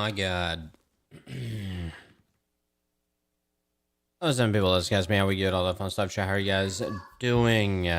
my god. What's up, people? This guy's me. How we get all that fun stuff. Chat. How are you guys doing?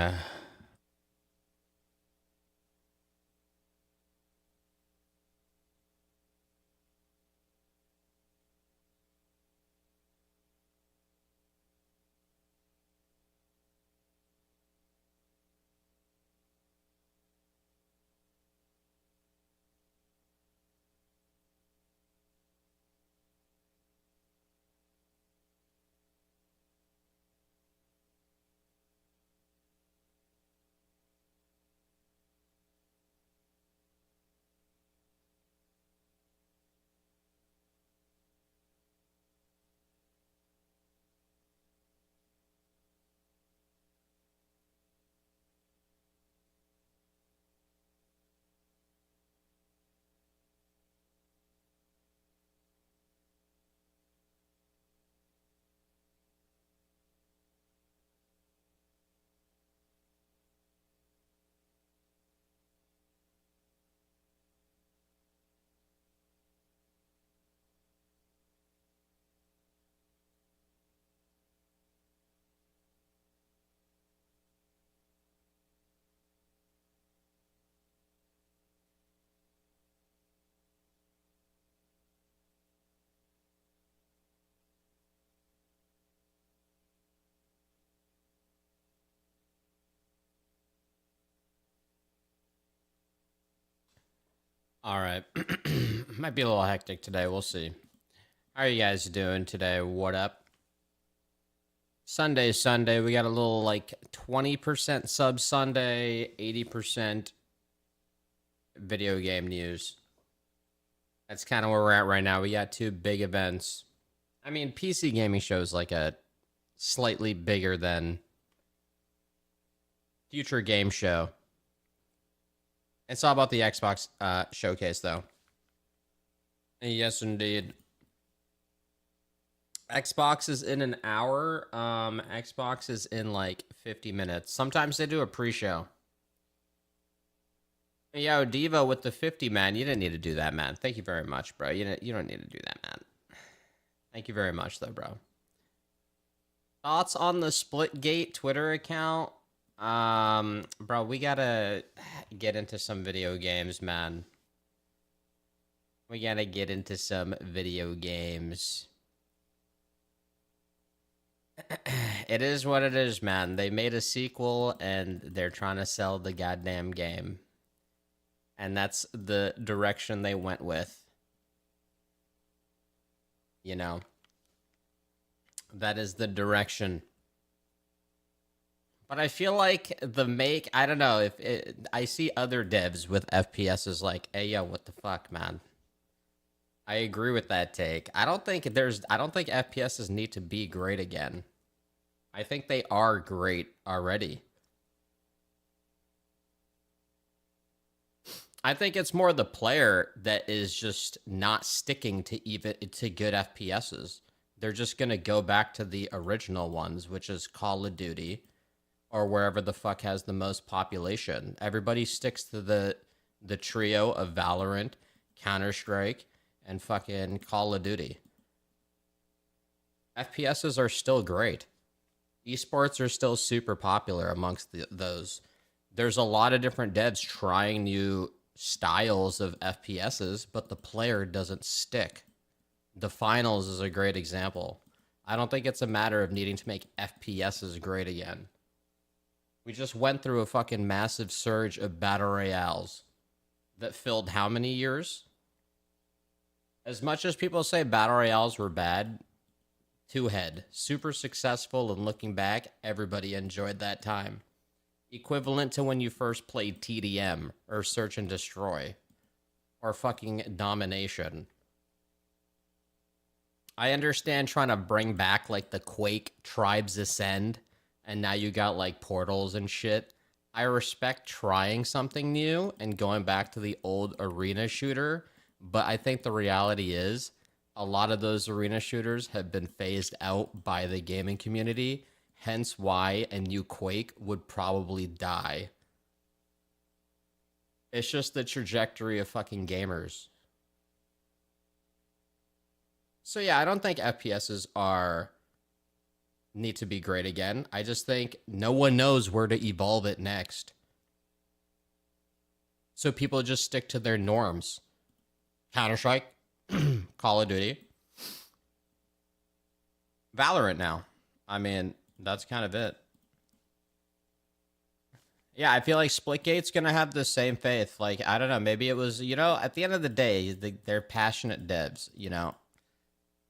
All right. Might be a little hectic today. We'll see. How are you guys doing today? What up? Sunday. We got a little like 20% sub Sunday, 80% video game news. That's kind of where we're at right now. We got two big events. I mean, PC gaming shows like a slightly bigger than future game show. It's all about the Xbox showcase, though. Yes, indeed. Xbox is in an hour. Xbox is in like 50 minutes. Sometimes they do a pre-show. Yo, Devo with the 50, man. You didn't need to do that, man. Thank you very much, bro. You don't need to do that, man. Thank you very much, though, bro. Thoughts on the Splitgate Twitter account? Bro, we gotta get into some video games, man. We gotta get into some video games. It is what it is, man. They made a sequel and they're trying to sell the goddamn game. And that's the direction they went with. You know, that is the direction. But I feel like I don't know, I see other devs with FPSs like, hey, yo, what the fuck, man? I agree with that take. I don't think FPSs need to be great again. I think they are great already. I think it's more the player that is just not sticking to good FPSs. They're just gonna go back to the original ones, which is Call of Duty, or wherever the fuck has the most population. Everybody sticks to the trio of Valorant, Counter-Strike, and fucking Call of Duty. FPSs are still great. Esports are still super popular amongst those. There's a lot of different devs trying new styles of FPSs, but the player doesn't stick. The finals is a great example. I don't think it's a matter of needing to make FPSs great again. We just went through a fucking massive surge of battle royales that filled how many years? As much as people say battle royales were bad, Two Head, super successful, and looking back, everybody enjoyed that time. Equivalent to when you first played TDM, or Search and Destroy, or fucking Domination. I understand trying to bring back, like, the Quake Tribes Ascend, and now you got, like, portals and shit. I respect trying something new and going back to the old arena shooter, but I think the reality is a lot of those arena shooters have been phased out by the gaming community, hence why a new Quake would probably die. It's just the trajectory of fucking gamers. So yeah, I don't think FPSs are need to be great again. I just think no one knows where to evolve it next. So people just stick to their norms. Counter-Strike, Call of Duty, Valorant now. I mean, that's kind of it. Yeah, I feel like Splitgate's going to have the same faith. Like, I don't know, maybe it was, you know, at the end of the day, they're passionate devs, you know.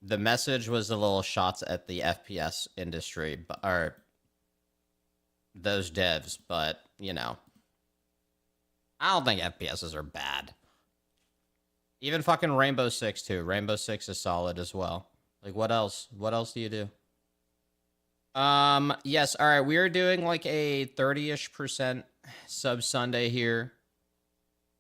The message was a little shots at the FPS industry, or those devs, but, you know. I don't think FPSs are bad. Even fucking Rainbow Six, too. Rainbow Six is solid as well. Like, what else? What else do you do? Yes, alright, we are doing like a 30-ish% sub Sunday here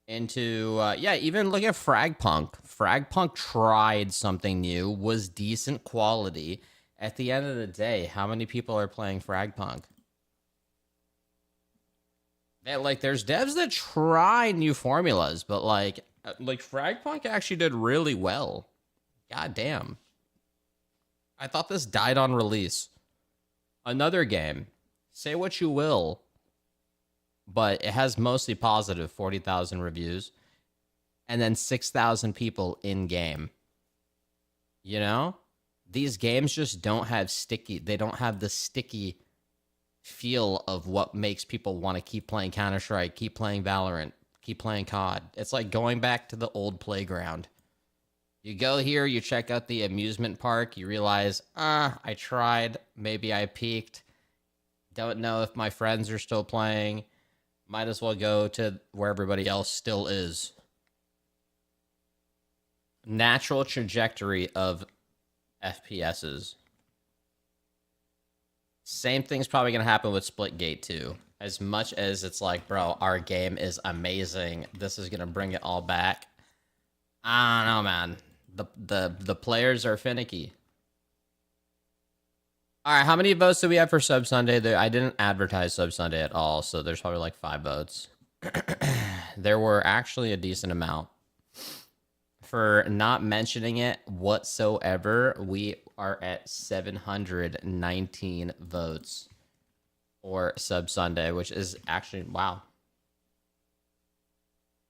into, yeah, even look at Fragpunk. Fragpunk tried something new, was decent quality. At the end of the day, how many people are playing Fragpunk? Like, there's devs that try new formulas, but like Fragpunk actually did really well. God damn. I thought this died on release. Another game, say what you will, but it has mostly positive 40,000 reviews and then 6,000 people in game. You know, these games just don't have they don't have the sticky feel of what makes people want to keep playing Counter-Strike, keep playing Valorant, keep playing COD. It's like going back to the old playground. You go here, you check out the amusement park, you realize, I tried, maybe I peaked, don't know if my friends are still playing, might as well go to where everybody else still is. Natural trajectory of FPSs. Same thing's probably going to happen with Splitgate too. As much as it's like, bro, our game is amazing, this is going to bring it all back. I don't know, man. The players are finicky. All right, how many votes do we have for Sub Sunday? I didn't advertise Sub Sunday at all, so there's probably like 5 votes. There were actually a decent amount. For not mentioning it whatsoever, we are at 719 votes for Sub Sunday, which is actually, wow.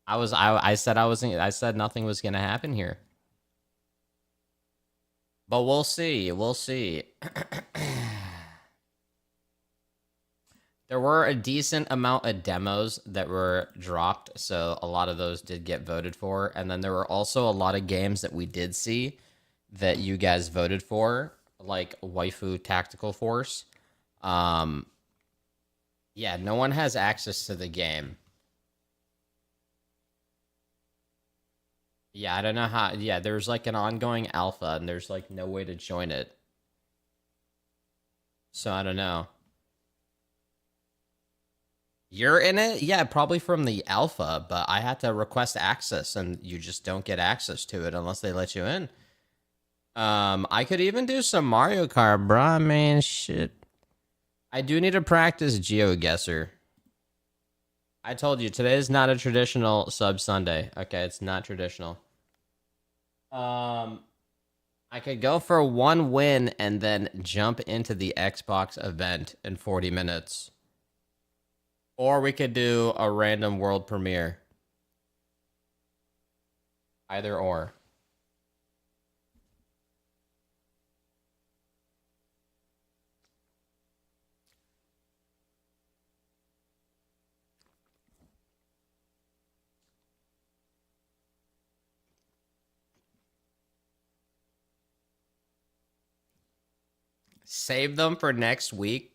I said nothing was gonna happen here. But we'll see. We'll see. There were a decent amount of demos that were dropped, so a lot of those did get voted for. And then there were also a lot of games that we did see that you guys voted for, like Waifu Tactical Force. Yeah, no one has access to the game. Yeah, I don't know how. Yeah, there's like an ongoing alpha, and there's like no way to join it. So I don't know. You're in it? Yeah, probably from the alpha, but I had to request access, and you just don't get access to it unless they let you in. I could even do some Mario Kart, bro. I mean, shit. I do need to practice GeoGuessr. I told you, today is not a traditional Sub Sunday. Okay, it's not traditional. I could go for 1 win and then jump into the Xbox event in 40 minutes. Or we could do a random world premiere. Either or. Save them for next week.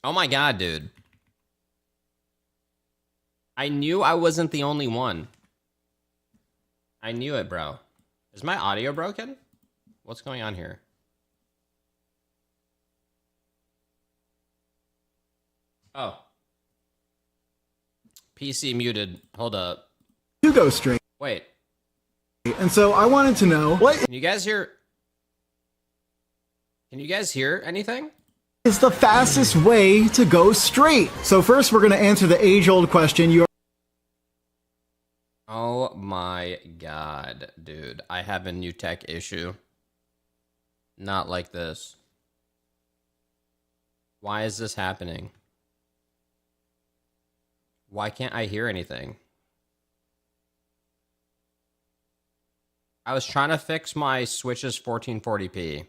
Oh my god, dude. I knew I wasn't the only one. I knew it, bro. Is my audio broken? What's going on here? Oh. PC muted. Hold up. To go straight. Wait. And so I wanted to know, what Can you guys hear? Can you guys hear anything? is the fastest way to go straight? So first we're going to answer the age-old question. Oh my god, dude. I have a new tech issue. Not like this. Why is this happening? Why can't I hear anything? I was trying to fix my Switch's 1440p.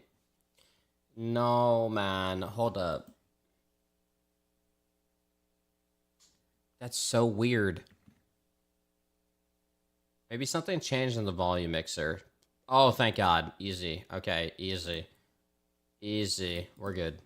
No, man. Hold up. That's so weird. Maybe something changed in the volume mixer. Oh, thank God. Easy. Okay, easy. Easy. We're good.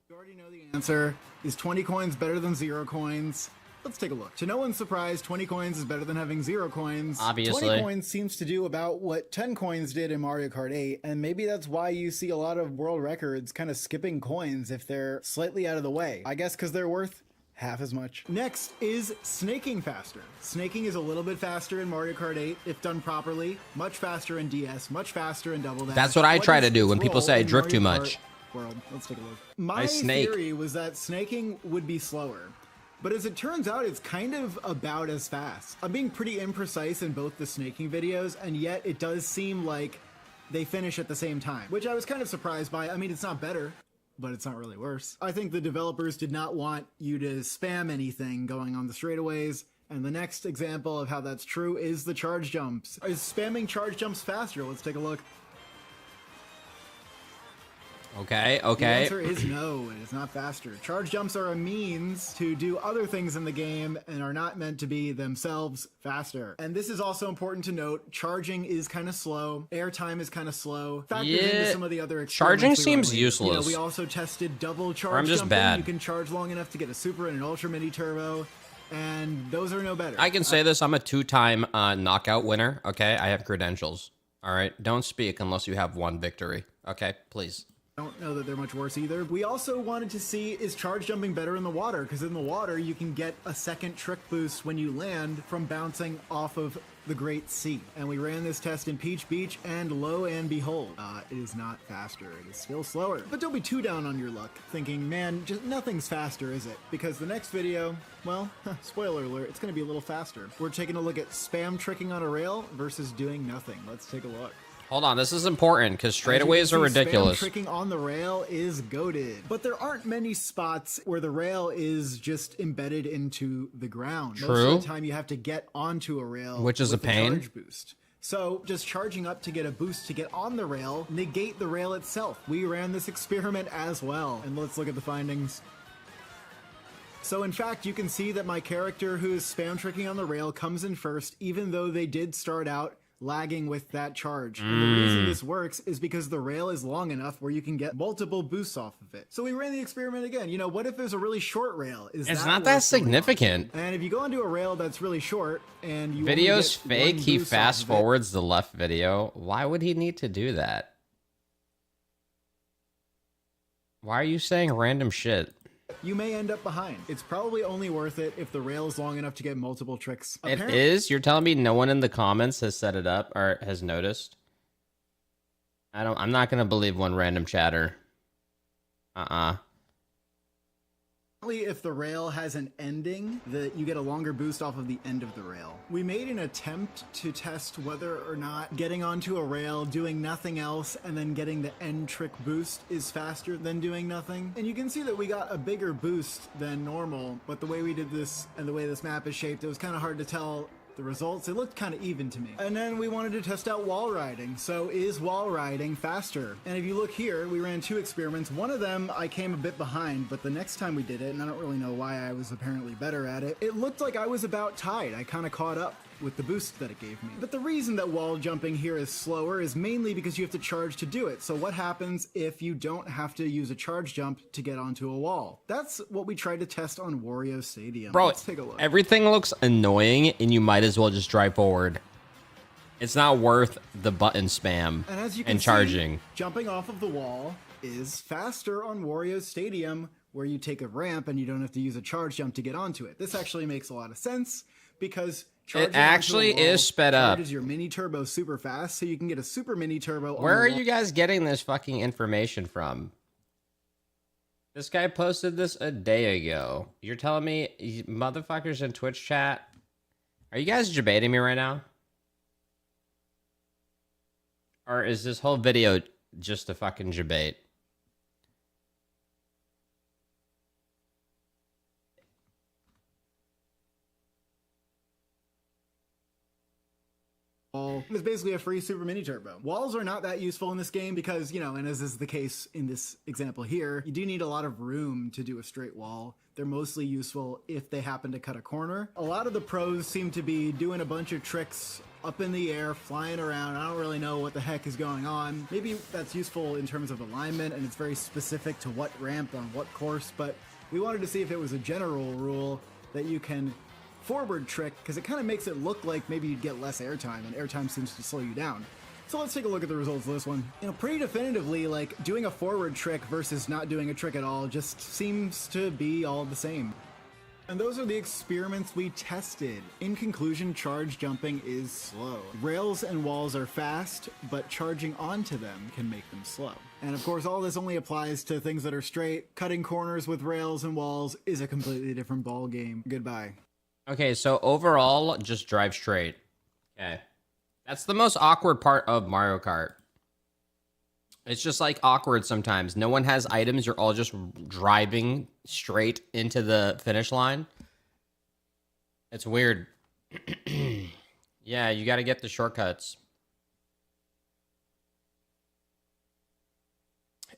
You already know the answer. Is 20 coins better than 0 coins? Let's take a look. To no one's surprise, 20 coins is better than having 0 coins. Obviously. 20 coins seems to do about what 10 coins did in Mario Kart 8, and maybe that's why you see a lot of world records kind of skipping coins if they're slightly out of the way. I guess because they're worth half as much. Next is snaking faster. Snaking is a little bit faster in Mario Kart 8 if done properly, much faster in DS, much faster in Double Dash. That's what I try to do when its people role say I in drift too Mario much. Kart World. Let's take a look. My snake. theory was that snaking would be slower. But as it turns out, it's kind of about as fast. I'm being pretty imprecise in both the snaking videos, and yet it does seem like they finish at the same time, which I was kind of surprised by. I mean, it's not better, but it's not really worse. I think the developers did not want you to spam anything going on the straightaways, and the next example of how that's true is the charge jumps. Is spamming charge jumps faster? Let's take a look. Okay, The okay. answer is no, it is not faster. Charge jumps are a means to do other things in the game and are not meant to be themselves faster. And this is also important to note, charging is kind of slow, airtime is kind of slow. Factors into some of the other Charging experiments we run seems later. useless. You know, we also tested double charge I'm just jumping. bad. You can charge long enough to get a super and an ultra mini turbo, and those are no better. I can say this, I'm a 2-time knockout winner, okay? I have credentials, all right? Don't speak unless you have 1 victory, okay? Please. I don't know that they're much worse either. We also wanted to see, is charge jumping better in the water? Because in the water, you can get a second trick boost when you land from bouncing off of the Great Sea. And we ran this test in Peach Beach, and lo and behold, it is not faster. It is still slower. But don't be too down on your luck, thinking, man, just nothing's faster, is it? Because the next video, well, spoiler alert, it's going to be a little faster. We're taking a look at spam tricking on a rail versus doing nothing. Let's take a look. Hold on, this is important because As you can straightaways see, are ridiculous. Spam tricking on the rail is goated, but there aren't many spots where the rail is just embedded into the ground. True. Most of the time, you have to get onto a rail, Which is with a pain. charge boost. So just charging up to get a boost to get on the rail negate the rail itself. We ran this experiment as well, and let's look at the findings. So in fact, you can see that my character who is spam tricking on the rail comes in first, even though they did start out lagging with that charge. And the reason this works is because the rail is long enough where you can get multiple boosts off of it. So we ran the experiment again. You know, what if there's a really short rail? It's not that significant. And if you go onto a rail that's really short and you Video's only get fake, one he boost off fast of it, forwards the left video. Why would he need to do that? Why are you saying random shit? you may end up behind. It's probably only worth it if the rail is long enough to get multiple tricks. It is? You're telling me no one in the comments has set it up or has noticed? I'm not gonna believe one random chatter. If the rail has an ending, you get a longer boost off of the end of the rail. We made an attempt to test whether or not getting onto a rail, doing nothing else, and then getting the end trick boost is faster than doing nothing. And you can see that we got a bigger boost than normal, but the way we did this and the way this map is shaped, it was kind of hard to tell the results. It looked kind of even to me. And then we wanted to test out wall riding. So is wall riding faster? And if you look here, we ran 2 experiments. One of them I came a bit behind, but the next time we did it, and I don't really know why I was apparently better at it, it looked like I was about tied. I kind of caught up with the boost that it gave me. But the reason that wall jumping here is slower is mainly because you have to charge to do it. So what happens if you don't have to use a charge jump to get onto a wall? That's what we tried to test on Wario Stadium. Bro, let's take a look. Everything looks annoying and you might as well just drive forward. It's not worth the button spam And as you can charging. see, jumping off of the wall is faster on Wario Stadium, where you take a ramp and you don't have to use a charge jump to get onto it. This actually makes a lot of sense because charging It actually onto a wall is sped up. charges your mini turbo super fast, so you can get a super mini turbo. Where on are the you guys getting this fucking information from? This guy posted this a day ago. You're telling me motherfuckers in Twitch chat? Are you guys debating me right now? Or is this whole video just a fucking debate? It's basically a free Super Mini Turbo. Walls are not that useful in this game because, you know, and as is the case in this example here, you do need a lot of room to do a straight wall. They're mostly useful if they happen to cut a corner. A lot of the pros seem to be doing a bunch of tricks up in the air, flying around. I don't really know what the heck is going on. Maybe that's useful in terms of alignment and it's very specific to what ramp on what course, but we wanted to see if it was a general rule that you can forward trick, because it kind of makes it look like maybe you'd get less airtime, and airtime seems to slow you down. So let's take a look at the results of this one. You know, pretty definitively, like, doing a forward trick versus not doing a trick at all just seems to be all the same. And those are the experiments we tested. In conclusion, charge jumping is slow. Rails and walls are fast, but charging onto them can make them slow. And of course, all this only applies to things that are straight. Cutting corners with rails and walls is a completely different ball game. Goodbye. Okay, so overall, just drive straight. Okay. That's the most awkward part of Mario Kart. It's just like awkward sometimes. No one has items. You're all just driving straight into the finish line. It's weird. Yeah, you got to get the shortcuts.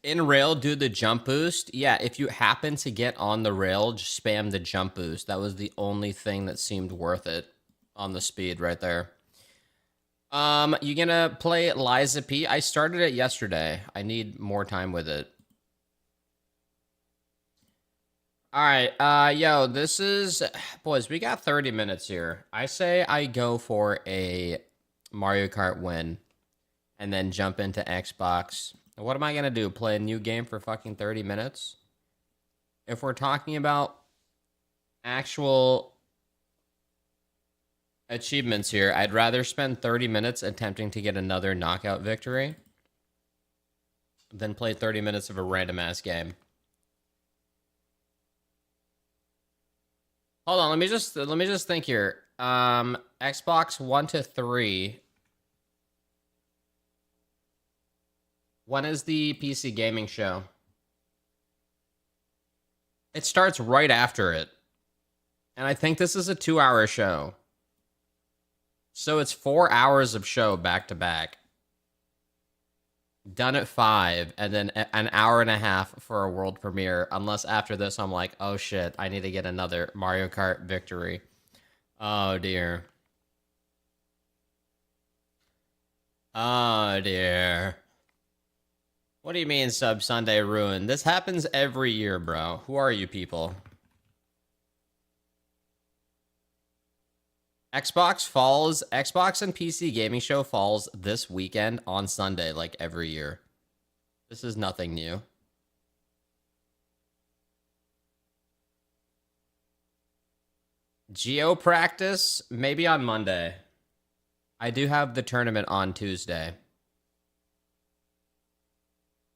In rail, do the jump boost. Yeah, if you happen to get on the rail, just spam the jump boost. That was the only thing that seemed worth it on the speed right there. You gonna play Liza P? I started it yesterday. I need more time with it. All right, yo, this is... Boys, we got 30 minutes here. I say I go for a Mario Kart win and then jump into Xbox. What am I going to do? Play a new game for fucking 30 minutes? If we're talking about actual achievements here, I'd rather spend 30 minutes attempting to get another knockout victory than play 30 minutes of a random-ass game. Hold on, let me just think here. Xbox 1 to 3... When is the PC gaming show? It starts right after it. And I think this is a 2-hour show. So it's 4 hours of show back to back. Done at 5, and then an hour and a half for a world premiere. Unless after this I'm like, oh shit, I need to get another Mario Kart victory. Oh dear. Oh dear. What do you mean Sub Sunday ruined? This happens every year, bro. Who are you people? Xbox and PC gaming show falls this weekend on Sunday, like every year. This is nothing new. Geo practice, maybe on Monday. I do have the tournament on Tuesday.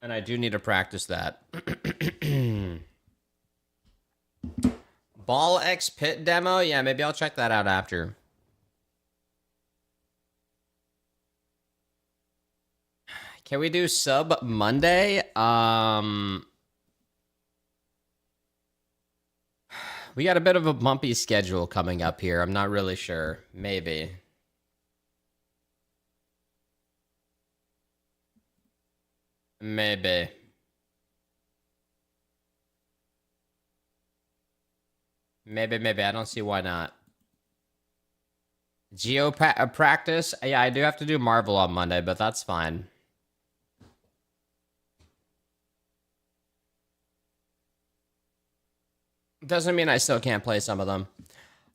And I do need to practice that. Ball X Pit demo? Yeah, maybe I'll check that out after. Can we do sub Monday? We got a bit of a bumpy schedule coming up here. I'm not really sure. Maybe. Maybe. Maybe. I don't see why not. Geo practice? Yeah, I do have to do Marvel on Monday, but that's fine. Doesn't mean I still can't play some of them.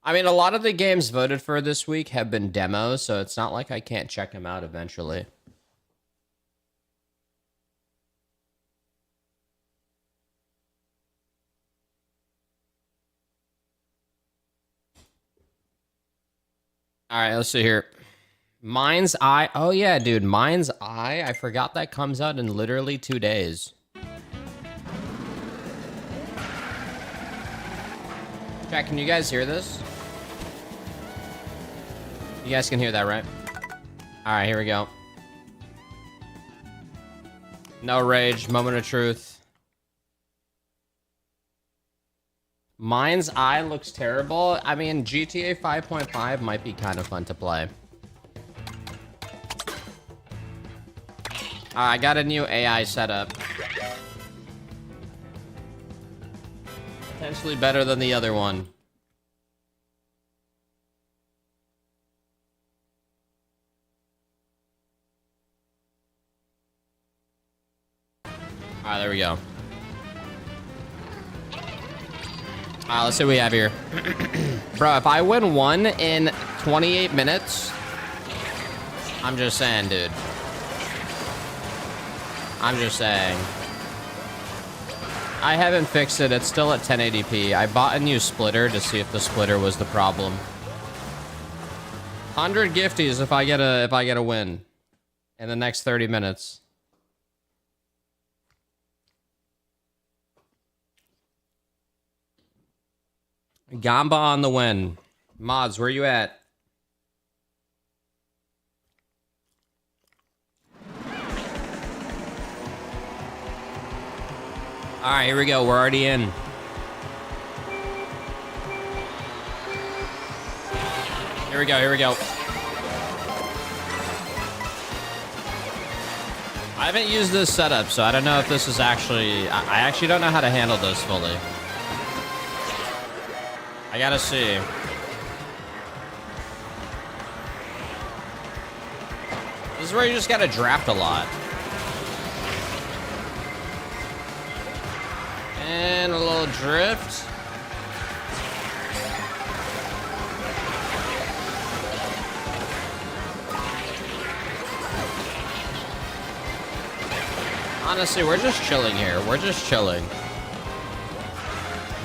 I mean, a lot of the games voted for this week have been demos, so it's not like I can't check them out eventually. All right, let's see here. Mind's Eye. Oh, yeah, dude. Mind's Eye. I forgot that comes out in literally 2 days. Chat, can you guys hear this? You guys can hear that, right? All right, here we go. No rage. Moment of truth. Mind's Eye looks terrible. I mean, GTA 5.5 might be kind of fun to play. I got a new AI setup. Potentially better than the other one. Alright, there we go. Alright, let's see what we have here. Bro, if I win one in 28 minutes, I'm just saying, dude. I'm just saying. I haven't fixed it. It's still at 1080p. I bought a new splitter to see if the splitter was the problem. 100 gifties if I get a win in the next 30 minutes. Gamba on the win. Mods, where you at? Alright, here we go. We're already in. Here we go, here we go. I haven't used this setup, so I don't know if this is actually... I actually don't know how to handle this fully. I gotta see. This is where you just gotta draft a lot. And a little drift. Honestly, we're just chilling here. We're just chilling.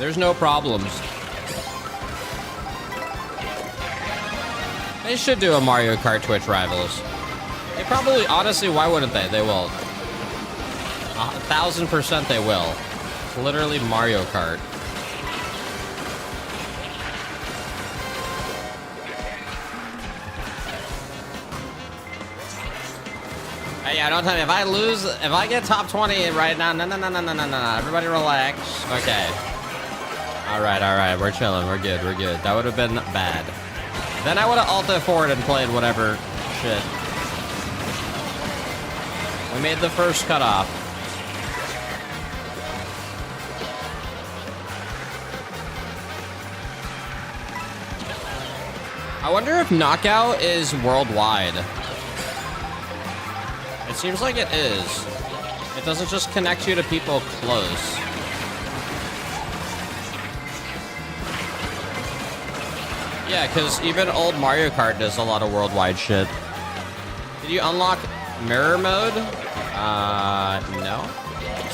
There's no problems. They should do a Mario Kart Twitch Rivals. They probably, honestly, why wouldn't they? They will. 1000% they will. It's literally Mario Kart. Hey, yeah, don't tell me. If I lose, if I get top 20 right now, no. Everybody relax. Okay. All right. We're chilling. We're good. That would have been bad. Then I would have ulted forward and played whatever shit. We made the first cutoff. I wonder if Knockout is worldwide. It seems like it is. It doesn't just connect you to people close. Yeah, because even old Mario Kart does a lot of worldwide shit. Did you unlock mirror mode? No.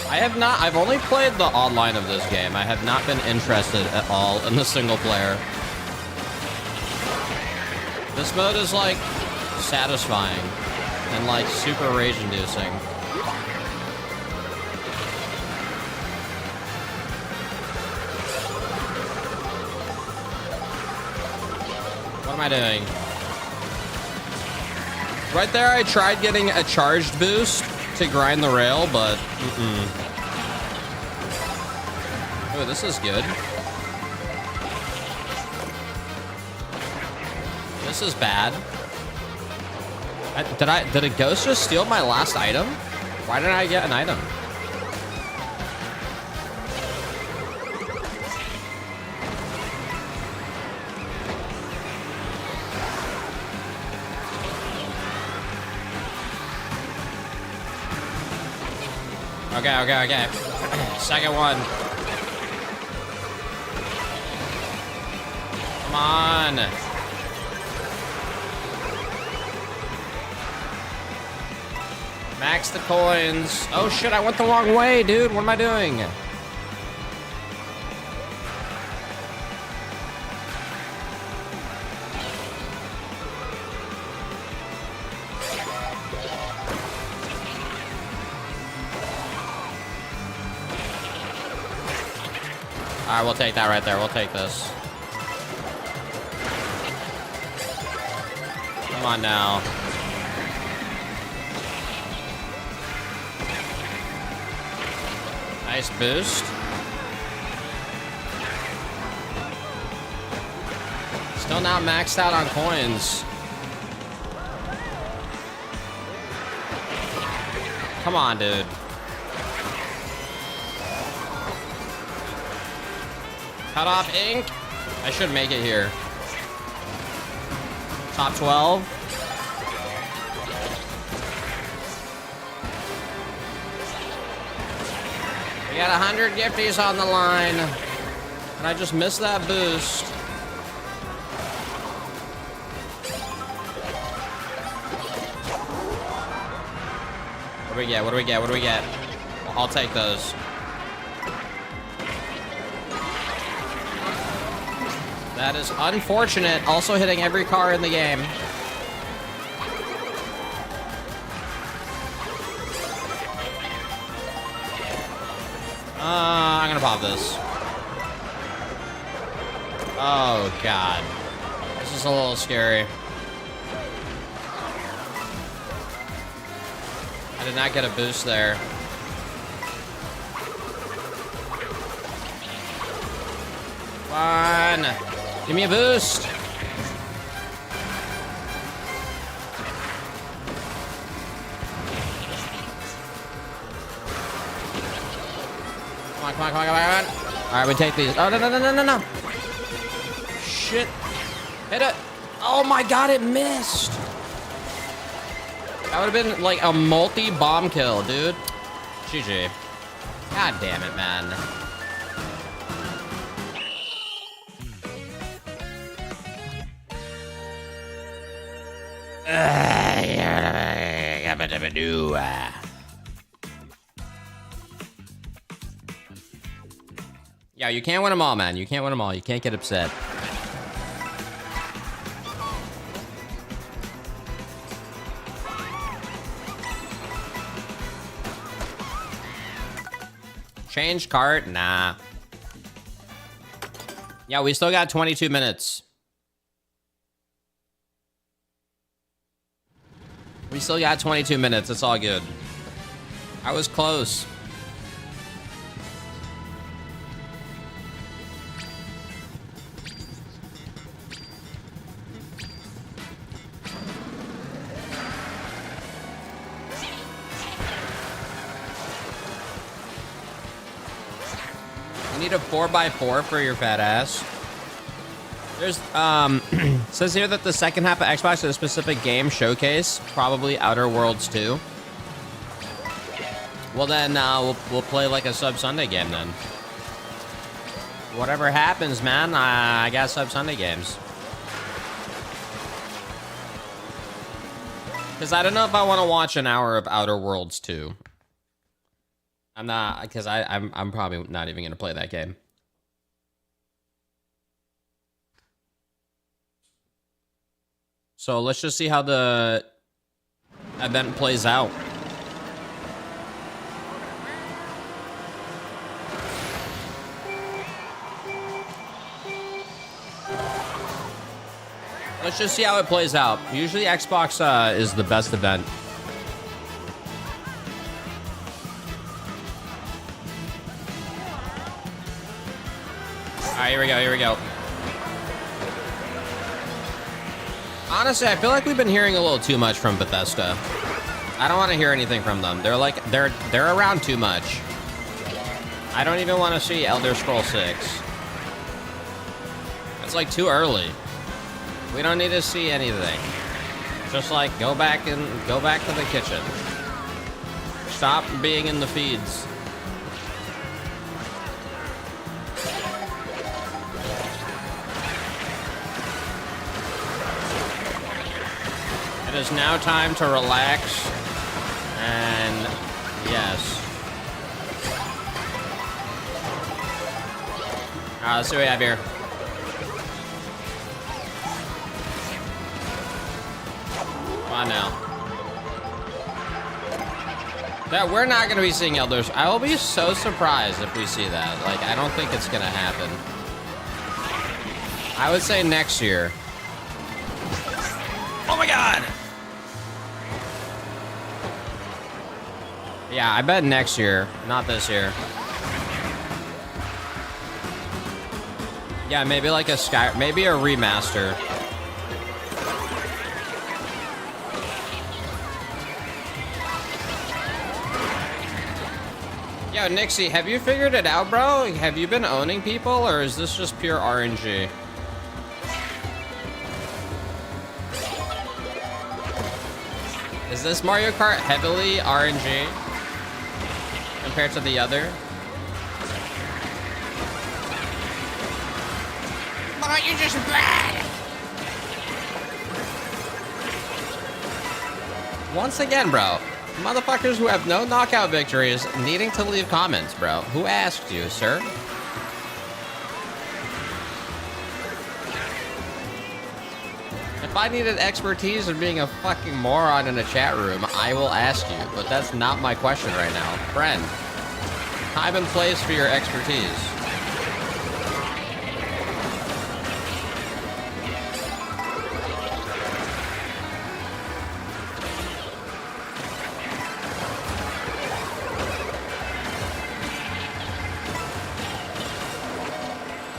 I have not. I've only played the online of this game. I have not been interested at all in the single player. This mode is, like, satisfying and, like, super rage-inducing. What am I doing? Right there, I tried getting a charged boost to grind the rail, but Oh, this is good. This is bad. Did a ghost just steal my last item? Why didn't I get an item? Okay. Second one. Come on. Max the coins. Oh shit, I went the wrong way, dude. What am I doing? Alright, we'll take that right there. We'll take this. Come on now. Nice boost. Still not maxed out on coins. Come on, dude. Cut off ink. I should make it here. Top 12. We got 100 gifties on the line. And I just missed that boost. What do we get? What do we get? What do we get? I'll take those. That is unfortunate. Also hitting every car in the game. I'm gonna pop this. Oh, God. This is a little scary. I did not get a boost there. Fun. Give me a boost. Come on, come on, come on, come on. All right, we take these. Oh, no, no, no, no, no, no. Shit. Hit it. Oh, my God, it missed. That would have been like a multi-bomb kill, dude. GG. God damn it, man. Yeah, you can't win them all, man. You can't win them all. You can't get upset. Change cart? Nah. Yeah, we still got 22 minutes. We still got 22 minutes. It's all good. I was close. You need a 4x4 for your fat ass. There's, says here that the second half of Xbox is a specific game showcase, probably Outer Worlds 2. Well then, we'll play like a Sub Sunday game then. Whatever happens, man, I got Sub Sunday games. Because I don't know if I want to watch an hour of Outer Worlds 2. I'm not, because I'm probably not even going to play that game. So let's just see how the event plays out. Let's just see how it plays out. Usually Xbox is the best event. All right, here we go, here we go. Honestly, I feel like we've been hearing a little too much from Bethesda. I don't want to hear anything from them. They're like, they're around too much. I don't even want to see Elder Scrolls 6. It's like too early. We don't need to see anything. Just like go back to the kitchen. Stop being in the feeds. It is now time to relax, and yes. All right, let's see what we have here. Come on now. That we're not going to be seeing Elders. I will be so surprised if we see that. Like, I don't think it's going to happen. I would say next year. Oh my God! Yeah, I bet next year, not this year. Yeah, maybe like a maybe a remaster. Yo, Nixie, have you figured it out, bro? Have you been owning people, or is this just pure RNG? Is this Mario Kart heavily RNG compared to the other? Oh, you're just bad! Once again, bro. Motherfuckers who have no knockout victories needing to leave comments, bro. Who asked you, sir? If I needed expertise in being a fucking moron in a chat room, I will ask you, but that's not my question right now. Friend, time and place for your expertise.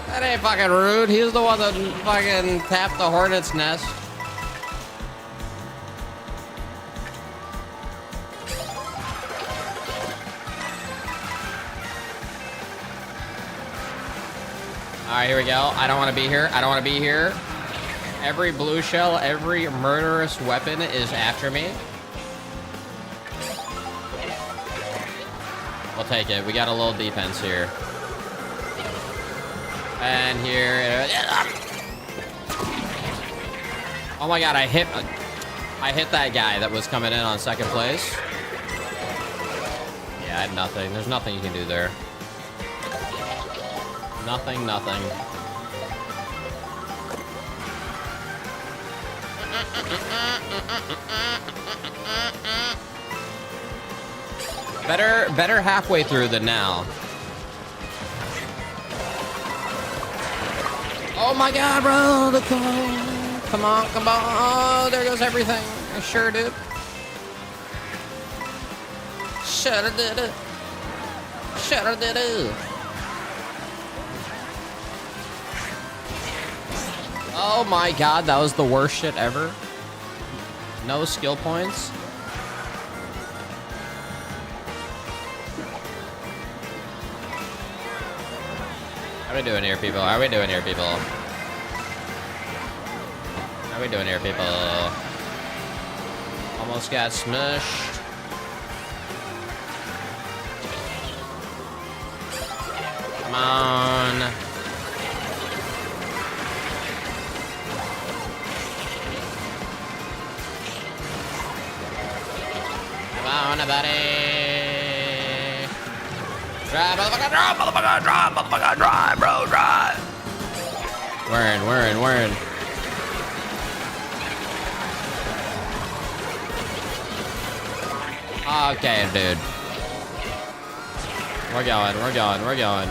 That ain't fucking rude. He's the one that fucking tapped the hornet's nest. Alright, here we go. I don't want to be here. I don't want to be here. Every blue shell, every murderous weapon is after me. We'll take it. We got a little defense here. And here. Oh my god, I hit that guy that was coming in on second place. Yeah, I had nothing. There's nothing you can do there. Nothing, nothing. Better halfway through than now. Oh my god, bro! The come on, come on! Oh, there goes everything. I sure did. Shoulda did it. Shoulda did it. Oh my god, that was the worst shit ever. No skill points. How are we doing here, people? How are we doing here, people? How are we doing here, people? Almost got smushed. Come on. Come on, buddy. Drive, motherfucker, drive, motherfucker, drive, motherfucker, drive, bro, drive. We're in. Okay, dude. We're going.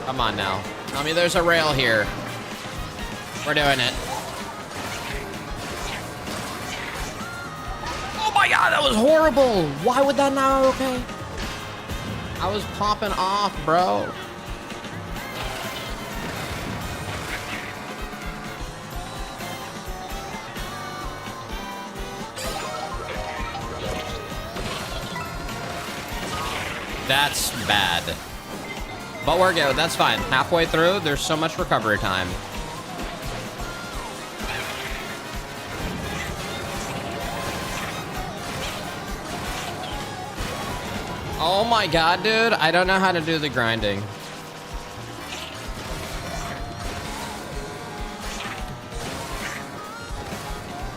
Come on now. Tell me there's a rail here. We're doing it. Oh my god, that was horrible. Why would that not be okay? I was popping off, bro. That's bad. But we're good. That's fine. Halfway through, there's so much recovery time. Oh my god, dude. I don't know how to do the grinding.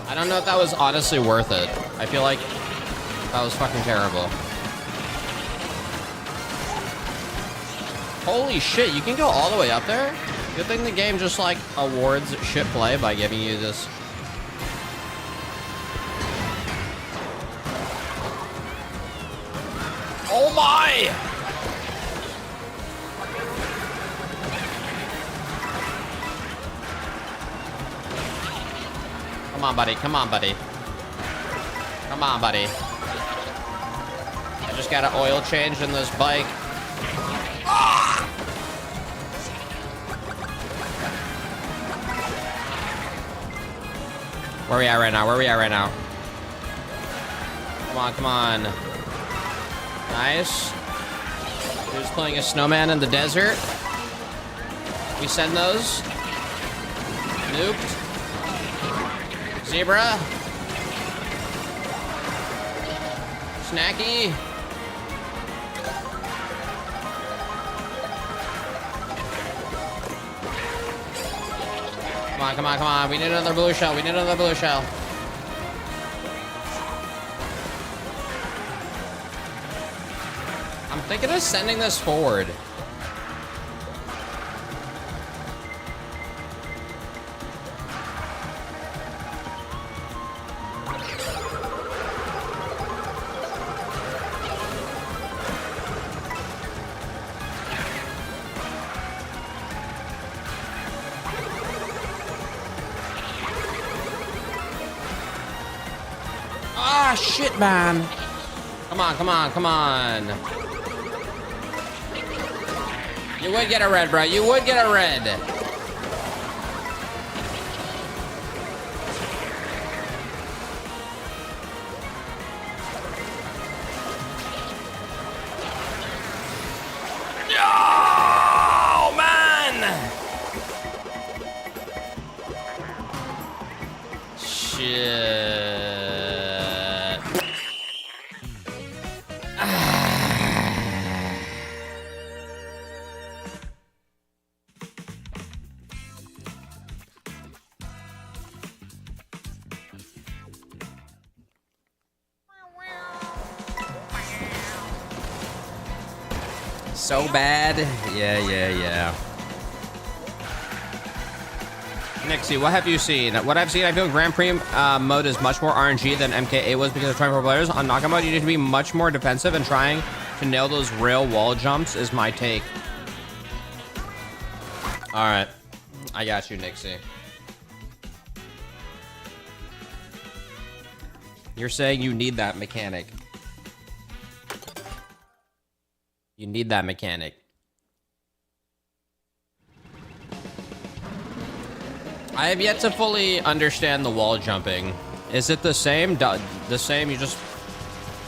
I don't know if that was honestly worth it. I feel like that was fucking terrible. Holy shit, you can go all the way up there? Good thing the game just like awards shit play by giving you this. Oh my! Come on, buddy. Come on, buddy. Come on, buddy. I just got an oil change in this bike. Ah! Where we at right now? Where we at right now? Come on, come on. Nice. Who's playing a snowman in the desert? We send those. Nooped. Zebra. Snacky. Come on, come on, come on. We need another blue shell. We need another blue shell. I'm thinking of sending this forward. Ah, shit, man. Come on, come on, come on. You would get a red, bro. You would get a red. No, man. Shit. So bad. Yeah. Nixie, what have you seen? What I've seen, I feel Grand Prix mode is much more RNG than MKA was because of 24 players. On knockout mode, you need to be much more defensive and trying to nail those rail wall jumps is my take. All right. I got you, Nixie. You're saying you need that mechanic. You need that mechanic. I have yet to fully understand the wall jumping. Is it the same? The same, you just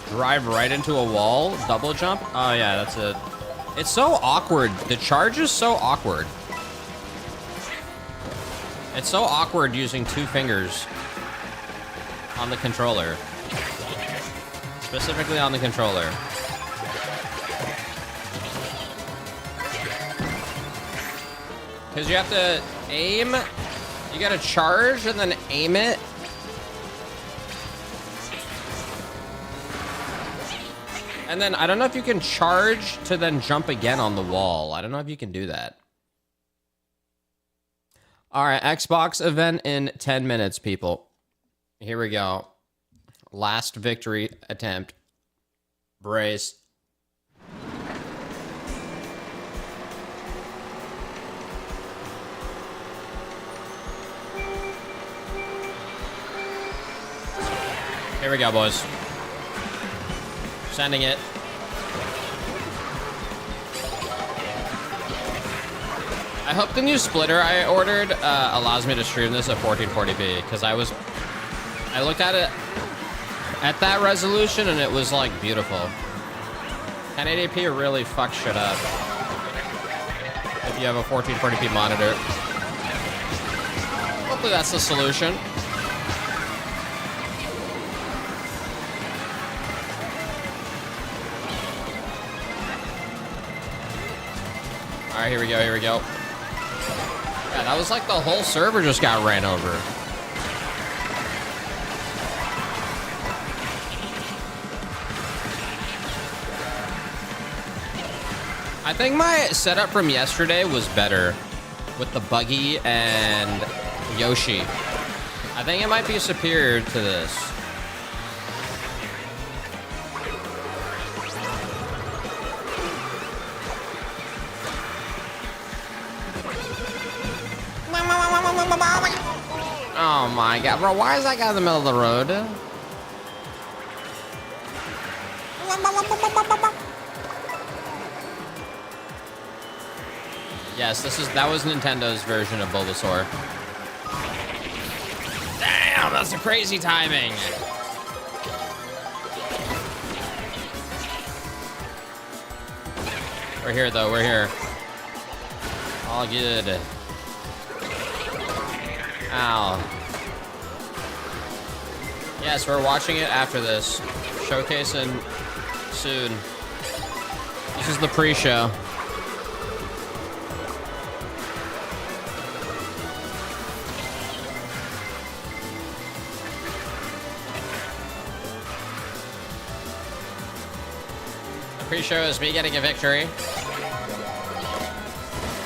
drive right into a wall, double jump? Oh yeah, that's it. It's so awkward. The charge is so awkward. It's so awkward using 2 fingers on the controller. Specifically on the controller. Because you have to aim, you gotta charge and then aim it. And then I don't know if you can charge to then jump again on the wall. I don't know if you can do that. All right, Xbox event in 10 minutes, people. Here we go. Last victory attempt. Brace. Here we go, boys. Sending it. I hope the new splitter I ordered allows me to stream this at 1440p, because I looked at it at that resolution and it was like beautiful. 1080p really fucks shit up if you have a 1440p monitor. Hopefully that's the solution. All right, here we go, here we go. Yeah, that was like the whole server just got ran over. I think my setup from yesterday was better with the buggy and Yoshi. I think it might be superior to this. Oh my god, bro, why is that guy in the middle of the road? Yes, that was Nintendo's version of Bulbasaur. Damn! Damn, that's a crazy timing. We're here, though. We're here. All good. Ow. Yes, we're watching it after this. Showcasing soon. This is the pre-show. The pre-show is me getting a victory,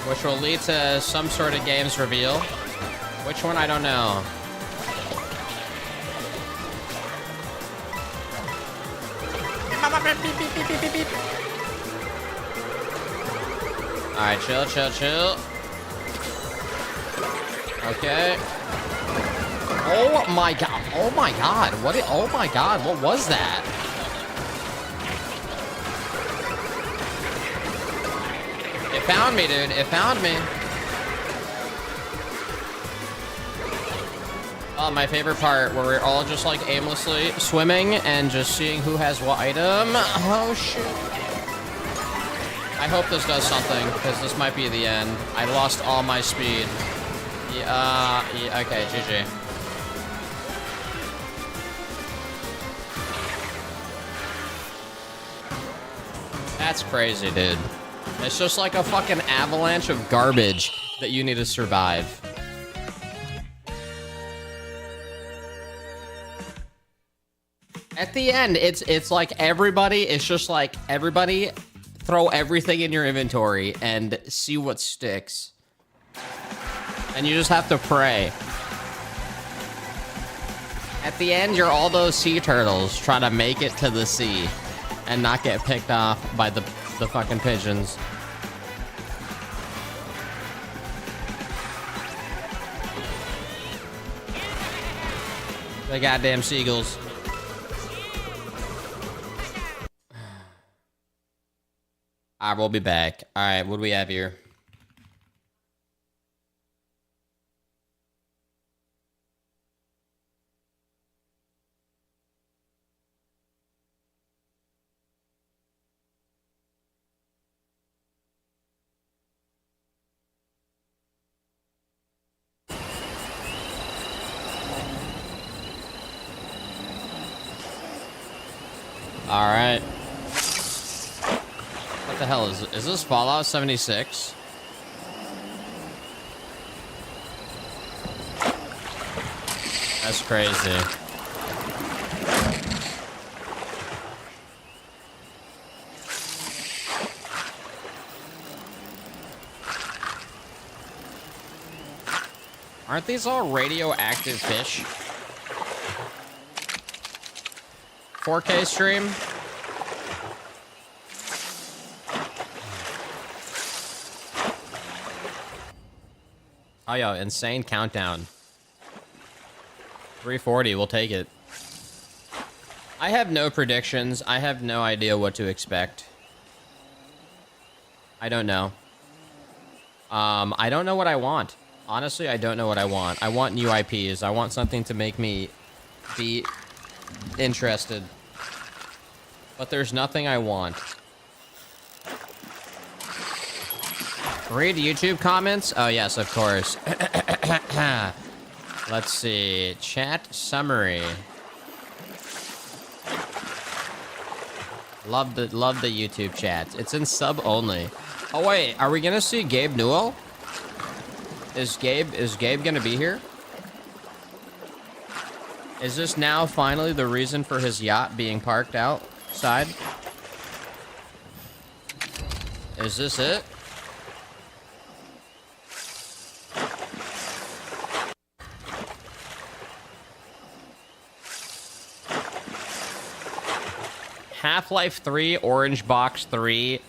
which will lead to some sort of games reveal. Which one, I don't know. Alright, chill, chill, chill. Okay. Oh my god. Oh my god. Oh my god. What was that? It found me, dude. It found me. Oh, my favorite part where we're all just like aimlessly swimming and just seeing who has what item. Oh shit. I hope this does something, because this might be the end. I lost all my speed. Yeah, okay, GG. That's crazy, dude. It's just like a fucking avalanche of garbage that you need to survive. At the end, it's like everybody, it's just like everybody throw everything in your inventory and see what sticks. And you just have to pray. At the end, you're all those sea turtles trying to make it to the sea and not get picked off by the fucking pigeons. The goddamn seagulls. Alright, we'll be back. Alright, what do we have here? Alright. What the hell is this Fallout 76? That's crazy. Aren't these all radioactive fish? 4K stream? Oh, yo, insane countdown. 340, we'll take it. I have no predictions. I have no idea what to expect. I don't know. I don't know what I want. Honestly, I don't know what I want. I want new IPs. I want something to make me be interested. But there's nothing I want. Read YouTube comments? Oh, yes, of course. Let's see. Chat summary. Love the YouTube chat. It's in sub only. Oh, wait. Are we going to see Gabe Newell? Is Gabe going to be here? Is this now finally the reason for his yacht being parked outside? Is this it? Half-Life 3 Orange Box 3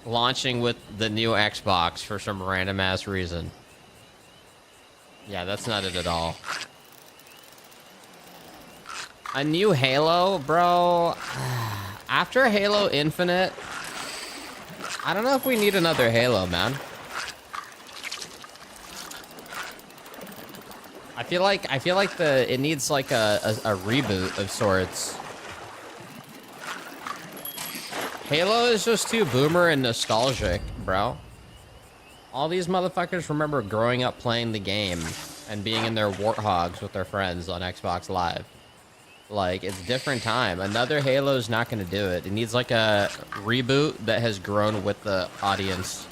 launching with the new Xbox for some random ass reason. Yeah, that's not it at all. A new Halo, bro. After Halo Infinite, I don't know if we need another Halo, man. I feel like it needs like a reboot of sorts. Halo is just too boomer and nostalgic, bro. All these motherfuckers remember growing up playing the game and being in their warthogs with their friends on Xbox Live. Like, it's a different time. Another Halo's not gonna do it. It needs like a reboot that has grown with the audience.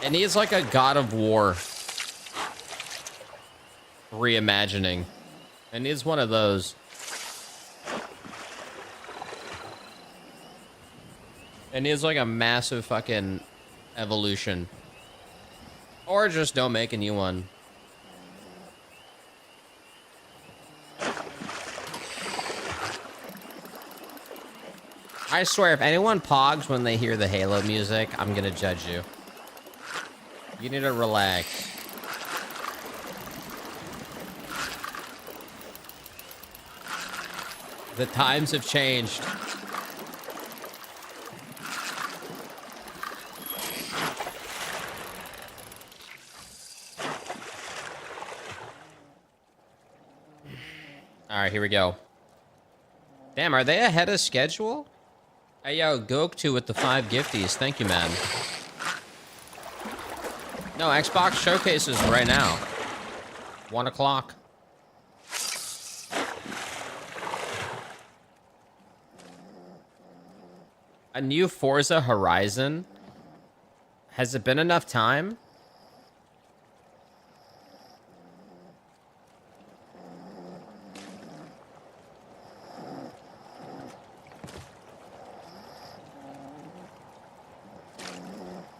It needs like a God of War reimagining. It needs one of those. It needs like a massive fucking evolution. Or just don't make a new one. I swear, if anyone pogs when they hear the Halo music, I'm gonna judge you. You need to relax. The times have changed. Alright, here we go. Damn, are they ahead of schedule? Hey, yo, Goktu with the 5 gifties. Thank you, man. No, Xbox showcases right now. 1 o'clock. A new Forza Horizon? Has it been enough time?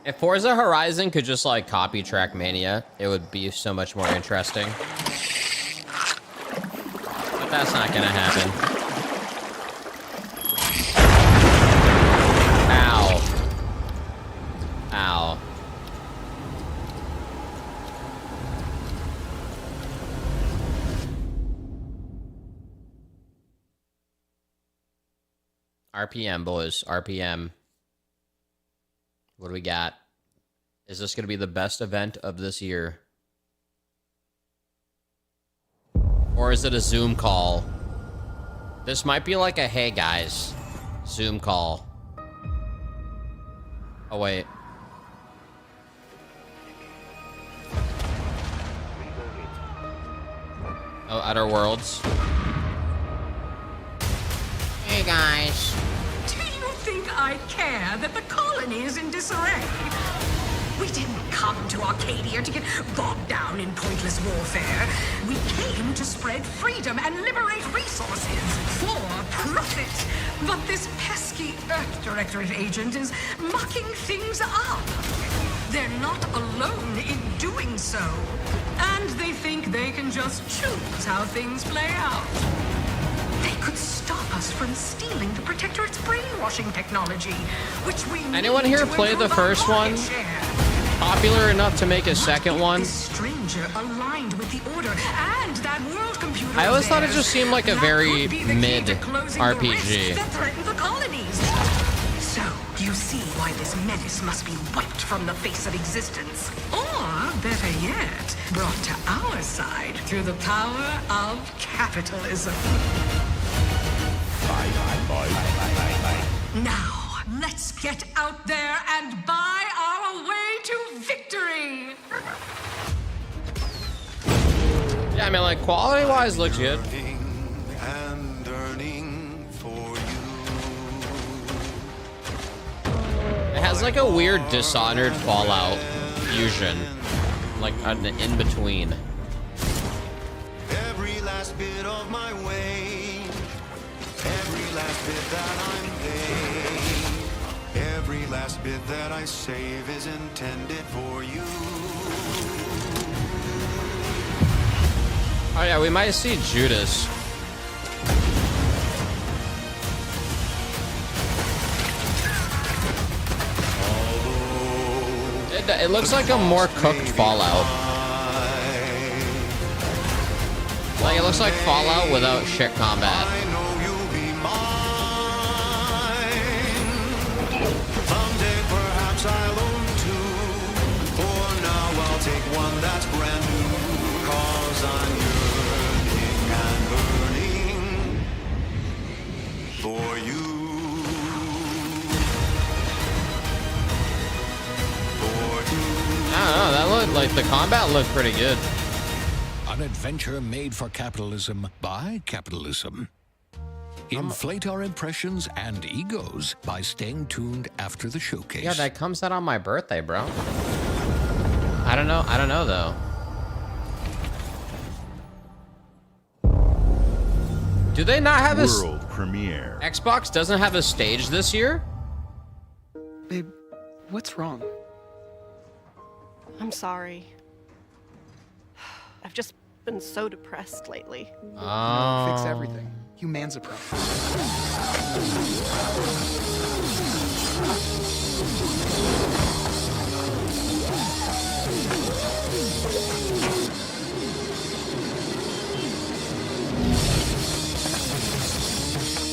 If Forza Horizon could just, like, copy Trackmania, it would be so much more interesting. But that's not gonna happen. Ow. Ow. RPM, boys. RPM. What do we got? Is this going to be the best event of this year? Or is it a Zoom call? This might be like a, hey guys, Zoom call. Oh, wait. Oh, Outer Worlds. Hey guys. I care that the colony is in disarray. We didn't come to Arcadia to get bogged down in pointless warfare. We came to spread freedom and liberate resources for profit. But this pesky Earth Directorate agent is mucking things up. They're not alone in doing so. And they think they can just choose how things play out. They could stop us from stealing the Protectorate's brainwashing technology, which we Anyone here play the first one? Popular enough to make a second one? This stranger aligned with the Order and that world computer. I always thought it just seemed like a very mid RPG. That threatened the colonies. So you see why this menace must be wiped from the face of existence, or better yet, brought to our side through the power of capitalism. Now, let's get out there and buy our way to victory! Yeah, I mean, like, quality-wise looks good. And earning for It has, like, a weird Dishonored Fallout fusion. Like, an in-between. every last bit of my way, every last bit that I'm paid, every last bit that I save is intended for you. Oh yeah, we might see Judas. It looks like a more cooked Fallout. Like, it looks like Fallout without shit combat. I know you'll be mine. Someday perhaps I'll own two. For now I'll take one one that's brand new. 'Cause I'm yearning and burning for you. I don't know, that looked like the combat looked pretty good. An adventure made for capitalism by capitalism. Inflate our impressions and egos by staying tuned after the showcase. Yeah, that comes out on my birthday, bro. I don't know though. Do they not have a World premiere. Xbox doesn't have a stage this year? Babe, what's wrong? I'm sorry. I've just been so depressed lately. Fix everything. Human's a problem.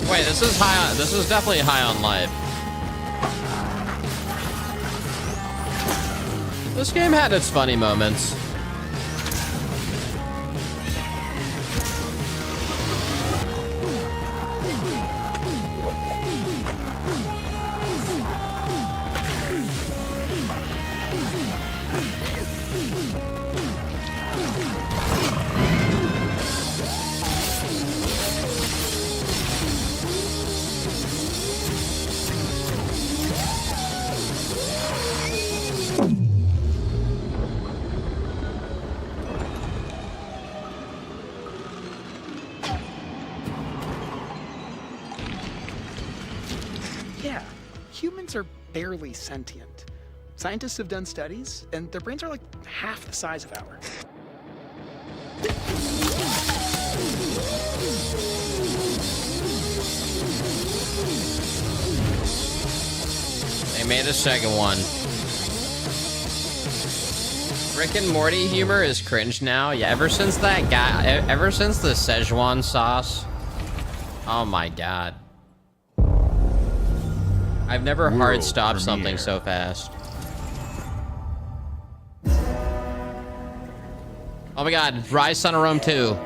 Wait, this is high on, this is definitely high on life. This game had its funny moments. Yeah, humans are barely sentient. Scientists have done studies, and their brains are like half the size of ours. They made a second one. Rick and Morty humor is cringe now. Yeah, ever since that guy, ever since the Szechuan sauce. Oh my god. I've never hard World stopped something premiere. so fast. Oh my god, Rise Son of Rome 2.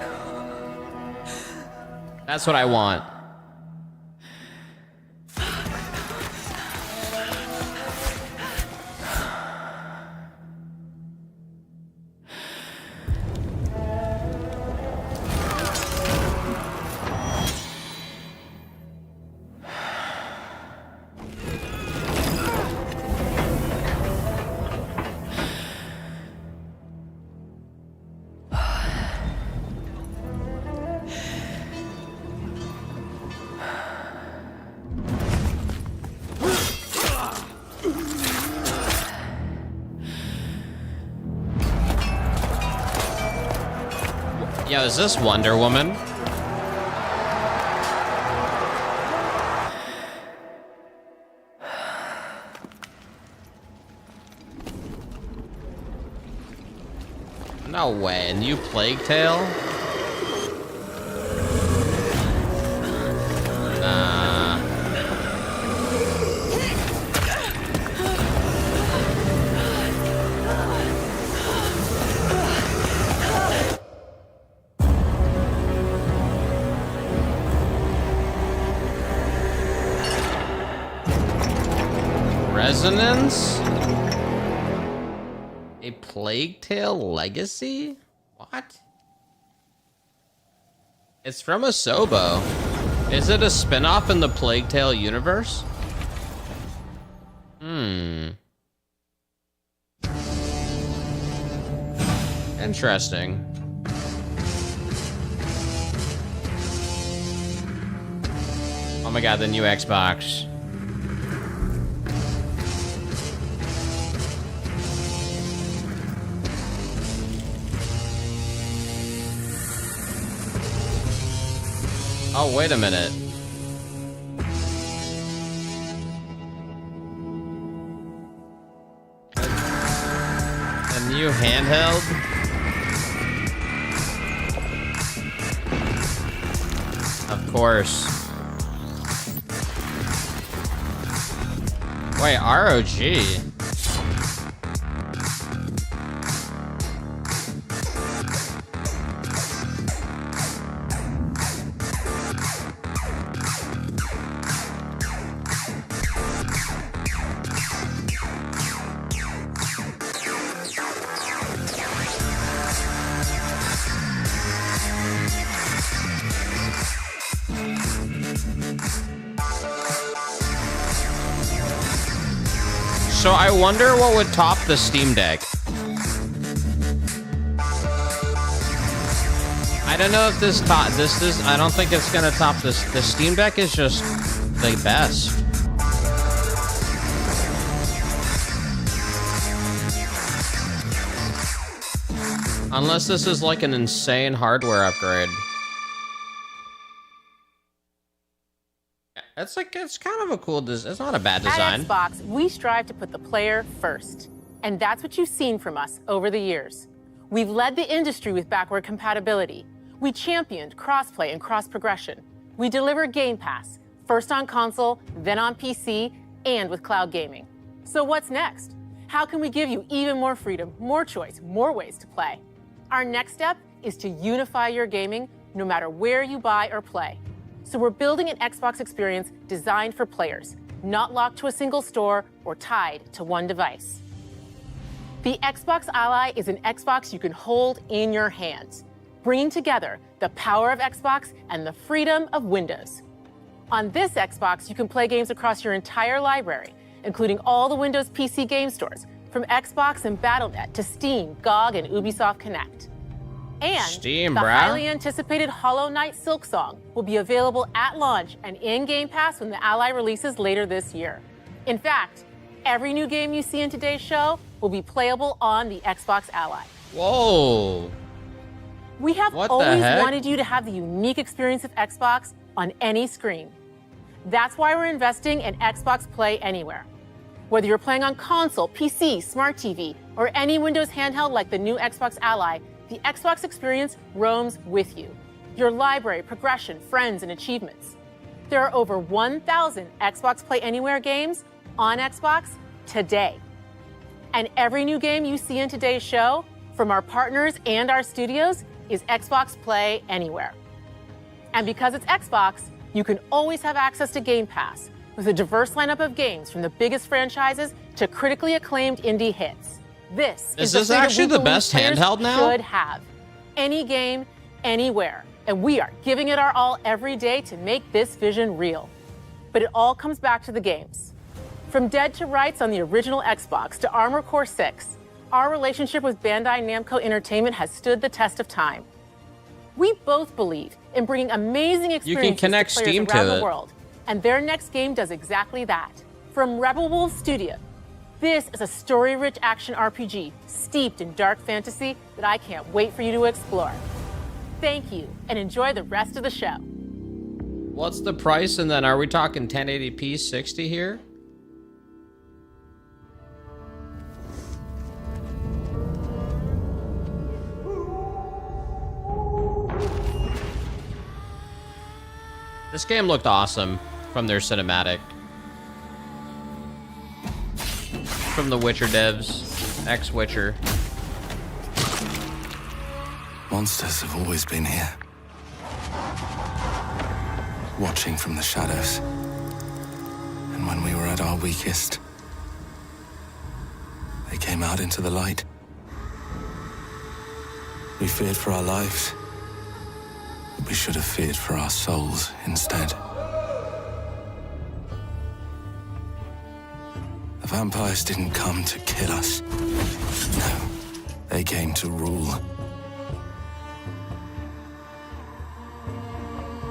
That's what I want. Yo, is this Wonder Woman? No way, a new Plague Tale? Nah. Resonance? A Plague Tale Legacy? What? It's from Asobo. Is it a spin-off in the Plague Tale universe? Interesting. Oh my god, the new Xbox. Oh, wait a minute. A new handheld? Of course. Wait, ROG? So I wonder what would top the Steam Deck. I don't know if I don't think it's gonna top this. The Steam Deck is just the best. Unless this is like an insane hardware upgrade. It's kind of a cool it's not a bad design. At Xbox, we strive to put the player first. And that's what you've seen from us over the years. We've led the industry with backward compatibility. We championed crossplay and cross-progression. We delivered Game Pass, first on console, then on PC, and with cloud gaming. So what's next? How can we give you even more freedom, more choice, more ways to play? Our next step is to unify your gaming no matter where you buy or play. So we're building an Xbox experience designed for players, not locked to a single store or tied to one device. The Xbox Ally is an Xbox you can hold in your hands, bringing together the power of Xbox and the freedom of Windows. On this Xbox, you can play games across your entire library, including all the Windows PC game stores, from Xbox and Battle.net to Steam, GOG, and Ubisoft Connect. And Steam, the brah. highly anticipated Hollow Knight Silksong will be available at launch and in Game Pass when the Ally releases later this year. In fact, every new game you see in today's show will be playable on the Xbox Ally. Whoa. We have What the always heck? wanted you to have the unique experience of Xbox on any screen. That's why we're investing in Xbox Play Anywhere. Whether you're playing on console, PC, smart TV, or any Windows handheld like the new Xbox Ally, the Xbox experience roams with you. Your library, progression, friends, and achievements. There are over 1,000 Xbox Play Anywhere games on Xbox today. And every new game you see in today's show, from our partners and our studios, is Xbox Play Anywhere. And because it's Xbox, you can always have access to Game Pass with a diverse lineup of games from the biggest franchises to critically acclaimed indie hits. This Is the this freedom actually we the believe best players handheld now? Should have any game, anywhere, and we are giving it our all every day to make this vision real. But it all comes back to the games. From Dead to Rights on the original Xbox to Armored Core 6, our relationship with Bandai Namco Entertainment has stood the test of time. We both believe in bringing amazing experiences connect to players Steam to around the it. world, and their next game does exactly that. From Rebel Wolf Studio, this is a story-rich action RPG steeped in dark fantasy that I can't wait for you to explore. Thank you, and enjoy the rest of the show. What's the price? And then are we talking 1080p 60 here? This game looked awesome from their cinematic. From the Witcher devs, ex-Witcher. Monsters have always been here. Watching from the shadows. And when we were at our weakest, they came out into the light. We feared for our lives. We should have feared for our souls instead. The vampires didn't come to kill us. No, they came to rule.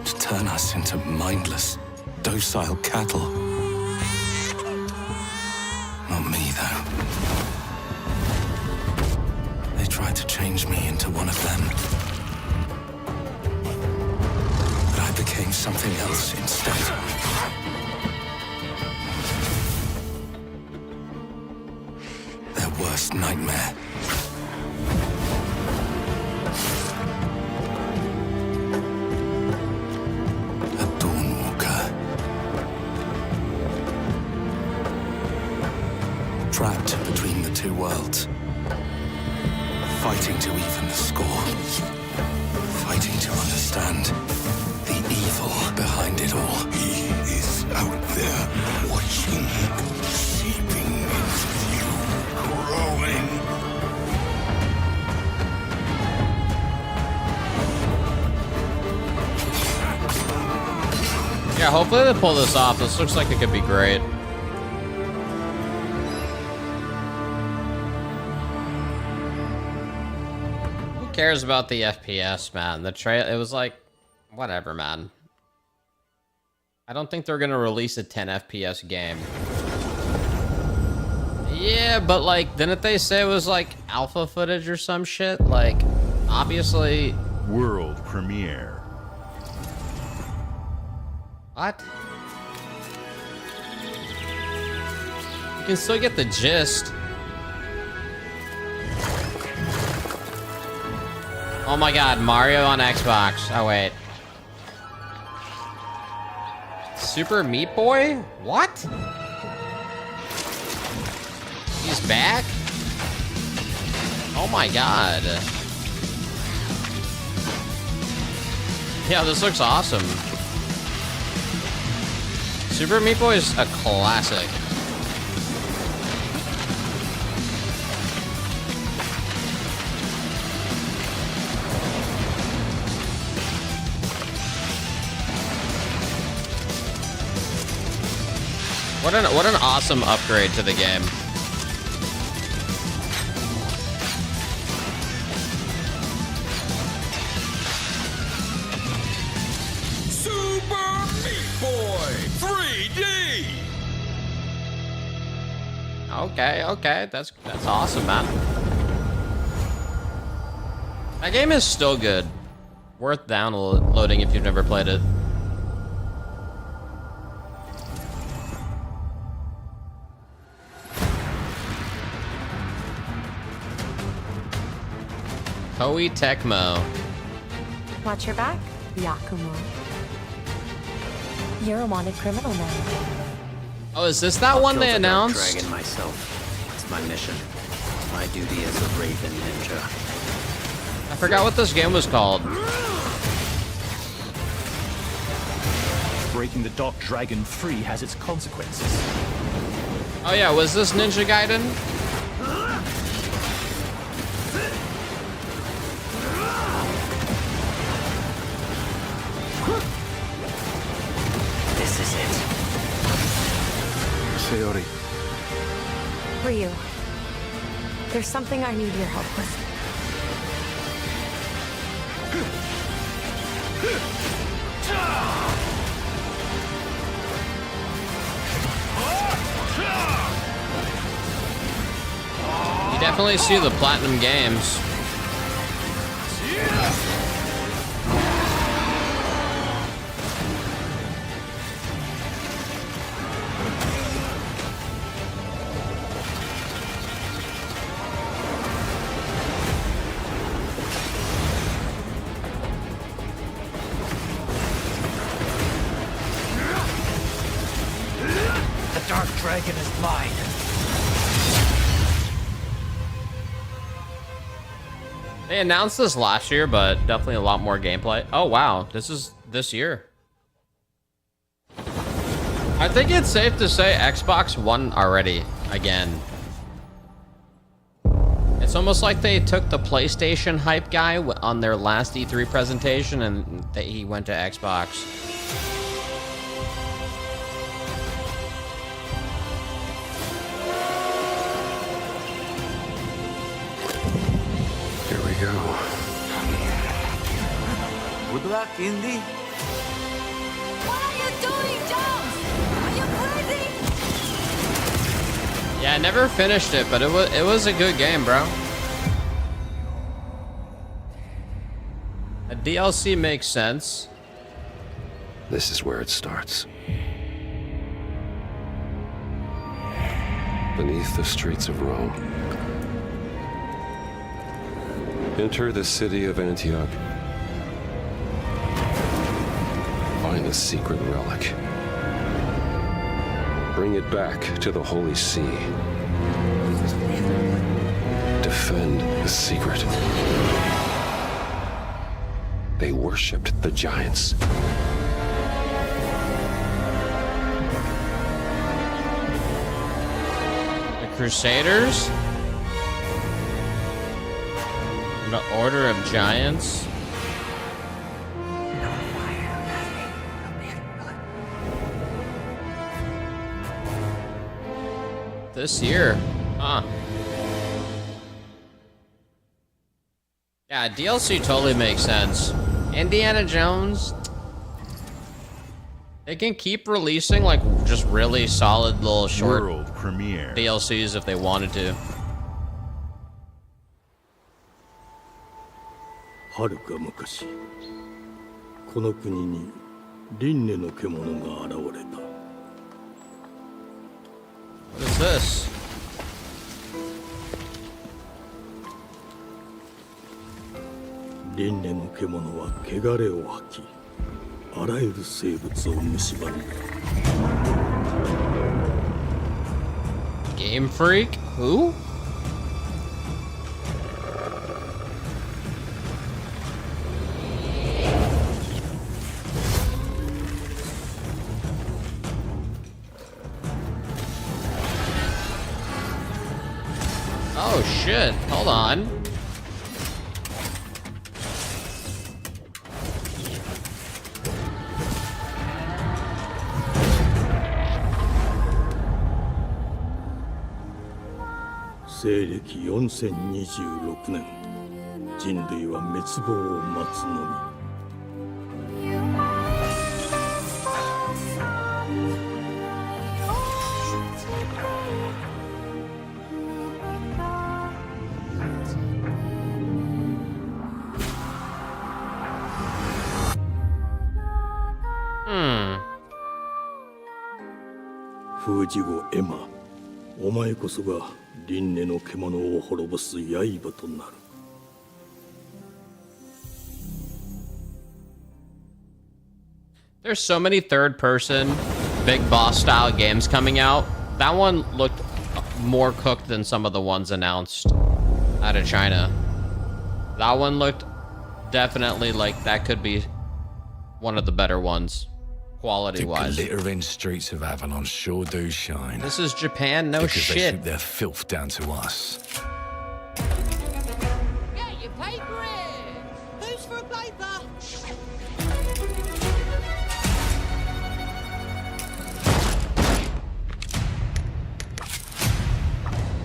To turn us into mindless, docile cattle. Not me, though. They tried to change me into one of them. But I became something else instead. Their worst nightmare. A Dawnwalker. Trapped between the two worlds. Fighting to even the score. Fighting to understand the evil behind it all. He is out there watching, seeping into you, growing. Yeah, hopefully they pull this off. This looks like it could be great. cares about the FPS, man? The trail, it was like, whatever, man. I don't think they're gonna release a 10 FPS game. Yeah, but like, didn't they say it was like alpha footage or some shit? Like, obviously. World premiere. What? You can still get the gist. Oh my god, Mario on Xbox. Oh wait. Super Meat Boy? What? He's back? Oh my god. Yeah, this looks awesome. Super Meat Boy is a classic. What an awesome upgrade to the game. Super Meat Boy 3D. Okay, that's awesome, man. That game is still good. Worth downloading if you've never played it. Koei Tecmo. Watch your back, Yakumo. You're a wanted criminal now. Oh, is this that one they announced? Dragon myself. It's my mission. My duty as a Raven Ninja. I forgot what this game was called. Breaking the Dark Dragon free has its consequences. Oh yeah, was this Ninja Gaiden? This is it. Sayori. Ryu, there's something I need your help with. You definitely see the Platinum Games. The Dark Dragon is mine. They announced this last year, but definitely a lot more gameplay. Oh wow, this is this year. I think it's safe to say Xbox won already, again. It's almost like they took the PlayStation hype guy on their last E3 presentation and he went to Xbox. Here we go. Good luck, Indy. What are you doing, Jones? Are you crazy? Yeah, I never finished it, but it was a good game, bro. A DLC makes sense. This is where it starts. Beneath the streets of Rome. Enter the city of Antioch. Find a secret relic. Bring it back to the Holy See. Defend the secret. They worshipped the giants. The Crusaders? The Order of Giants? This year? Huh. Yeah, DLC totally makes sense. Indiana Jones, they can keep releasing like just really solid little short World premiere. DLCs if they wanted to. はるか昔、この国に輪廻の獣が現れた。 What is this? 輪廻の獣は汚れを吐き、あらゆる生物を蝕んだ。 Game Freak? Who? Oh shit, hold on. "西暦4026年、人類は滅亡を待つのみ。 封じ子エマ、お前こそが輪廻の獣を滅ぼす刃となる。 There's so many third-person, big boss-style games coming out. That one looked more cooked than some of the ones announced out of China. That one looked definitely like that could be one of the better ones, quality-wise. The glittering streets of Avalon sure do shine. This is Japan, no because shit. They ship their filth down to us. Get your paper in! Who's for a paper?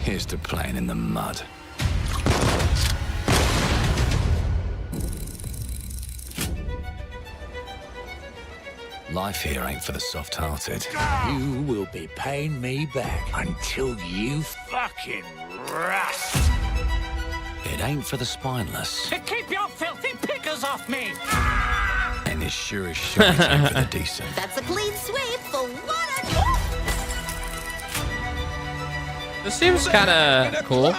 Here's to playing in the mud. Life here ain't for the soft-hearted. You will be paying me back until you fucking rust. It ain't for the spineless. Keep your filthy pickers off me! And it sure as shit ain't for the decent. That's a clean sweep for one. This seems kind of cool.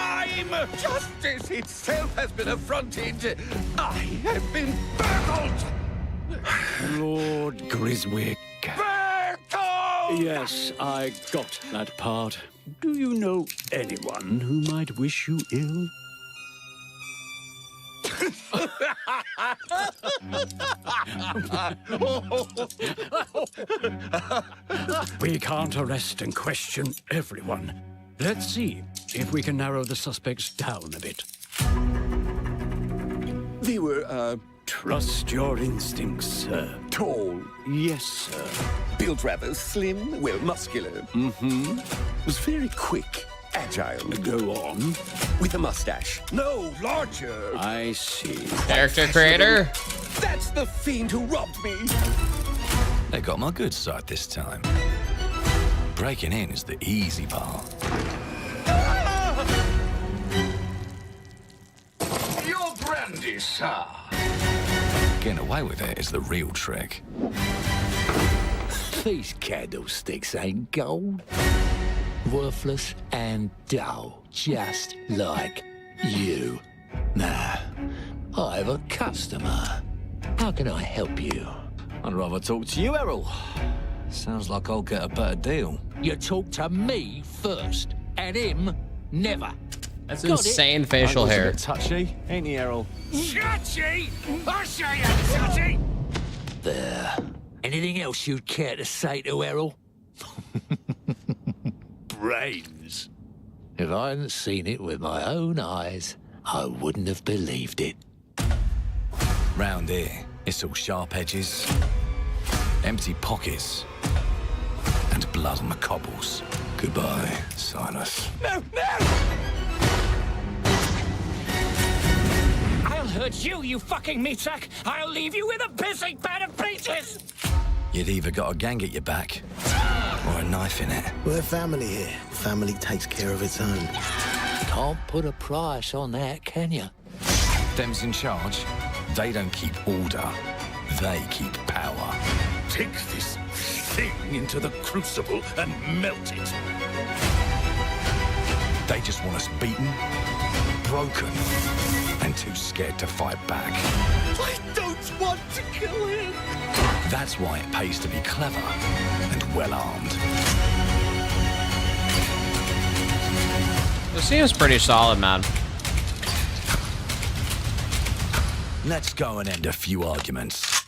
Justice itself has been affronted. I have been burgled. Lord Griswick. Yes, I got that part. Do you know anyone who might wish you ill? We can't arrest and question everyone. Let's see if we can narrow the suspects down a bit. They were, Trust your instincts, sir. tall, Yes, sir. built rather slim, well, muscular. Mm-hmm. Was very quick, agile. Go on. With a mustache. No, larger. I see. Character creator. That's the fiend who robbed me. They got my good side this time. Breaking in is the easy part. Your brandy, sir. Getting away with it is the real trick. These candlesticks ain't gold. Worthless and dull, just like you. Nah, I have a customer. How can I help you? I'd rather talk to you, Errol. Sounds like I'll get a better deal. You talk to me first, and him never. That's insane facial hair. A bit touchy, ain't he, Errol? Touchy? I say you touchy! There. Anything else you'd care to say to Errol? Brains. If I hadn't seen it with my own eyes, I wouldn't have believed it. Round here, it's all sharp edges, empty pockets, and blood on the cobbles. Goodbye, Silas. No, no! I'll hurt you, you fucking meatsack, I'll leave you with a pissing bed of peaches! You'd either got a gang at your back or a knife in it. We're family here. Family takes care of its own. Can't put a price on that, can you? Them's in charge. They don't keep order. They keep power. Take this thing into the crucible and melt it. They just want us beaten, broken, and too scared to fight back. I don't want to kill him. That's why it pays to be clever and well-armed. This seems pretty solid, man. Let's go and end a few arguments.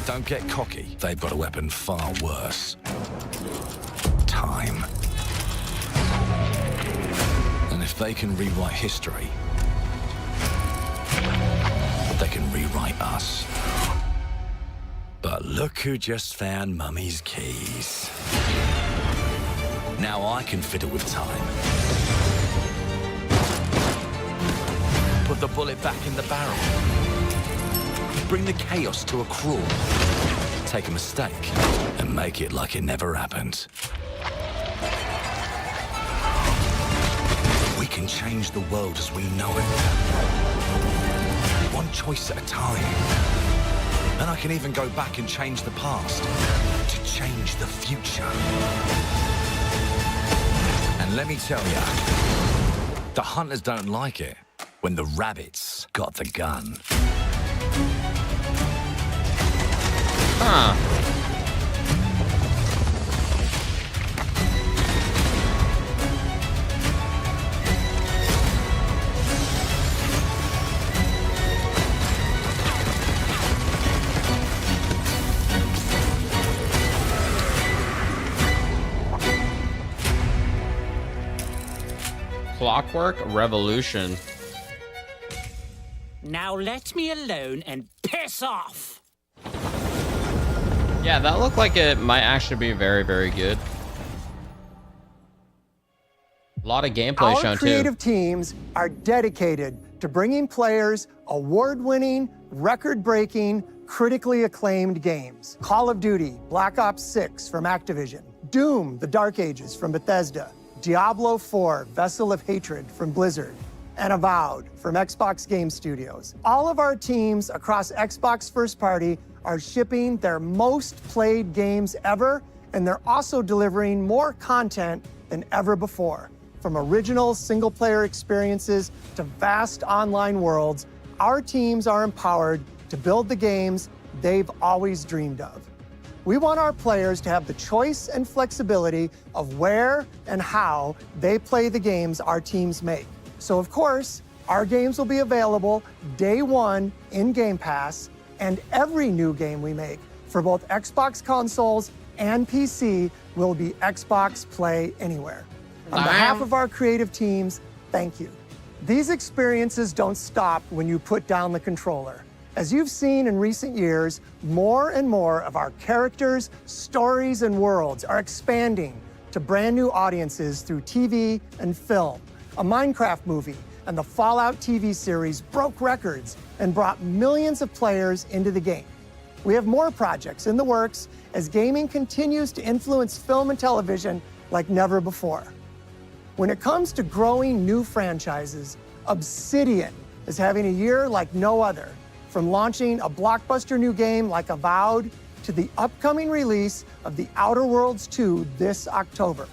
Don't get cocky. They've got a weapon far worse. Time. And if they can rewrite history, they can rewrite us. But look who just found Mummy's keys. Now I can fiddle with time. Put the bullet back in the barrel. Bring the chaos to a crawl. Take a mistake and make it like it never happened. We can change the world as we know it. One choice at a time. And I can even go back and change the past to change the future. And let me tell ya, the hunters don't like it when the rabbits got the gun. Huh. Clockwork Revolution. Now let me alone and piss off! Yeah, that looked like it might actually be very, very good. A lot of gameplay shown too. Our creative teams are dedicated to bringing players award-winning, record-breaking, critically acclaimed games. Call of Duty, Black Ops 6 from Activision, Doom, The Dark Ages from Bethesda, Diablo 4, Vessel of Hatred from Blizzard, and Avowed from Xbox Game Studios. All of our teams across Xbox First Party are shipping their most played games ever, and they're also delivering more content than ever before. From original single-player experiences to vast online worlds, our teams are empowered to build the games they've always dreamed of. We want our players to have the choice and flexibility of where and how they play the games our teams make. So of course, our games will be available day one in Game Pass, and every new game we make for both Xbox consoles and PC will be Xbox Play Anywhere. On behalf of our creative teams, thank you. These experiences don't stop when you put down the controller. As you've seen in recent years, more and more of our characters, stories, and worlds are expanding to brand new audiences through TV and film. A Minecraft movie and the Fallout TV series broke records and brought millions of players into the game. We have more projects in the works as gaming continues to influence film and television like never before. When it comes to growing new franchises, Obsidian is having a year like no other. From launching a blockbuster new game like Avowed to the upcoming release of The Outer Worlds 2 this October.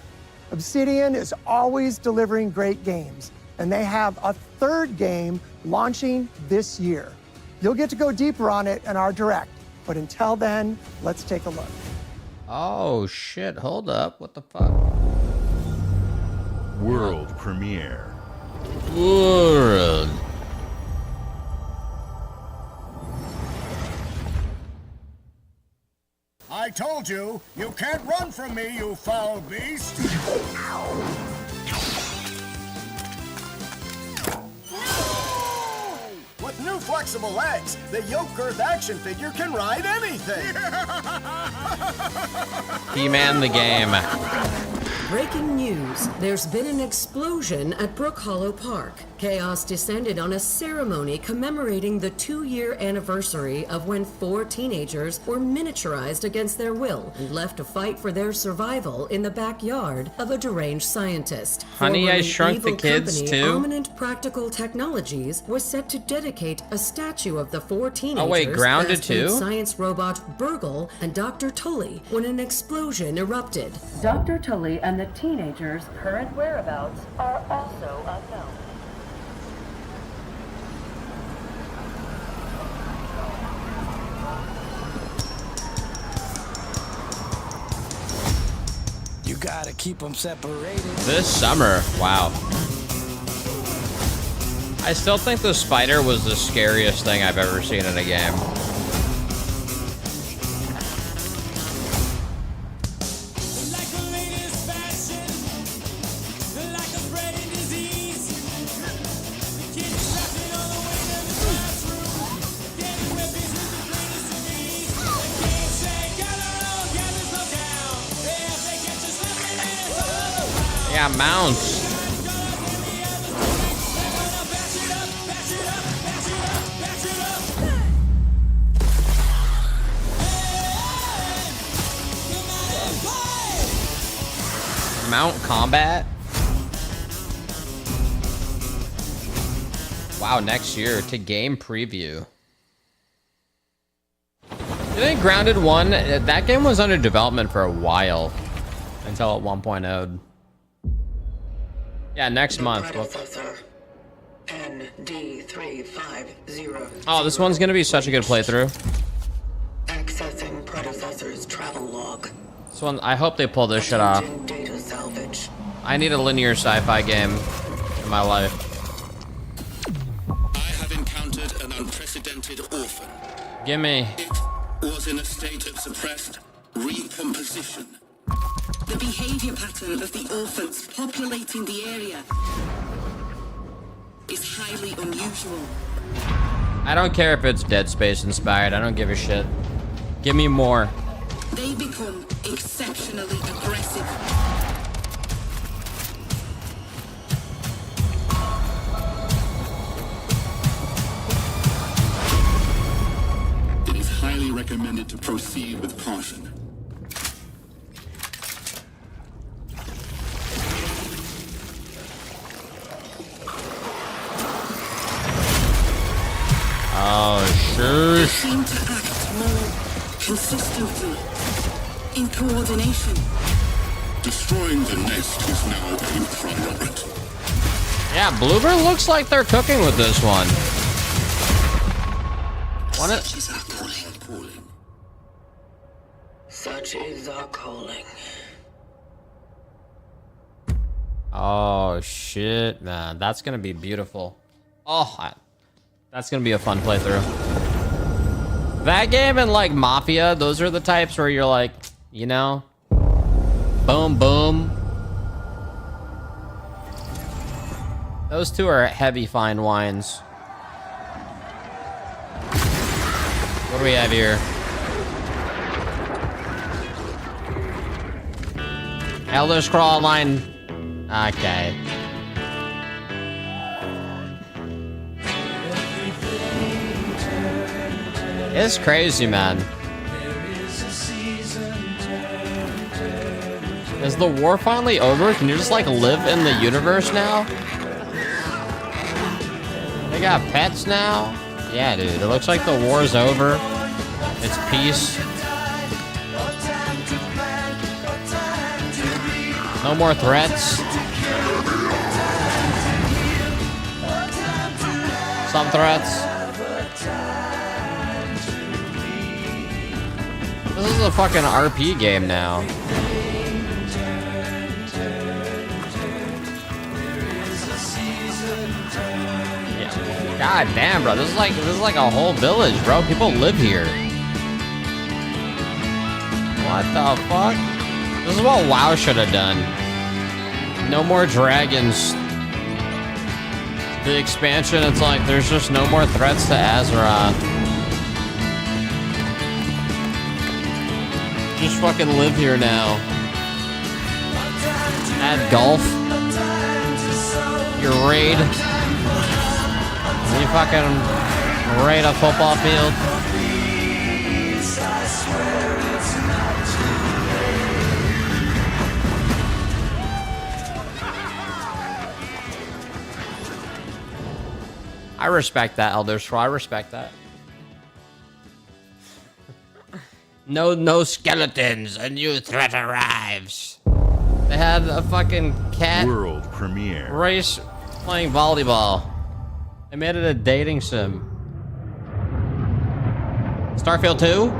Obsidian is always delivering great games, and they have a third game launching this year. You'll get to go deeper on it in our Direct, but until then, let's take a look. Oh shit, hold up, what the fuck? World premiere. World. I told you, you can't run from me, you foul beast! With new flexible legs, the yoke girth action figure can ride anything! He-Man the game. Breaking news. There's been an explosion at Brook Hollow Park. Chaos descended on a ceremony commemorating the 2-year anniversary of when 4 teenagers were miniaturized against their will and left to fight for their survival in the backyard of a deranged scientist. Honey, I Formerly Shrunk the evil Kids company too? Eminent Practical Technologies was set to dedicate a statue of the 4 teenagers. Oh wait, Grounded fast-food too? Science robot Burgle and Dr. Tully when an explosion erupted. Dr. Tully and the teenagers' current whereabouts are also unknown. You gotta keep them separated. This summer, wow. I still think the spider was the scariest thing I've ever seen in a game. Yeah, mounts. Mount combat? Wow, next year to game preview. I think Grounded 1, that game was under development for a while until it 1.0'd. Yeah, next month. ND350. Oh, this one's gonna be such a good playthrough. Accessing predecessor's travel log. This one, I hope they pull this shit off. Data salvage. I need a linear sci-fi game in my life. I have encountered an unprecedented orphan. Gimme. It was in a state of suppressed recomposition. The behavior pattern of the orphans populating the area is highly unusual. I don't care if it's Dead Space inspired. I don't give a shit. Give me more. They become exceptionally aggressive. It is highly recommended to proceed with caution. Oh, sure. They seem to act more consistently, in coordination. Destroying the nest is now a priority. Yeah, Bloober looks like they're cooking with this one. Such is our calling. Such is our calling. Oh, shit, man. That's gonna be beautiful. Oh, that's gonna be a fun playthrough. That game and like Mafia, those are the types where you're like, you know, boom, boom. Those two are heavy fine wines. What do we have here? Elder Scroll Online. Okay. It's crazy, man. Is the war finally over? Can you just like live in the universe now? They got pets now? Yeah, dude. It looks like the war's over. It's peace. No more threats. Some threats. This is a fucking RP game now. Yeah. God damn, bro. This is like a whole village, bro. People live here. What the fuck? This is what WoW should have done. No more dragons. The expansion, it's like there's just no more threats to Azeroth. Just fucking live here now. Add golf. Your raid. You fucking raid a football field. I respect that, Elder Scroll. I respect that. No skeletons. A new threat arrives. They had a fucking cat world premiere race playing volleyball. They made it a dating sim. Starfield 2?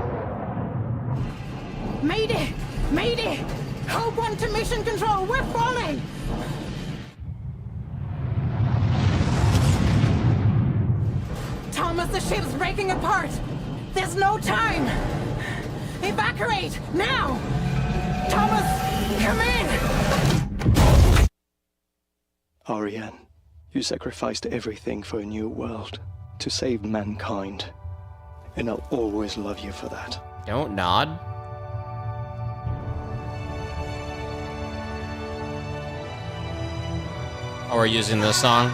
Mayday! Mayday! Hold one to mission control. We're falling! Thomas, the ship's breaking apart. There's no time. Evacuate now! Thomas, come in! Ariane, you sacrificed everything for a new world to save mankind. And I'll always love you for that. Don't nod. Oh, we're using this song?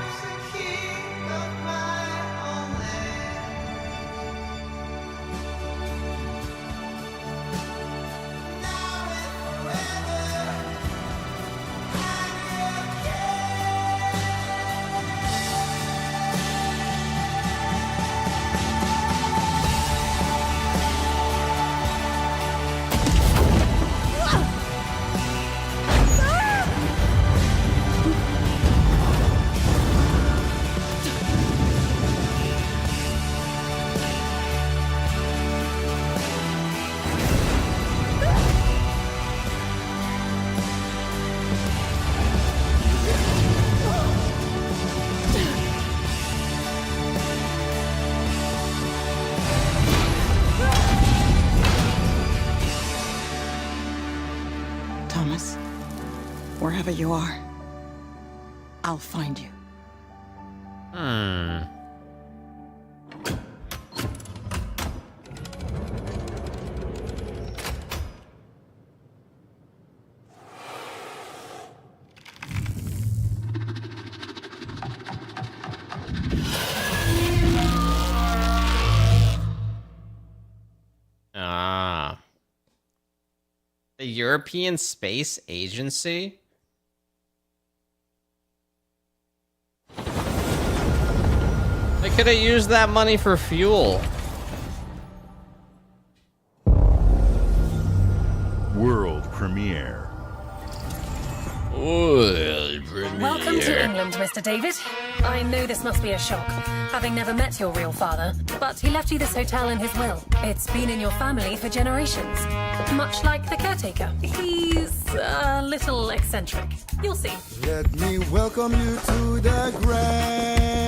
Thomas, wherever you are, I'll find you. The European Space Agency? They could have used that money for fuel. world premiere. World premiere. Welcome to England, Mr. David. I know this must be a shock, having never met your real father, but he left you this hotel in his will. It's been in your family for generations, much like the caretaker. He's a little eccentric. You'll see. Let me welcome you to the Grand,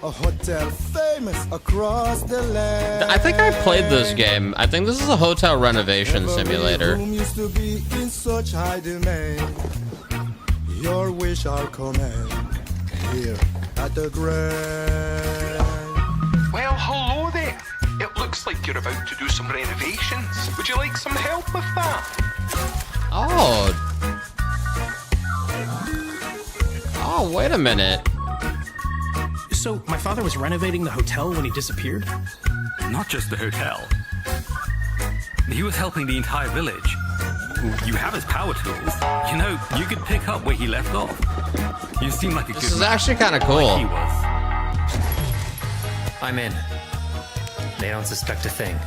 a hotel famous across the land. I think I played this game. I think this is a hotel renovation simulator. Room used to be in such high demand. Your wish I'll command here at the Grand. Well, hello there. It looks like you're about to do some renovations. Would you like some help with that? Oh. Oh, wait a minute. So, my father was renovating the hotel when he disappeared? Not just the hotel. He was helping the entire village. You have his power tools. You know, you could pick up where he left off. You seem like a good man. This is actually kind of cool. Like he was. I'm in. They don't suspect a thing.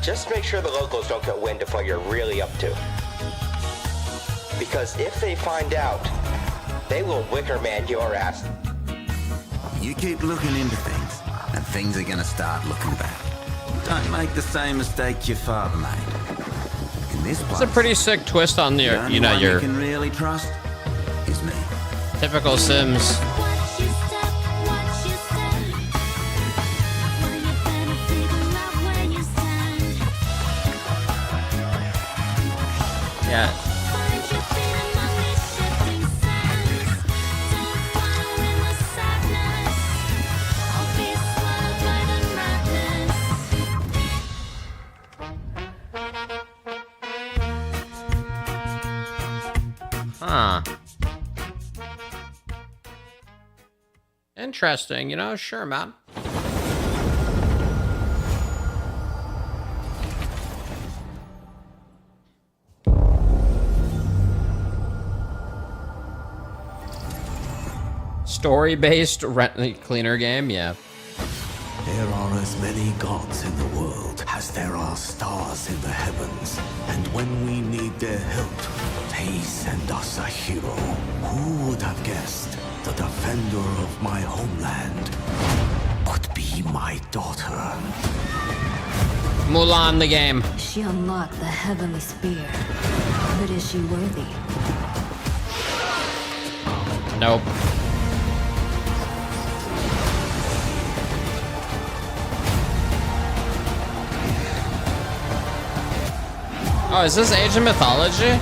Just make sure the locals don't get wind of what you're really up to. Because if they find out, they will Wicker Man your ass. You keep looking into things, and things are gonna start looking bad. Don't make the same mistake your father made. In this place, It's a pretty sick twist on the, the you know, only one your you can really trust is me. typical Sims. Yeah. interesting, you know? Sure, man. Story-based rent cleaner game, yeah. There are as many gods in the world as there are stars in the heavens. And when we need their help, they send us a hero. Who would have guessed the defender of my homeland would be my daughter? Mulan the game. She unlocked the heavenly spear. But is she worthy? Nope. Oh, is this Age of Mythology?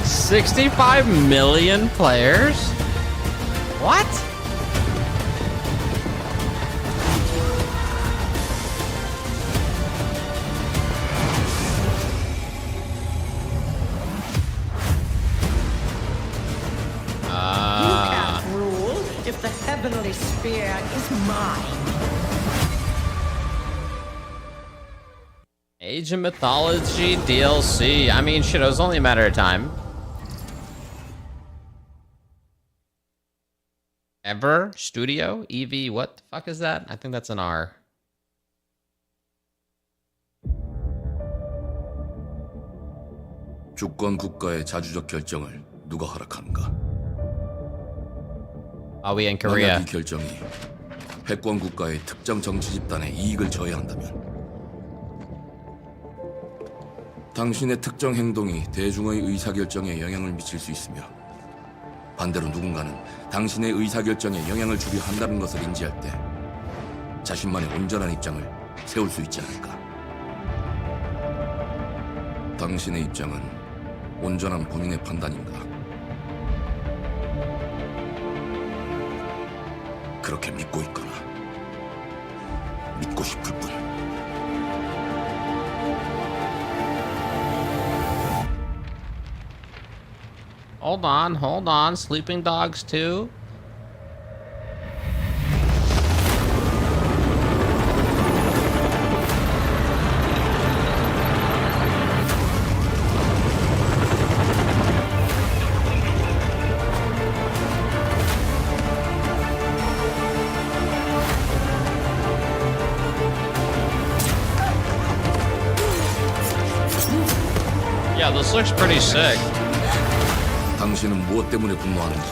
$65 million players? What? You can't rule if the heavenly spear is mine. Age of Mythology DLC. I mean, shit, it was only a matter of time. Ever Studio EV. What the fuck is that? I think that's an R. 주권 국가의 자주적 결정을 누가 허락하는가? Are we in Korea? 만약 이 결정이 패권 국가의 특정 정치 집단의 이익을 저해한다면 당신의 특정 행동이 대중의 의사결정에 영향을 미칠 수 있으며 반대로 누군가는 당신의 의사결정에 영향을 주려 한다는 것을 인지할 때 자신만의 온전한 입장을 세울 수 있지 않을까? 당신의 입장은 온전한 본인의 판단인가? 그렇게 믿고 있거나 믿고 싶을 뿐. Hold on. Sleeping Dogs 2? Yeah, this looks pretty sick. 당신은 무엇 때문에 분노하는가?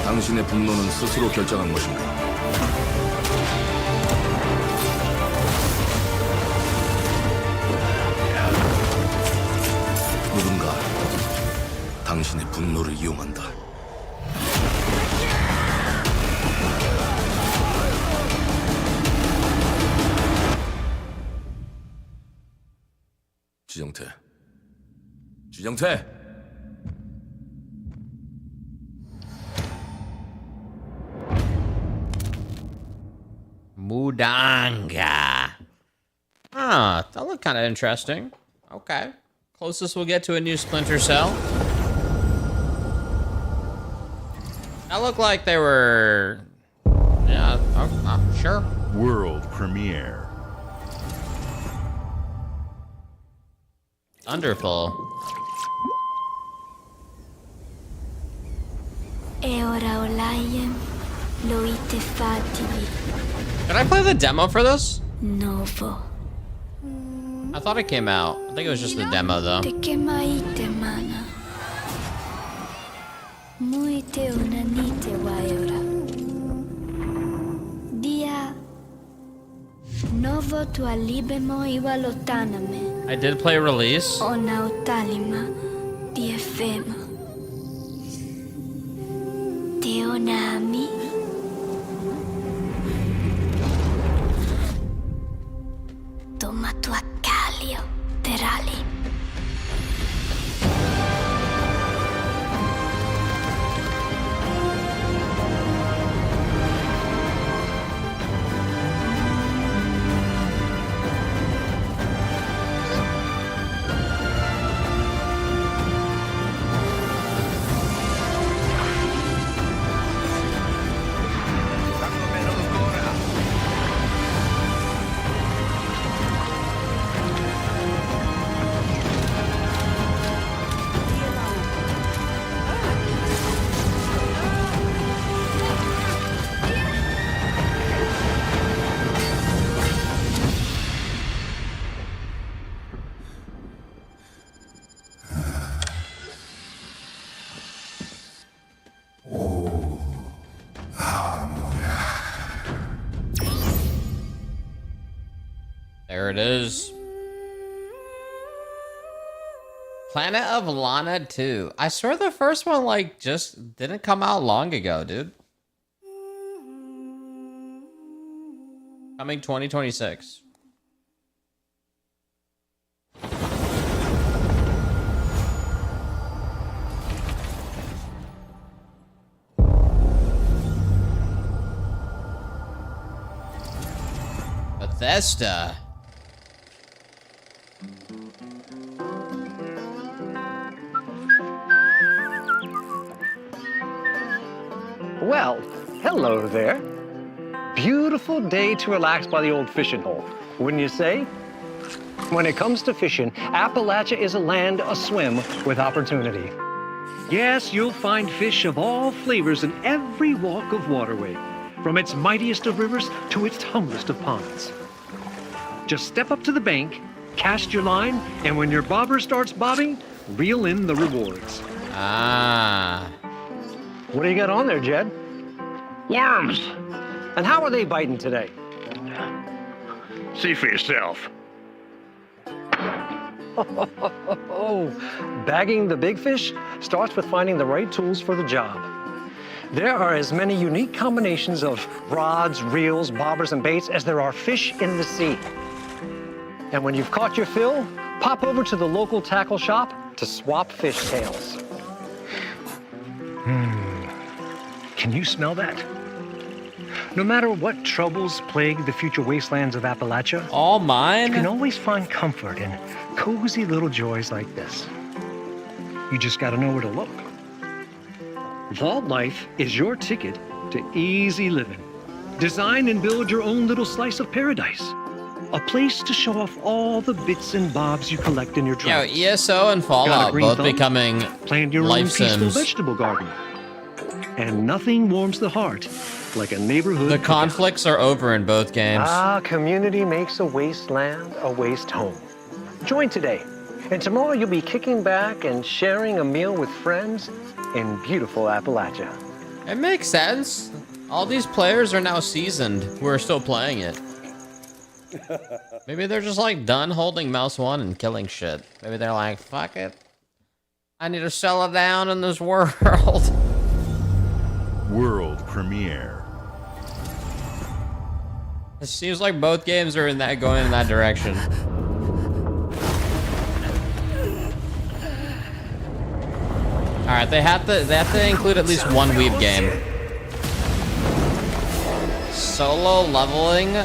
당신의 분노는 스스로 결정한 것인가? 누군가 당신의 분노를 이용한다. 지정태. Mudanga. Ah, that looked kind of interesting. Okay. Closest we'll get to a new Splinter Cell. That looked like they were... Yeah, sure. World premiere. Wonderful. E ora Olaiem loite fativi. Did I play the demo for this? Novo. I thought it came out. I think it was just the demo though. Te kemaite mana. Muite unanite waiora. Dia. Novo tualibemo iwalotaname. I did play Release. Ona utalima. Diefema. Teonami. Toma tua calio, terali. There it is. Planet of Lana 2. I swear the first one, like, just didn't come out long ago, dude. Coming 2026. Bethesda. Well, hello there. Beautiful day to relax by the old fishing hole, wouldn't you say? When it comes to fishing, Appalachia is a land aswim with opportunity. Yes, you'll find fish of all flavors in every walk of waterway, from its mightiest of rivers to its humblest of ponds. Just step up to the bank, cast your line, and when your bobber starts bobbing, reel in the rewards. Ah. What do you got on there, Jed? Worms. And how are they biting today? See for yourself. Bagging the big fish starts with finding the right tools for the job. There are as many unique combinations of rods, reels, bobbers, and baits as there are fish in the sea. And when you've caught your fill, pop over to the local tackle shop to swap fish tails. Can you smell that? No matter what troubles plague the future wastelands of Appalachia, all mine, you can always find comfort in cozy little joys like this. You just gotta know where to look. Vault Life is your ticket to easy living. Design and build your own little slice of paradise. A place to show off all the bits and bobs you collect in your travels. Yo, ESO and Fallout both becoming plant your life own peaceful sims. vegetable garden. And nothing warms the heart like a neighborhood. The conflicts are over in both games. Ah, community makes a wasteland a waste home. Join today, and tomorrow you'll be kicking back and sharing a meal with friends in beautiful Appalachia. It makes sense. All these players are now seasoned who are still playing it. Maybe they're just like done holding mouse 1 and killing shit. Maybe they're like, fuck it. I need to settle down in this world. World premiere. It seems like both games are going in that direction. All right, they have to include at least one weeb game. Solo leveling.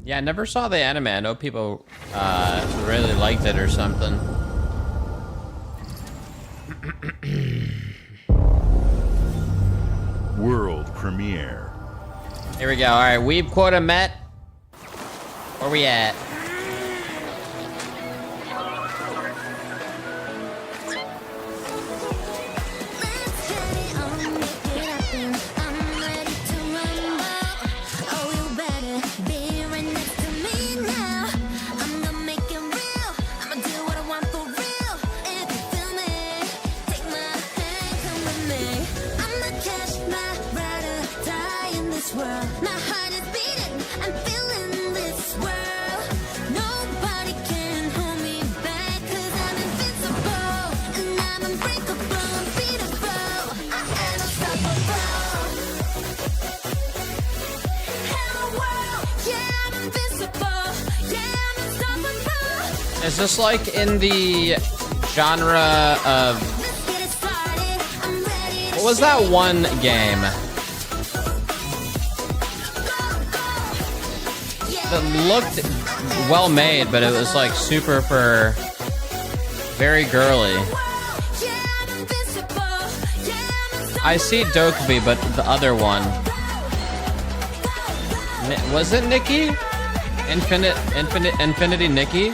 Yeah, I never saw the anime. I know people really liked it or something. World premiere. Here we go. All right, weeb quota met. Where we at? Is this like in the genre of... What was that one game that looked well made, but it was like super for very girly? I see Dokkaebi, but the other one. Was it Nikki? Infinity Nikki?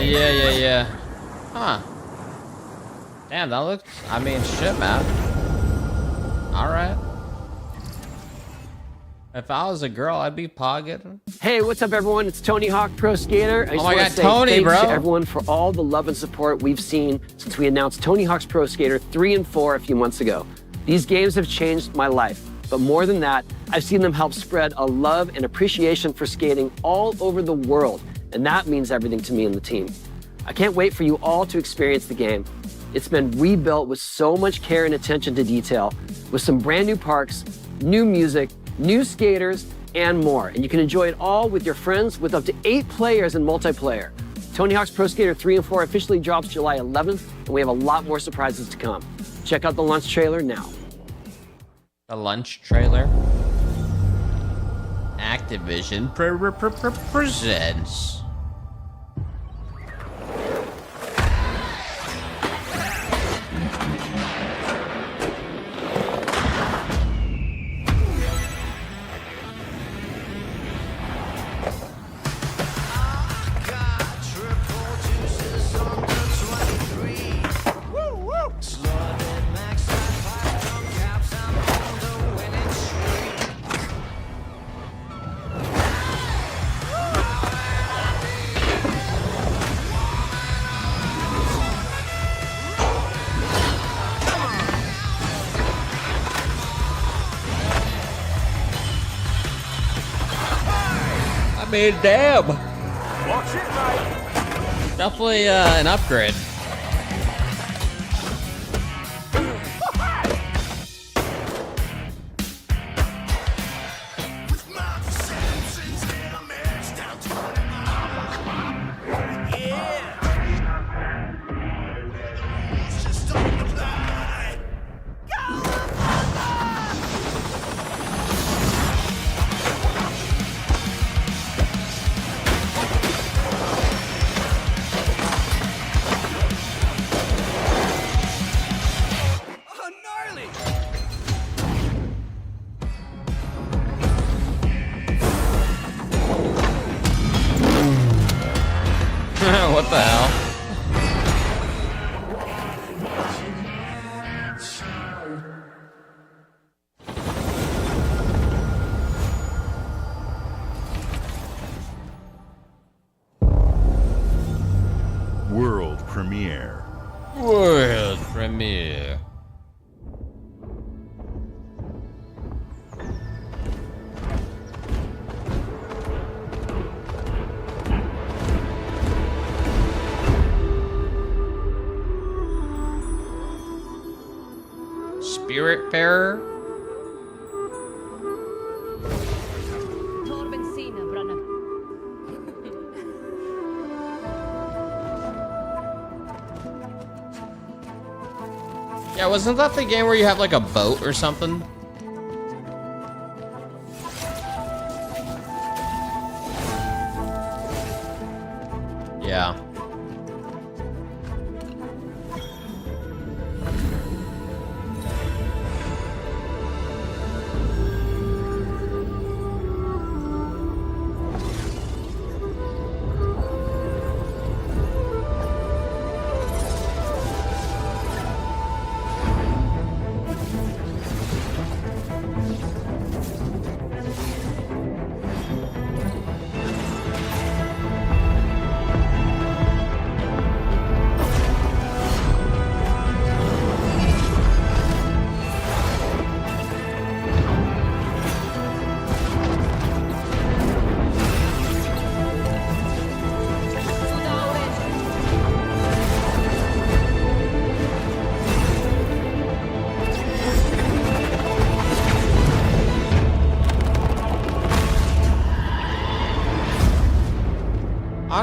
Yeah. Huh. Damn, that looks... I mean, shit, man. Alright. If I was a girl, I'd be pogging. Hey, what's up, everyone? It's Tony Hawk Pro Skater. I just my want God, to say Tony, thanks bro. to everyone for all the love and support we've seen since we announced Tony Hawk's Pro Skater 3 and 4 a few months ago. These games have changed my life, but more than that, I've seen them help spread a love and appreciation for skating all over the world, and that means everything to me and the team. I can't wait for you all to experience the game. It's been rebuilt with so much care and attention to detail, with some brand new parks, new music, new skaters, and more. And you can enjoy it all with your friends with up to 8 players in multiplayer. Tony Hawk's Pro Skater 3 and 4 officially drops July 11th, and we have a lot more surprises to come. Check out the launch trailer now. The lunch trailer. Activision presents. I mean, damn. Watch it, mate. Definitely an upgrade. What the hell? World premiere. World premiere. Spiritfarer? Yeah, wasn't that the game where you have like a boat or something? Yeah.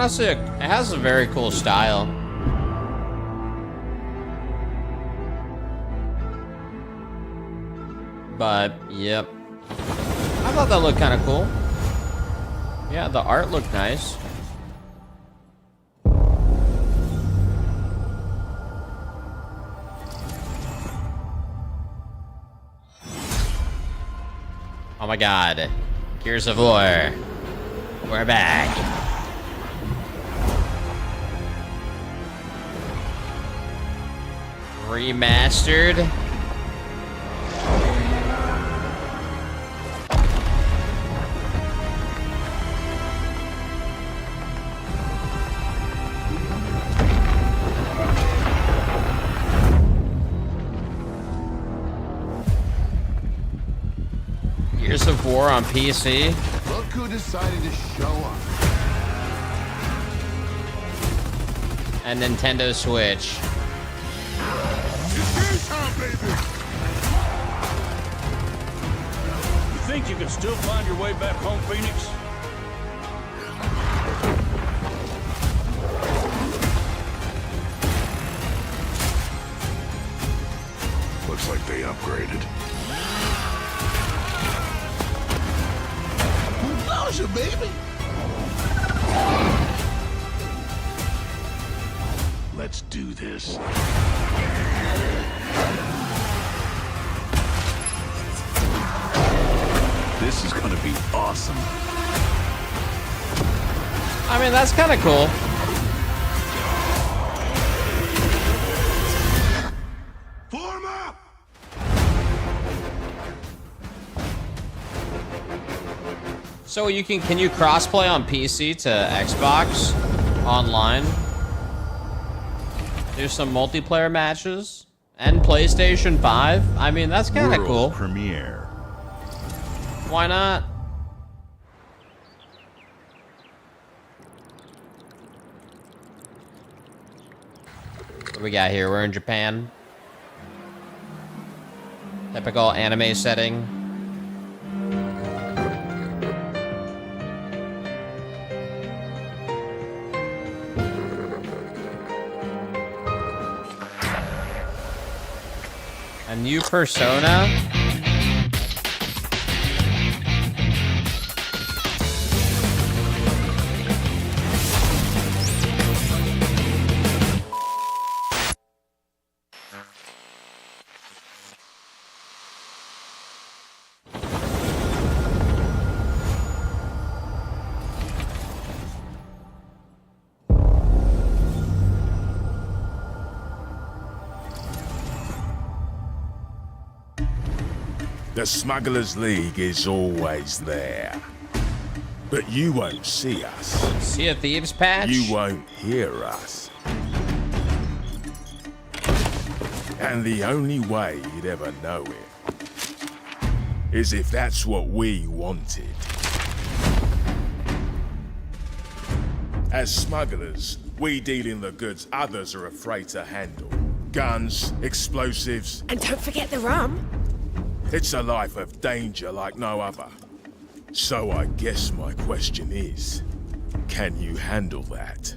honestly, it has a very cool style. But, yep. I thought that looked kind of cool. Yeah, the art looked nice. Oh my god. Gears of War. We're back. Remastered. Gears of War on PC. Look who decided to show up. And Nintendo Switch. It's game time, baby! You think you can still find your way back home, Phoenix? Looks like they upgraded. Nausea, baby! Let's do this. This is gonna be awesome. I mean, that's kind of cool. Form up! So can you crossplay on PC to Xbox online? There's some multiplayer matches and PlayStation 5. I mean, that's kind of cool. Premiere. Why not? What do we got here? We're in Japan. Typical anime setting. A new Persona? The Smugglers League is always there. But you won't see us. See a Thieves patch? You won't hear us. And the only way you'd ever know it is if that's what we wanted. As smugglers, we deal in the goods others are afraid to handle. Guns, explosives. And don't forget the rum. It's a life of danger like no other. So I guess my question is, can you handle that?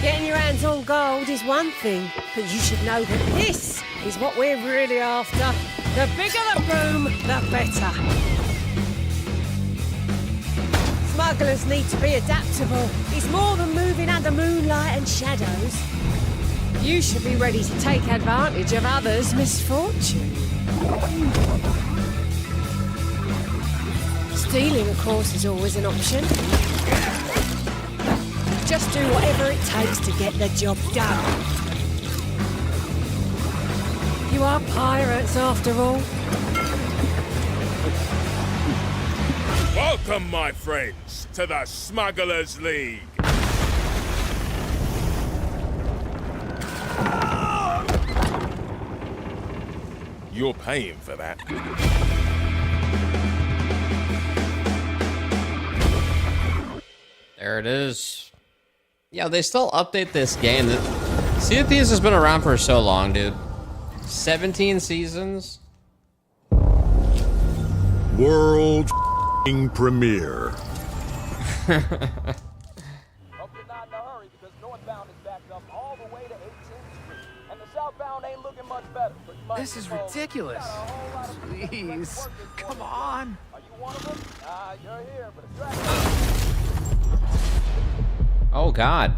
Getting your hands on gold is one thing, but you should know that this is what we're really after. The bigger the boom, the better. Smugglers need to be adaptable. It's more than moving under moonlight and shadows. You should be ready to take advantage of others' misfortune. Stealing, of course, is always an option. Just do whatever it takes to get the job done. You are pirates, after all. Welcome, my friends, to the Smugglers League. You're paying for that. There it is. Yeah, they still update this game. Sea of Thieves has been around for so long, dude. 17 seasons. World premiere. This is ridiculous. Please, come on. Oh God.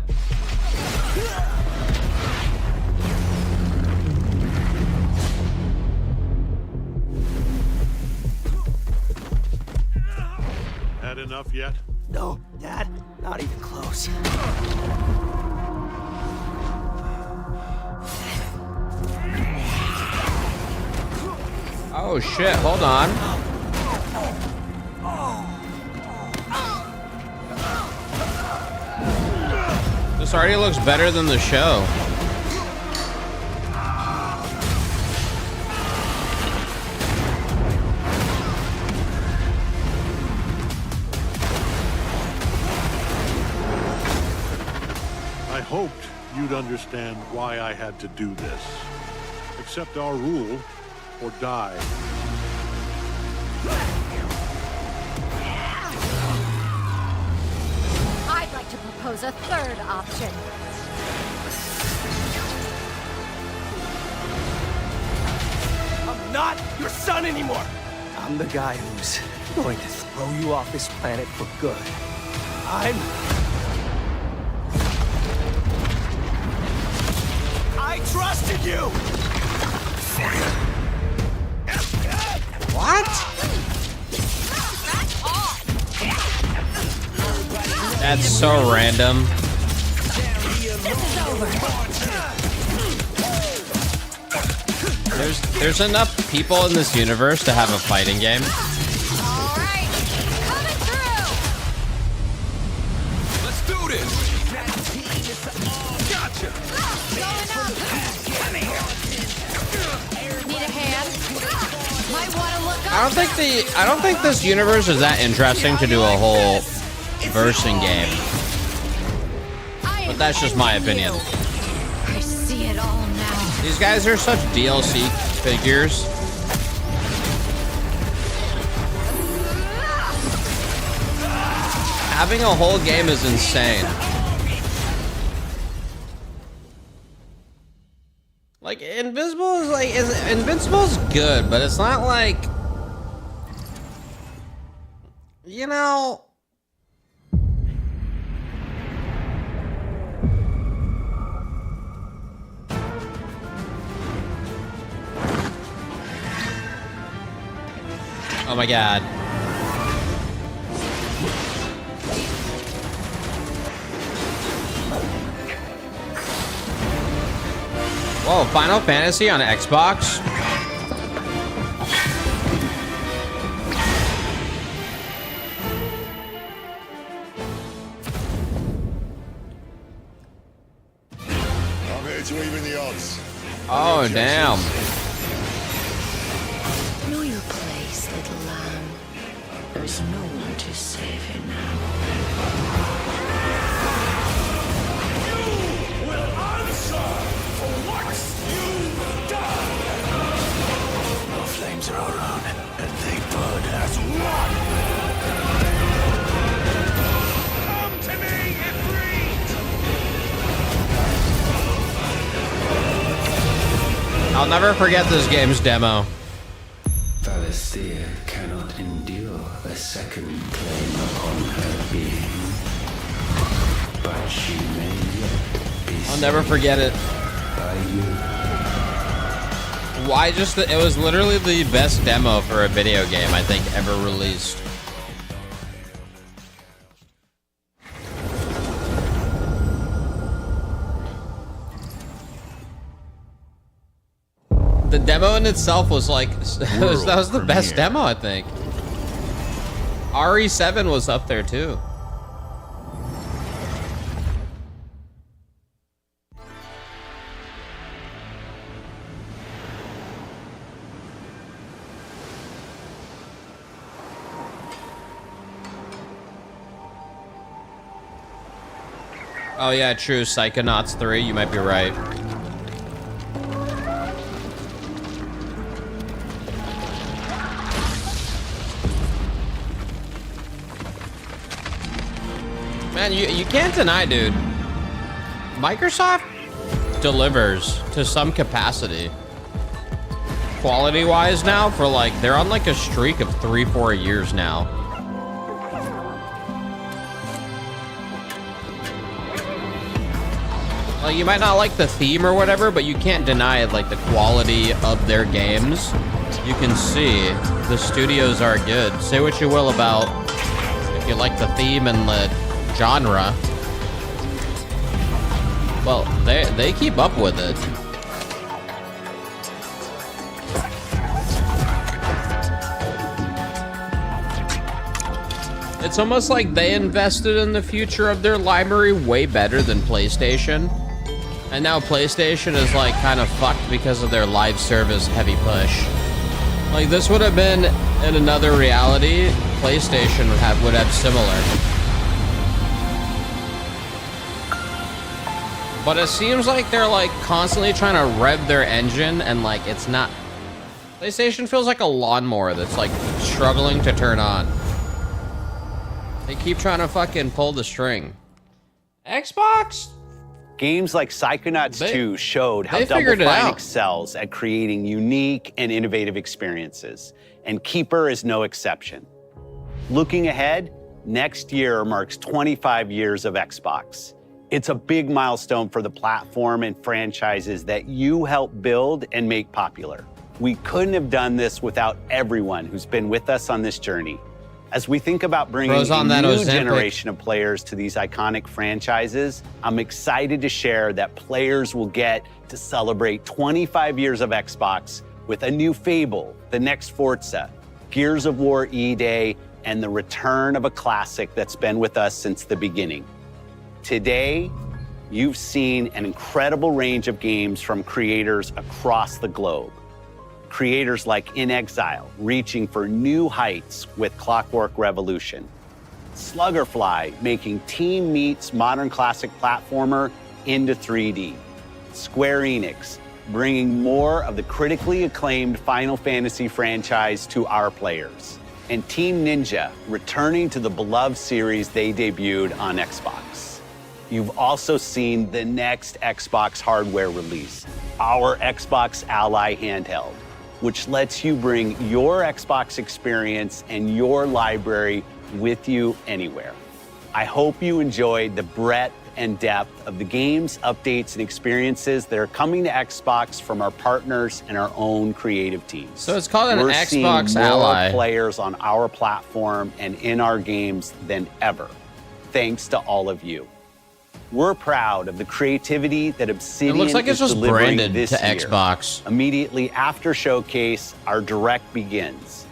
Had enough yet? No, Dad, not even close. Oh shit, hold on. This already looks better than the show. I hoped you'd understand why I had to do this. Accept our rule or die. I'd like to propose a third option. I'm not your son anymore. I'm the guy who's going to throw you off this planet for good. I trusted you! What? That's so random. There's enough people in this universe to have a fighting game. Let's do this. Gotcha. Need a hand? Might want to look up. I don't think this universe is that interesting to do a whole versing game. But that's just my opinion. I see it all now. These guys are such DLC figures. Having a whole game is insane. Like Invincible's good, but it's not like, you know. Oh my God. Whoa, Final Fantasy on Xbox? I'm here to even the odds. Oh, damn. Know your place, little lamb. There's no one to save you now. You will answer for what you've done. The flames are around, and they burn as one. Come to me, Ifrit! I'll never forget this game's demo. Valisthea cannot endure a second claim upon her being. But she may yet be I'll never forget it. by you. Why just it was literally the best demo for a video game I think ever released. The demo in itself was like that was the best demo, I think. RE7 was up there too. Oh yeah, true. Psychonauts 3, you might be right. Man, you can't deny, dude. Microsoft delivers to some capacity. Quality-wise now, for like, they're on like a streak of 3-4 years now. Like, you might not like the theme or whatever, but you can't deny like the quality of their games. You can see the studios are good. Say what you will about if you like the theme and the genre. Well, they keep up with it. It's almost like they invested in the future of their library way better than PlayStation. And now PlayStation is like kind of fucked because of their live service heavy push. Like this would have been in another reality, PlayStation would have similar. But it seems like they're like constantly trying to rev their engine and like it's not. PlayStation feels like a lawnmower that's like struggling to turn on. They keep trying to fucking pull the string. Xbox? Games like Psychonauts 2 showed how Double Fine excels at creating unique and innovative experiences, and Keeper is no exception. Looking ahead, next year marks 25 years of Xbox. It's a big milestone for the platform and franchises that you helped build and make popular. We couldn't have done this without everyone who's been with us on this journey. As we think about bringing a new generation of players to these iconic franchises, I'm excited to share that players will get to celebrate 25 years of Xbox with a new Fable, the next Forza, Gears of War E-Day, and the return of a classic that's been with us since the beginning. Today, you've seen an incredible range of games from creators across the globe. Creators like In Exile, reaching for new heights with Clockwork Revolution. Sluggerfly, making Team Meat's modern classic platformer into 3D. Square Enix, bringing more of the critically acclaimed Final Fantasy franchise to our players. And Team Ninja, returning to the beloved series they debuted on Xbox. You've also seen the next Xbox hardware release, our Xbox Ally handheld, which lets you bring your Xbox experience and your library with you anywhere. I hope you enjoyed the breadth and depth of the games, updates, and experiences that are coming to Xbox from our partners and our own creative teams. So it's called an Xbox Ally. We're seeing more players on our platform and in our games than ever, thanks to all of you. We're proud of the creativity that Obsidian it looks like it's is just delivering branded this to year. Xbox. Immediately after Showcase, our direct begins,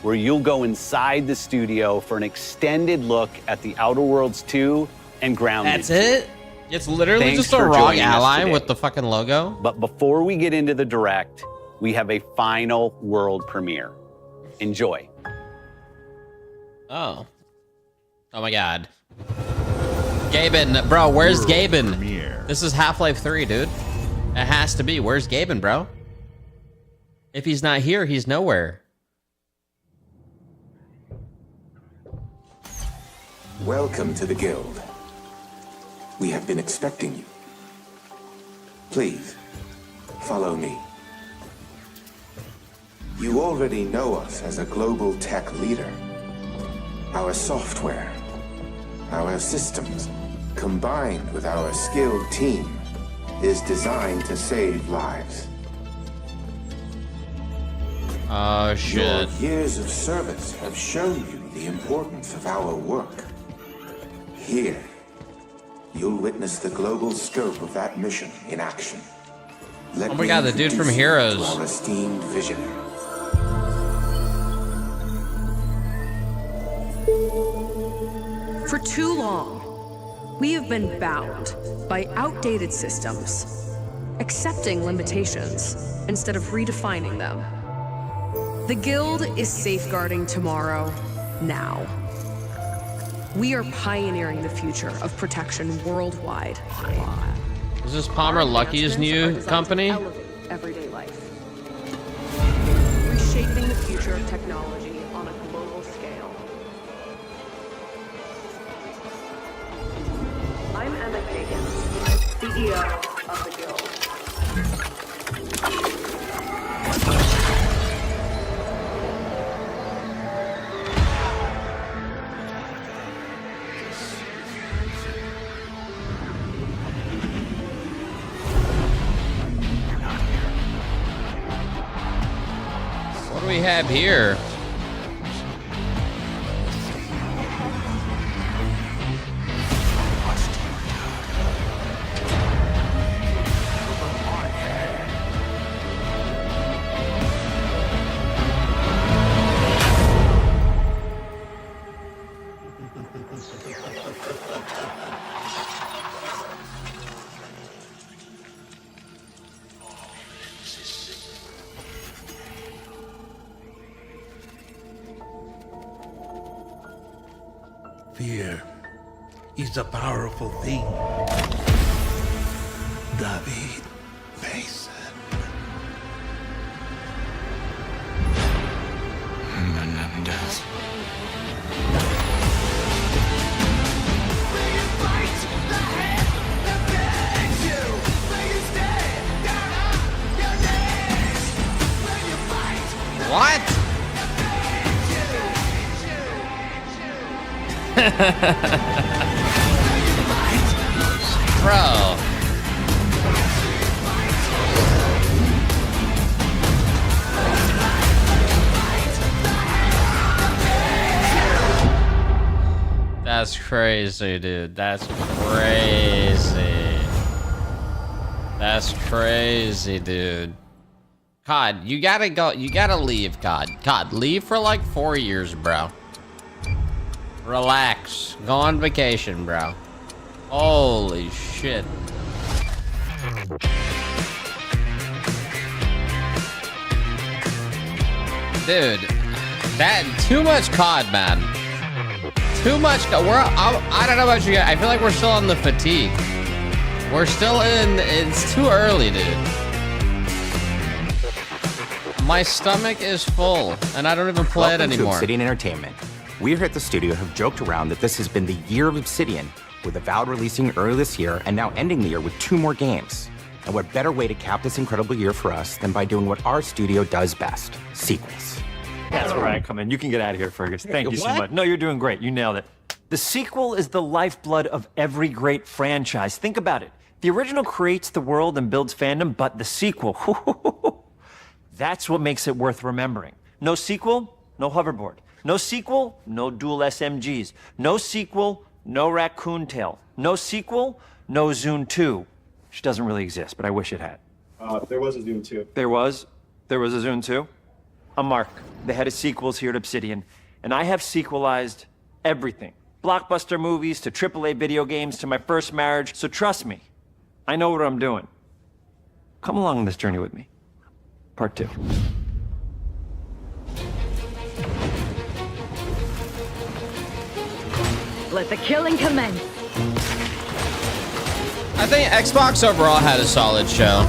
where you'll go inside the studio for an extended look at the Outer Worlds 2 and Grounded. That's it? It's literally Thanks just a for ROG joining us Ally today. with the fucking logo? But before we get into the direct, we have a final world premiere. Enjoy. Oh. Oh my god. Gaben, bro, where's Gaben? This is Half-Life 3, dude. It has to be. Where's Gaben, bro? If he's not here, he's nowhere. Welcome to the Guild. We have been expecting you. Please, follow me. You already know us as a global tech leader. Our software, our systems, combined with our skilled team, is designed to save lives. Oh, shit. Your years of service have shown you the importance of our work. Here, you'll witness the global scope of that mission in action. Let Oh my god, the dude from Heroes. To our esteemed visionary. For too long, we have been bound by outdated systems, accepting limitations instead of redefining them. The Guild is safeguarding tomorrow, now. We are pioneering the future of protection worldwide. Is this Palmer Lucky's new company? Everyday life. Reshaping the future of technology on a global scale. Emma Kagan, CEO of the Guild. What do we have here? Fear is a powerful thing. David Mason. Menendez. What? Bro. That's crazy, dude. That's crazy. That's crazy, dude. COD, you gotta go. You gotta leave, COD. COD, leave for like 4 years, bro. Relax. Go on vacation, bro. Holy shit. Dude, that too much COD, man. Too much. I don't know about you guys. I feel like we're still on the fatigue. We're still in. It's too early, dude. My stomach is full, and I don't even play it anymore. To Obsidian Entertainment. We here at the studio have joked around that this has been the year of Obsidian, with Avowed releasing early this year and now ending the year with 2 more games. And what better way to cap this incredible year for us than by doing what our studio does best, sequels. That's where I come in. You can get out of here, Fergus. Thank you so much. No, you're doing great. You nailed it. The sequel is the lifeblood of every great franchise. Think about it. The original creates the world and builds fandom, but the sequel, that's what makes it worth remembering. No sequel, no hoverboard. No sequel, no dual SMGs. No sequel, no raccoon tail. No sequel, no Zune 2. Which doesn't really exist, but I wish it had. There was a Zune 2. There was? There was a Zune 2? I'm Mark, the head of sequels here at Obsidian, and I have sequelized everything. Blockbuster movies to AAA video games to my first marriage, so trust me, I know what I'm doing. Come along on this journey with me. Part 2. Let the killing commence. I think Xbox overall had a solid show.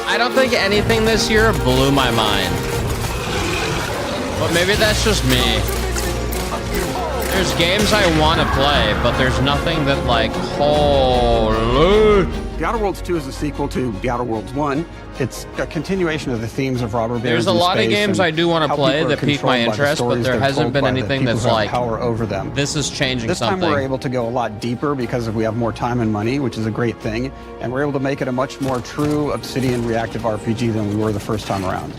I don't think anything this year blew my mind. But maybe that's just me. There's games I want to play, but there's nothing that like, holy. The Outer Worlds 2 is a sequel to The Outer Worlds 1. It's a continuation of the themes of robber barons. There's a lot of games I do want to play that pique my interest, but there hasn't been anything that's like power over them. This is changing this something. This time we're able to go a lot deeper because we have more time and money, which is a great thing, and we're able to make it a much more true Obsidian reactive RPG than we were the first time around.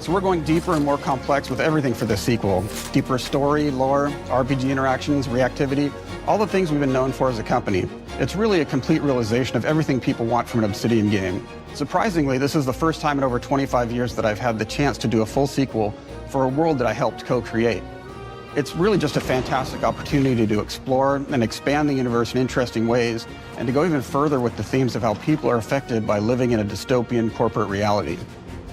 So we're going deeper and more complex with everything for this sequel. Deeper story, lore, RPG interactions, reactivity, all the things we've been known for as a company. It's really a complete realization of everything people want from an Obsidian game. Surprisingly, this is the first time in over 25 years that I've had the chance to do a full sequel for a world that I helped co-create. It's really just a fantastic opportunity to explore and expand the universe in interesting ways, and to go even further with the themes of how people are affected by living in a dystopian corporate reality.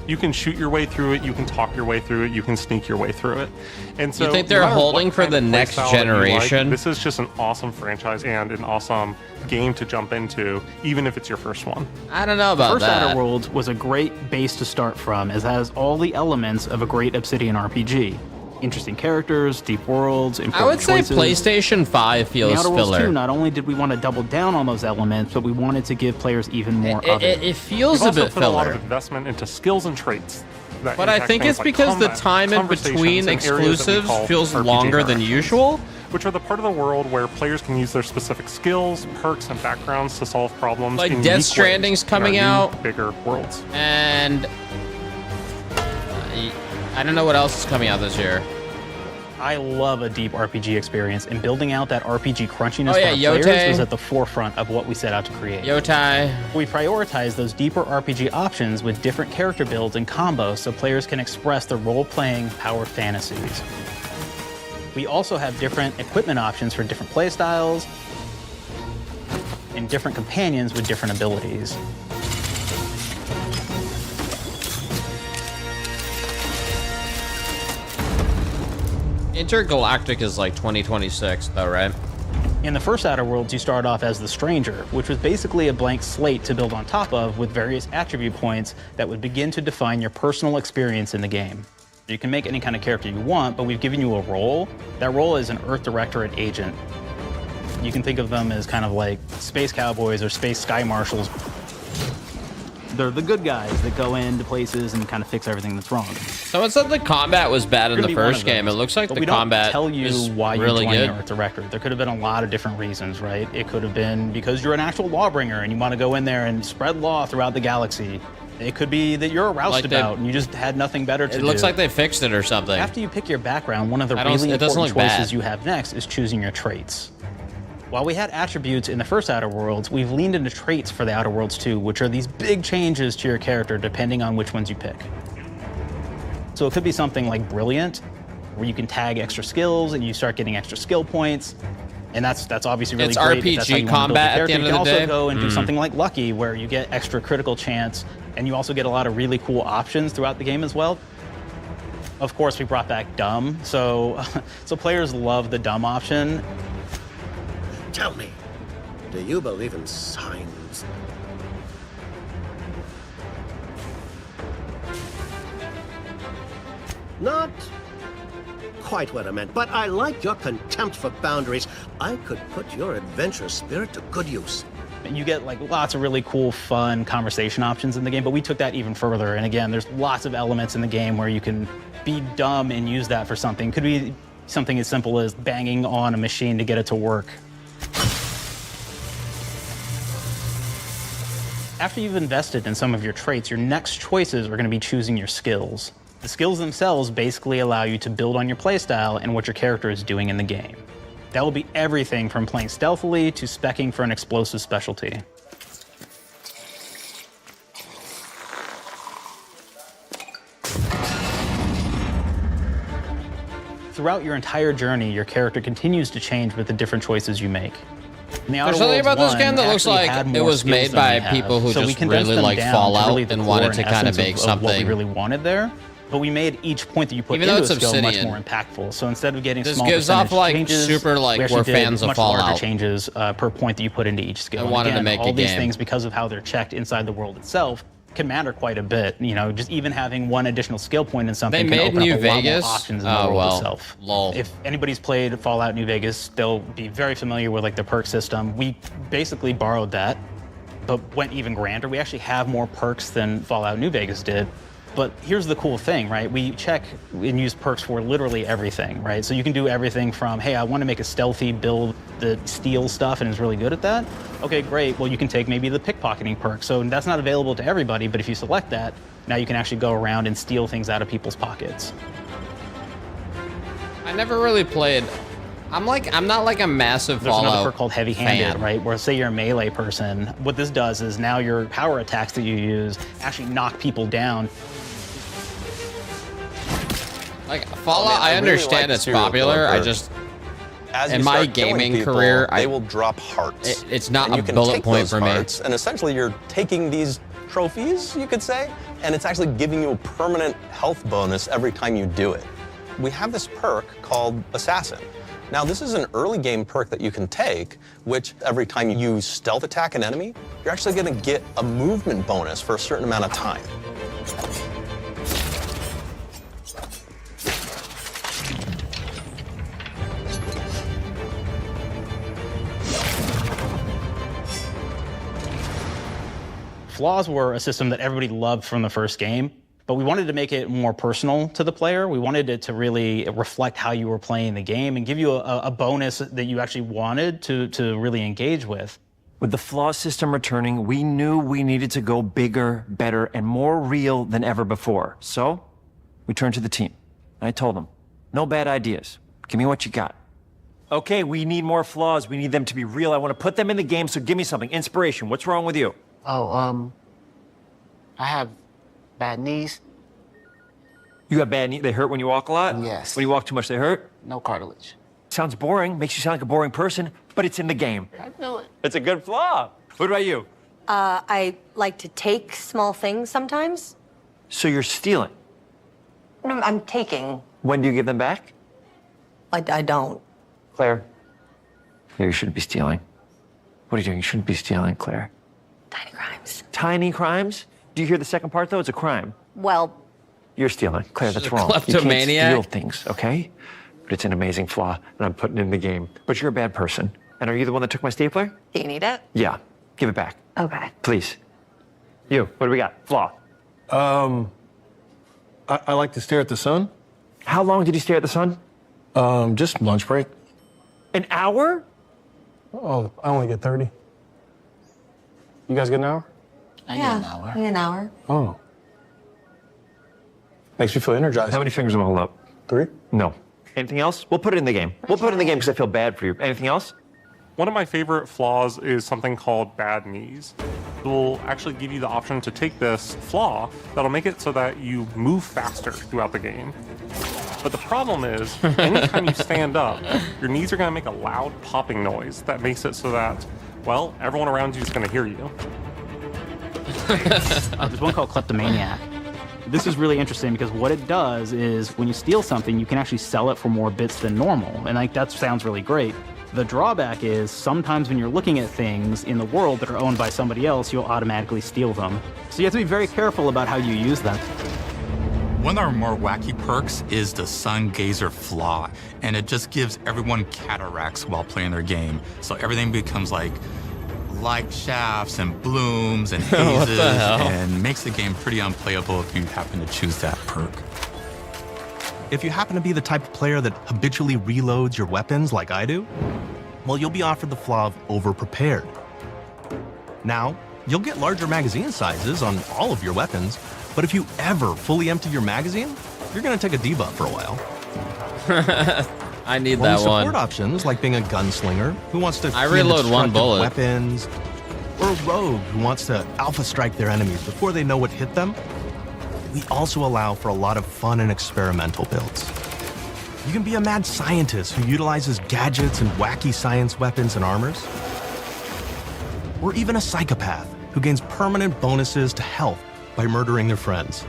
You can shoot your way through it, you can talk your way through it, you can sneak your way through it. And so you think they're no matter holding what for kind the of next playstyle that you like, generation? this is just an awesome franchise and an awesome game to jump into, even if it's your first one. I don't know The about first that. Outer Worlds was a great base to start from, as it has all the elements of a great Obsidian RPG. Interesting characters, deep worlds, important I would say choices. PlayStation 5 In feels the Outer Worlds filler. 2, not only did we want to double down on those elements, but we wanted to give players even more of it. It feels We've a also bit put a lot filler. of investment into skills and traits. that But I impact think things it's like because the combat, time in conversations, between and areas that we exclusives call feels RPG longer than interactions, usual. which are the part of the world where players can use their specific skills, perks, and backgrounds to solve problems. Like in Death unique ways Stranding's in coming our new, out. bigger worlds. And I don't know what else is coming out this year. I love a deep RPG experience, and building out that RPG crunchiness Oh, yeah, for our Yotei. players was at the forefront of what we set out to create. Yotei. We prioritize those deeper RPG options with different character builds and combos so players can express their role-playing power fantasies. We also have different equipment options for different playstyles and different companions with different abilities. Intergalactic is like 2026 though, right? In the first Outer Worlds, you start off as the Stranger, which was basically a blank slate to build on top of with various attribute points that would begin to define your personal experience in the game. You can make any kind of character you want, but we've given you a role. That role is an Earth Directorate agent. You can think of them as kind of like space cowboys or space sky marshals. They're the good guys that go into places and kind of fix everything that's wrong. Someone said the combat was bad in the first game. It looks like But the we don't combat tell you is why you really joined good. the Earth Directorate. There could have been a lot of different reasons, right? It could have been because you're an actual lawbringer and you want to go in there and spread law throughout the galaxy. It could be that you're a roustabout and you just had nothing better to do. It looks like they fixed it or something. After you pick your background, one of the I don't- really it doesn't important look choices bad. you have next is choosing your traits. While we had attributes in the first Outer Worlds, we've leaned into traits for the Outer Worlds too, which are these big changes to your character depending on which ones you pick. So it could be something like Brilliant, where you can tag extra skills and you start getting extra skill points. And that's obviously really It's great. if that's how RPG you wanna build combat at character. the end You of can the also day. go and do something like Lucky, where you get extra critical chance, and you also get a lot of really cool options throughout the game as well. Of course, we brought back Dumb, so players love the Dumb option. Tell me, do you believe in signs? Not quite what I meant, but I like your contempt for boundaries. I could put your adventurous spirit to good use. You get like lots of really cool, fun conversation options in the game, but we took that even further. And again, there's lots of elements in the game where you can be dumb and use that for something. Could be something as simple as banging on a machine to get it to work. After you've invested in some of your traits, your next choices are going to be choosing your skills. The skills themselves basically allow you to build on your playstyle and what your character is doing in the game. That will be everything from playing stealthily to speccing for an explosive specialty. Throughout your entire journey, your character continues to change with the different choices you make. In the Outer There's something Worlds about this 1, game that looks actually like had it more was skills made than by we have. people who So we just condensed really them like down to Fallout really the and core wanted to kind of essence make of what we something. really wanted there. But we made each point that you put Even though into a it's skill much Obsidian, more impactful. So instead of getting this small gives off, percentage like, changes, super, like, we actually we're did fans of much larger Fallout. changes per point that you put into each skill. I And wanted to again, make all a these game. things, because of how they're checked inside the world itself, can matter quite a bit. You know, just even having one additional skill point in something They can made open New up a lot more Vegas? options in Oh, the world well, itself. lol. If anybody's played Fallout New Vegas, they'll be very familiar with like the perk system. We basically borrowed that, but went even grander. We actually have more perks than Fallout New Vegas did. But here's the cool thing, right? We check and use perks for literally everything, right? So you can do everything from, hey, I want to make a stealthy build that steals stuff and is really good at that. Okay, great. Well, you can take maybe the pickpocketing perk. So that's not available to everybody, but if you select that, now you can actually go around and steal things out of people's pockets. I never really played. I'm not like a massive There's Fallout another perk called Heavy Handed, fan. right? Where say you're a melee person, what this does is now your power attacks that you use actually knock people down. Like Fallout, I understand it's popular. I just, in my gaming career, they will drop hearts. It's not and a you can bullet take point those for me. hearts, and essentially you're taking these trophies, you could say, and it's actually giving you a permanent health bonus every time you do it. We have this perk called Assassin. Now, this is an early game perk that you can take, which every time you stealth attack an enemy, you're actually going to get a movement bonus for a certain amount of time. Flaws were a system that everybody loved from the first game, but we wanted to make it more personal to the player. We wanted it to really reflect how you were playing the game and give you a bonus that you actually wanted to really engage with. With the flaw system returning, we knew we needed to go bigger, better, and more real than ever before. So, we turned to the team. I told them, no bad ideas. Give me what you got. Okay, we need more flaws. We need them to be real. I want to put them in the game, so give me something. Inspiration. What's wrong with you? Oh, I have bad knees. You got bad knees? They hurt when you walk a lot? Yes. When you walk too much, they hurt? No cartilage. Sounds boring. Makes you sound like a boring person, but it's in the game. I know it. It's a good flaw. What about you? I like to take small things sometimes. So you're stealing? No, I'm taking. When do you give them back? I don't. Claire? Yeah, you shouldn't be stealing. What are you doing? You shouldn't be stealing, Claire. Tiny crimes. Tiny crimes? Do you hear the second part, though? It's a crime. Well, You're stealing. Claire, that's She's a wrong. You can't kleptomaniac. steal things, okay? But it's an amazing flaw, and I'm putting it in the game. But you're a bad person. And are you the one that took my stapler? do you need it? Yeah. Give it back. Okay. Please. You, what do we got? Flaw. I like to stare at the sun. How long did you stare at the sun? Just lunch break. An hour? Oh, I only get 30. You guys get an hour? I get an hour. An hour. Oh. Makes me feel energized. How many fingers am I holding up? 3? No. Anything else? We'll put it in the game. We'll put it in the game because I feel bad for you. Anything else? One of my favorite flaws is something called bad knees. It will actually give you the option to take this flaw that'll make it so that you move faster throughout the game. But the problem is, anytime you stand up, your knees are going to make a loud popping noise that makes it so that, well, everyone around you is going to hear you. There's one called Kleptomaniac. This is really interesting because what it does is when you steal something, you can actually sell it for more bits than normal. And like that sounds really great. The drawback is sometimes when you're looking at things in the world that are owned by somebody else, you'll automatically steal them. So you have to be very careful about how you use them. One of our more wacky perks is the Sun Gazer Flaw, and it just gives everyone cataracts while playing their game. So everything becomes like light shafts and blooms and What hazes, the hell? and makes the game pretty unplayable if you happen to choose that perk. If you happen to be the type of player that habitually reloads your weapons like I do, well, you'll be offered the flaw of over-prepared. Now, you'll get larger magazine sizes on all of your weapons, but if you ever fully empty your magazine, you're gonna take a debuff for a while. I need Well, that support one. options like being a gunslinger who wants to I create reload one destructive bullet. weapons, or a rogue who wants to alpha strike their enemies before they know what hit them. We also allow for a lot of fun and experimental builds. You can be a mad scientist who utilizes gadgets and wacky science weapons and armors. Or even a psychopath who gains permanent bonuses to health by murdering their friends.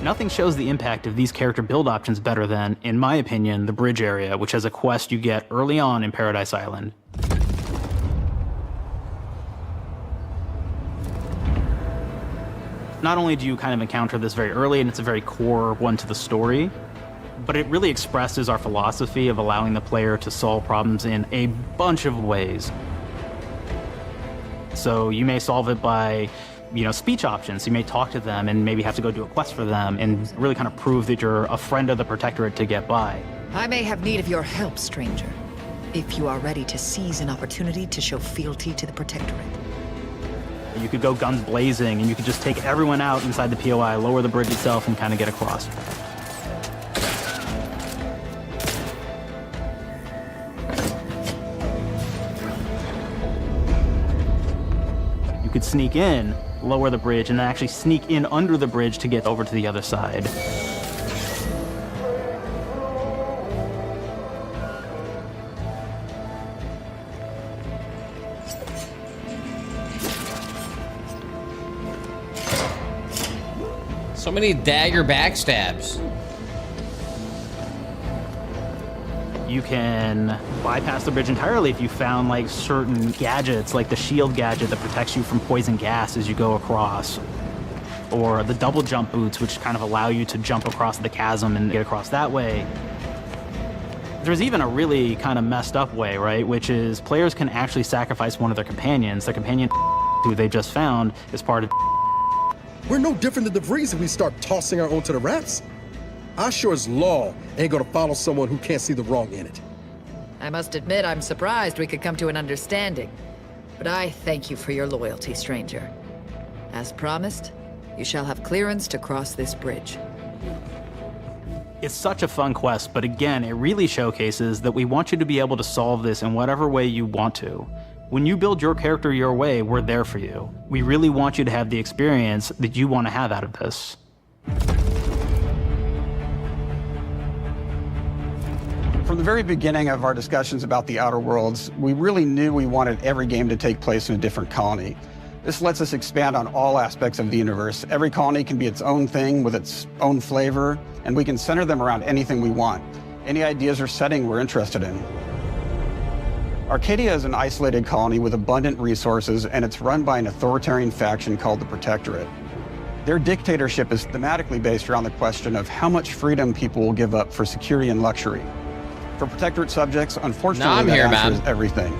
Nothing shows the impact of these character build options better than, in my opinion, the bridge area, which has a quest you get early on in Paradise Island. Not only do you kind of encounter this very early, and it's a very core one to the story, but it really expresses our philosophy of allowing the player to solve problems in a bunch of ways. So you may solve it by, speech options. You may talk to them and maybe have to go do a quest for them and really kind of prove that you're a friend of the Protectorate to get by. I may have need of your help, stranger, if you are ready to seize an opportunity to show fealty to the Protectorate. You could go guns blazing and you could just take everyone out inside the POI, lower the bridge itself, and kind of get across. You could sneak in, lower the bridge, and then actually sneak in under the bridge to get over to the other side. So many dagger backstabs. You can bypass the bridge entirely if you found like certain gadgets, like the shield gadget that protects you from poison gas as you go across, or the double jump boots, which kind of allow you to jump across the chasm and get across that way. There's even a really kind of messed up way, right? Which is players can actually sacrifice one of their companions. The companion who they just found is part of. We're no different than the Vrees if we start tossing our own to the rats. I sure as law ain't gonna follow someone who can't see the wrong in it. I must admit, I'm surprised we could come to an understanding. But I thank you for your loyalty, stranger. As promised, you shall have clearance to cross this bridge. It's such a fun quest, but again, it really showcases that we want you to be able to solve this in whatever way you want to. When you build your character your way, we're there for you. We really want you to have the experience that you want to have out of this. From the very beginning of our discussions about the Outer Worlds, we really knew we wanted every game to take place in a different colony. This lets us expand on all aspects of the universe. Every colony can be its own thing with its own flavor, and we can center them around anything we want. Any ideas or setting we're interested in. Arcadia is an isolated colony with abundant resources, and it's run by an authoritarian faction called the Protectorate. Their dictatorship is thematically based around the question of how much freedom people will give up for security and luxury. For Protectorate subjects, unfortunately, that answer is everything.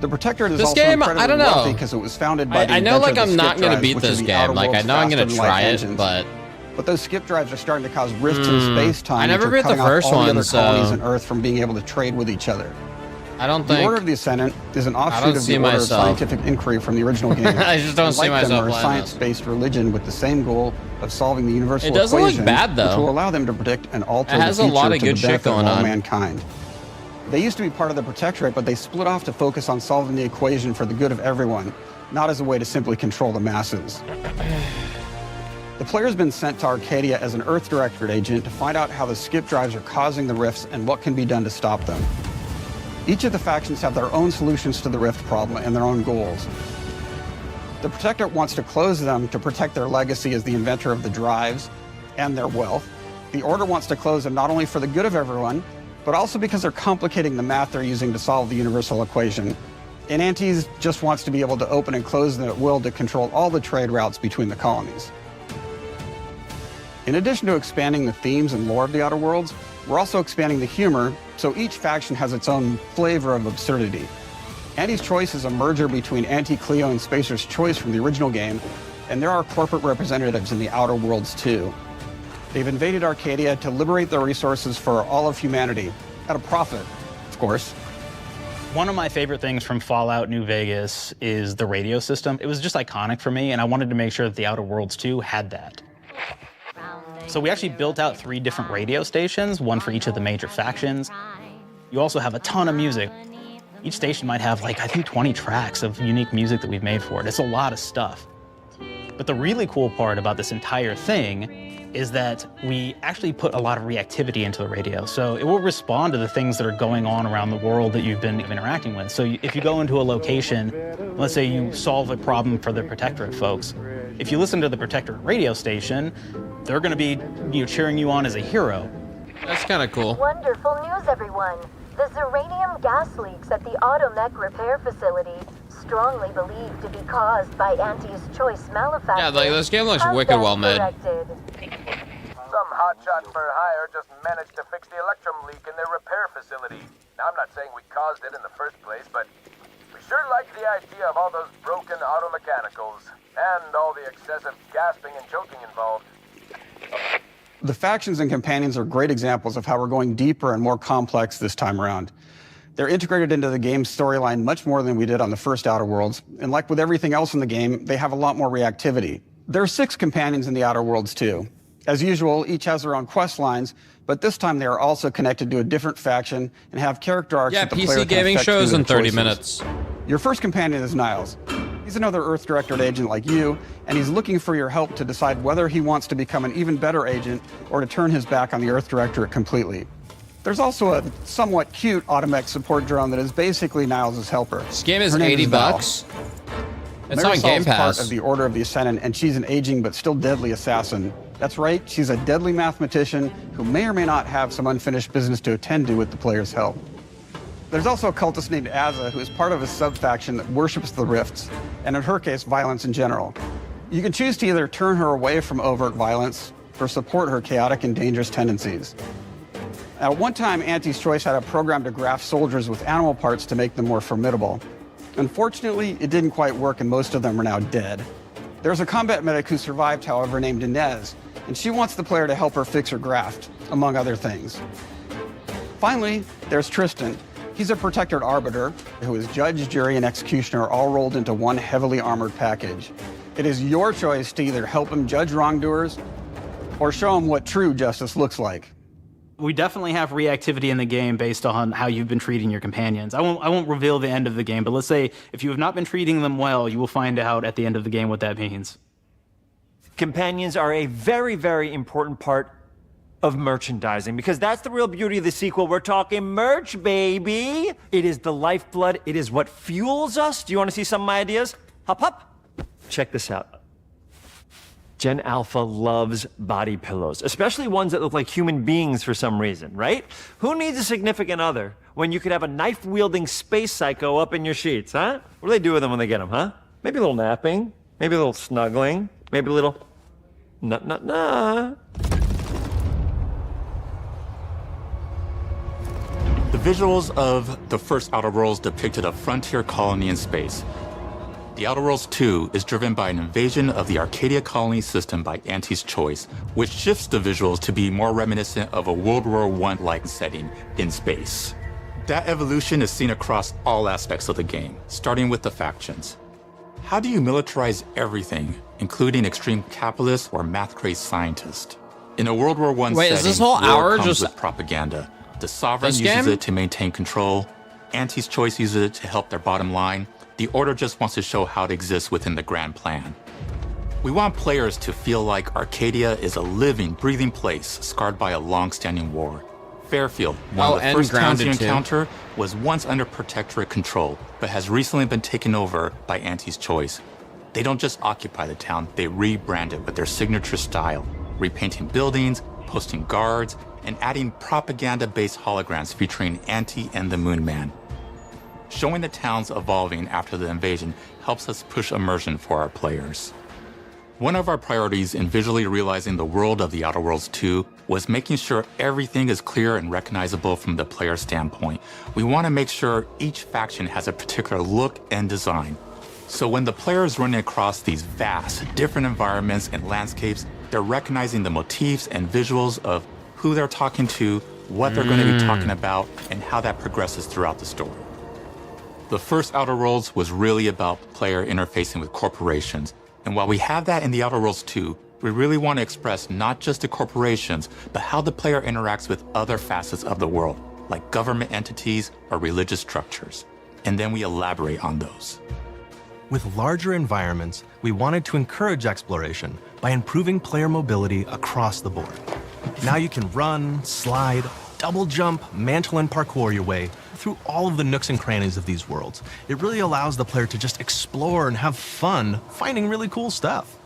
The Protectorate is also incredibly wealthy because it was founded by the I know, like, inventor of I'm the not skip gonna drives, beat which this is the game. outer Like, I world's know I'm gonna faster-than-light try it, engines. but those skip drives are starting to cause rifts in space-time. I never which are beat the cutting off first all one, the other so colonies on Earth from being able to trade with each other. I don't The think Order of the Ascendant is an I offshoot don't of see the Order myself. of Scientific Inquiry from the original game. I just don't And see like myself them, are a playing this. science-based religion with the same goal of solving the universal It doesn't look equation, bad, though. which will allow them to predict and alter It has the a future lot of to good the shit benefit going of all on. mankind. They used to be part of the Protectorate, but they split off to focus on solving the equation for the good of everyone, not as a way to simply control the masses. The player's been sent to Arcadia as an Earth Directorate agent to find out how the skip drives are causing the rifts and what can be done to stop them. Each of the factions have their own solutions to the rift problem and their own goals. The Protectorate wants to close them to protect their legacy as the inventor of the drives and their wealth. The Order wants to close them not only for the good of everyone, but also because they're complicating the math they're using to solve the universal equation. And Antes just wants to be able to open and close them at will to control all the trade routes between the colonies. In addition to expanding the themes and lore of the Outer Worlds, we're also expanding the humor, so each faction has its own flavor of absurdity. Anti's Choice is a merger between Anti-Cleo and Spacer's Choice from the original game, and there are corporate representatives in the Outer Worlds too. They've invaded Arcadia to liberate their resources for all of humanity, at a profit, of course. One of my favorite things from Fallout New Vegas is the radio system. It was just iconic for me, and I wanted to make sure that the Outer Worlds 2 had that. So we actually built out 3 different radio stations, one for each of the major factions. You also have a ton of music. Each station might have, like, I think 20 tracks of unique music that we've made for it. It's a lot of stuff. But the really cool part about this entire thing is that we actually put a lot of reactivity into the radio. So it will respond to the things that are going on around the world that you've been interacting with. So if you go into a location, let's say you solve a problem for the Protectorate folks, if you listen to the Protectorate radio station, they're gonna be cheering you on as a hero. That's kind of cool. Wonderful news, everyone. The Zeranium gas leaks at the Automech repair facility, strongly believed to be caused by Anti's Choice malefactors. Yeah, like, this game looks have wicked been well made. corrected. Some hotshot for hire just managed to fix the electrum leak in their repair facility. Now, I'm not saying we caused it in the first place, but we sure like the idea of all those broken automechanicals and all the excessive gasping and choking involved. The factions and companions are great examples of how we're going deeper and more complex this time around. They're integrated into the game's storyline much more than we did on the first Outer Worlds, and like with everything else in the game, they have a lot more reactivity. There are 6 companions in the Outer Worlds too. As usual, each has their own quest lines, but this time they are also connected to a different faction and have character arcs Yeah, that the player PC can gaming affect shows through in their 30 choices. minutes. Your first companion is Niles. He's another Earth Directorate agent like you, and he's looking for your help to decide whether he wants to become an even better agent or to turn his back on the Earth Directorate completely. There's also a somewhat cute Automech support drone that is basically Niles' helper. This game is Her name 80 Val. bucks. It's on Game Marisol's part Pass. of the Order of the Ascendant, and she's an aging but still deadly assassin. That's right, she's a deadly mathematician who may or may not have some unfinished business to attend to with the player's help. There's also a cultist named Azza, who is part of a sub-faction that worships the rifts, and in her case, violence in general. You can choose to either turn her away from overt violence or support her chaotic and dangerous tendencies. At one time, Auntie's Choice had a program to graft soldiers with animal parts to make them more formidable. Unfortunately, it didn't quite work, and most of them are now dead. There's a combat medic who survived, however, named Inez, and she wants the player to help her fix her graft, among other things. Finally, there's Tristan. He's a protected arbiter who is judge, jury, and executioner all rolled into one heavily armored package. It is your choice to either help him judge wrongdoers or show him what true justice looks like. We definitely have reactivity in the game based on how you've been treating your companions. I won't reveal the end of the game, but let's say if you have not been treating them well, you will find out at the end of the game what that means. Companions are a very, very important part of merchandising, because that's the real beauty of the sequel. We're talking merch, baby. It is the lifeblood. It is what fuels us. Do you want to see some of my ideas? Hop, hop. Check this out. Gen Alpha loves body pillows, especially ones that look like human beings for some reason, right? Who needs a significant other when you could have a knife-wielding space psycho up in your sheets, huh? What do they do with them when they get them, huh? Maybe a little napping, maybe a little snuggling, maybe a little nut. The visuals of the first Outer Worlds depicted a frontier colony in space. The Outer Worlds 2 is driven by an invasion of the Arcadia colony system by Auntie's Choice, which shifts the visuals to be more reminiscent of a World War I-like setting in space. That evolution is seen across all aspects of the game, starting with the factions. How do you militarize everything, including extreme capitalists or math-crazed scientists? In a World War I Wait, setting, is this whole war hour comes just with propaganda. The Sovereign this uses game? it to maintain control. Auntie's Choice uses it to help their bottom line. The Order just wants to show how it exists within the grand plan. We want players to feel like Arcadia is a living, breathing place scarred by a long-standing war. Fairfield, one of the first towns you encounter, was once under protectorate control, but has recently been taken over by Auntie's Choice. They don't just occupy the town, they rebrand it with their signature style, repainting buildings, posting guards, and adding propaganda-based holograms featuring Auntie and the Moon Man. Showing the towns evolving after the invasion helps us push immersion for our players. One of our priorities in visually realizing the world of the Outer Worlds 2 was making sure everything is clear and recognizable from the player standpoint. We want to make sure each faction has a particular look and design. So when the player is running across these vast, different environments and landscapes, they're recognizing the motifs and visuals of who they're talking to, what they're going to be talking about, and how that progresses throughout the story. The first Outer Worlds was really about player interfacing with corporations. And while we have that in the Outer Worlds 2, we really want to express not just the corporations, but how the player interacts with other facets of the world, like government entities or religious structures. And then we elaborate on those. With larger environments, we wanted to encourage exploration by improving player mobility across the board. Now you can run, slide, double jump, mantle, and parkour your way through all of the nooks and crannies of these worlds. It really allows the player to just explore and have fun finding really cool stuff.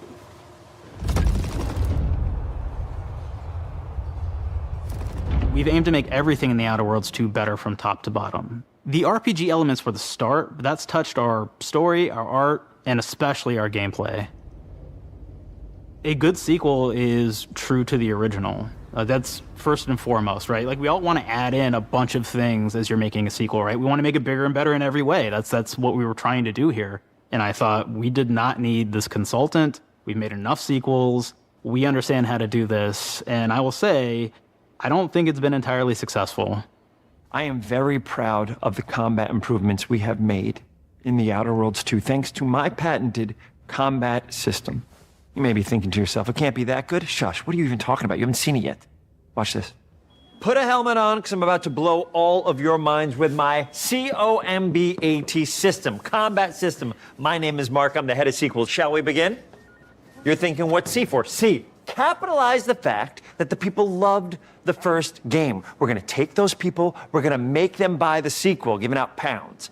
We've aimed to make everything in the Outer Worlds 2 better from top to bottom. The RPG elements were the start, but that's touched our story, our art, and especially our gameplay. A good sequel is true to the original. That's first and foremost, right? Like, we all want to add in a bunch of things as you're making a sequel, right? We want to make it bigger and better in every way. That's what we were trying to do here. And I thought, we did not need this consultant. We've made enough sequels. We understand how to do this. And I will say, I don't think it's been entirely successful. I am very proud of the combat improvements we have made in the Outer Worlds 2, thanks to my patented combat system. You may be thinking to yourself, it can't be that good. Shush, what are you even talking about? You haven't seen it yet. Watch this. Put a helmet on, because I'm about to blow all of your minds with my COMBAT system, combat system. My name is Mark, I'm the head of sequels. Shall we begin? You're thinking, what's C for? C, capitalize the fact that the people loved the first game. We're gonna take those people, we're gonna make them buy the sequel, giving out pounds.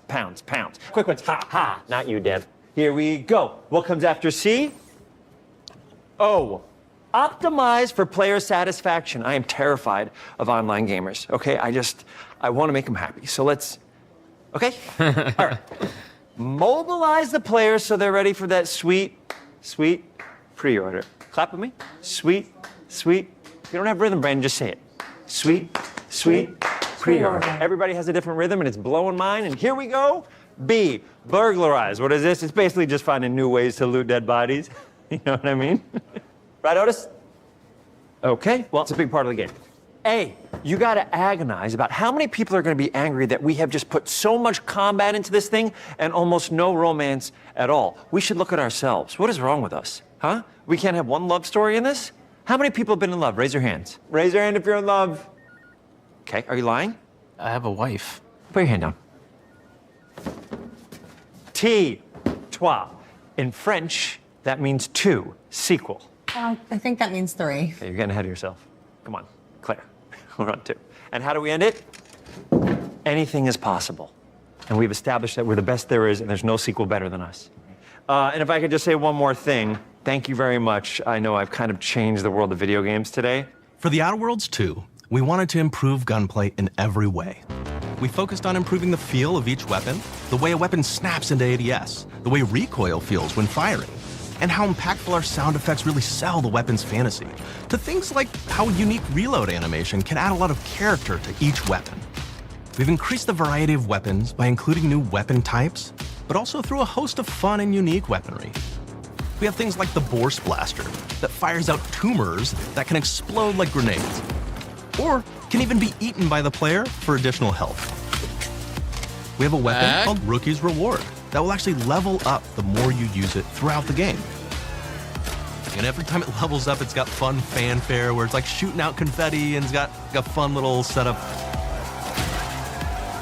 Quick ones, ha, ha, not you, Dev. Here we go. What comes after C? O. Optimize for player satisfaction. I am terrified of online gamers, okay? I want to make them happy. So let's, okay? All right. Mobilize the players so they're ready for that sweet pre-order. Clap with me. Sweet. If you don't have rhythm, Brandon, just say it. Sweet pre-order. Everybody has a different rhythm, and it's blowing mine. And here we go. B, burglarize. What is this? It's basically just finding new ways to loot dead bodies. You know what I mean? Right, Otis? Okay, well, it's a big part of the game. A, you gotta agonize about how many people are gonna be angry that we have just put so much combat into this thing and almost no romance at all. We should look at ourselves. What is wrong with us, huh? We can't have one love story in this? How many people have been in love? Raise your hands. Raise your hand if you're in love. Okay, are you lying? I have a wife. Put your hand down. T, trois. In French, that means two, sequel. I think that means 3. Okay, you're getting ahead of yourself. Come on, Claire. We're on 2. And how do we end it? Anything is possible. And we've established that we're the best there is, and there's no sequel better than us. And if I could just say one more thing, thank you very much. I know I've kind of changed the world of video games today. For The Outer Worlds 2, we wanted to improve gunplay in every way. We focused on improving the feel of each weapon, the way a weapon snaps into ADS, the way recoil feels when firing, and how impactful our sound effects really sell the weapon's fantasy, to things like how a unique reload animation can add a lot of character to each weapon. We've increased the variety of weapons by including new weapon types, but also through a host of fun and unique weaponry. We have things like the Bourse Blaster that fires out tumors that can explode like grenades, or can even be eaten by the player for additional health. We have a weapon called Rookie's Reward that will actually level up the more you use it throughout the game. And every time it levels up, it's got fun fanfare where it's like shooting out confetti and it's got a fun little setup.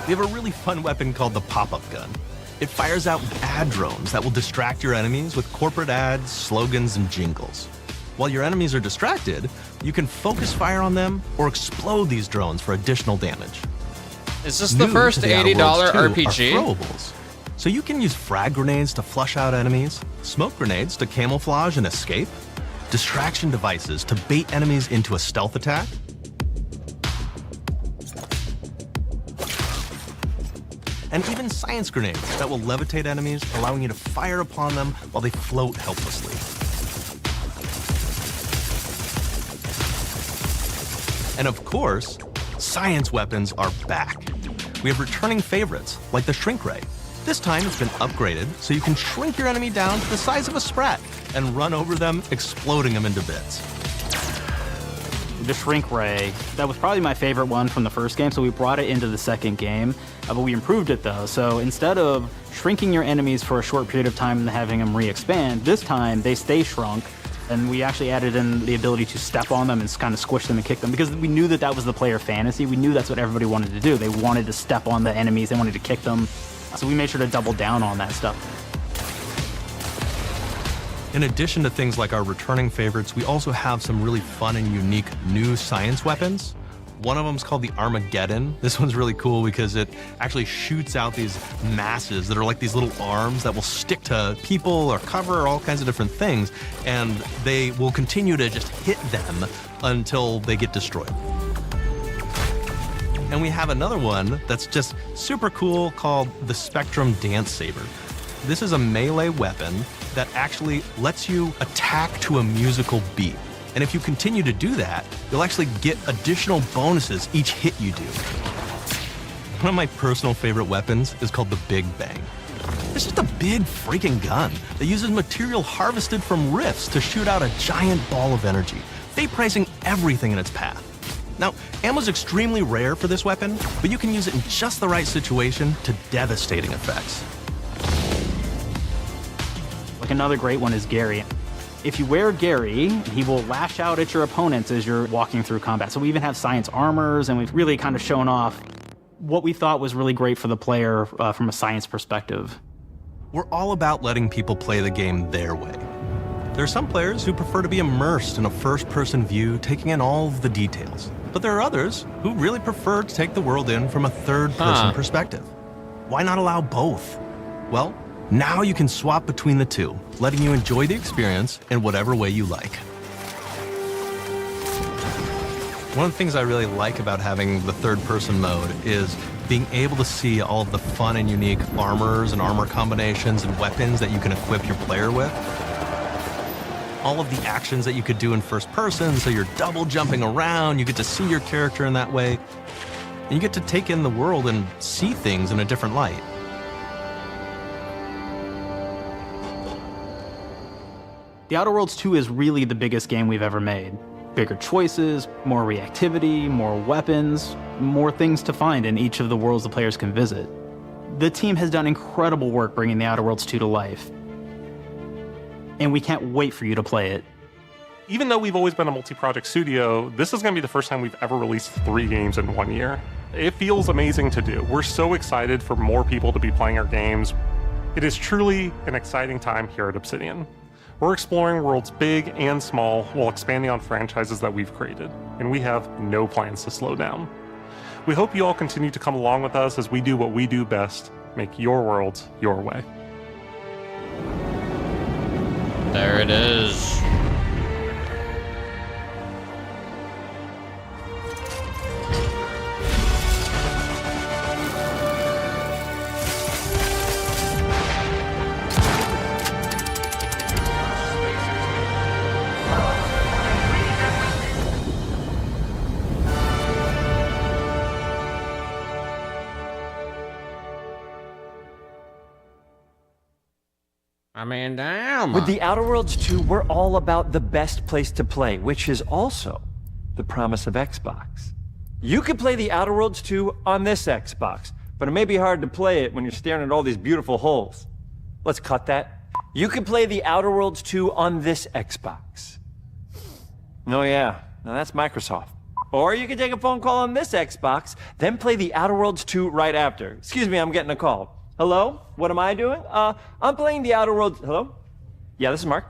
We have a really fun weapon called the Pop-Up Gun. It fires out ad drones that will distract your enemies with corporate ads, slogans, and jingles. While your enemies are distracted, you can focus fire on them or explode these drones for additional damage. Is this the first $80 RPG? Are throwables. So you can use frag grenades to flush out enemies, smoke grenades to camouflage and escape, distraction devices to bait enemies into a stealth attack, and even science grenades that will levitate enemies, allowing you to fire upon them while they float helplessly. And of course, science weapons are back. We have returning favorites, like the Shrink Ray. This time it's been upgraded so you can shrink your enemy down to the size of a sprat and run over them, exploding them into bits. The Shrink Ray, that was probably my favorite one from the first game, so we brought it into the second game, but we improved it though. So instead of shrinking your enemies for a short period of time and having them re-expand, this time they stay shrunk, and we actually added in the ability to step on them and kind of squish them and kick them, because we knew that that was the player fantasy. We knew that's what everybody wanted to do. They wanted to step on the enemies, they wanted to kick them. So we made sure to double down on that stuff. In addition to things like our returning favorites, we also have some really fun and unique new science weapons. One of them is called the Armageddon. This one's really cool because it actually shoots out these masses that are like these little arms that will stick to people or cover or all kinds of different things, and they will continue to just hit them until they get destroyed. And we have another one that's just super cool called the Spectrum Dance Saber. This is a melee weapon that actually lets you attack to a musical beat. And if you continue to do that, you'll actually get additional bonuses each hit you do. One of my personal favorite weapons is called the Big Bang. It's just a big freaking gun that uses material harvested from rifts to shoot out a giant ball of energy, vaporizing everything in its path. Now, ammo's extremely rare for this weapon, but you can use it in just the right situation to devastating effects. Like another great one is Gary. If you wear Gary, he will lash out at your opponents as you're walking through combat. So we even have science armors, and we've really kind of shown off what we thought was really great for the player from a science perspective. We're all about letting people play the game their way. There are some players who prefer to be immersed in a first-person view, taking in all of the details. But there are others who really prefer to take the world in from a third-person perspective. Why not allow both? Well, Now you can swap between the two, letting you enjoy the experience in whatever way you like. One of the things I really like about having the third-person mode is being able to see all of the fun and unique armors and armor combinations and weapons that you can equip your player with. All of the actions that you could do in first person, so you're double jumping around, you get to see your character in that way, and you get to take in the world and see things in a different light. The Outer Worlds 2 is really the biggest game we've ever made. Bigger choices, more reactivity, more weapons, more things to find in each of the worlds the players can visit. The team has done incredible work bringing the Outer Worlds 2 to life, and we can't wait for you to play it. Even though we've always been a multi-project studio, this is going to be the first time we've ever released 3 games in 1 year. It feels amazing to do. We're so excited for more people to be playing our games. It is truly an exciting time here at Obsidian. We're exploring worlds big and small while expanding on franchises that we've created, and we have no plans to slow down. We hope you all continue to come along with us as we do what we do best, make your worlds your way. There it is. I mean, damn. With the Outer Worlds 2, we're all about the best place to play, which is also the promise of Xbox. You can play the Outer Worlds 2 on this Xbox, but it may be hard to play it when you're staring at all these beautiful holes. Let's cut that. You can play the Outer Worlds 2 on this Xbox. Oh yeah, now that's Microsoft. Or you can take a phone call on this Xbox, then play the Outer Worlds 2 right after. Excuse me, I'm getting a call. Hello? What am I doing? I'm playing the Outer Worlds. Hello? Yeah, this is Mark.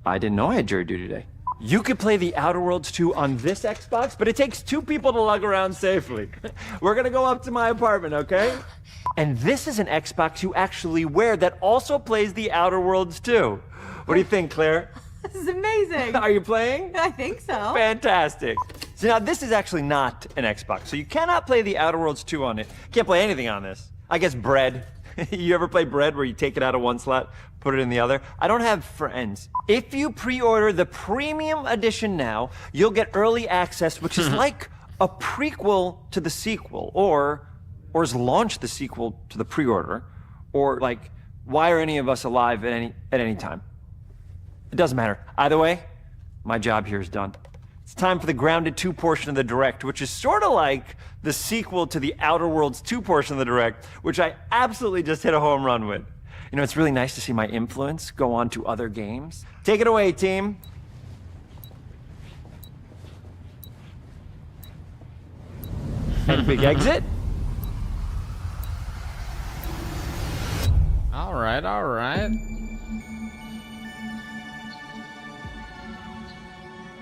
I didn't know I had jury duty today. You could play the Outer Worlds 2 on this Xbox, but it takes 2 people to lug around safely. We're gonna go up to my apartment, okay? And this is an Xbox you actually wear that also plays the Outer Worlds 2. What do you think, Claire? This is amazing. Are you playing? I think so. Fantastic. So now this is actually not an Xbox, so you cannot play the Outer Worlds 2 on it. Can't play anything on this. I guess bread. You ever play bread where you take it out of one slot, put it in the other? I don't have friends. If you pre-order the premium edition now, you'll get early access, which is like a prequel to the sequel, or is launch the sequel to the pre-order, or like, why are any of us alive at any time? It doesn't matter. Either way, my job here is done. It's time for the Grounded 2 portion of the Direct, which is sort of like the sequel to the Outer Worlds 2 portion of the Direct, which I absolutely just hit a home run with. You know, it's really nice to see my influence go on to other games. Take it away, team. And big exit. All right, all right.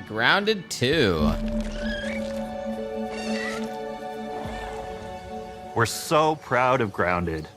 Grounded 2. We're so proud of Grounded.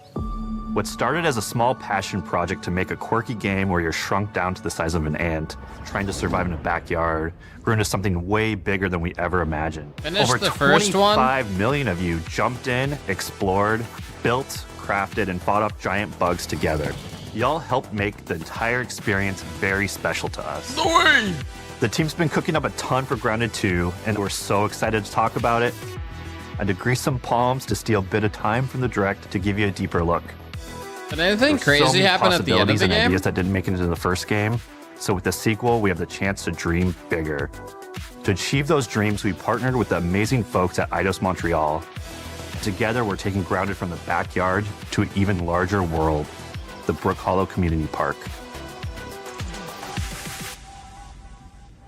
What started as a small passion project to make a quirky game where you're shrunk down to the size of an ant, trying to survive in a backyard, grew into something way bigger than we ever imagined. Finished Over the first one? 25 million of you jumped in, explored, built, crafted, and fought off giant bugs together. Y'all helped make the entire experience very special to us. No way! The team's been cooking up a ton for Grounded 2, and we're so excited to talk about it. I had to grease some palms to steal a bit of time from the Direct to give you a deeper look. Did anything There's so crazy many happen at the end of possibilities the and game? ideas that didn't make it into the first game. So with the sequel, we have the chance to dream bigger. To achieve those dreams, we partnered with the amazing folks at Eidos Montreal. Together, we're taking Grounded from the backyard to an even larger world, the Brook Hollow Community Park.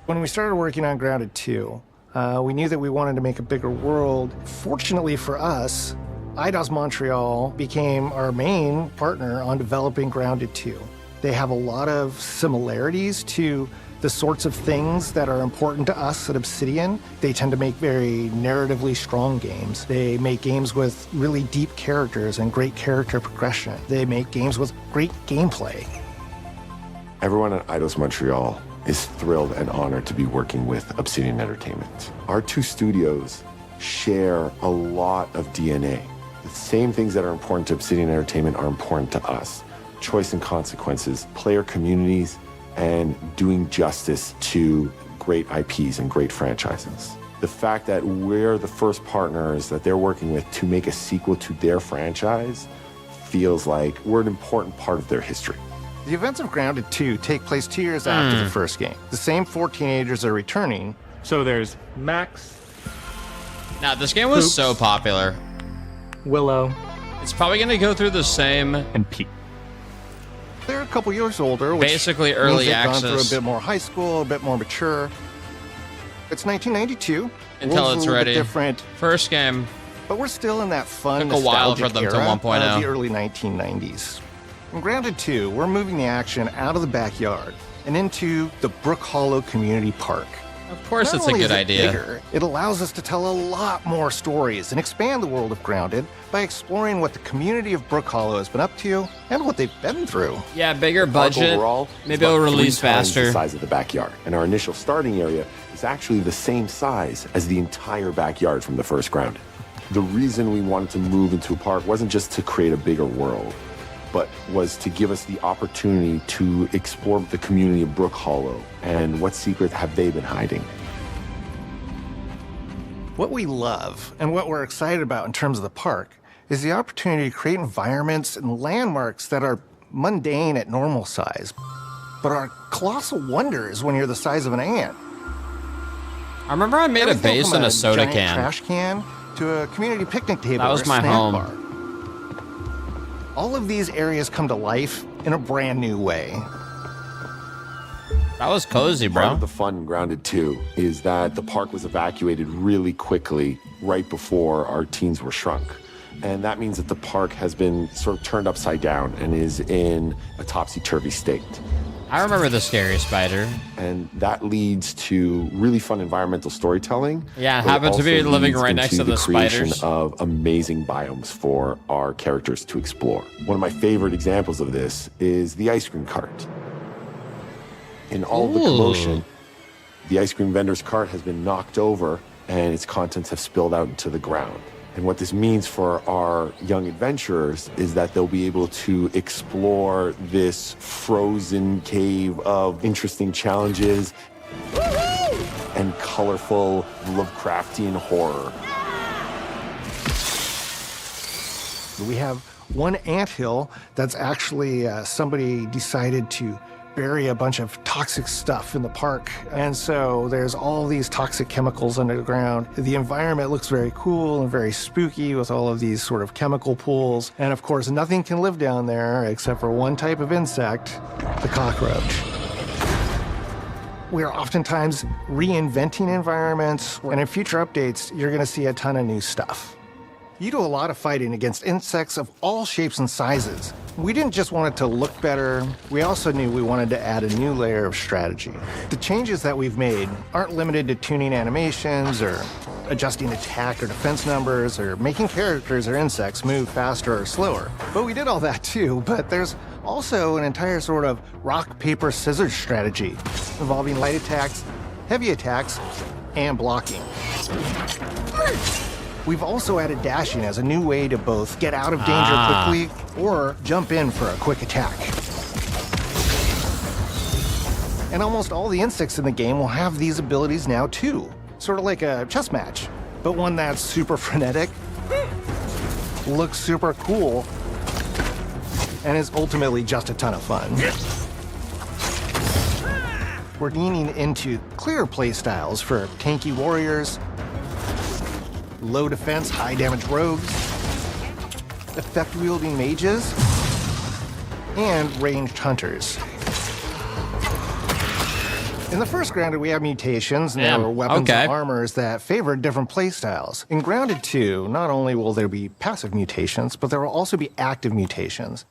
When we started working on Grounded 2, we knew that we wanted to make a bigger world. Fortunately for us, Eidos Montreal became our main partner on developing Grounded 2. They have a lot of similarities to the sorts of things that are important to us at Obsidian. They tend to make very narratively strong games. They make games with really deep characters and great character progression. They make games with great gameplay. Everyone at Eidos Montreal is thrilled and honored to be working with Obsidian Entertainment. Our two studios share a lot of DNA. The same things that are important to Obsidian Entertainment are important to us. Choice and consequences, player communities, and doing justice to great IPs and great franchises. The fact that we're the first partners that they're working with to make a sequel to their franchise feels like we're an important part of their history. The events of Grounded 2 take place 2 years after the first game. The same 4 teenagers are returning. So there's Max. Now, this game was so popular. Willow. It's probably going to go through the same. And Pete. They're a couple years older. Which basically early means they've access. Gone through a bit more high school, a bit more mature. It's 1992. Until World's it's a little bit ready. different. First game. But we're still in that fun, Took a while for nostalgic them to era 1.0. of the early 1990s. In Grounded 2, we're moving the action out of the backyard and into the Brook Hollow Community Park. Of course, Not it's a only good is it idea. bigger, it allows us to tell a lot more stories and expand the world of Grounded by exploring what the community of Brook Hollow has been up to and what they've been through. Yeah, bigger The park budget. overall is Maybe it'll about 3 release times faster. the size of the backyard, and our initial starting area is actually the same size as the entire backyard from the first Grounded. The reason we wanted to move into a park wasn't just to create a bigger world, but was to give us the opportunity to explore the community of Brook Hollow and what secrets have they been hiding. What we love and what we're excited about in terms of the park is the opportunity to create environments and landmarks that are mundane at normal size, but are colossal wonders when you're the size of an ant. I remember I made a Everything base from in a soda giant can. trash can to a community picnic table. That was or a my snack home. bar. All of these areas come to life in a brand new way. That was cozy, bro. Part of the fun in Grounded 2 is that the park was evacuated really quickly right before our teens were shrunk. And that means that the park has been sort of turned upside down and is in a topsy-turvy state. I remember the scary spider. And that leads to really fun environmental storytelling. Yeah, it but happened to be also living leads right next into to the creation spiders. of amazing biomes for our characters to explore. One of my favorite examples of this is the ice cream cart. In all the commotion, the ice cream vendor's cart has been knocked over and its contents have spilled out into the ground. And what this means for our young adventurers is that they'll be able to explore this frozen cave of interesting challenges and colorful Lovecraftian horror. We have one anthill that's actually somebody decided to bury a bunch of toxic stuff in the park. And so there's all these toxic chemicals under the ground. The environment looks very cool and very spooky with all of these sort of chemical pools. And of course, nothing can live down there except for one type of insect, the cockroach. We are oftentimes reinventing environments, and in future updates, you're gonna see a ton of new stuff. You do a lot of fighting against insects of all shapes and sizes. We didn't just want it to look better, we also knew we wanted to add a new layer of strategy. The changes that we've made aren't limited to tuning animations or adjusting attack or defense numbers or making characters or insects move faster or slower. But we did all that too, but there's also an entire sort of rock, paper, scissors strategy involving light attacks, heavy attacks, and blocking. We've also added dashing as a new way to both get out of danger quickly or jump in for a quick attack. And almost all the insects in the game will have these abilities now too. Sort of like a chess match, but one that's super frenetic, looks super cool, and is ultimately just a ton of fun. We're leaning into clearer play styles for tanky warriors, low defense, high damage rogues, effect-wielding mages, and ranged hunters. In the first Grounded, we have mutations, and there were weapons and armors that favored different playstyles. In Grounded 2, not only will there be passive mutations, but there will also be active mutations.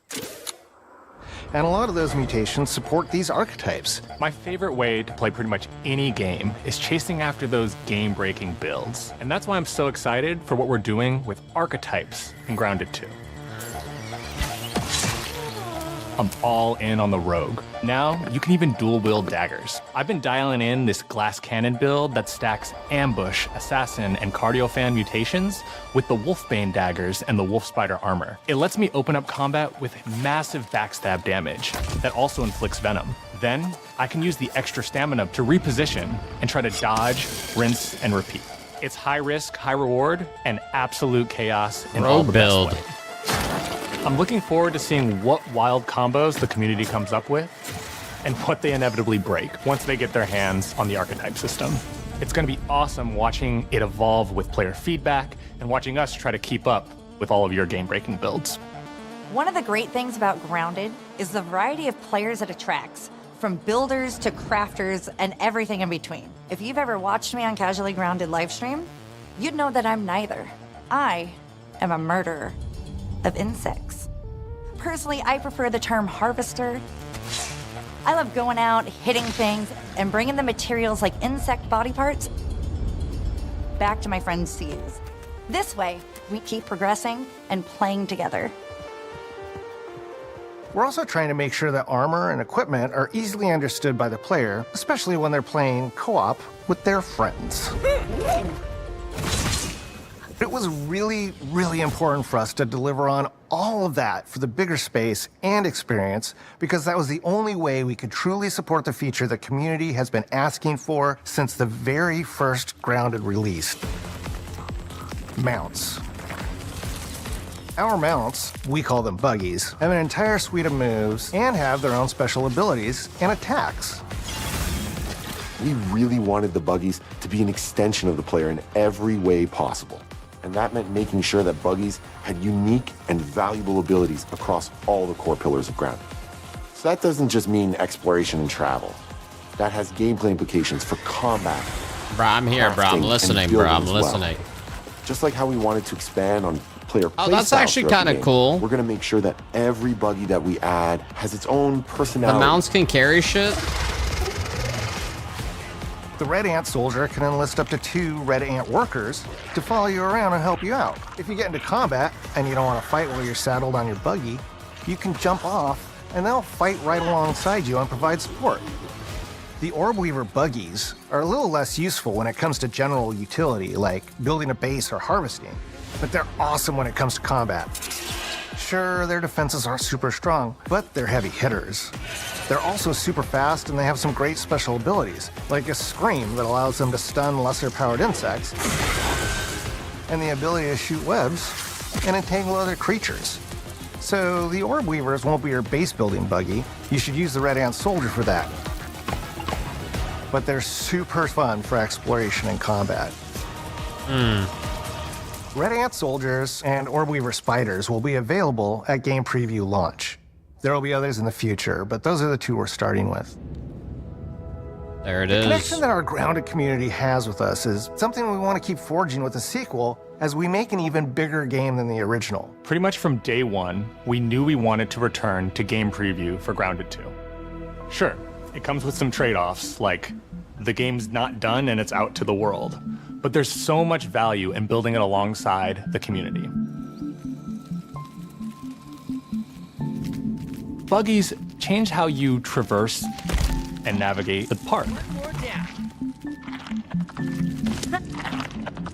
And a lot of those mutations support these archetypes. My favorite way to play pretty much any game is chasing after those game-breaking builds. And that's why I'm so excited for what we're doing with archetypes in Grounded 2. I'm all in on the rogue. Now, you can even dual-wield daggers. I've been dialing in this glass cannon build that stacks ambush, assassin, and cardio fan mutations with the wolfbane daggers and the wolf spider armor. It lets me open up combat with massive backstab damage that also inflicts venom. Then, I can use the extra stamina to reposition and try to dodge, rinse, and repeat. It's high risk, high reward, and absolute chaos in all the best way. I'm looking forward to seeing what wild combos the community comes up with and what they inevitably break once they get their hands on the archetype system. It's going to be awesome watching it evolve with player feedback and watching us try to keep up with all of your game-breaking builds. One of the great things about Grounded is the variety of players it attracts, from builders to crafters and everything in between. If you've ever watched me on Casually Grounded livestream, you'd know that I'm neither. I am a murderer of insects. Personally, I prefer the term harvester. I love going out, hitting things, and bringing the materials like insect body parts back to my friends to use. This way, we keep progressing and playing together. We're also trying to make sure that armor and equipment are easily understood by the player, especially when they're playing co-op with their friends. It was really, really important for us to deliver on all of that for the bigger space and experience, because that was the only way we could truly support the feature the community has been asking for since the very first Grounded release. Mounts. Our mounts, we call them buggies, have an entire suite of moves and have their own special abilities and attacks. We really wanted the buggies to be an extension of the player in every way possible. And that meant making sure that buggies had unique and valuable abilities across all the core pillars of Grounded. So that doesn't just mean exploration and travel. That has gameplay implications for combat. Bro, I'm here, bro. I'm listening, bro. I'm listening. Just like how we wanted to expand on player Oh, that's playstyles actually throughout the kind of game, cool. We're gonna make sure that every buggy that we add has its own personality. The mounts can carry shit? The Red Ant Soldier can enlist up to 2 Red Ant workers to follow you around and help you out. If you get into combat and you don't want to fight while you're saddled on your buggy, you can jump off and they'll fight right alongside you and provide support. The Orb Weaver buggies are a little less useful when it comes to general utility, like building a base or harvesting, but they're awesome when it comes to combat. Sure, their defenses aren't super strong, but they're heavy hitters. They're also super fast, and they have some great special abilities, like a scream that allows them to stun lesser-powered insects, and the ability to shoot webs and entangle other creatures. So the Orb Weavers won't be your base-building buggy. You should use the Red Ant Soldier for that. But they're super fun for exploration and combat. Red Ant Soldiers and Orb Weaver Spiders will be available at game preview launch. There will be others in the future, but those are the 2 we're starting with. There it The is. connection that our Grounded community has with us is something we want to keep forging with the sequel as we make an even bigger game than the original. Pretty much from day one, we knew we wanted to return to game preview for Grounded 2. Sure, it comes with some trade-offs, like the game's not done and it's out to the world, but there's so much value in building it alongside the community. Buggies change how you traverse and navigate the park.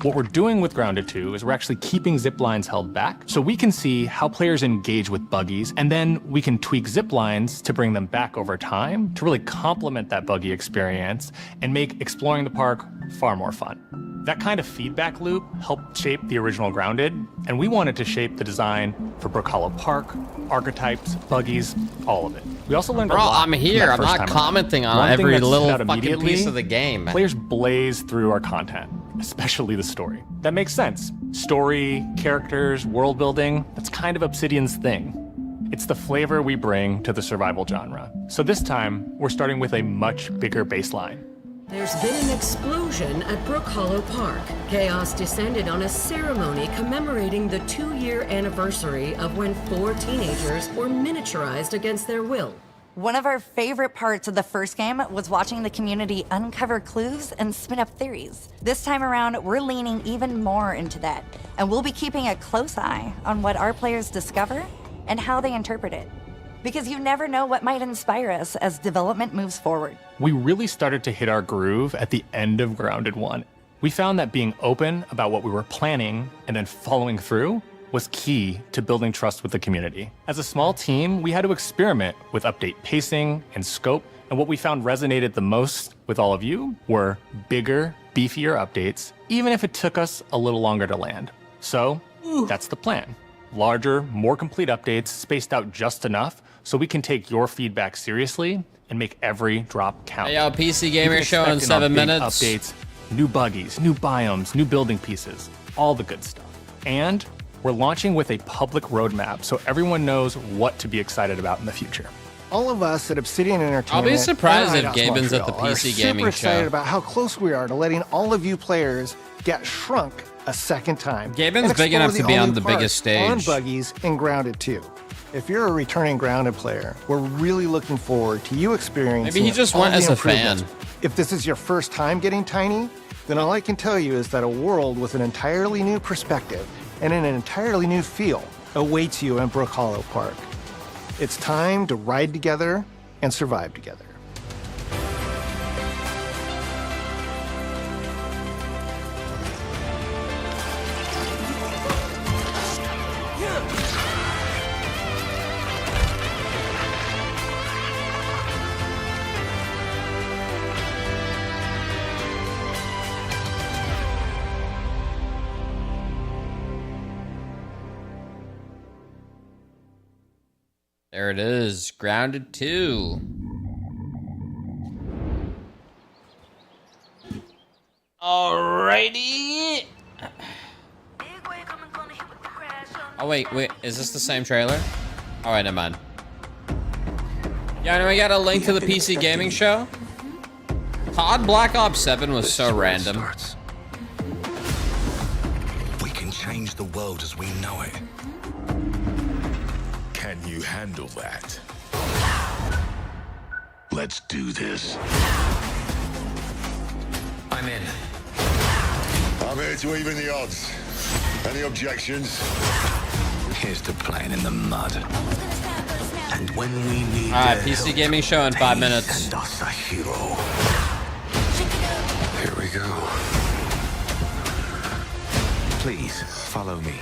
What we're doing with Grounded 2 is we're actually keeping zip lines held back so we can see how players engage with buggies, and then we can tweak zip lines to bring them back over time to really complement that buggy experience and make exploring the park far more fun. That kind of feedback loop helped shape the original Grounded, and we wanted to shape the design for Brook Hollow Park, archetypes, buggies, all of it. We also learned a lot. I'm here. that I'm first not time commenting around. on One thing every that stood little out fucking immediately, piece of the game. Players blaze through our content, especially the story. That makes sense. Story, characters, world building, that's kind of Obsidian's thing. It's the flavor we bring to the survival genre. So this time, we're starting with a much bigger baseline. There's been an explosion at Brook Hollow Park. Chaos descended on a ceremony commemorating the 2-year anniversary of when 4 teenagers were miniaturized against their will. One of our favorite parts of the first game was watching the community uncover clues and spin up theories. This time around, we're leaning even more into that, and we'll be keeping a close eye on what our players discover and how they interpret it. Because you never know what might inspire us as development moves forward. We really started to hit our groove at the end of Grounded 1. We found that being open about what we were planning and then following through was key to building trust with the community. As a small team, we had to experiment with update pacing and scope, and what we found resonated the most with all of you were bigger, beefier updates, even if it took us a little longer to land. So, that's the plan. Larger, more complete updates spaced out just enough so we can take your feedback seriously and make every drop count. Hey, yo, PC Gamer Show in 7 minutes. Updates, new buggies, new biomes, new building pieces, all the good stuff. And we're launching with a public roadmap so everyone knows what to be excited about in the future. All of us at Obsidian Entertainment I'll be surprised and if Eidos Gaben's at the Montreal PC are Gaming super excited Show. about how close we are to letting all of you players get shrunk a second time. Gaben's and big explore enough to be on all-new the parts biggest stage. On Buggies and Grounded 2. If you're a returning Grounded player, we're really looking forward to you experiencing Maybe he just all went the as a fan. improvements. If this is your first time getting Tiny, then all I can tell you is that a world with an entirely new perspective and an entirely new feel awaits you in Brook Hollow Park. It's time to ride together and survive together. There it is, Grounded 2. Alrighty. Oh wait, is this the same trailer? All right, never mind. Yeah, and we got a link to the PC Gaming Show. COD Black Ops 7 was so random. We can change the world as we know it. Can you handle that? Let's do this. I'm in. I'm here to even the odds. Any objections? Here's to playing in the mud. And when we need All right, PC Gaming Show in 5 minutes. send us a hero. Here we go. Please follow me.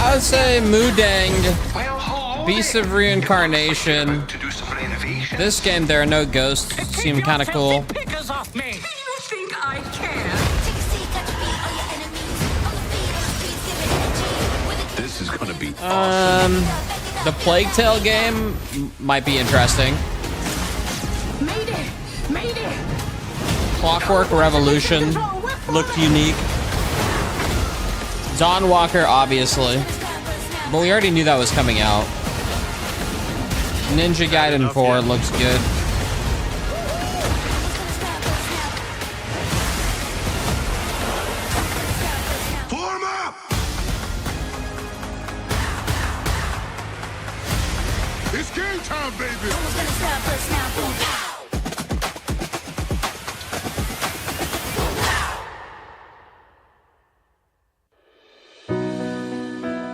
I would say Mudang, Beast of Reincarnation. This game, there are no ghosts. Seem kind of cool. Off me. You think I care? This is gonna be The Plague Tale game might be interesting. Mayday! Mayday! Clockwork Revolution looked unique. Dawn Walker, obviously. But we already knew that was coming out. Ninja Gaiden 4 looks good. Form up! It's game time, baby!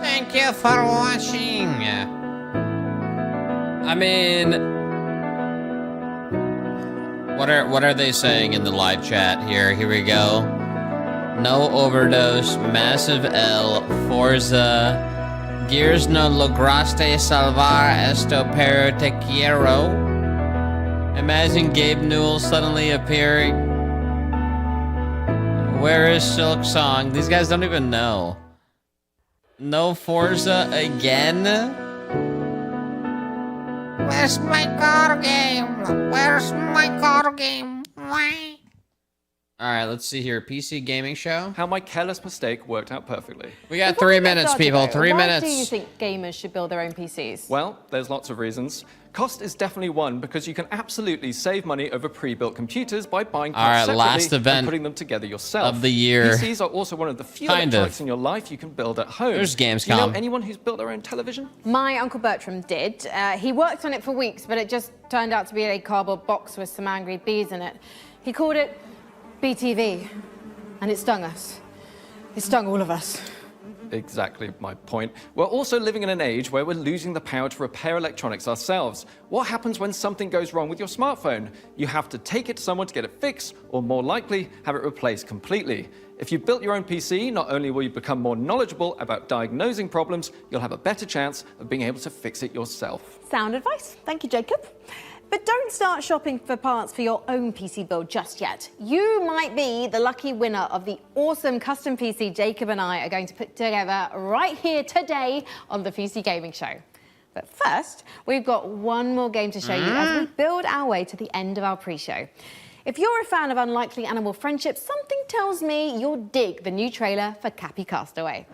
Thank you for watching. I mean, what are they saying in the live chat here? Here we go. No overdose, massive L, Forza, Gears no lograste salvar esto pero te quiero. Imagine Gabe Newell suddenly appearing. Where is Silk Song? These guys don't even know. No Forza again? Where's my car game? Where's my car game? Why? All right, let's see here. PC gaming show. How my careless mistake worked out perfectly. We got 3 minutes, people. 3 minutes. Why do you think gamers should build their own PCs? Well, there's lots of reasons. Cost is definitely one, because you can absolutely save money over pre-built computers by buying parts separately and putting them together yourself. Of the year. PCs are also one of the few electronics in your life you can build at home. There's Gamescom. Do you know anyone who's built their own television? My Uncle Bertram did. He worked on it for weeks, but it just turned out to be a cardboard box with some angry bees in it. He called it BTV, and it stung us. It stung all of us. Exactly my point. We're also living in an age where we're losing the power to repair electronics ourselves. What happens when something goes wrong with your smartphone? You have to take it to someone to get it fixed, or more likely, have it replaced completely. If you built your own PC, not only will you become more knowledgeable about diagnosing problems, you'll have a better chance of being able to fix it yourself. Sound advice. Thank you, Jacob. But don't start shopping for parts for your own PC build just yet. You might be the lucky winner of the awesome custom PC Jacob and I are going to put together right here today on the PC Gaming Show. But first, we've got one more game to show you as we build our way to the end of our pre-show. If you're a fan of unlikely animal friendships, something tells me you'll dig the new trailer for Cappy Castaway.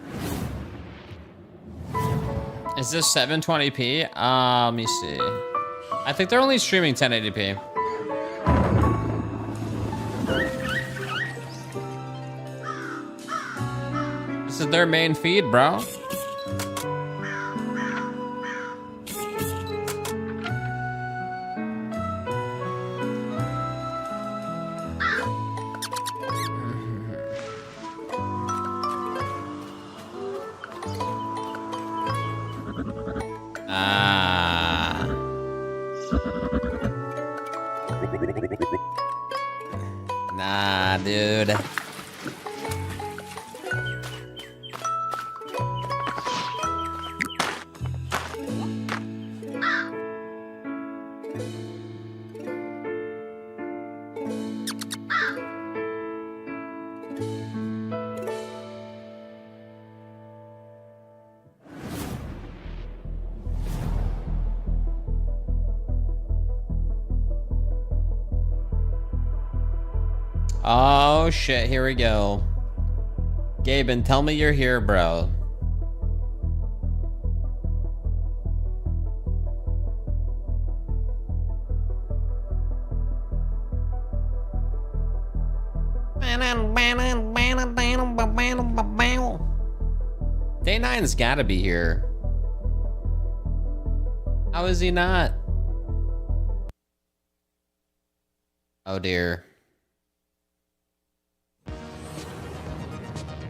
Is this 720p? Let me see. I think they're only streaming 1080p. This is their main feed, bro. Nah, dude. Oh shit, here we go. Gaben, tell me you're here, bro. Day 9's gotta be here. How is he not? Oh dear.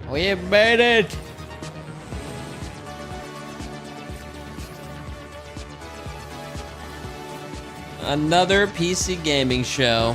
We made it! Another PC gaming show.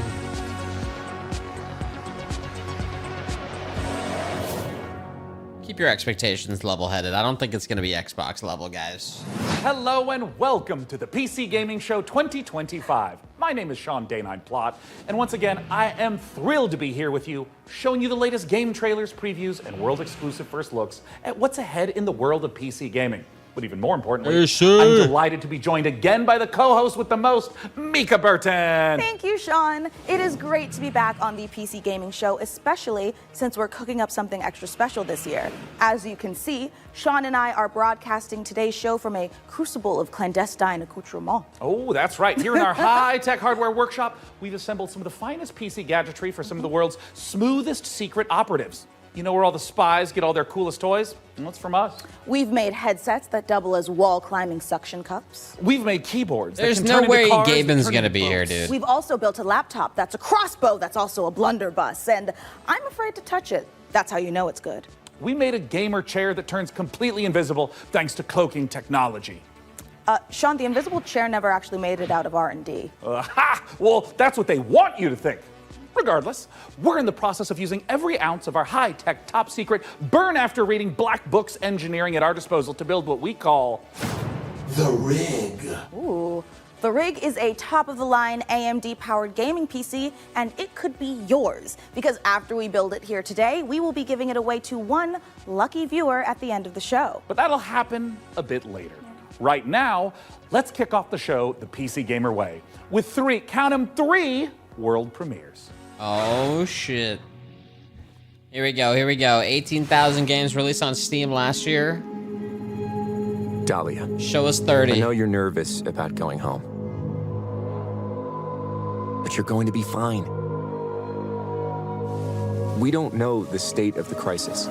Keep your expectations level-headed. I don't think it's gonna be Xbox level, guys. Hello and welcome to the PC Gaming Show 2025. My name is Sean Day9 Plot, and once again, I am thrilled to be here with you, showing you the latest game trailers, previews, and world-exclusive first looks at what's ahead in the world of PC gaming. But even more importantly, I'm delighted to be joined again by the co-host with the most, Mika Burton. Thank you, Sean. It is great to be back on the PC Gaming Show, especially since we're cooking up something extra special this year. As you can see, Sean and I are broadcasting today's show from a crucible of clandestine accoutrements. Oh, that's right. Here in our high-tech hardware workshop, we've assembled some of the finest PC gadgetry for some of the world's smoothest secret operatives. You know where all the spies get all their coolest toys? Well, it's from us. We've made headsets that double as wall-climbing suction cups. We've made keyboards. There's no way Gaben's gonna be here, dude. We've also built a laptop that's a crossbow that's also a blunderbuss, and I'm afraid to touch it. That's how you know it's good. We made a gamer chair that turns completely invisible thanks to cloaking technology. Sean, the invisible chair never actually made it out of R&D. Well, that's what they want you to think. Regardless, we're in the process of using every ounce of our high-tech, top-secret, burn-after-reading black books engineering at our disposal to build what we call the Rig. Ooh. The Rig is a top-of-the-line AMD-powered gaming PC, and it could be yours. Because after we build it here today, we will be giving it away to one lucky viewer at the end of the show. But that'll happen a bit later. Right now, let's kick off the show the PC Gamer way with three, count 'em, 3 world premieres. Oh, shit. Here we go, here we go. 18,000 games released on Steam last year. Dahlia. Show us 30. I know you're nervous about going home. But you're going to be fine. We don't know the state of the crisis.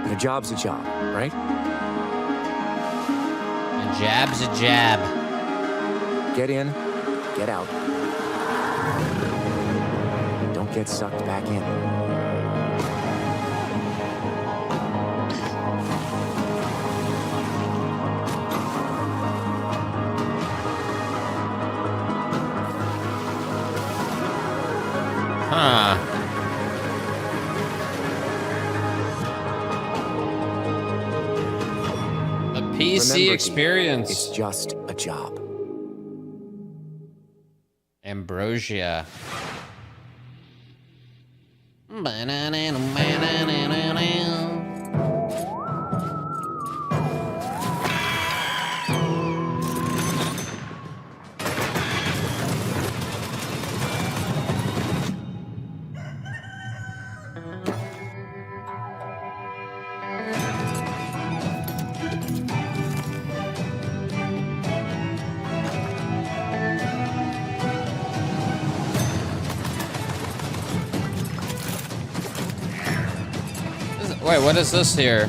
But a job's a job, right? A jab's a jab. Get in, get out. Don't get sucked back in. Huh. The PC Remember, experience. It's just a job. Ambrosia. Wait, what is this here?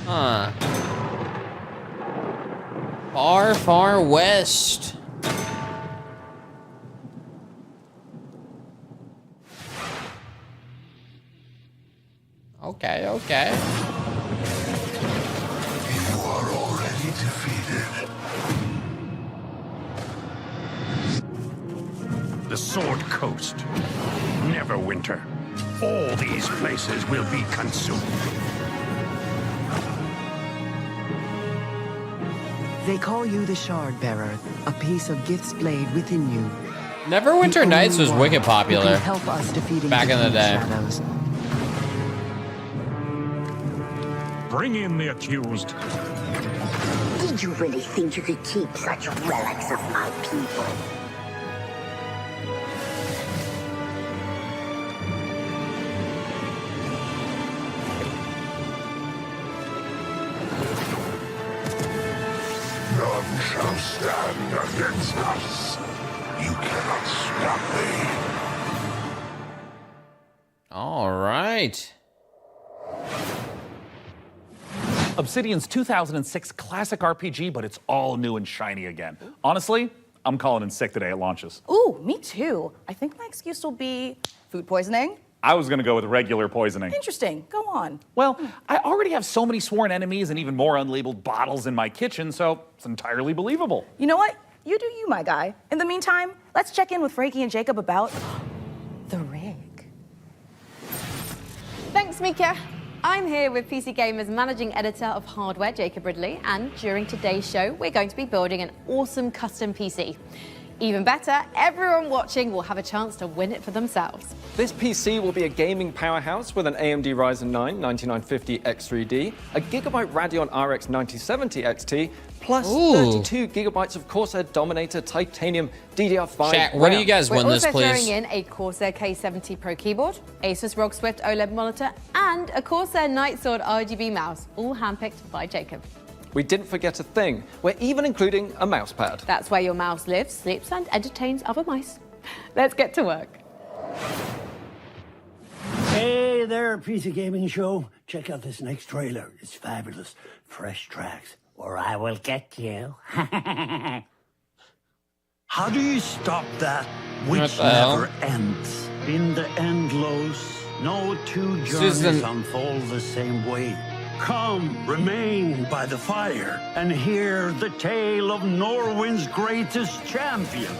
Huh. Far, far west. Okay, okay. You are already defeated. The Sword Coast. Neverwinter. All these places will be consumed. They call you the Shard Bearer, a piece of Gith's blade within you. Neverwinter Nights was wicked popular help us defeating back in the day. shadows. Bring in the accused. Did you really think you could keep such relics of my people? None shall stand against us. You cannot stop me. All right. Obsidian's 2006 classic RPG, but it's all new and shiny again. Honestly, I'm calling in sick today at launches. Ooh, me too. I think my excuse will be food poisoning. I was gonna go with regular poisoning. Interesting. Go on. Well, I already have so many sworn enemies and even more unlabeled bottles in my kitchen, so it's entirely believable. You know what? You do you, my guy. In the meantime, let's check in with Frankie and Jacob about the rig. Thanks, Mika. I'm here with PC Gamer's managing editor of hardware, Jacob Ridley, and during today's show, we're going to be building an awesome custom PC. Even better, everyone watching will have a chance to win it for themselves. This PC will be a gaming powerhouse with an AMD Ryzen 9 9950 X3D, a Gigabyte Radeon RX 9070 XT, plus 32 gigabytes of Corsair Dominator Titanium DDR5 Chat, what do you guys We're win this, also please? throwing in a Corsair K70 Pro keyboard, Asus ROG Swift OLED monitor, and a Corsair Nightsword RGB mouse, all handpicked by Jacob. We didn't forget a thing. We're even including a mouse pad. That's where your mouse lives, sleeps, and entertains other mice. Let's get to work. Hey there, PC Gaming Show. Check out this next trailer. It's fabulous. Fresh tracks, or I will get you. How do you stop that which never ends? In the endless, no two journeys unfold the same way. Come, remain by the fire, and hear the tale of Norwind's greatest champion.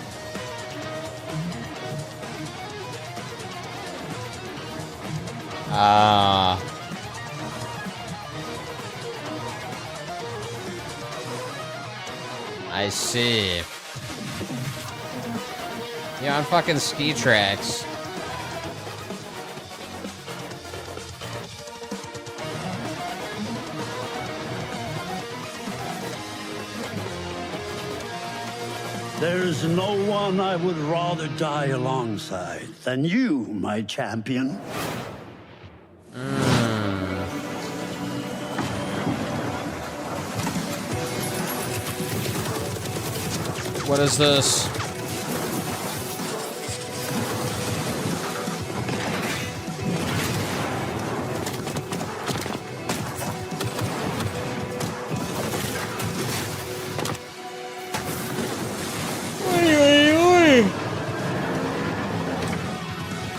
I see. Yeah, on fucking ski tracks. There's no one I would rather die alongside than you, my champion. What is this?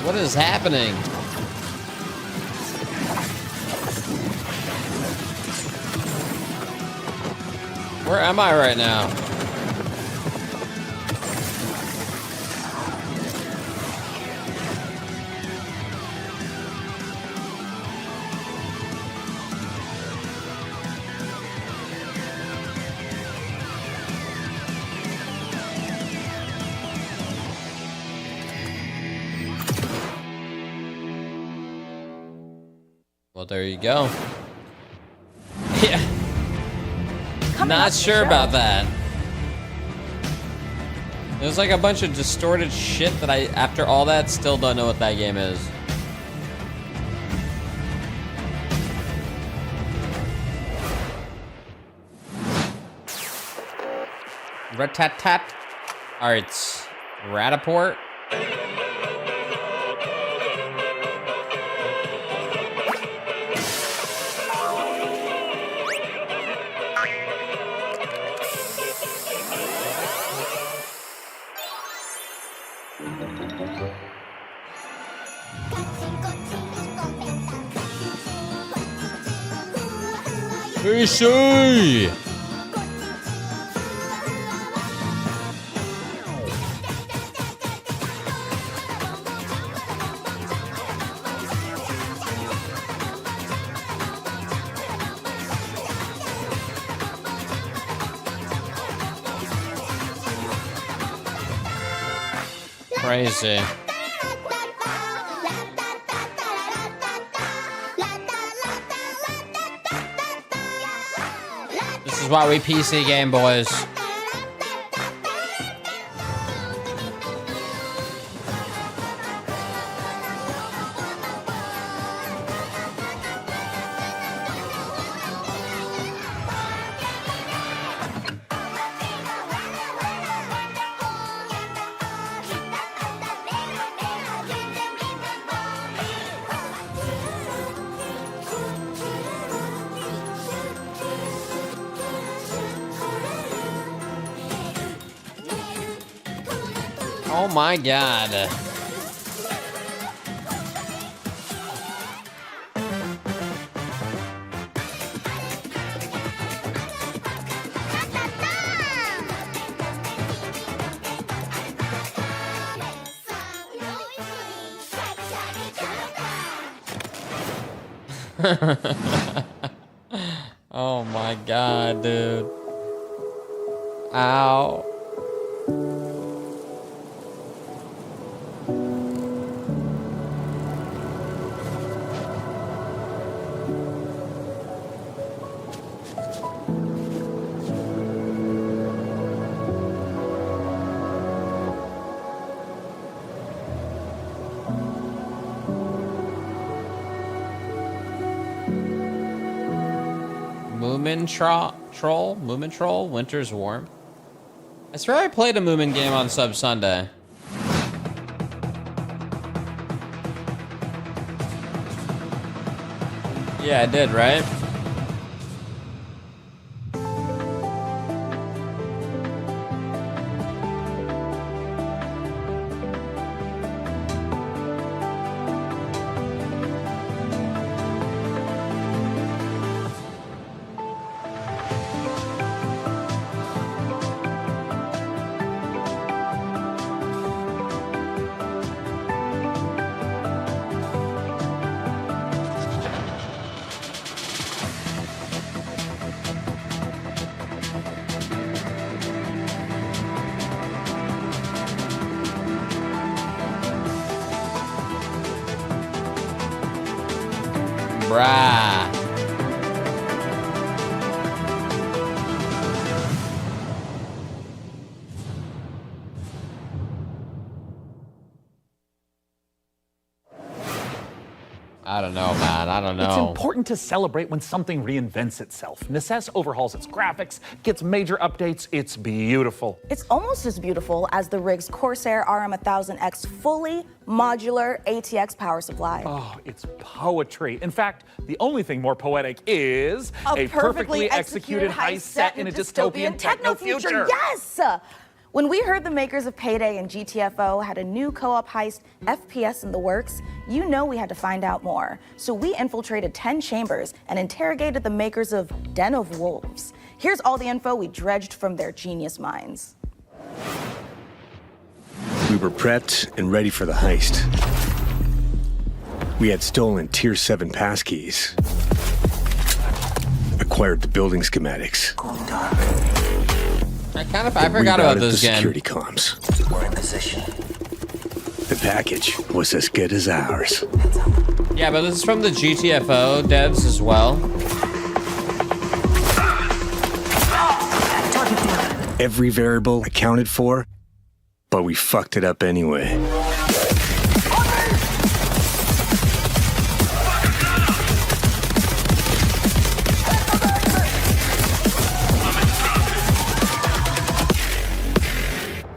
What is happening? Where am I right now? Well, there you go. Yeah. Not sure about that. There's like a bunch of distorted shit that I, after all that, still don't know what that game is. Rat-tat-tat. Alright, Rataport. Crazy! Crazy. This is why we PC game, boys. Oh my god. Oh my god, dude. Ow. Moomin Troll, Winter's Warm. I swear I played a Moomin game on Sub Sunday. Yeah, I did, right? Bruh. I don't know, man. I don't know. It's important to celebrate when something reinvents itself. Necess overhauls its graphics, gets major updates. It's beautiful. It's almost as beautiful as the rig's Corsair RM1000X fully modular ATX power supply. Oh, it's poetry. In fact, the only thing more poetic is a perfectly executed heist set in a dystopian techno future. Yes! When we heard the makers of Payday and GTFO had a new co-op heist FPS in the works, you know we had to find out more. So we infiltrated 10 chambers and interrogated the makers of Den of Wolves. Here's all the info we dredged from their genius minds. We were prepped and ready for the heist. We had stolen Tier 7 passkeys, acquired the building schematics. I forgot about this game. Security comms. We're in position. The package was as good as ours. Yeah, but this is from the GTFO devs as well. Every variable accounted for, but we fucked it up anyway.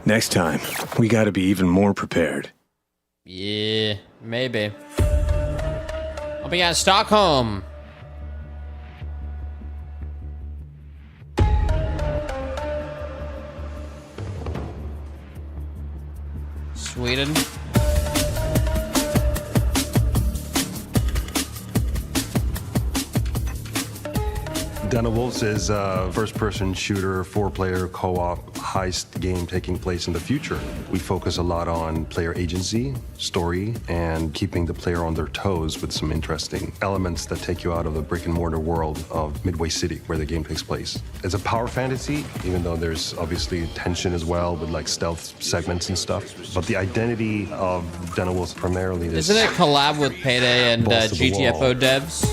Next time, we gotta be even more prepared. Yeah, maybe. I'll be at Stockholm. Sweden. Den of Wolves is a first-person shooter, four-player co-op heist game taking place in the future. We focus a lot on player agency, story, and keeping the player on their toes with some interesting elements that take you out of the brick-and-mortar world of Midway City, where the game takes place. It's a power fantasy, even though there's obviously tension as well with like stealth segments and stuff. But the identity of Den of Wolves primarily is... Isn't it collab with Payday and GTFO devs?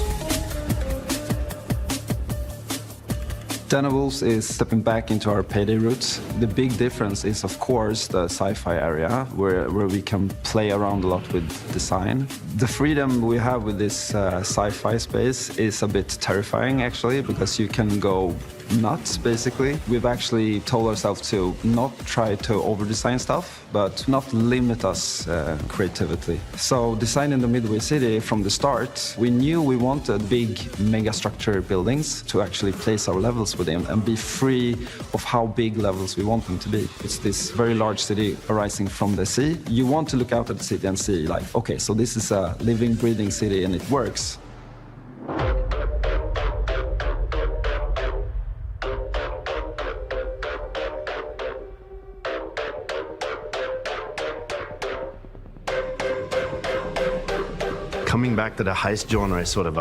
Den of Wolves is stepping back into our Payday roots. The big difference is, of course, the sci-fi area, where we can play around a lot with design. The freedom we have with this sci-fi space is a bit terrifying, actually, because you can go nuts, basically. We've actually told ourselves to not try to over-design stuff, but not limit us creatively. So designing the Midway City from the start, we knew we wanted big megastructure buildings to actually place our levels within and be free of how big levels we want them to be. It's this very large city arising from the sea. You want to look out at the city and see, like, okay, so this is a living, breathing city and it works. Coming back to the heist genre is sort of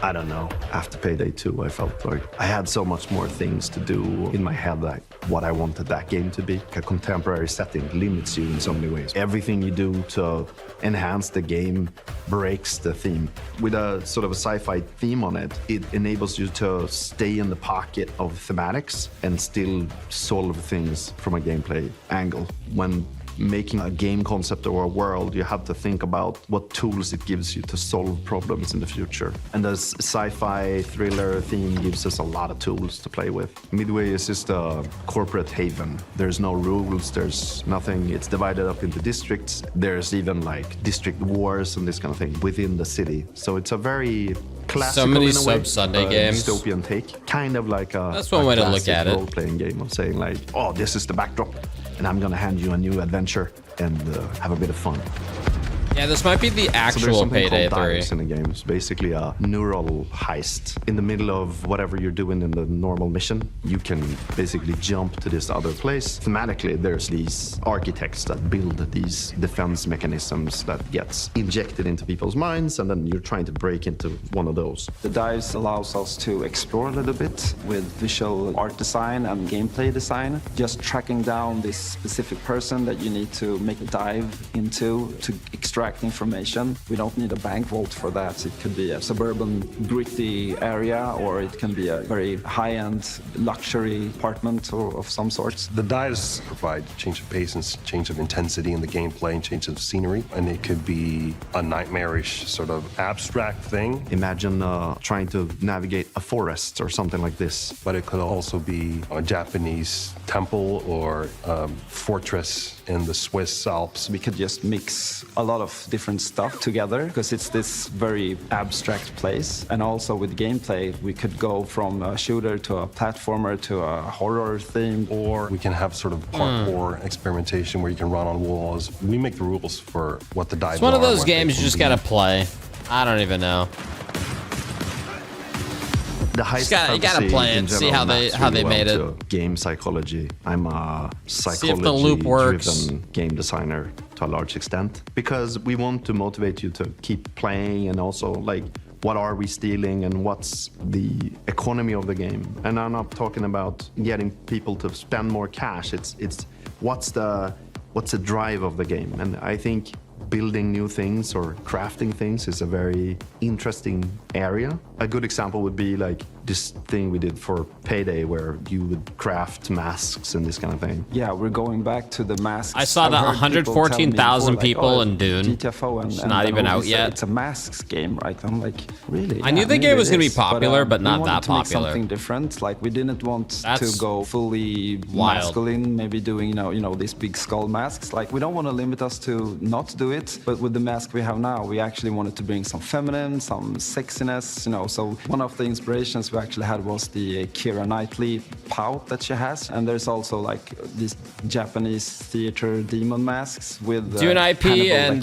I don't know. After Payday 2, I felt like I had so much more things to do in my head, like what I wanted that game to be. A contemporary setting limits you in so many ways. Everything you do to enhance the game breaks the theme. With a sort of a sci-fi theme on it, it enables you to stay in the pocket of thematics and still solve things from a gameplay angle. When making a game concept or a world, you have to think about what tools it gives you to solve problems in the future. And the sci-fi thriller theme gives us a lot of tools to play with. Midway is just a corporate haven. There's no rules, there's nothing. It's divided up into districts. There's even like district wars and this kind of thing within the city. So it's a very classical, so many in a way, sub-Sunday games. Dystopian take. Kind of like a, that's one way to look at it. Role-playing game of saying like, oh, this is the backdrop, and I'm gonna hand you a new adventure and have a bit of fun. Yeah, this might be the actual Payday 3. In the game. It's basically a neural heist. In the middle of whatever you're doing in the normal mission, you can basically jump to this other place. Thematically, there's these architects that build these defense mechanisms that gets injected into people's minds, and then you're trying to break into one of those. The dives allows us to explore a little bit with visual art design and gameplay design. Just tracking down this specific person that you need to make a dive into to extract abstract information. We don't need a bank vault for that. It could be a suburban, gritty area, or it can be a very high-end luxury apartment or of some sort. The dives provide change of pace and change of intensity in the gameplay and change of scenery. And it could be a nightmarish sort of abstract thing. Imagine trying to navigate a forest or something like this. But it could also be a Japanese temple or fortress in the Swiss Alps. We could just mix a lot of different stuff together because it's this very abstract place. And also with gameplay, we could go from a shooter to a platformer to a horror theme. Or we can have sort of parkour experimentation where you can run on walls. We make the rules for what the dives are. It's one of those games you just gotta play. I don't even know. The heist you gotta play it, see how they made it. Game psychology. I'm a See if the loop works. psychology-driven game designer to a large extent because we want to motivate you to keep playing and also like what are we stealing and what's the economy of the game. And I'm not talking about getting people to spend more cash. It's what's the drive of the game. And I think building new things or crafting things is a very interesting area. A good example would be like this thing we did for Payday where you would craft masks and this kind of thing. Yeah, we're going back to the masks. I saw that 114,000 people in Dune. GTFO it's not even out yet. It's a masks game, right? I'm like, really? I knew the game was going to be popular, but not that popular. popular. Something different. Like we didn't want That's to go fully wild. masculine, maybe doing you know these big skull masks. Like we don't want to limit us to not do it, but with the mask we have now, we actually wanted to bring some feminine, some sexiness, you know. So one of the inspirations we actually had was the Keira Knightley pout that she has, and there's also like these Japanese theater demon masks with Dune IP and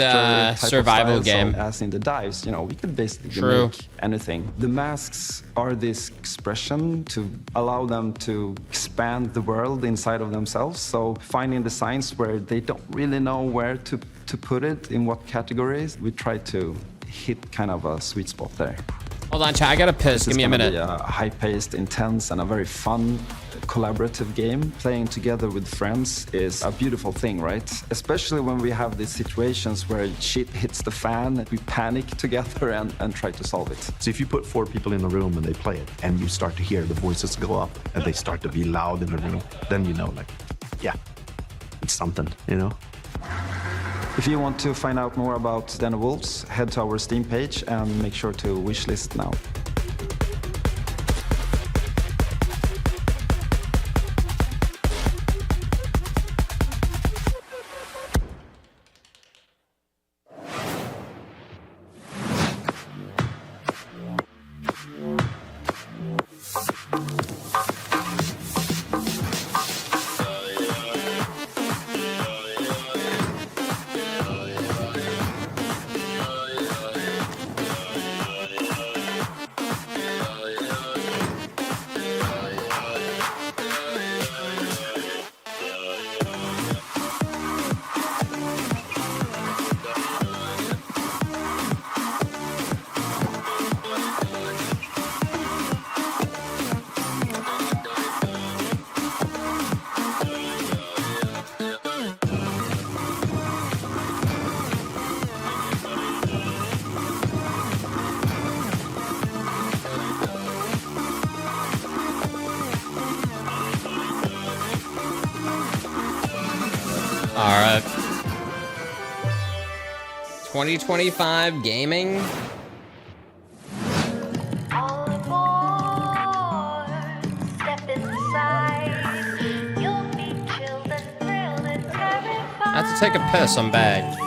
survival game. So as in the dives, you know, we could basically make anything. The masks are this expression to allow them to expand the world inside of themselves. So finding designs where they don't really know where to put it, in what categories, we try to hit kind of a sweet spot there. Hold on, chat, I gotta piss. Give me a minute. Be a high-paced, intense, and a very fun, collaborative game. Playing together with friends is a beautiful thing, right? Especially when we have these situations where shit hits the fan, we panic together and try to solve it. So if you put 4 people in a room and they play it, and you start to hear the voices go up, and they start to be loud in the room, then you know, like, yeah, it's something, you know? If you want to find out more about Den of Wolves, head to our Steam page and make sure to wishlist now. All right. 2025 gaming. I have to take a piss, I'm back.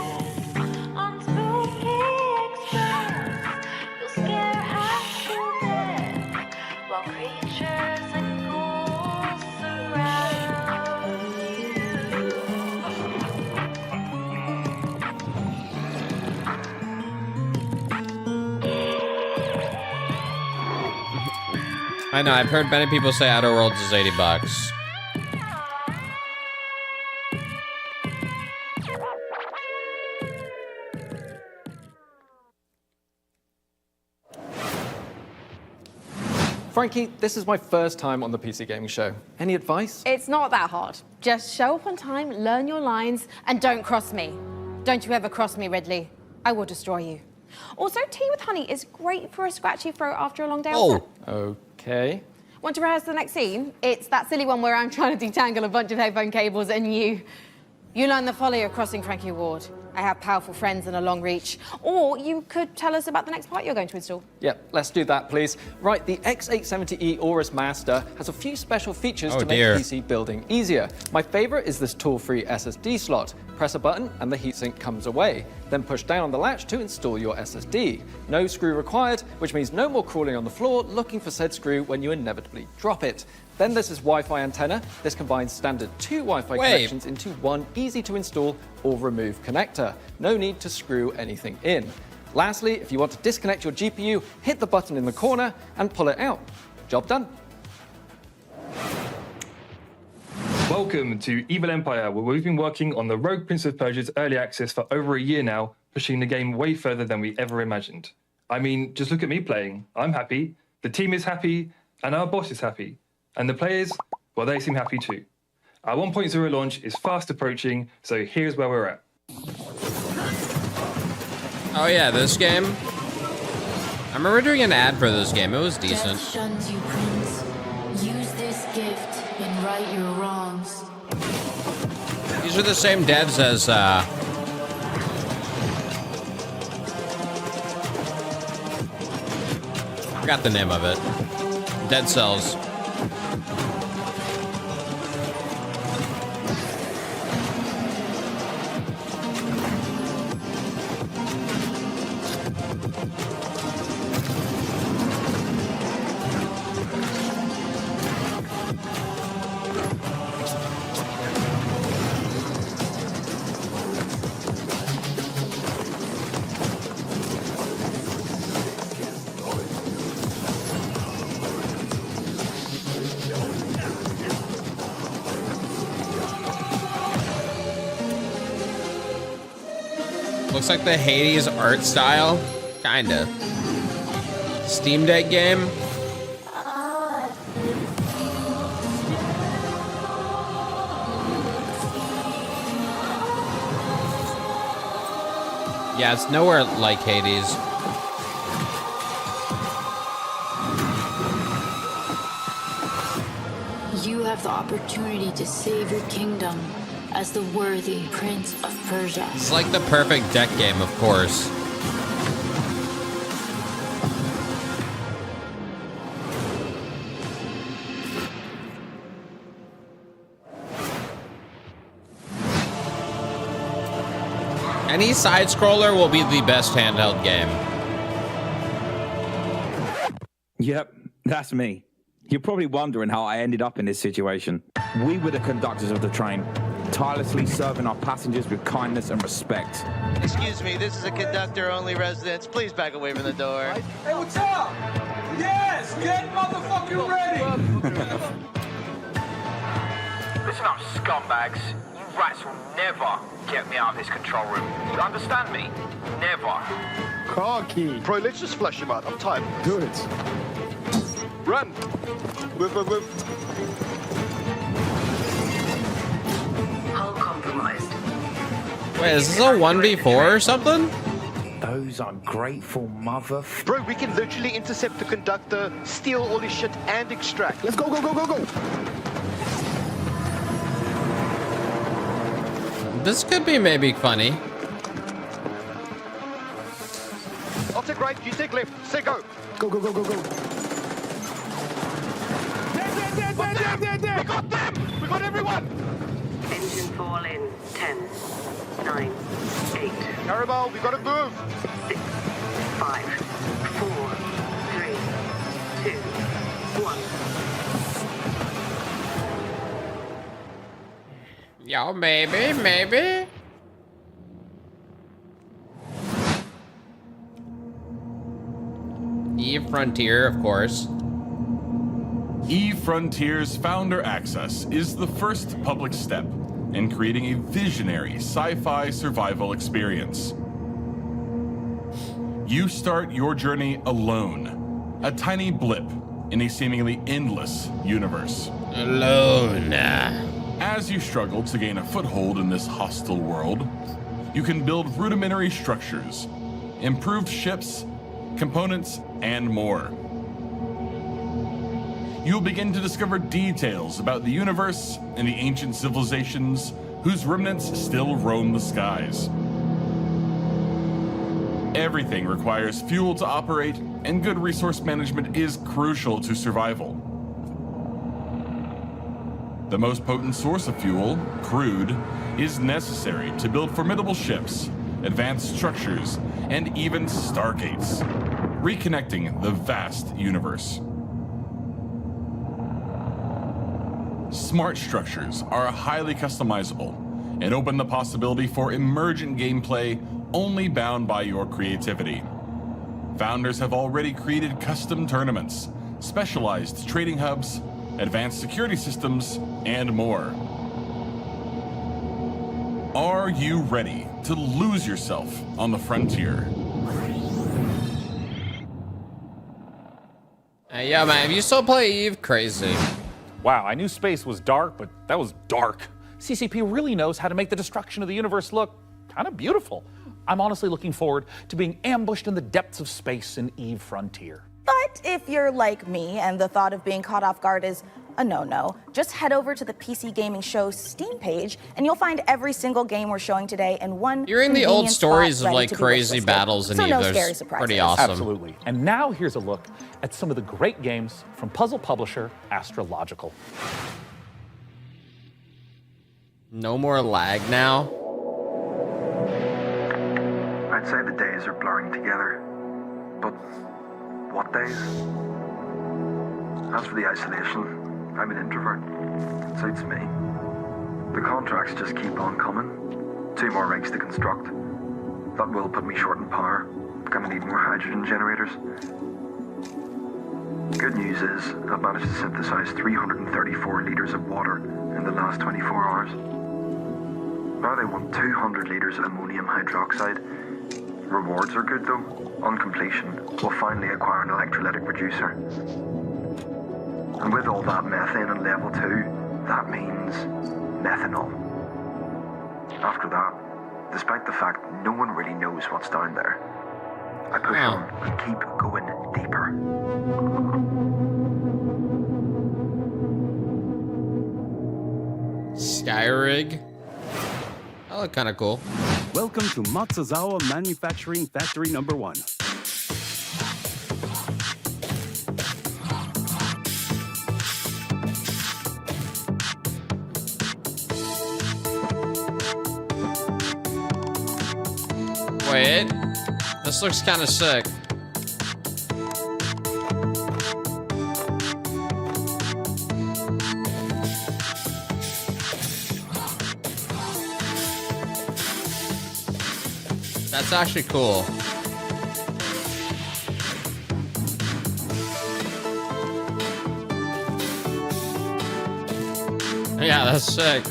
I know, I've heard many people say Outer Worlds is $80. Frankie, this is my first time on the PC Gaming Show. Any advice? It's not that hard. Just show up on time, learn your lines, and don't cross me. Don't you ever cross me, Ridley. I will destroy you. Also, tea with honey is great for a scratchy throat after a long day on set. Okay. Want to rehearse the next scene? It's that silly one where I'm trying to detangle a bunch of headphone cables and you learn the folly of crossing Frankie Ward. I have powerful friends and a long reach. Or you could tell us about the next part you're going to install. Yep, let's do that, please. Right, the X870E Aorus Master has a few special features to make PC building easier. My favorite is this tool-free SSD slot. Press a button and the heatsink comes away. Then push down on the latch to install your SSD. No screw required, which means no more crawling on the floor looking for said screw when you inevitably drop it. Then there's this Wi-Fi antenna. This combines standard 2 Wi-Fi connections into one easy-to-install or remove connector. No need to screw anything in. Lastly, if you want to disconnect your GPU, hit the button in the corner and pull it out. Job done. Welcome to Evil Empire, where we've been working on the Rogue Prince of Persia's early access for over a year now, pushing the game way further than we ever imagined. I mean, just look at me playing. I'm happy, the team is happy, and our boss is happy. And the players, well, they seem happy too. Our 1.0 launch is fast approaching, so here's where we're at. Oh yeah, this game. I remember doing an ad for this game. It was decent. Death shuns you, Prince. Use this gift and right your wrongs. These are the same devs as I forgot the name of it. Dead Cells. Looks like the Hades art style, kinda. Steam Deck game. Yeah, it's nowhere like Hades. You have the opportunity to save your kingdom as the worthy Prince of Persia. It's like the perfect deck game, of course. Any side scroller will be the best handheld game. Yep, that's me. You're probably wondering how I ended up in this situation. We were the conductors of the train, tirelessly serving our passengers with kindness and respect. Excuse me, this is a conductor-only residence. Please back away from the door. Hey, what's up? Yes, get motherfucking ready! Listen up, scumbags. You rats will never get me out of this control room. You understand me? Never. Car key. Bro, let's just flush him out. I'm tired. Do it. Run! Move, move, move. Hull compromised. Wait, is this a 1v4 or something? Those ungrateful mother... Bro, we can literally intercept the conductor, steal all his shit, and extract. Let's go, go, go, go, go! This could be maybe funny. I'll take right, you take left. Say go. Go, go, go, go, go. We got them! We got everyone! Engine fall in 10, 9, 8. Carabao, we gotta move! 6, 5, 4, 3, 2, 1. Yo, maybe, maybe. Eve Frontier, of course. Eve Frontier's Founder Access is the first public step in creating a visionary sci-fi survival experience. You start your journey alone, a tiny blip in a seemingly endless universe. Alone. As you struggle to gain a foothold in this hostile world, you can build rudimentary structures, improved ships, components, and more. You'll begin to discover details about the universe and the ancient civilizations whose remnants still roam the skies. Everything requires fuel to operate, and good resource management is crucial to survival. The most potent source of fuel, crude, is necessary to build formidable ships, advanced structures, and even stargates, reconnecting the vast universe. Smart structures are highly customizable and open the possibility for emergent gameplay only bound by your creativity. Founders have already created custom tournaments, specialized trading hubs, advanced security systems, and more. Are you ready to lose yourself on the frontier? Hey, yeah, man, if you still play Eve, crazy. Wow, I knew space was dark, but that was dark. CCP really knows how to make the destruction of the universe look kind of beautiful. I'm honestly looking forward to being ambushed in the depths of space in Eve Frontier. But if you're like me and the thought of being caught off guard is a no-no, just head over to the PC Gaming Show Steam page and you'll find every single game we're showing today in one Hearing the old convenient stories spot of like ready to be crazy wishlisted. battles in So Eve, no there's scary surprises. pretty awesome. Absolutely. And now here's a look at some of the great games from puzzle publisher Astrological. No more lag now. I'd say the days are blurring together, but what days? As for the isolation, I'm an introvert. It suits me. The contracts just keep on coming. 2 more rigs to construct. That will put me short in power. Gonna need more hydrogen generators. Good news is, I've managed to synthesize 334 liters of water in the last 24 hours. Now they want 200 liters of ammonium hydroxide. Rewards are good though. On completion, we'll finally acquire an electrolytic reducer. And with all that methane in level 2, that means methanol. After that, despite the fact no one really knows what's down there, I push on and keep going deeper. Skyrig. That look kind of cool. Welcome to Matsuzawa Manufacturing Factory number 1. Wait, this looks kind of sick. That's actually cool. Yeah, that's sick.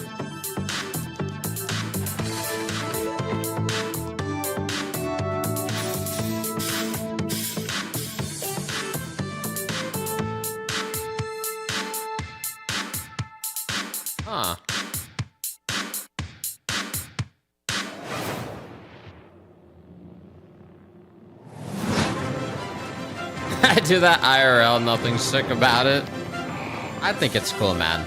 Huh. I do that IRL, nothing sick about it. I think it's cool, man.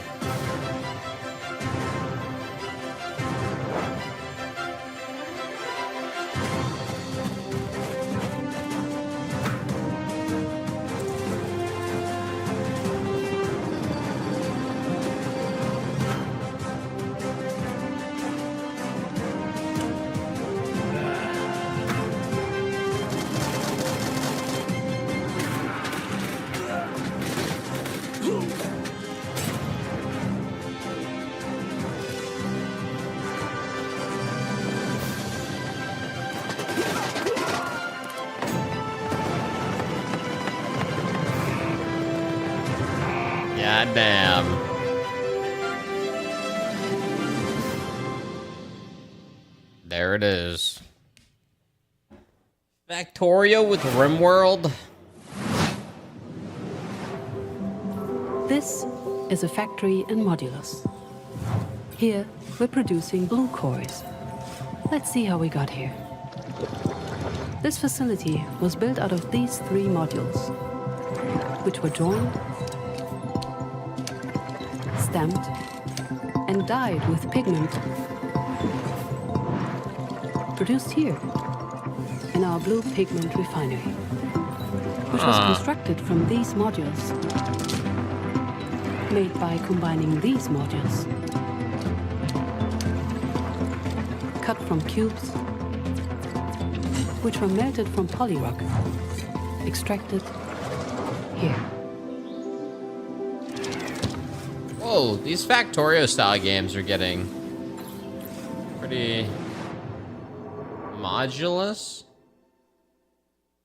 God damn. There it is. Factorio with RimWorld. This is a factory in Modulus. Here, we're producing blue cores. Let's see how we got here. This facility was built out of these 3 modules, which were joined, stamped, and dyed with pigment. Produced here, in our blue pigment refinery, which was constructed from these modules, made by combining these modules, cut from cubes, which were melted from polyrock, extracted here. Whoa, these Factorio style games are getting pretty modulous.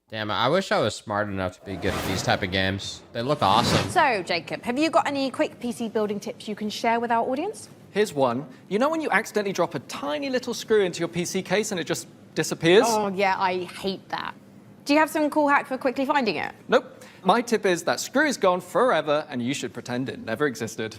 Damn it, I wish I was smart enough to be good at these type of games. They look awesome. So, Jacob, have you got any quick PC building tips you can share with our audience? Here's one. You know when you accidentally drop a tiny little screw into your PC case and it just disappears? Oh, yeah, I hate that. Do you have some cool hack for quickly finding it? Nope. My tip is that screw is gone forever and you should pretend it never existed.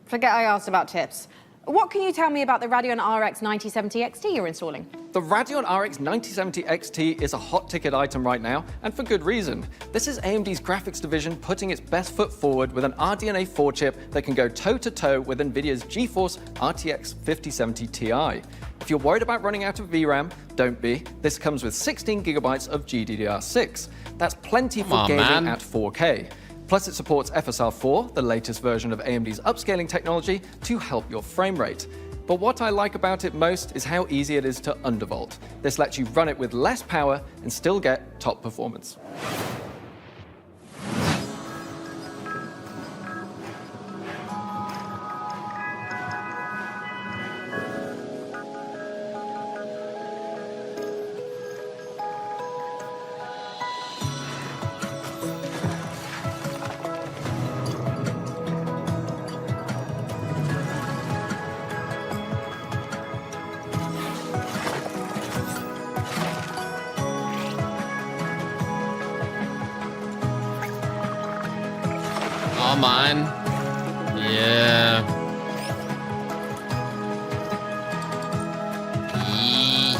Forget I asked about tips. What can you tell me about the Radeon RX 9070 XT you're installing? The Radeon RX 9070 XT is a hot ticket item right now, and for good reason. This is AMD's graphics division putting its best foot forward with an RDNA 4 chip that can go toe-to-toe with NVIDIA's GeForce RTX 5070 Ti. If you're worried about running out of VRAM, don't be. This comes with 16 gigabytes of GDDR6. That's plenty for gaming at 4K. Plus, it supports FSR4, the latest version of AMD's upscaling technology, to help your frame rate. But what I like about it most is how easy it is to undervolt. This lets you run it with less power and still get top performance. All mine. Yeah. Yee.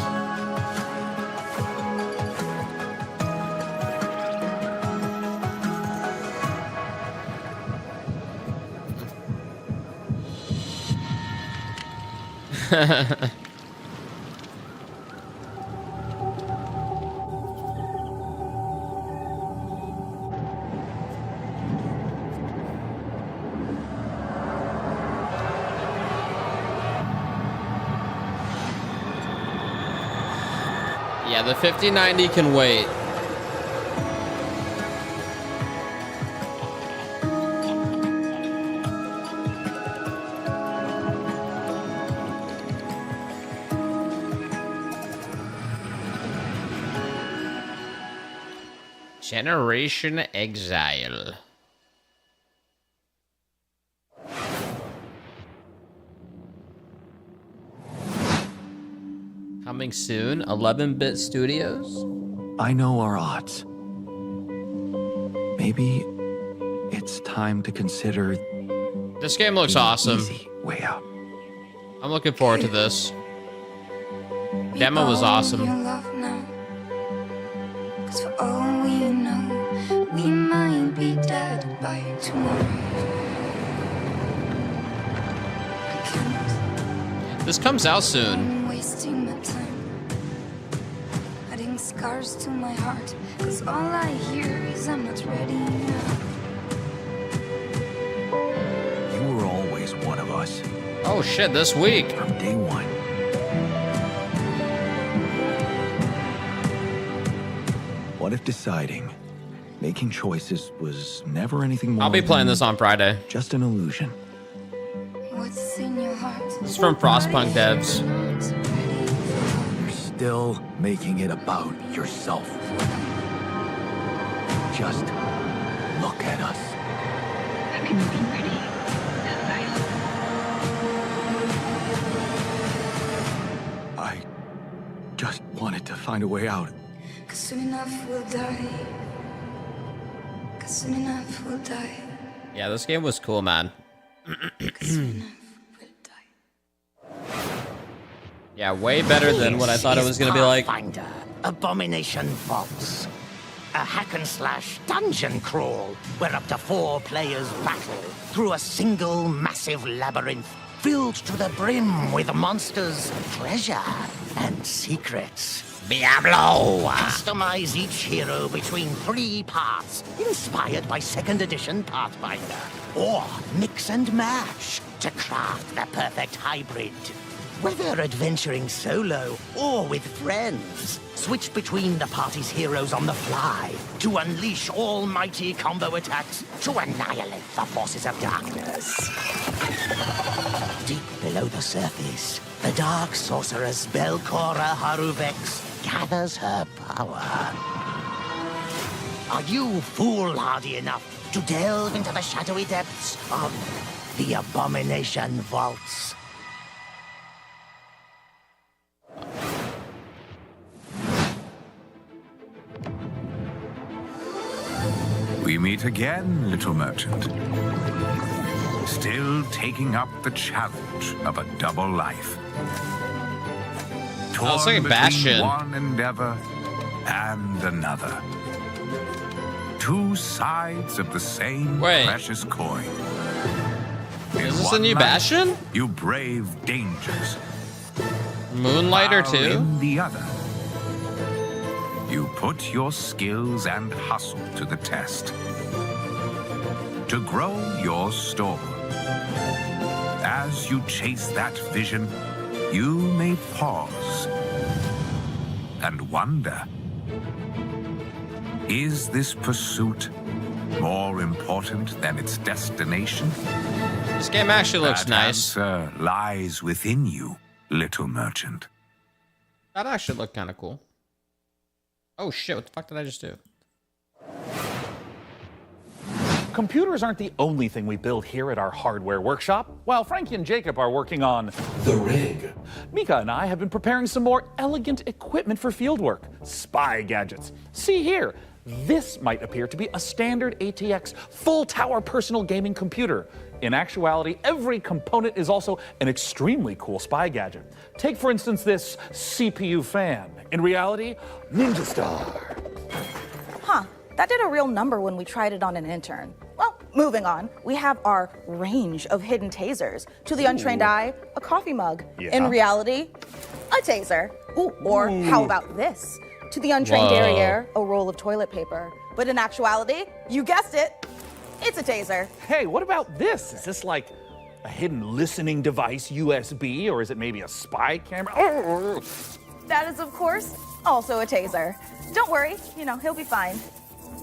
Yeah, the 5090 can wait. Generation Exile. Coming soon, 11-bit studios. I know our odds. Maybe it's time to consider This game looks awesome. easy way out. I'm looking forward to this. Demo was awesome. Cause for all we know, we might be dead by tomorrow. This comes out soon. I'm wasting my time, adding scars to my heart. Cause all I hear is I'm not ready now. You were always one of us. Oh shit, this week. From day one. What if deciding, making choices was never anything more I'll be playing than this on Friday. just an illusion? What's in your heart? This is from Frostpunk devs. You're still making it about yourself. Just look at us. Have you been ready? I just wanted to find a way out. Cause soon enough we'll die. Cause soon enough we'll die. Yeah, this game was cool, man. Yeah, way better than what I thought it was going to be like. Pathfinder, Abomination Vaults. A hack-and-slash dungeon crawl where up to 4 players battle through a single massive labyrinth filled to the brim with monsters, treasure, and secrets. Diablo! Customize each hero between 3 paths, inspired by 2nd edition Pathfinder. Or mix and match to craft the perfect hybrid. Whether adventuring solo or with friends, switch between the party's heroes on the fly to unleash almighty combo attacks to annihilate the forces of darkness. Deep below the surface, the dark sorceress Belcora Haruvex gathers her power. Are you foolhardy enough to delve into the shadowy depths of the Abomination Vaults? We meet again, little merchant. Still taking up the challenge of a double life. Torn it's like between Bastion. one endeavor and another. 2 sides of the same precious coin. In Is this a one new life, Bastion? You brave dangers. Moonlighter While too? in the other, you put your skills and hustle to the test. To grow your store. As you chase that vision, you may pause and wonder, is this pursuit more important than its destination? This game actually looks That nice. answer lies within you, little merchant. That actually looked kind of cool. Oh shit, what the fuck did I just do? Computers aren't the only thing we build here at our hardware workshop. While Frankie and Jacob are working on the rig, Mika and I have been preparing some more elegant equipment for fieldwork. Spy gadgets. See here, this might appear to be a standard ATX full-tower personal gaming computer. In actuality, every component is also an extremely cool spy gadget. Take, for instance, this CPU fan. In reality, Ninja Star. Huh, that did a real number when we tried it on an intern. Well, moving on, we have our range of hidden tasers. To the untrained eye, a coffee mug. Yeah. In reality, a taser. Ooh, or how about this? To the untrained Whoa. derriere, a roll of toilet paper. But in actuality, you guessed it, it's a taser. Hey, what about this? Is this like a hidden listening device, USB, or is it maybe a spy camera? That is, of course, also a taser. Don't worry, he'll be fine.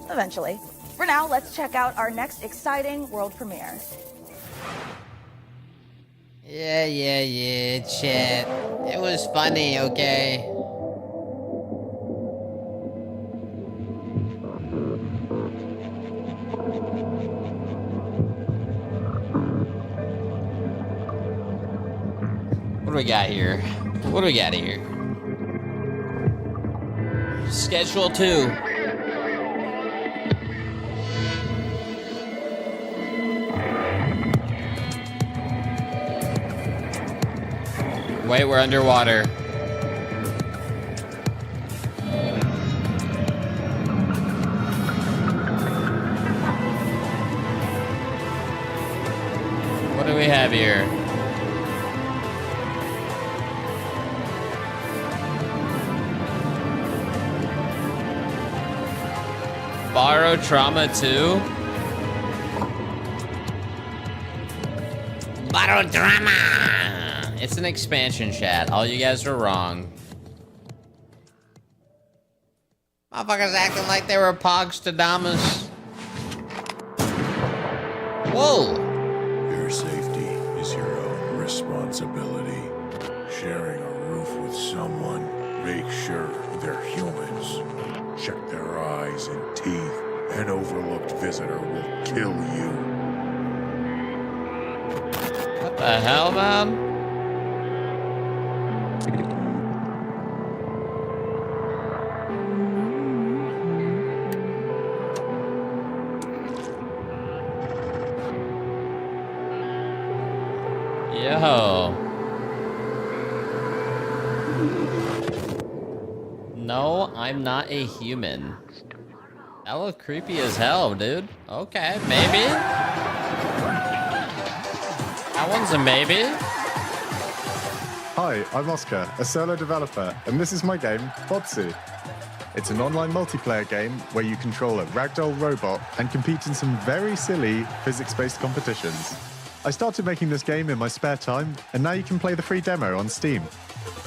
Eventually. For now, let's check out our next exciting world premiere. Yeah, chat. It was funny, okay? What do we got here? What do we got here? Schedule 2. Wait, we're underwater. What do we have here? Borrow Trauma 2? Borrow Drama! It's an expansion, chat. All you guys are wrong. Motherfuckers acting like they were Pogstadamas. Whoa! Your safety is your own responsibility. Sharing a roof with someone, make sure they're humans. Check their eyes and teeth. An overlooked visitor will kill you. What the hell, man? Yo. No, I'm not a human. That looked creepy as hell, dude. Okay, maybe. That one's a maybe. Hi, I'm Oscar, a solo developer, and this is my game, Botsu. It's an online multiplayer game where you control a ragdoll robot and compete in some very silly physics-based competitions. I started making this game in my spare time, and now you can play the free demo on Steam.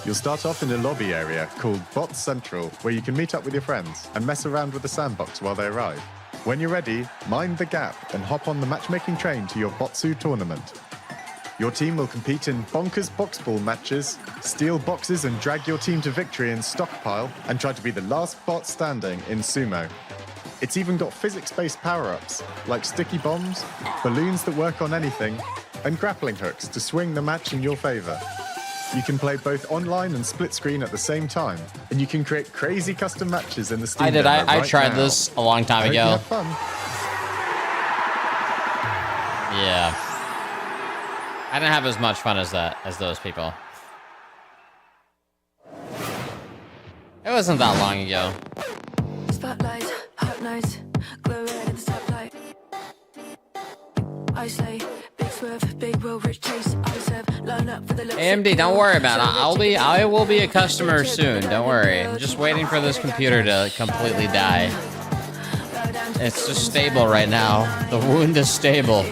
You'll start off in a lobby area called Bot Central, where you can meet up with your friends and mess around with the sandbox while they arrive. When you're ready, mind the gap and hop on the matchmaking train to your Botsu tournament. Your team will compete in bonkers box ball matches, steal boxes and drag your team to victory in Stockpile, and try to be the last bot standing in Sumo. It's even got physics-based power-ups, like sticky bombs, balloons that work on anything, and grappling hooks to swing the match in your favor. You can play both online and split screen at the same time, and you can create crazy custom matches in the Steam demo I right tried now. this a long time I hope you ago. have fun. Yeah. I didn't have as much fun as those people. It wasn't that long ago. Spotlight, hot night, glow red in the stoplight. I say, big swerve, big wheel, rich chase. I serve, line up for the left. AMD, don't worry about it. I will be a customer soon. Don't worry. I'm just waiting for this computer to completely die. It's just stable right now. The wound is stable.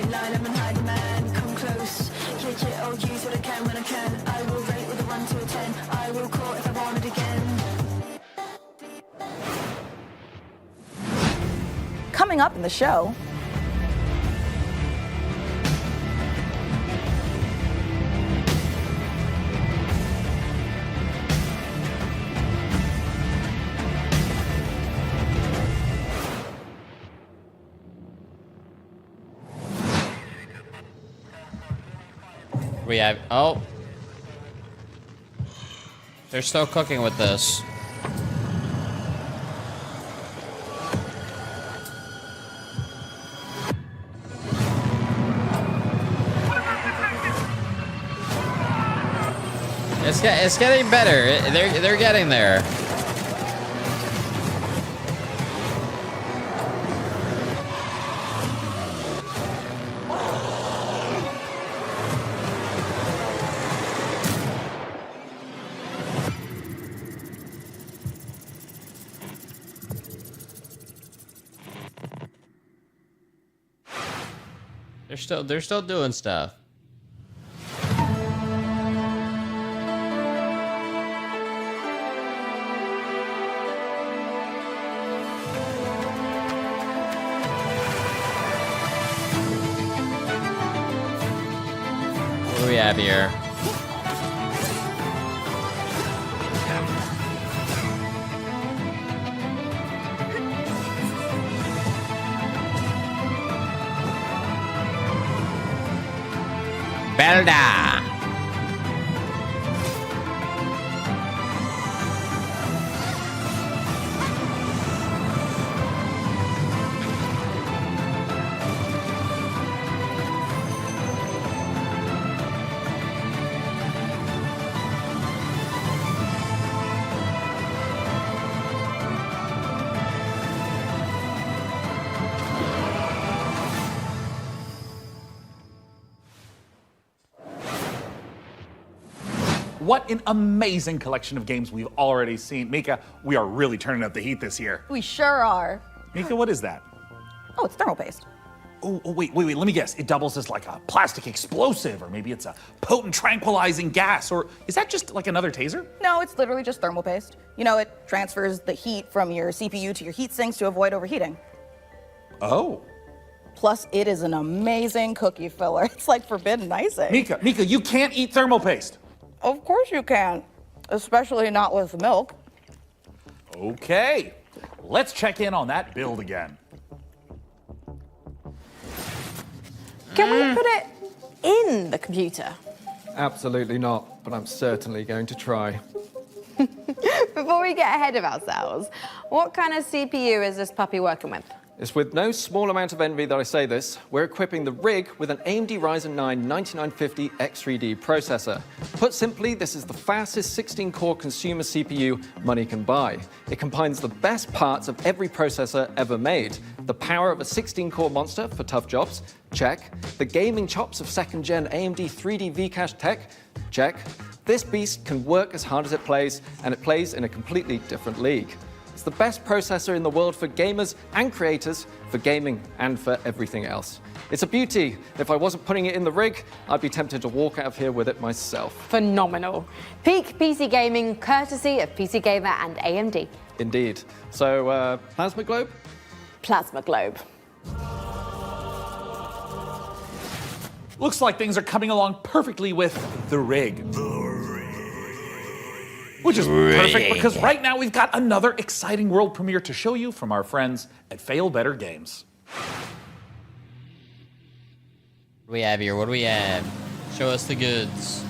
Coming up in the show, we have... Oh. They're still cooking with this. It's getting better. They're getting there. They're still doing stuff. What do we have here? Belda. What an amazing collection of games we've already seen. Mika, we are really turning up the heat this year. we sure are. Mika, what is that? Oh, it's thermal paste. Oh, wait, let me guess. It doubles as like a plastic explosive, or maybe it's a potent tranquilizing gas, or is that just like another taser? No, it's literally just thermal paste. You know, it transfers the heat from your CPU to your heat sinks to avoid overheating. Oh. Plus, it is an amazing cookie filler. It's like forbidden icing. Mika, you can't eat thermal paste. Of course you can, especially not with milk. Okay, let's check in on that build again. Can we put it in the computer? Absolutely not, but I'm certainly going to try. Before we get ahead of ourselves, what kind of CPU is this puppy working with? It's with no small amount of envy that I say this. We're equipping the rig with an AMD Ryzen 9 9950 X3D processor. Put simply, this is the fastest 16-core consumer CPU money can buy. It combines the best parts of every processor ever made. The power of a 16-core monster for tough jobs, check. The gaming chops of second-gen AMD 3D V-Cache tech, check. This beast can work as hard as it plays, and it plays in a completely different league. It's the best processor in the world for gamers and creators, for gaming and for everything else. It's a beauty. If I wasn't putting it in the rig, I'd be tempted to walk out of here with it myself. Phenomenal. Peak PC gaming, courtesy of PC Gamer and AMD. Indeed. So, Plasma Globe? Plasma Globe. Looks like things are coming along perfectly with the rig. Which is perfect because right now we've got another exciting world premiere to show you from our friends at Fail Better Games. What do we have here? What do we have? Show us the goods.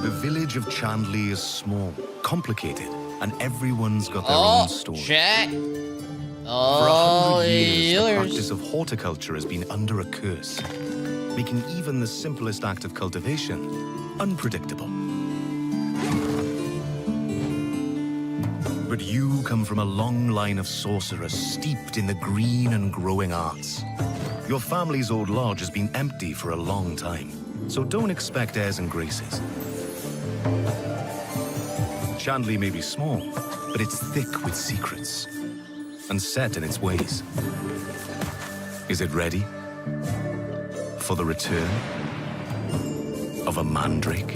The village of Chandley is small, complicated, and everyone's got their own story. Check. For 100 years, the practice of horticulture has been under a curse, making even the simplest act of cultivation unpredictable. But you come from a long line of sorcerers steeped in the green and growing arts. Your family's old lodge has been empty for a long time, so don't expect airs and graces. Chandley may be small, but it's thick with secrets and set in its ways. Is it ready for the return of a mandrake?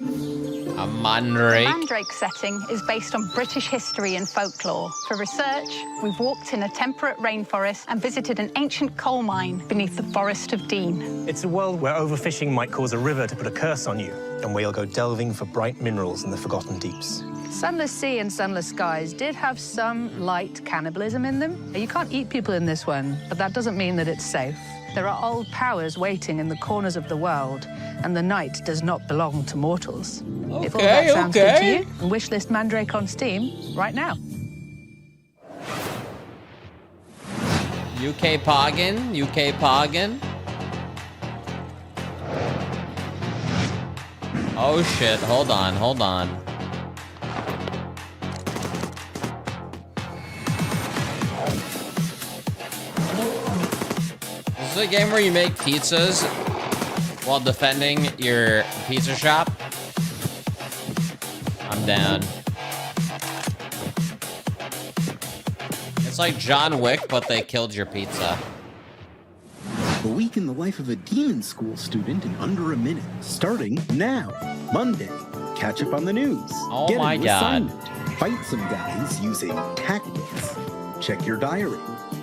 A mandrake? The mandrake setting is based on British history and folklore. For research, we've walked in a temperate rainforest and visited an ancient coal mine beneath the Forest of Dean. It's a world where overfishing might cause a river to put a curse on you, and where you'll go delving for bright minerals in the forgotten deeps. Sunless sea and sunless skies did have some light cannibalism in them. You can't eat people in this one, but that doesn't mean that it's safe. There are old powers waiting in the corners of the world, and the night does not belong to mortals. If all that sounds good to you, wishlist Mandrake on Steam right now. UK Poggin, UK Poggin. Oh shit, hold on, hold on. This is a game where you make pizzas while defending your pizza shop. I'm down. It's like John Wick, but they killed your pizza. A week in the life of a demon school student in under a minute. Starting now. Monday, catch up on the news. Oh Get my a new God. assignment. Fight some guys using tactics. Check your diary.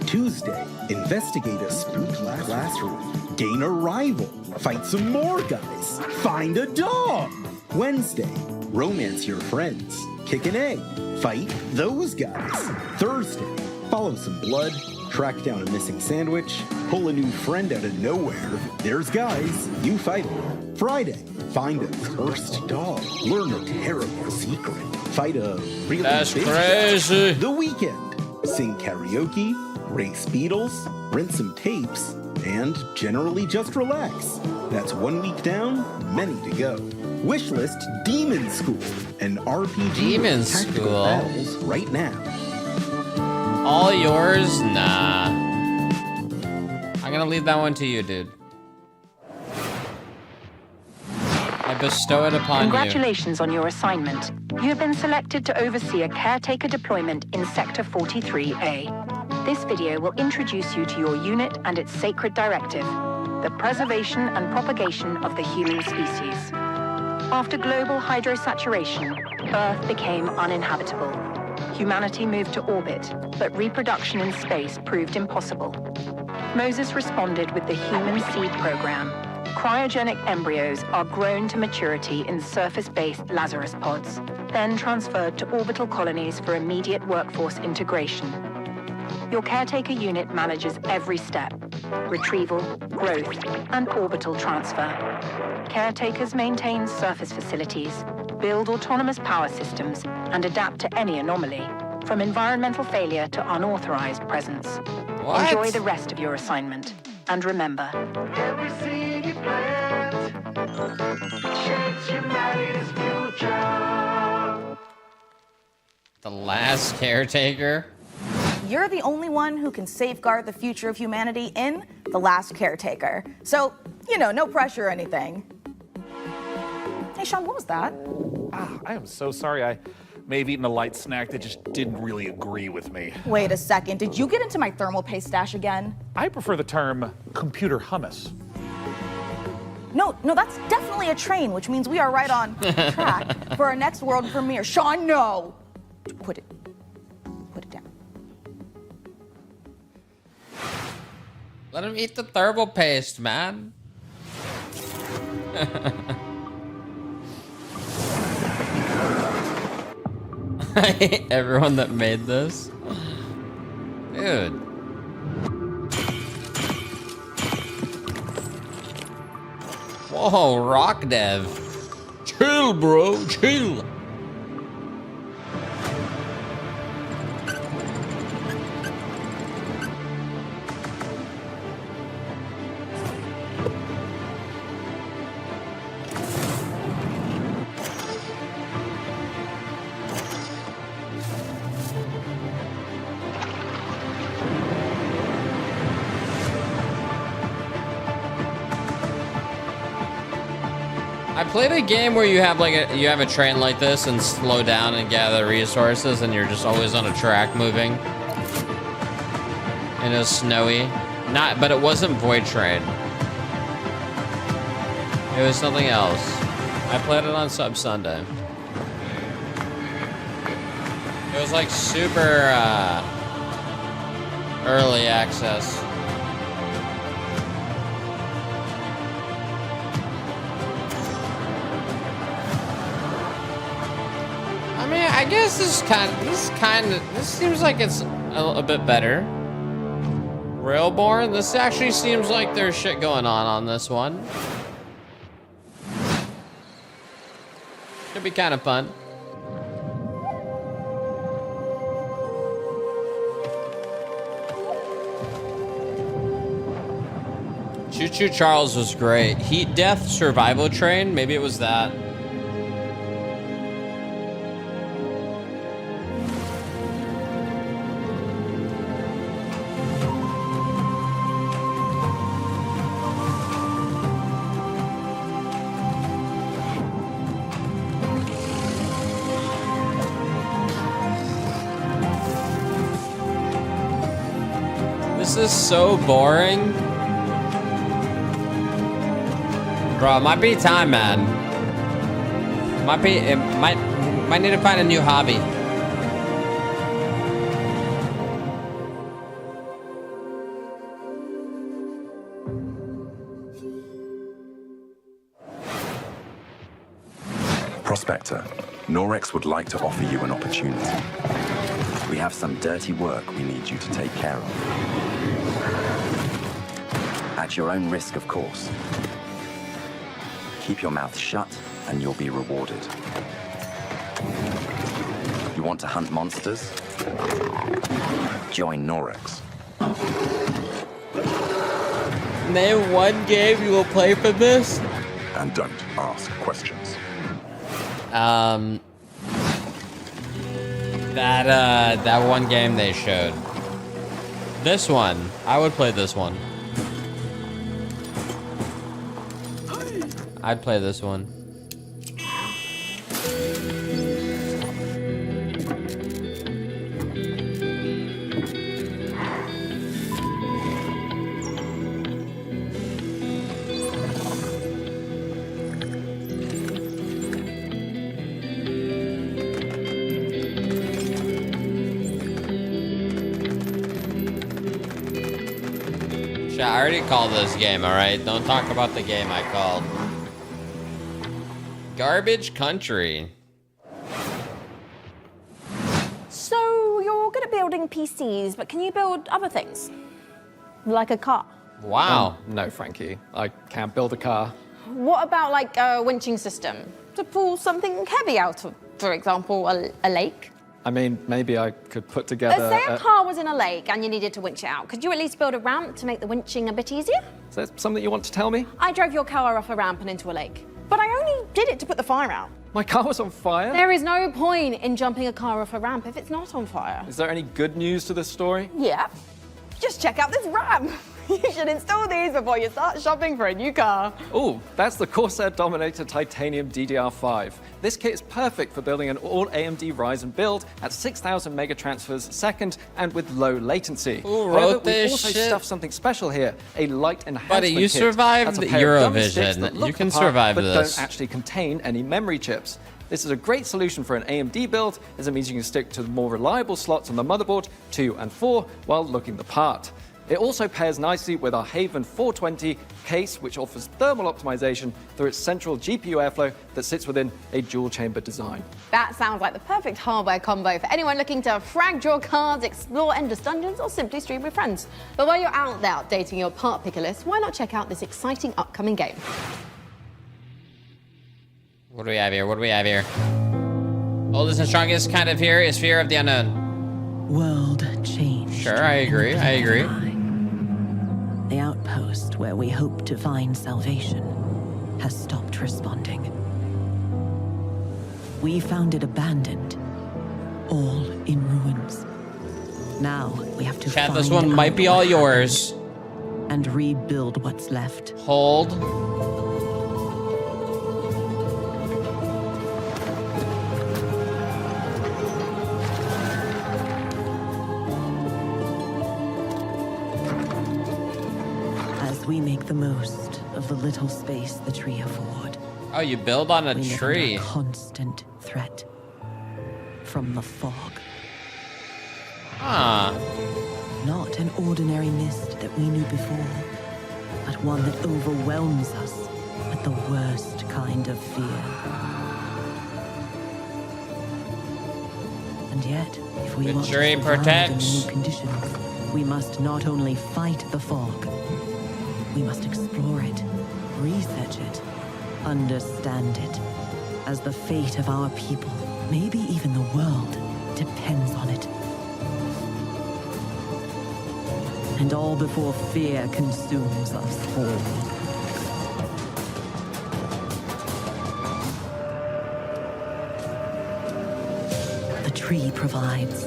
Tuesday, investigate a spook classroom. Gain a rival. Fight some more guys. Find a dog. Wednesday, romance your friends. Kick an egg. Fight those guys. Thursday, follow some blood. Track down a missing sandwich. Pull a new friend out of nowhere. There's guys. You fight them. Friday, find a cursed dog. Learn a terrible secret. Fight a really That's big crazy. dog. The weekend, sing karaoke, race beetles, rent some tapes, and generally just relax. That's 1 week down, many to go. Wishlist Demon School, an RPG Demon with tactical School? battles right now. All yours? Nah. I'm gonna leave that one to you, dude. I bestow it upon you. Congratulations on your assignment. You have been selected to oversee a caretaker deployment in Sector 43A. This video will introduce you to your unit and its sacred directive, the preservation and propagation of the human species. After global hydrosaturation, Earth became uninhabitable. Humanity moved to orbit, but reproduction in space proved impossible. Moses responded with the Human Seed Program. Cryogenic embryos are grown to maturity in surface-based Lazarus pods, then transferred to orbital colonies for immediate workforce integration. Your caretaker unit manages every step: retrieval, growth, and orbital transfer. Caretakers maintain surface facilities, build autonomous power systems and adapt to any anomaly, from environmental failure to unauthorized presence. What? Enjoy the rest of your assignment. And remember, Every seed you plant shapes humanity's future. The last caretaker? You're the only one who can safeguard the future of humanity in The Last Caretaker. So, you know, no pressure or anything. Hey, Sean, what was that? I am so sorry. I may have eaten a light snack that just didn't really agree with me. Wait a second, did you get into my thermal paste stash again? I prefer the term computer hummus. No, that's definitely a train, which means we are right on track for our next world premiere. Sean, no! Put it down. Let him eat the thermal paste, man. I hate everyone that made this. Dude. Whoa, rock dev. Chill, bro, chill. I played a game where you have a train like this and slow down and gather resources, and you're just always on a track moving. And it was snowy. But it wasn't Void Train. It was something else. I played it on Sub Sunday. It was like super early access. I mean, I guess this seems like it's a bit better. Railborn, this actually seems like there's shit going on this one. Could be kind of fun. Choo Choo Charles was great. Heat Death Survival Train, maybe it was that. This is so boring. Bro, it might be time, man. It might need to find a new hobby. Prospector, Norex would like to offer you an opportunity. We have some dirty work we need you to take care of. At your own risk, of course. Keep your mouth shut, and you'll be rewarded. You want to hunt monsters? Join Norex. Name one game you will play for this? And don't ask questions. That one game they showed. This one, I would play this one. I'd play this one. I already called this game, alright? Don't talk about the game I called. Garbage Country. So you're good at building PCs, but can you build other things? Like a car? Wow. No, Frankie. I can't build a car. What about like a winching system? to pull something heavy out of, for example, a lake? I mean, maybe I could put together... Say a car was in a lake and you needed to winch it out. Could you at least build a ramp to make the winching a bit easier? Is that something you want to tell me? I drove your car off a ramp and into a lake. But I only did it to put the fire out. My car was on fire? There is no point in jumping a car off a ramp if it's not on fire. Is there any good news to this story? Yeah. Just check out this ramp. You should install these before you start shopping for a new car. Oh, that's the Corsair Dominator Titanium DDR5. This kit is perfect for building an all AMD Ryzen build at 6,000 mega transfers a second and with low latency. Who However, wrote we this also shit? stuffed something special here, a light enhancement Buddy, you kit. survived That's a pair of Eurovision. thumbsticks that look You can the part, survive but this. don't actually contain any memory chips. This is a great solution for an AMD build, as it means you can stick to the more reliable slots on the motherboard, 2 and 4, while looking the part. It also pairs nicely with our Haven 420 case, which offers thermal optimization through its central GPU airflow that sits within a dual-chamber design. That sounds like the perfect hardware combo for anyone looking to frag draw cards, explore endless dungeons, or simply stream with friends. But while you're out there updating your part picker list, why not check out this exciting upcoming game? What do we have here? What do we have here? Oldest and strongest kind of here is fear of the unknown. World change. Sure, I agree. I agree. The outpost where we hope to find salvation has stopped responding. We found it abandoned, all in ruins. Now we have to Chat, find this one might be all yours. and rebuild what's left. Hold. As we make the most of the little space the tree afford. Oh, you build on a we live tree. under constant threat from the fog. Ah. Not an ordinary mist that we knew before, but one that overwhelms us with the worst kind of fear. And yet, if we The want to tree survive in protects. the new conditions, we must not only fight the fog, we must explore it, research it, understand it, as the fate of our people, maybe even the world, depends on it. And all before fear consumes us all. The tree provides.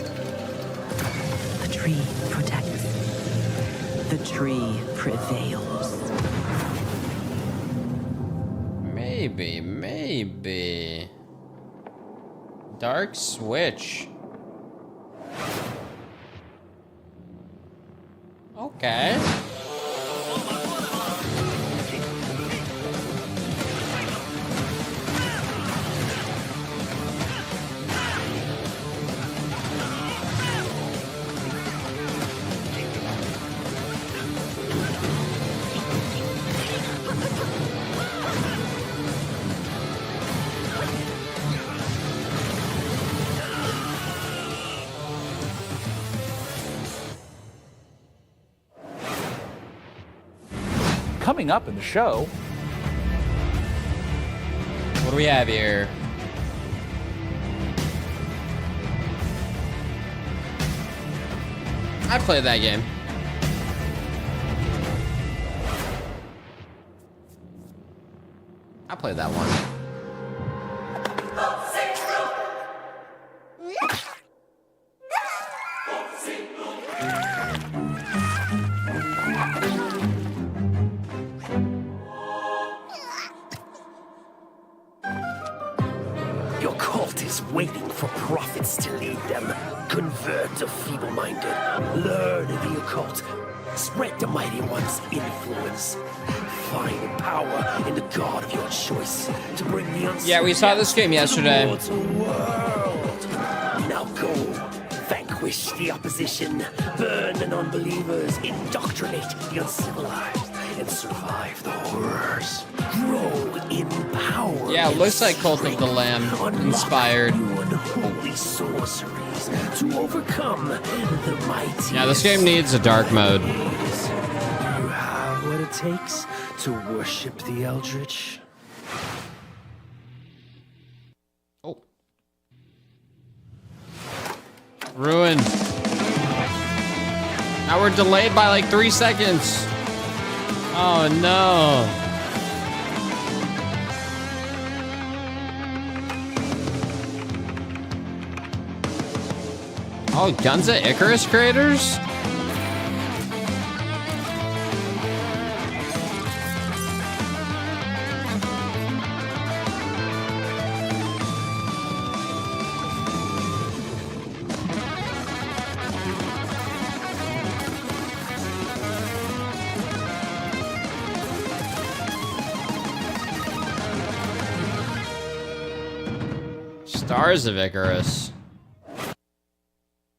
The tree protects. The tree prevails. Maybe. Dark switch. Okay. Coming up in the show. What do we have here? I played that game. I played that one. Your cult is waiting for prophets to lead them. Convert the feeble-minded. Learn the occult. Spread the mighty one's influence. Find power in the god of your choice to bring the unseen. Yeah, we saw this game yesterday. To the mortal world. Now go. Vanquish the opposition. Burn the non-believers. Indoctrinate the uncivilized. And survive the horrors. Grow in power. Yeah, it looks like Cult of the Lamb inspired. Unholy sorceries to overcome the mighty. Yeah, this game needs a dark mode. You have what it takes to worship the Eldritch. Ruined. Now we're delayed by like 3 seconds. Oh no. Oh, Guns of Icarus creators? Stars of Icarus.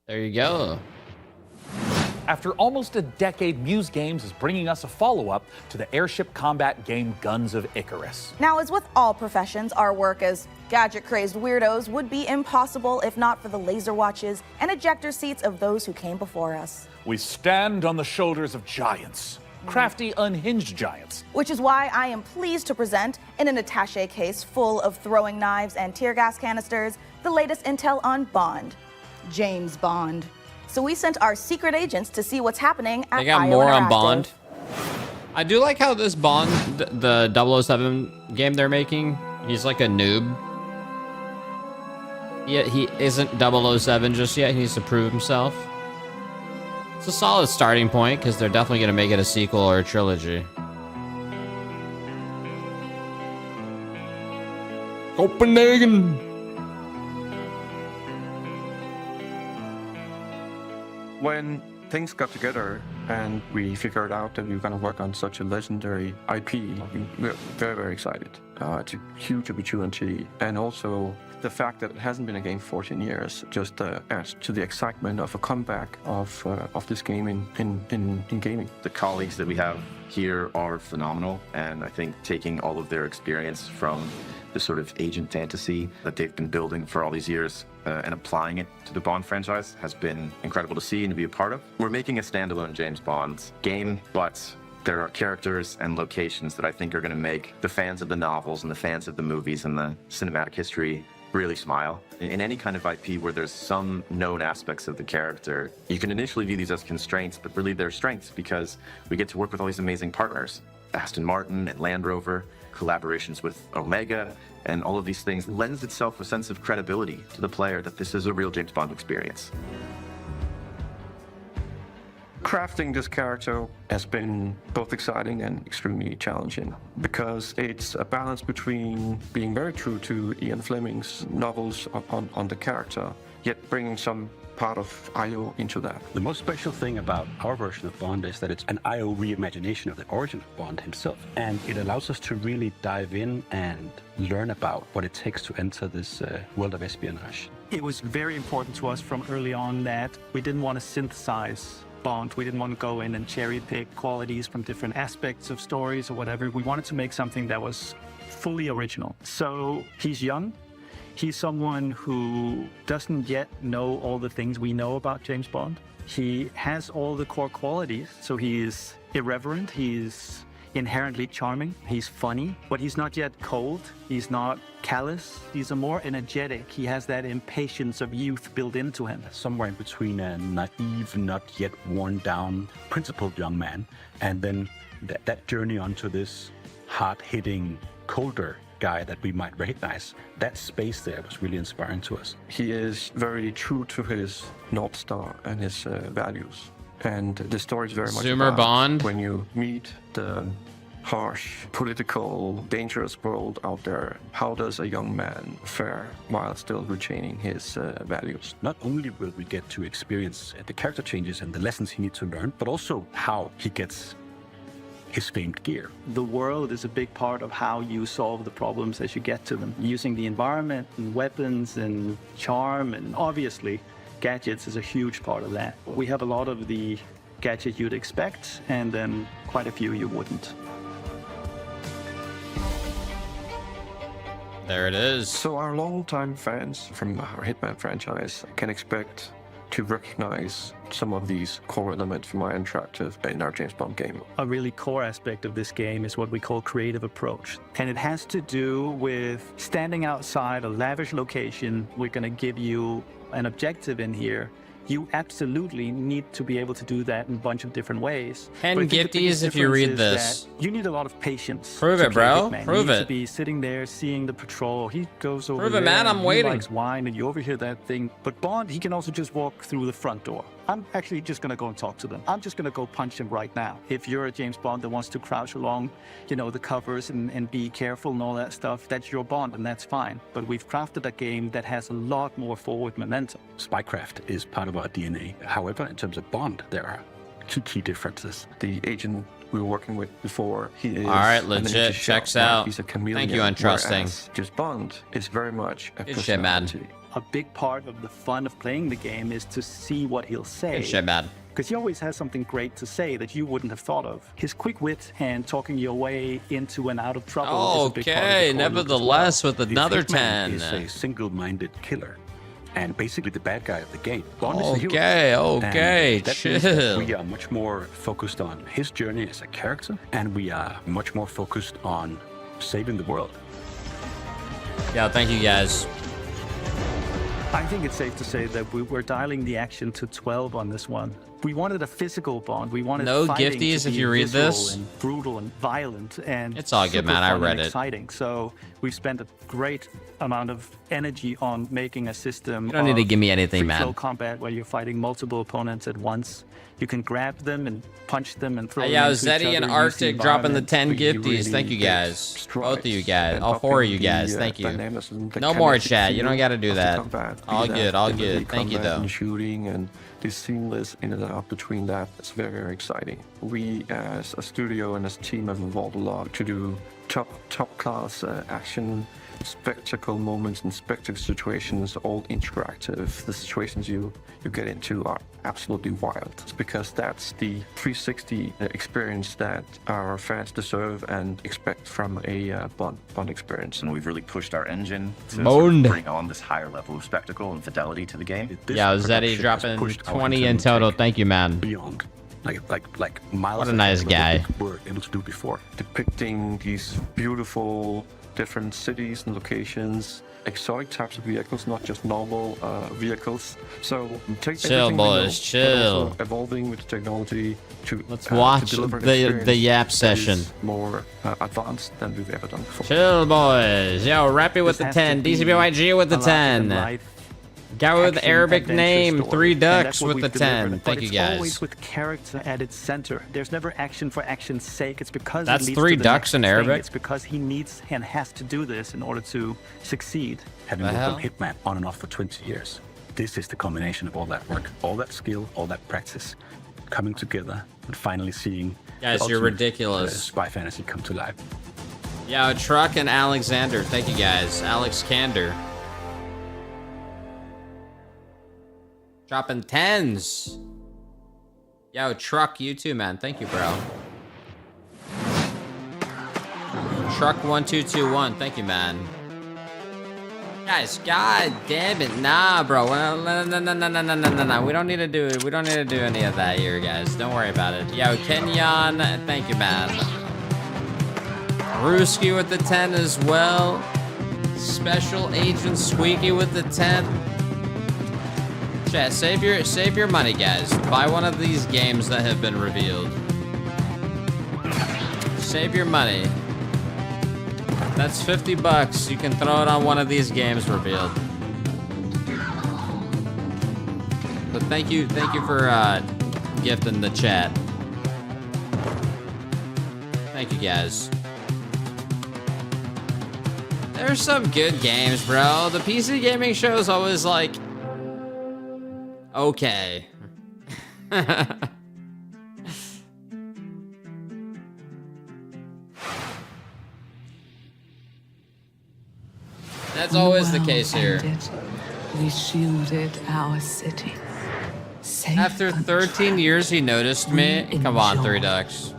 There you go. After almost a decade, Muse Games is bringing us a follow-up to the airship combat game Guns of Icarus. Now, as with all professions, our work as gadget-crazed weirdos would be impossible if not for the laser watches and ejector seats of those who came before us. We stand on the shoulders of giants. Crafty, unhinged giants. Which is why I am pleased to present, in an attaché case full of throwing knives and tear gas canisters, the latest intel on Bond. James Bond. So we sent our secret agents to see what's happening at They got IO more on Interactive. Bond. I do like how this Bond, the 007 game they're making, he's like a noob. Yeah, he isn't 007 just yet. He needs to prove himself. It's a solid starting point because they're definitely going to make it a sequel or a trilogy. Copenhagen. When things got together and we figured out that we were going to work on such a legendary IP, we were very, very excited. It's a huge opportunity. And also the fact that it hasn't been a game for 14 years just adds to the excitement of a comeback of this game in gaming. The colleagues that we have here are phenomenal, and I think taking all of their experience from the sort of agent fantasy that they've been building for all these years and applying it to the Bond franchise has been incredible to see and to be a part of. We're making a standalone James Bond game, but there are characters and locations that I think are going to make the fans of the novels and the fans of the movies and the cinematic history really smile. In any kind of IP where there's some known aspects of the character, you can initially view these as constraints, but really they're strengths because we get to work with all these amazing partners. Aston Martin and Land Rover, collaborations with Omega, and all of these things lends itself a sense of credibility to the player that this is a real James Bond experience. Crafting this character has been both exciting and extremely challenging because it's a balance between being very true to Ian Fleming's novels on the character, yet bringing some part of IO into that. The most special thing about our version of Bond is that it's an IO reimagination of the origin of Bond himself. And it allows us to really dive in and learn about what it takes to enter this world of espionage. It was very important to us from early on that we didn't want to synthesize Bond. We didn't want to go in and cherry pick qualities from different aspects of stories or whatever. We wanted to make something that was fully original. So he's young. He's someone who doesn't yet know all the things we know about James Bond. He has all the core qualities. So he's irreverent. He's inherently charming. He's funny, but he's not yet cold. He's not callous. He's a more energetic. He has that impatience of youth built into him. Somewhere in between a naive, not yet worn down, principled young man, and then that journey onto this hard-hitting, colder guy that we might recognize. That space there was really inspiring to us. He is very true to his North Star and his values. And the story is very much Zoomer about Bond. when you meet the harsh, political, dangerous world out there, how does a young man fare while still retaining his values? Not only will we get to experience the character changes and the lessons he needs to learn, but also how he gets his famed gear. The world is a big part of how you solve the problems as you get to them. Using the environment and weapons and charm, and obviously gadgets is a huge part of that. We have a lot of the gadgets you'd expect, and then quite a few you wouldn't. There it is. So our longtime fans from our Hitman franchise can expect to recognize some of these core elements from our Interactive in our James Bond game. A really core aspect of this game is what we call creative approach. And it has to do with standing outside a lavish location. We're going to give you an objective in here, You absolutely need to be able to do that in a bunch of different ways. 10 But I think the gifties biggest if you read difference is this. that you need a lot of patience. Prove to it, play bro. Hitman. Prove you need it. to be sitting there seeing the patrol. He goes over Prove there. it, man. and I'm he waiting. likes wine, and you overhear that thing. But Bond, he can also just walk through the front door. I'm actually just gonna go and talk to them. I'm just gonna go punch him right now. If you're a James Bond that wants to crouch along, you know, the covers and be careful and all that stuff, that's your Bond, and that's fine. But we've crafted a game that has a lot more forward momentum. Spycraft is part of our DNA. However, in terms of Bond, there are two key differences. The agent we were working with before, he is All right, an legit. energy Checks shell, right? out. He's a chameleon. Thank you, Untrusting. Whereas just Bond is very much a Good shit, man. personality. A big part of the fun of playing the game is to see what he'll say. Good shit, man. Because he always has something great to say that you wouldn't have thought of. His quick wit and talking your way into and out of trouble is a big part of the Okay, core loop as nevertheless, well. with another The Hitman 10. is a single-minded killer, and basically the bad guy of the game. Bond is the hero. Okay, okay, And that means that chill. we are much more focused on his journey as a character, and we are much more focused on saving the world. Yeah, thank you guys. I think it's safe to say that we were dialing the action to 12 on this one. We wanted a physical Bond. We wanted No fighting to gifties if be you read visceral this. and brutal and violent and It's all good, super man. I fun read and it. exciting. So we've spent a great amount of energy on making a system. You don't need to of give me anything, free flow man. combat where you're fighting multiple opponents at once. You can grab them and punch them and throw them Yeah, into each Zeddy and other, use the Arctic dropping the environment. 10 We gifties. really Thank you did guys. Both of you guys. and All 4 of you upping guys. the, Thank you. dynamism, the No more kinetic chat. You don't feel got to do of the that. combat, be All that good, all in the good. Thank you, combat though. and shooting and the seamless in and out between that. It's very, very exciting. We, as a studio and as a team, have evolved a lot to do top class action, spectacle moments and spectacle situations, all interactive. The situations you get into are absolutely wild. It's because that's the 360 experience that our fans deserve and expect from a Bond experience. And we've really pushed our engine to Bond. bring on this higher level of spectacle and fidelity to the game. Yeah, Zeddy dropping 20 in total. Thank you, man. Beyond. Like miles. What a nice guy. We were able to do before. Depicting these beautiful different cities and locations, exotic types of vehicles, not just normal vehicles. So take Chill, everything we know, boys, but chill. also evolving with the technology to Let's to watch deliver an the experience Yap that session. is more advanced than we've ever done before. Chill, boys. Yo, Rappy with the 10. DCBYG with the 10. Guy with the Arabic name, 3 ducks with the 10. Thank you, It's always guys. with character at its center. There's never action for action's sake. It's because That's it leads 3 to the ducks next in thing. Arabic? It's because he needs and has to do this in order to succeed. Having The worked hell? on Hitman on and off for 20 years, this is the combination of all that work, all that skill, all that practice, coming together and finally seeing Guys, the you're ultimate, ridiculous. spy fantasy come to life. Yo, Truck and Alexander. Thank you, guys. Alex Kander. Dropping 10s. Yo, Truck, you too, man. Thank you, bro. Truck1221. Thank you, man. Guys, god damn it. Nah, bro. No. We don't need to do it. We don't need to do any of that here, guys. Don't worry about it. Yo, Kenyon. Thank you, man. Ruski with the 10 as well. Special Agent Squeaky with the 10. Chat, save your money, guys. Buy one of these games that have been revealed. Save your money. That's 50 bucks. You can throw it on one of these games revealed. But thank you for gifting the chat. Thank you, guys. There's some good games, bro. The PC gaming show is always like, okay. That's always the case here. We shielded our city. Safe After 13 years, he noticed me. Come on, 3 ducks.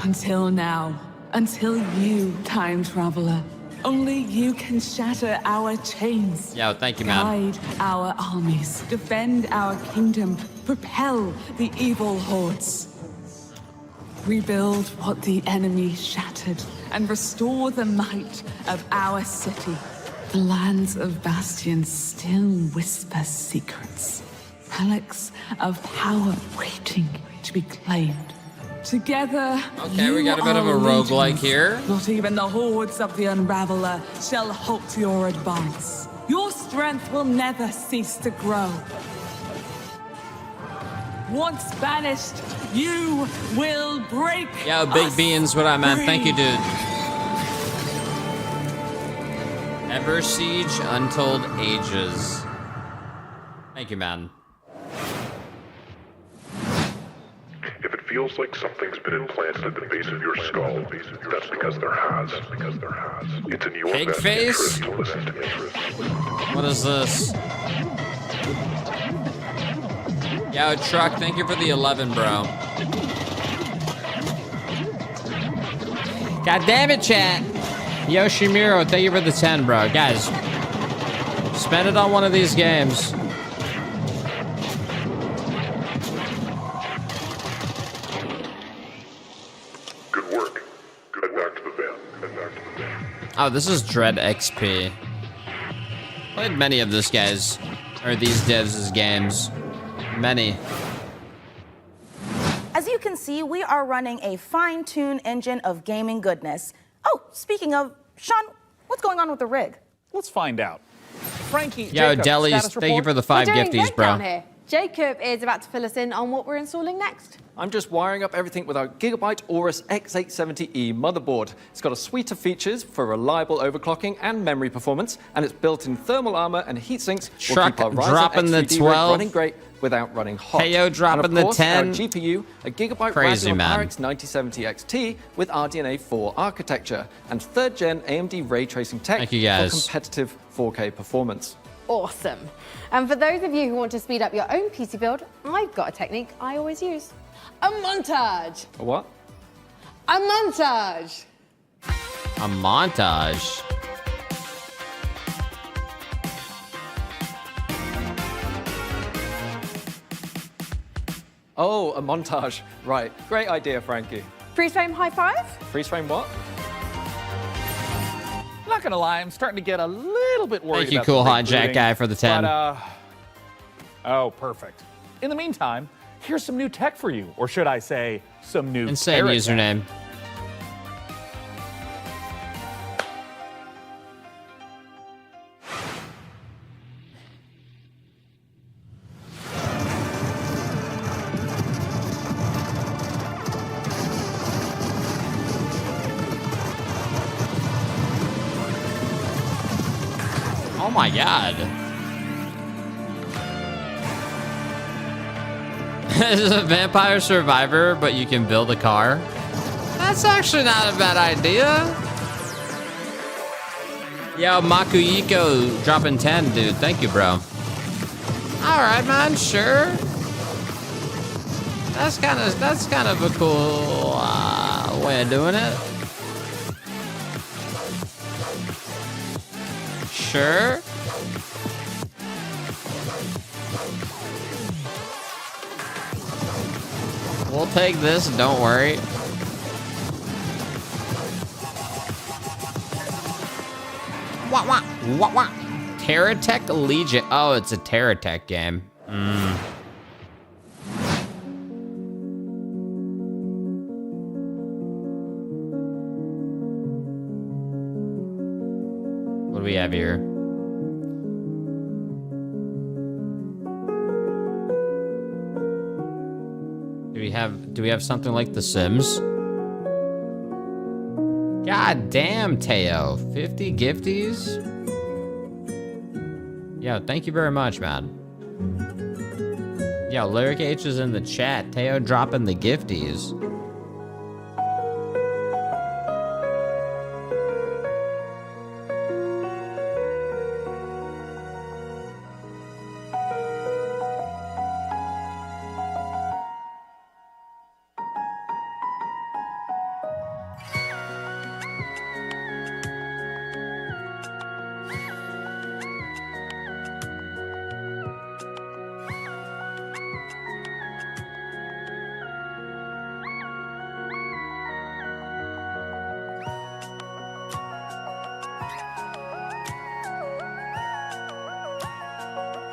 until now. Until you, time traveler. Only you can shatter our chains. Yo, thank you, man. Guide our armies. Defend our kingdom. Propel the evil hordes. Rebuild what the enemy shattered and restore the might of our city. The lands of Bastion still whisper secrets. relics of power waiting to be claimed. Together, Okay, we got a bit of a roguelike here. Not even the hordes of the Unraveler shall halt your advance. Your strength will never cease to grow. Once banished, you will break. Yo, Big Beans, what I meant. Thank you, dude. Ever Siege Untold Ages. Thank you, man. If it feels like something's been implanted at the base of your skull, that's because there has. It's in your Pig best face? interest to listen to me. What is this? Yo, Truck, thank you for the 11, bro. God damn it, chat. Yoshimiro, thank you for the 10, bro. Guys, spend it on one of these games. Good work. Head back to the van. Oh, this is Dread XP. Played many of this guys, or these devs' games. Many. As you can see, we are running a fine-tuned engine of gaming goodness. Oh, speaking of, Sean, what's going on with the rig? Let's find out. Frankie, Yo, Jacob, Delis, status thank you report? for the 5 We're doing gifties, good bro. down here. Jacob is about to fill us in on what we're installing next. I'm just wiring up everything with our Gigabyte Aorus X870E motherboard. It's got a suite of features for reliable overclocking and memory performance, and its built-in thermal armor and heat sinks will Truck keep our Ryzen dropping the X3D rig 12. running great without running hot. Heyo dropping and the of course, 10. Our GPU, a Gigabyte Crazy, Radeon man. RX 9070 XT with RDNA 4 architecture and 3rd gen AMD ray tracing tech Thank you, guys. for competitive 4K performance. Awesome. And for those of you who want to speed up your own PC build, I've got a technique I always use. A montage. A what? A montage. A montage. Oh, a montage. Right. Great idea, Frankie. Freeze frame high five. Freeze frame what? Not gonna lie, I'm starting to get a little bit worried. Thank you, about Cool the Hot Jack rebooting, guy, for the 10. But, oh, perfect. In the meantime, here's some new tech for you, or should I say, some new Insane Kart tech. username. Oh my god. This is a Vampire Survivor, but you can build a car. That's actually not a bad idea. Yo, Makuyiko dropping 10, dude. Thank you, bro. All right, man. Sure. That's kind of a cool way of doing it. Sure. We'll take this, don't worry. Wah, wah, wah, wah. Terratech Legion. Oh, it's a Terratech game. What do we have here? Do we have something like The Sims? God damn, Teo. 50 gifties? Yo, thank you very much, man. Yo, Lirik H is in the chat. Teo dropping the gifties.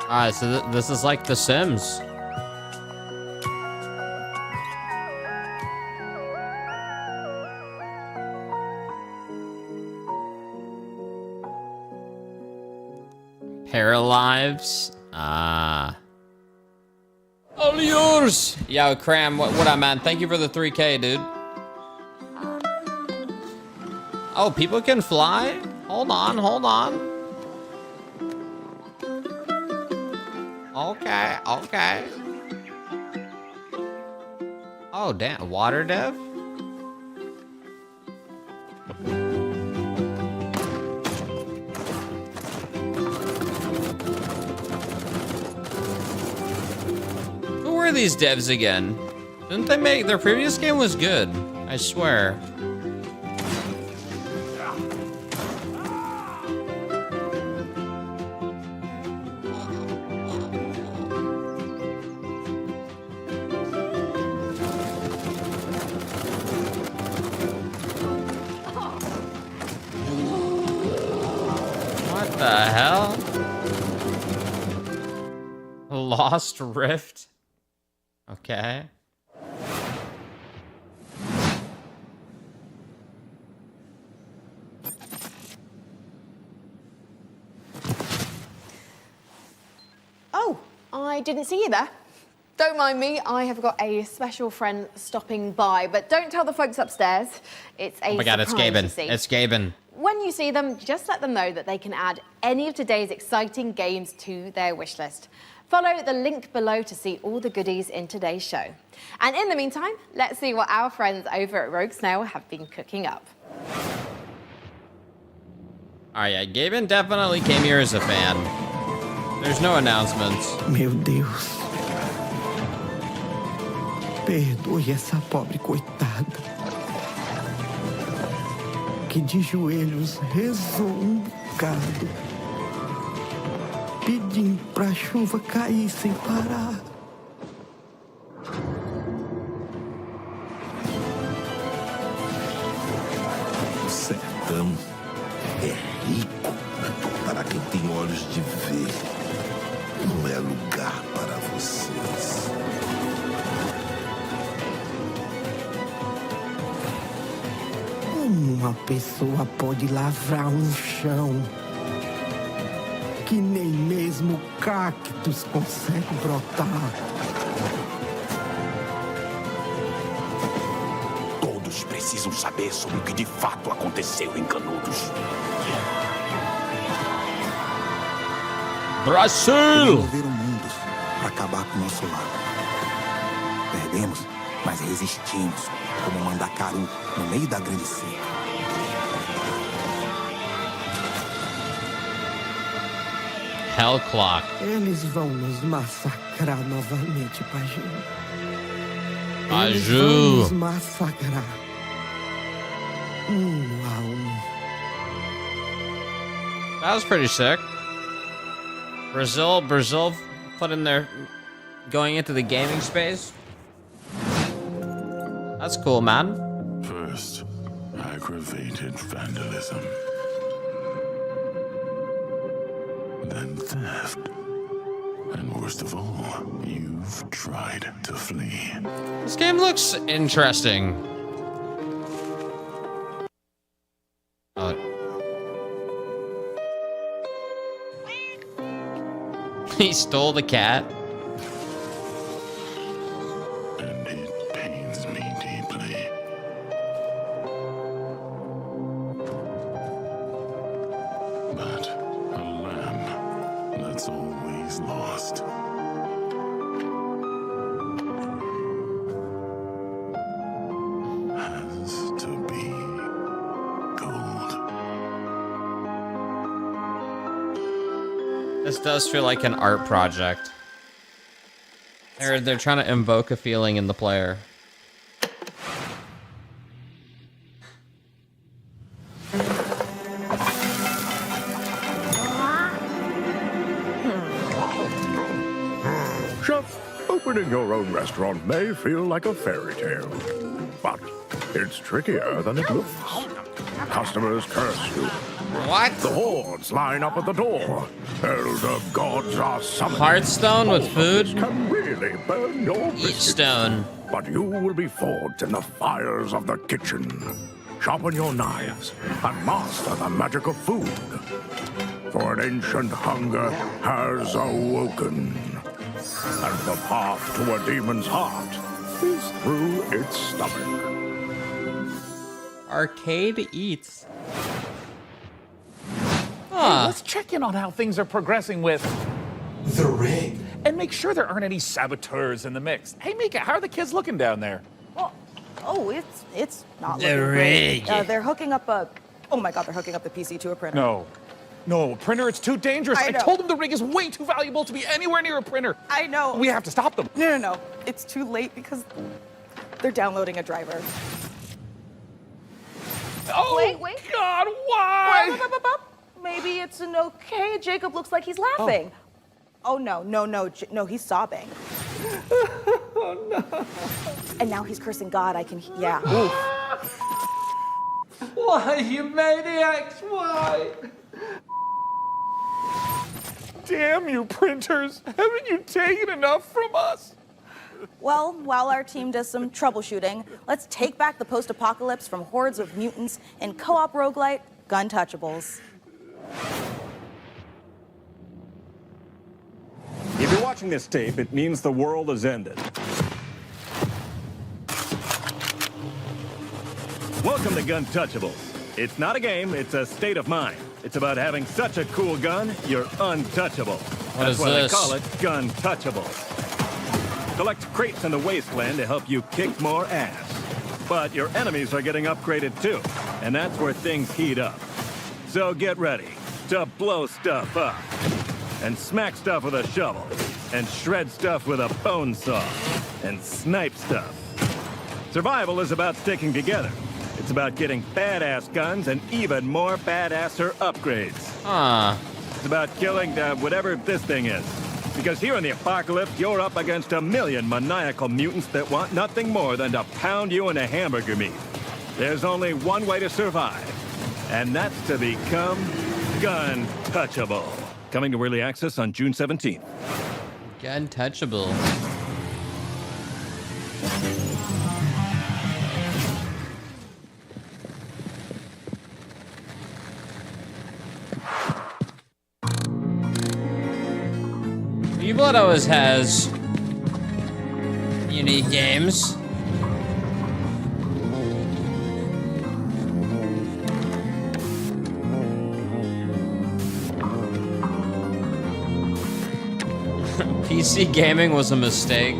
Alright, so this is like The Sims. Paralives? Ah. All yours! Yo, Cram, what I meant. Thank you for the 3K, dude. Oh, people can fly? Hold on, hold on. Okay, okay. Oh, damn. Water dev? Who were these devs again? Didn't they make... Their previous game was good. I swear. What the hell? Lost Rift? Okay. Oh, I didn't see you there. Don't mind me, I have got a special friend stopping by, but don't tell the folks upstairs. It's a Oh my god, it's surprise, Gaben. you see. It's Gaben. When you see them, just let them know that they can add any of today's exciting games to their wish list. Follow the link below to see all the goodies in today's show. And in the meantime, let's see what our friends over at Rogue Snail have been cooking up. Alright, yeah, Gaben definitely came here as a fan. There's no announcements. Meu Deus. Perdoe essa pobre coitada. Que de joelhos rezou bocado, pedindo pra chuva cair sem parar. O sertão é rico para quem tem olhos de ver. Não é lugar para vocês. Uma pessoa pode lavrar um chão que nem mesmo cactos consegue brotar. Todos precisam saber sobre o que de fato aconteceu em Canudos. Brasil! Remover o mundo para acabar com o nosso lado. Perdemos, mas resistimos, como Mandacaru, no meio da grande seca. Hell Clock. Eles vão nos massacrar novamente, Paju. Eles Paju. vão nos massacrar. A That was pretty sick. Brazil put in their going into the gaming space. That's cool, man. First, aggravated vandalism. Then theft. And worst of all, you've tried to flee. This game looks interesting. Oh. He stole the cat. And it pains me deeply. But a lamb that's always lost. Has to be gold. This does feel like an art project. They're trying to invoke a feeling in the player. Chef, opening your own restaurant may feel like a fairy tale, but it's trickier than it looks. Customers curse you, What? The hordes line up at the door. Elder gods are summoned. Hearthstone with food? Can really burn your Eat stone. But you will be forged in the fires of the kitchen. Sharpen your knives and master the magic of food. For an ancient hunger has awoken. And the path to a demon's heart is through its stomach. Arcade Eats. Hey, let's check in on how things are progressing with the rig. And make sure there aren't any saboteurs in the mix. Hey, Mika, how are the kids looking down there? Oh, it's not The looking rig. great. They're hooking up a... Oh my god, they're hooking up the PC to a printer. No, a printer, it's too dangerous. I I know. told them the rig is way too valuable to be anywhere near a printer. I know. We have to stop them. No. It's too late because they're downloading a driver. Oh, wait. God, why? Maybe it's an okay. Jacob looks like he's laughing. Oh, no, he's sobbing. Oh, no. And now he's cursing God. I can, yeah. Why, you maniacs? Why? Damn you, printers. Haven't you taken enough from us? Well, while our team does some troubleshooting, let's take back the post-apocalypse from hordes of mutants in co-op roguelite Gun Touchables. If you're watching this tape, it means the world has ended. Welcome to Gun Touchables. It's not a game, it's a state of mind. It's about having such a cool gun, you're untouchable. That's is why this? they call it Gun Touchables. Collect crates in the wasteland to help you kick more ass. But your enemies are getting upgraded too, and that's where things heat up. So get ready to blow stuff up, and smack stuff with a shovel, and shred stuff with a bone saw, and snipe stuff. Survival is about sticking together. It's about getting badass guns and even more badasser upgrades. It's about killing whatever this thing is. Because here in the apocalypse, you're up against 1 million maniacal mutants that want nothing more than to pound you into hamburger meat. There's only one way to survive, and that's to become Gun Touchable. Coming to early access on June 17th. Gun Touchable. Blood always has unique games. PC gaming was a mistake.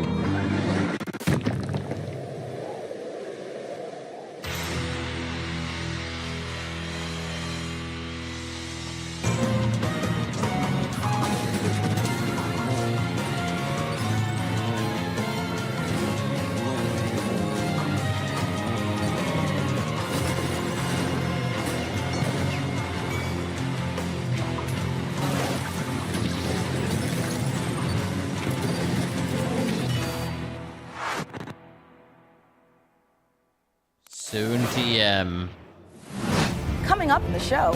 Soon TM. Coming up in the show.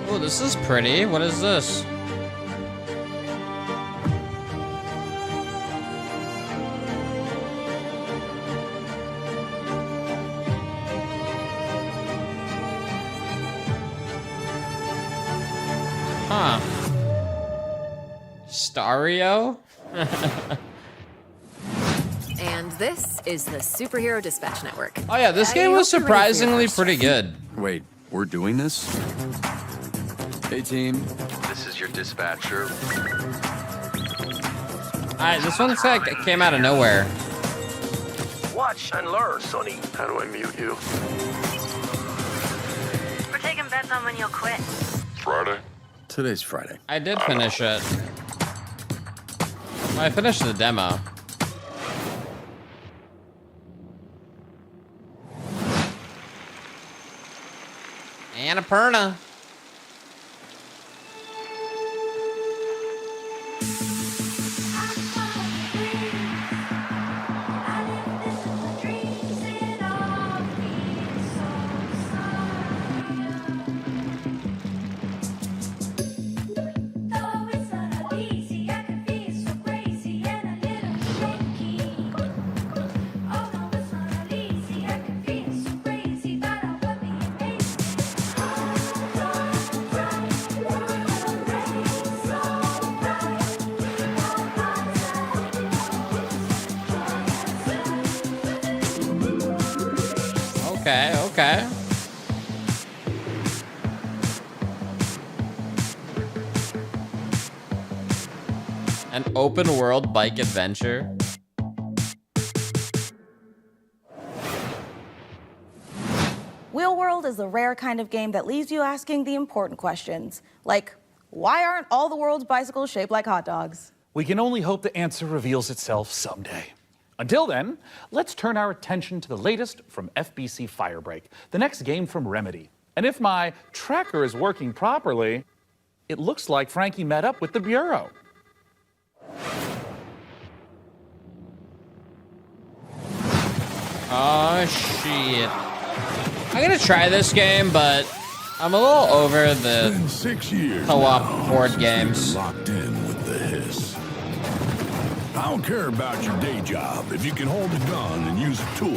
Oh, this is pretty. What is this? Huh. Stario? And this is the Superhero Dispatch Network. Oh yeah, this game was surprisingly pretty good. Wait, we're doing this? Hey team, this is your dispatcher. Alright, this one's like came out of nowhere. Watch and learn, Sonny. How do I mute you? We're taking bets on when you'll quit. Friday? Today's Friday. I did finish it. I finished the demo. Annapurna. Okay. An open world bike adventure. Wheel World is the rare kind of game that leaves you asking the important questions, like, why aren't all the world's bicycles shaped like hot dogs? We can only hope the answer reveals itself someday. Until then, let's turn our attention to the latest from FBC Firebreak, the next game from Remedy. And if my tracker is working properly, it looks like Frankie met up with the Bureau. Oh, shit. I'm gonna try this game, but I'm a little over the co-op board games. Locked in with the hiss. I don't care about your day job if you can hold a gun and use a tool.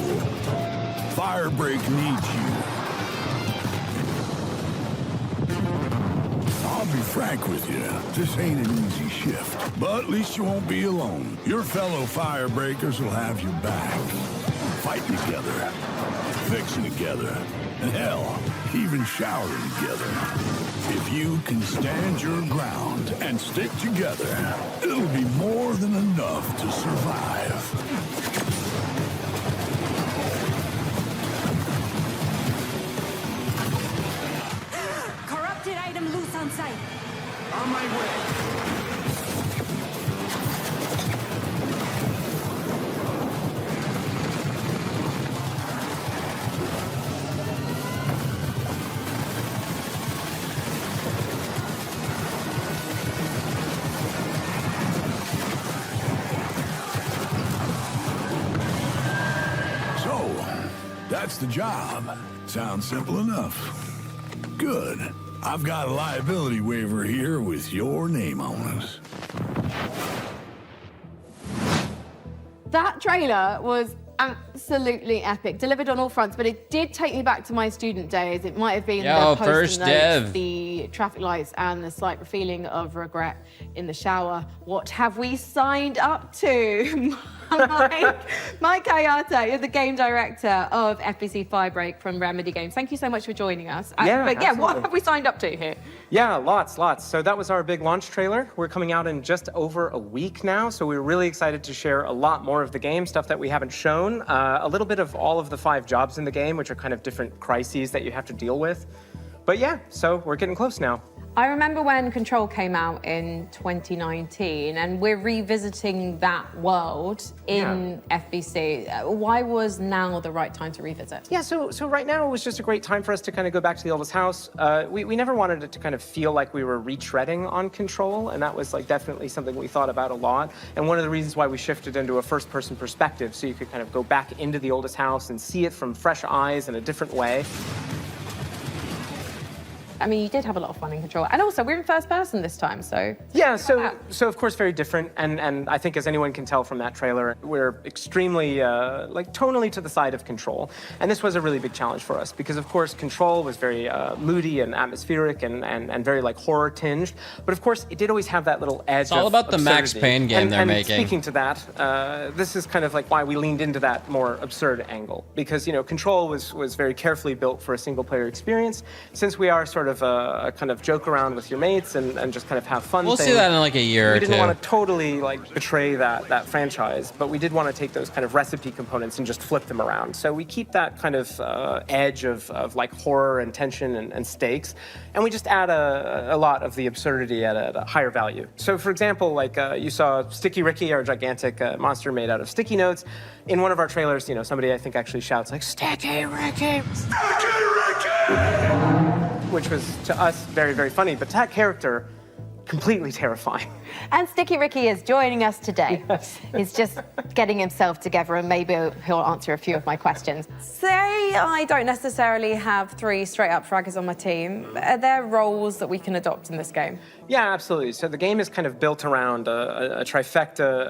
Firebreak needs you. I'll be frank with you, this ain't an easy shift. But at least you won't be alone. Your fellow Firebreakers will have your back. Fighting together, fixing together, and hell, even showering together. If you can stand your ground and stick together, it'll be more than enough to survive. Corrupted item loose on site. On my way. That's the job. Sounds simple enough. Good. I've got a liability waiver here with your name on it. That trailer was absolutely epic, delivered on all fronts, but it did take me back to my student days. It might have been the first post-it dev. notes, the traffic lights, and the slight feeling of regret in the shower. What have we signed up to? Mike Kayata, you're the game director of FBC Firebreak from Remedy Games. Thank you so much for joining us. What have we signed up to here? Yeah, lots. So that was our big launch trailer. We're coming out in just over a week now, so we're really excited to share a lot more of the game, stuff that we haven't shown, a little bit of all of the 5 jobs in the game, which are kind of different crises that you have to deal with. But yeah, so we're getting close now. I remember when Control came out in 2019, and we're revisiting that world in FBC. Why was now the right time to revisit? Yeah, so right now it was just a great time for us to kind of go back to the oldest house. We never wanted it to kind of feel like we were retreading on Control, and that was like definitely something we thought about a lot. And one of the reasons why we shifted into a first-person perspective, so you could kind of go back into the oldest house and see it from fresh eyes in a different way. I mean, you did have a lot of fun in Control. And also, we're in first person this time, so... Yeah, so of course very different, and I think as anyone can tell from that trailer, we're extremely, like, tonally to the side of Control. And this was a really big challenge for us, because of course Control was very moody and atmospheric and very, like, horror-tinged. But of course, it did always have that little edge. It's all about the Max Payne game they're making. And speaking to that, this is kind of like why we leaned into that more absurd angle. Because, you know, Control was very carefully built for a single-player experience. Since we are sort sort of a kind of joke around with your mates and just kind of have fun. We'll see that in like a year or We two. didn't want to totally like betray that franchise, but we did want to take those kind of recipe components and just flip them around. So we keep that kind of edge of like horror and tension and stakes, and we just add a lot of the absurdity at a higher value. So for example, like you saw Sticky Ricky, our gigantic monster made out of sticky notes. In one of our trailers, you know, somebody I think actually shouts like, "Sticky Ricky! Sticky Ricky!" Which was to us very, very funny, but to that character, completely terrifying. And Sticky Ricky is joining us today. Yes. He's just getting himself together, and maybe he'll answer a few of my questions. Say I don't necessarily have 3 straight-up fraggers on my team. Are there roles that we can adopt in this game? Yeah, absolutely. So the game is kind of built around a trifecta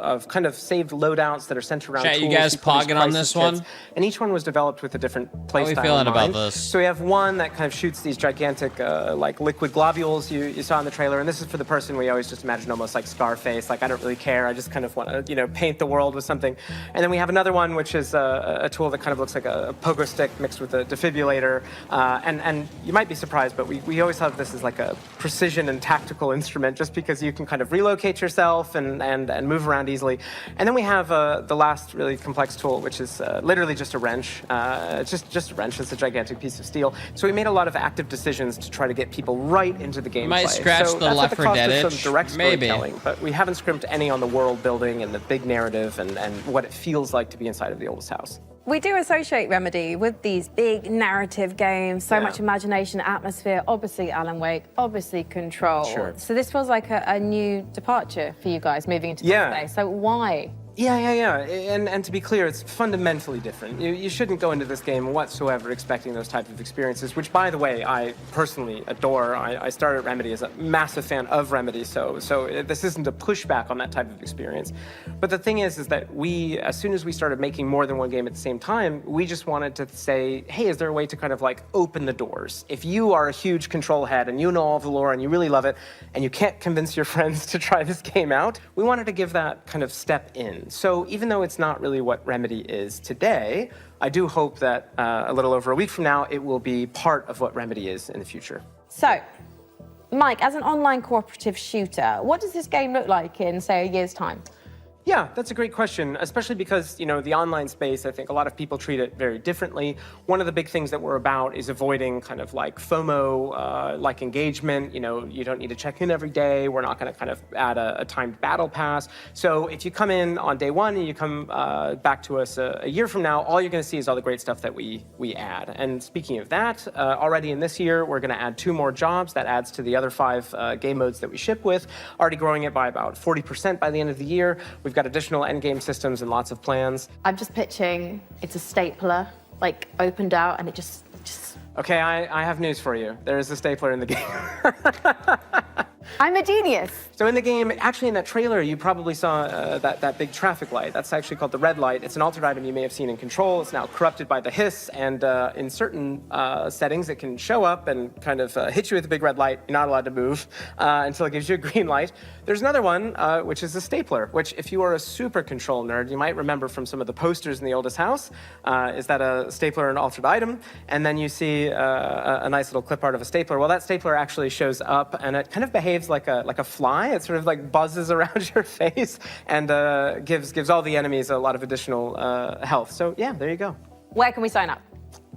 of kind of saved loadouts that are centered around Chat, tools. you guys put these pogging on crisis this one? kits, and each one was developed with a different play How are we style feeling in mind. about this? So we have one that kind of shoots these gigantic like liquid globules you saw in the trailer, and this is for the person we always just imagine almost like Scarface, like I don't really care, I just kind of want to, you know, paint the world with something. And then we have another one which is a tool that kind of looks like a pogo stick mixed with a defibrillator, and you might be surprised, but we always have this as like a precision and tactical instrument just because you can kind of relocate yourself and move around easily. And then we have the last really complex tool, which is literally just a wrench. It's just a wrench, it's a gigantic piece of steel. So we made a lot of active decisions to try to get people right into the gameplay. Might scratch so the that's Left at the 4 cost Dead of itch. some direct Maybe. storytelling, but we haven't scrimped any on the world building and the big narrative and what it feels like to be inside of the oldest house. We do associate Remedy with these big narrative games, so Yeah. much imagination, atmosphere, obviously Alan Wake, obviously Control. Sure. So this feels like a new departure for you guys moving into this space. So why? Yeah. And to be clear, it's fundamentally different. You shouldn't go into this game whatsoever expecting those types of experiences, which, by the way, I personally adore. I started Remedy as a massive fan of Remedy, so this isn't a pushback on that type of experience. But the thing is that we, as soon as we started making more than one game at the same time, we just wanted to say, hey, is there a way to kind of like open the doors? If you are a huge Control head and you know all of the lore and you really love it, and you can't convince your friends to try this game out, we wanted to give that kind of step in. So even though it's not really what Remedy is today, I do hope that a little over a week from now, it will be part of what Remedy is in the future. So, Mike, as an online cooperative shooter, what does this game look like in, say, a year's time? Yeah, that's a great question, especially because, you know, the online space, I think a lot of people treat it very differently. One of the big things that we're about is avoiding kind of like FOMO, like engagement. You know, you don't need to check in every day. We're not going to kind of add a timed battle pass. So if you come in on day one and you come back to us a year from now, all you're going to see is all the great stuff that we add. And speaking of that, already in this year, we're going to add 2 more jobs. That adds to the other 5 game modes that we ship with, already growing it by about 40% by the end of the year. We've got additional endgame systems and lots of plans. I'm just pitching it's a stapler, like opened out, and it just... Okay, I have news for you. There is a stapler in the game. I'm a genius. So in the game, actually in that trailer, you probably saw that big traffic light. That's actually called the red light. It's an altered item you may have seen in Control. It's now corrupted by the hiss, and in certain settings, it can show up and kind of hit you with a big red light. You're not allowed to move until it gives you a green light. There's another one, which is a stapler, which if you are a super Control nerd, you might remember from some of the posters in the oldest house. Is that a stapler an altered item? And then you see a nice little clip art of a stapler. Well, that stapler actually shows up, and it kind of behaves like a fly. It sort of like buzzes around your face and gives all the enemies a lot of additional health. So yeah, there you go. Where can we sign up?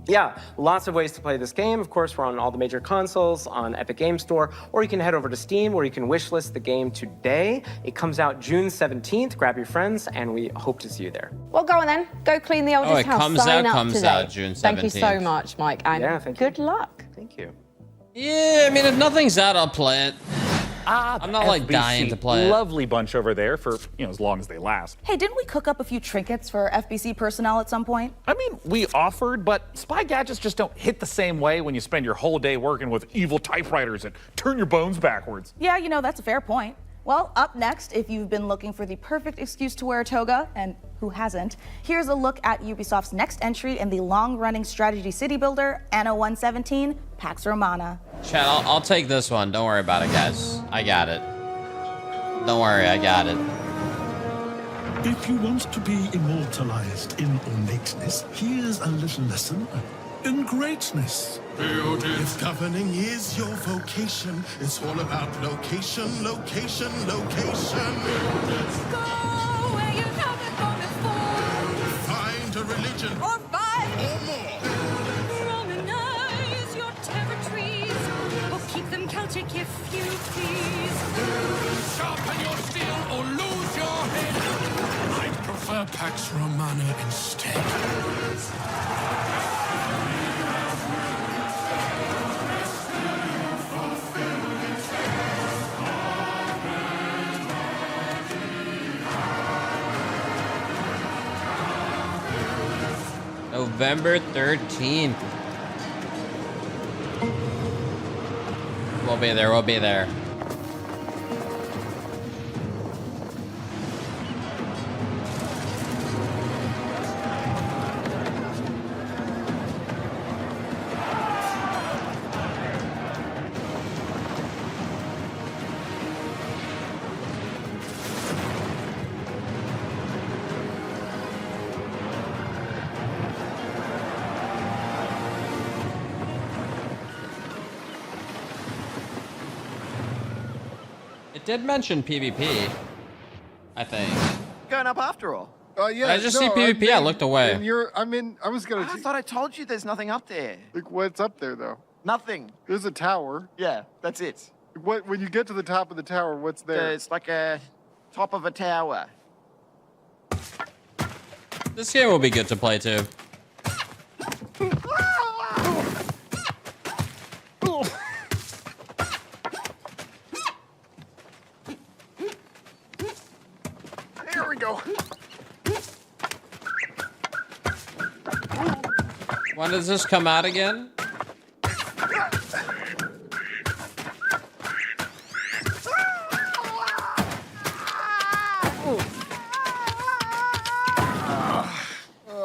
Yeah, lots of ways to play this game. Of course, we're on all the major consoles, on Epic Game Store, or you can head over to Steam where you can wishlist the game today. It comes out June 17th. Grab your friends, and we hope to see you there. Well, go on then. Go clean the oldest house. Comes Sign up comes today. out June 17th. Thank you so much, Mike, and yeah, thank good luck. Thank you. Yeah, I mean, if nothing's out, I'll play it. I'm not like FBC, dying to play it. Lovely bunch over there for, you know, as long as they last. Hey, didn't we cook up a few trinkets for FBC personnel at some point? I mean, we offered, but spy gadgets just don't hit the same way when you spend your whole day working with evil typewriters and turn your bones backwards. Yeah, you know, that's a fair point. Well, up next, if you've been looking for the perfect excuse to wear a toga, and who hasn't, here's a look at Ubisoft's next entry in the long-running strategy city builder, Anno 117, Pax Romana. Chat, I'll take this one. Don't worry about it, guys. I got it. Don't worry, I got it. If you want to be immortalized in ornateness, here's a little lesson. in greatness. If governing is your vocation, it's all about location, location, location. Go where you haven't gone before. Find a religion Or five. or more. Colonize your territories. Or keep them Celtic if you please. Sharpen your steel or lose your head. I prefer Pax Romana instead. November 13th. We'll be there, we'll be there. It did mention PvP, I think. Going up after all. Yeah. Did I just see PvP? I looked away. I was gonna. I thought I told you there's nothing up there. Like, what's up there though? Nothing. There's a tower. Yeah, that's it. What? When you get to the top of the tower, what's there? It's like a top of a tower. This game will be good to play too. Here we go. When does this come out again?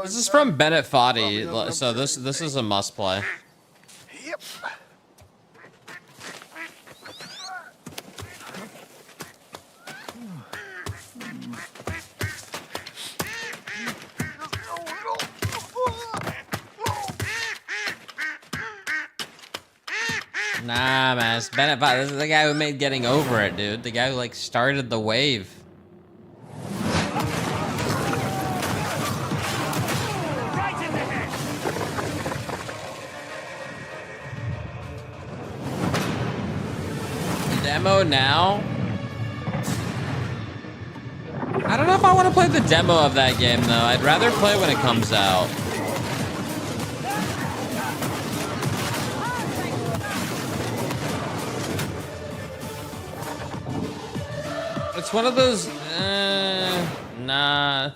This is from Bennett Foddy, so this is a must play. Yep. Nah, man, it's Bennett Foddy. This is the guy who made Getting Over It, dude. The guy who like started the wave. Demo now? I don't know if I want to play the demo of that game though. I'd rather play when it comes out. It's one of those, nah.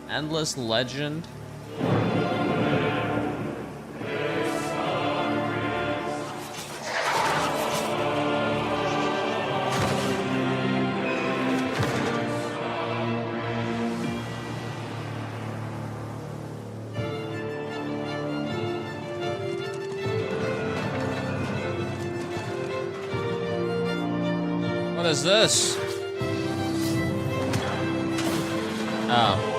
Endless Legend. What is this? Oh.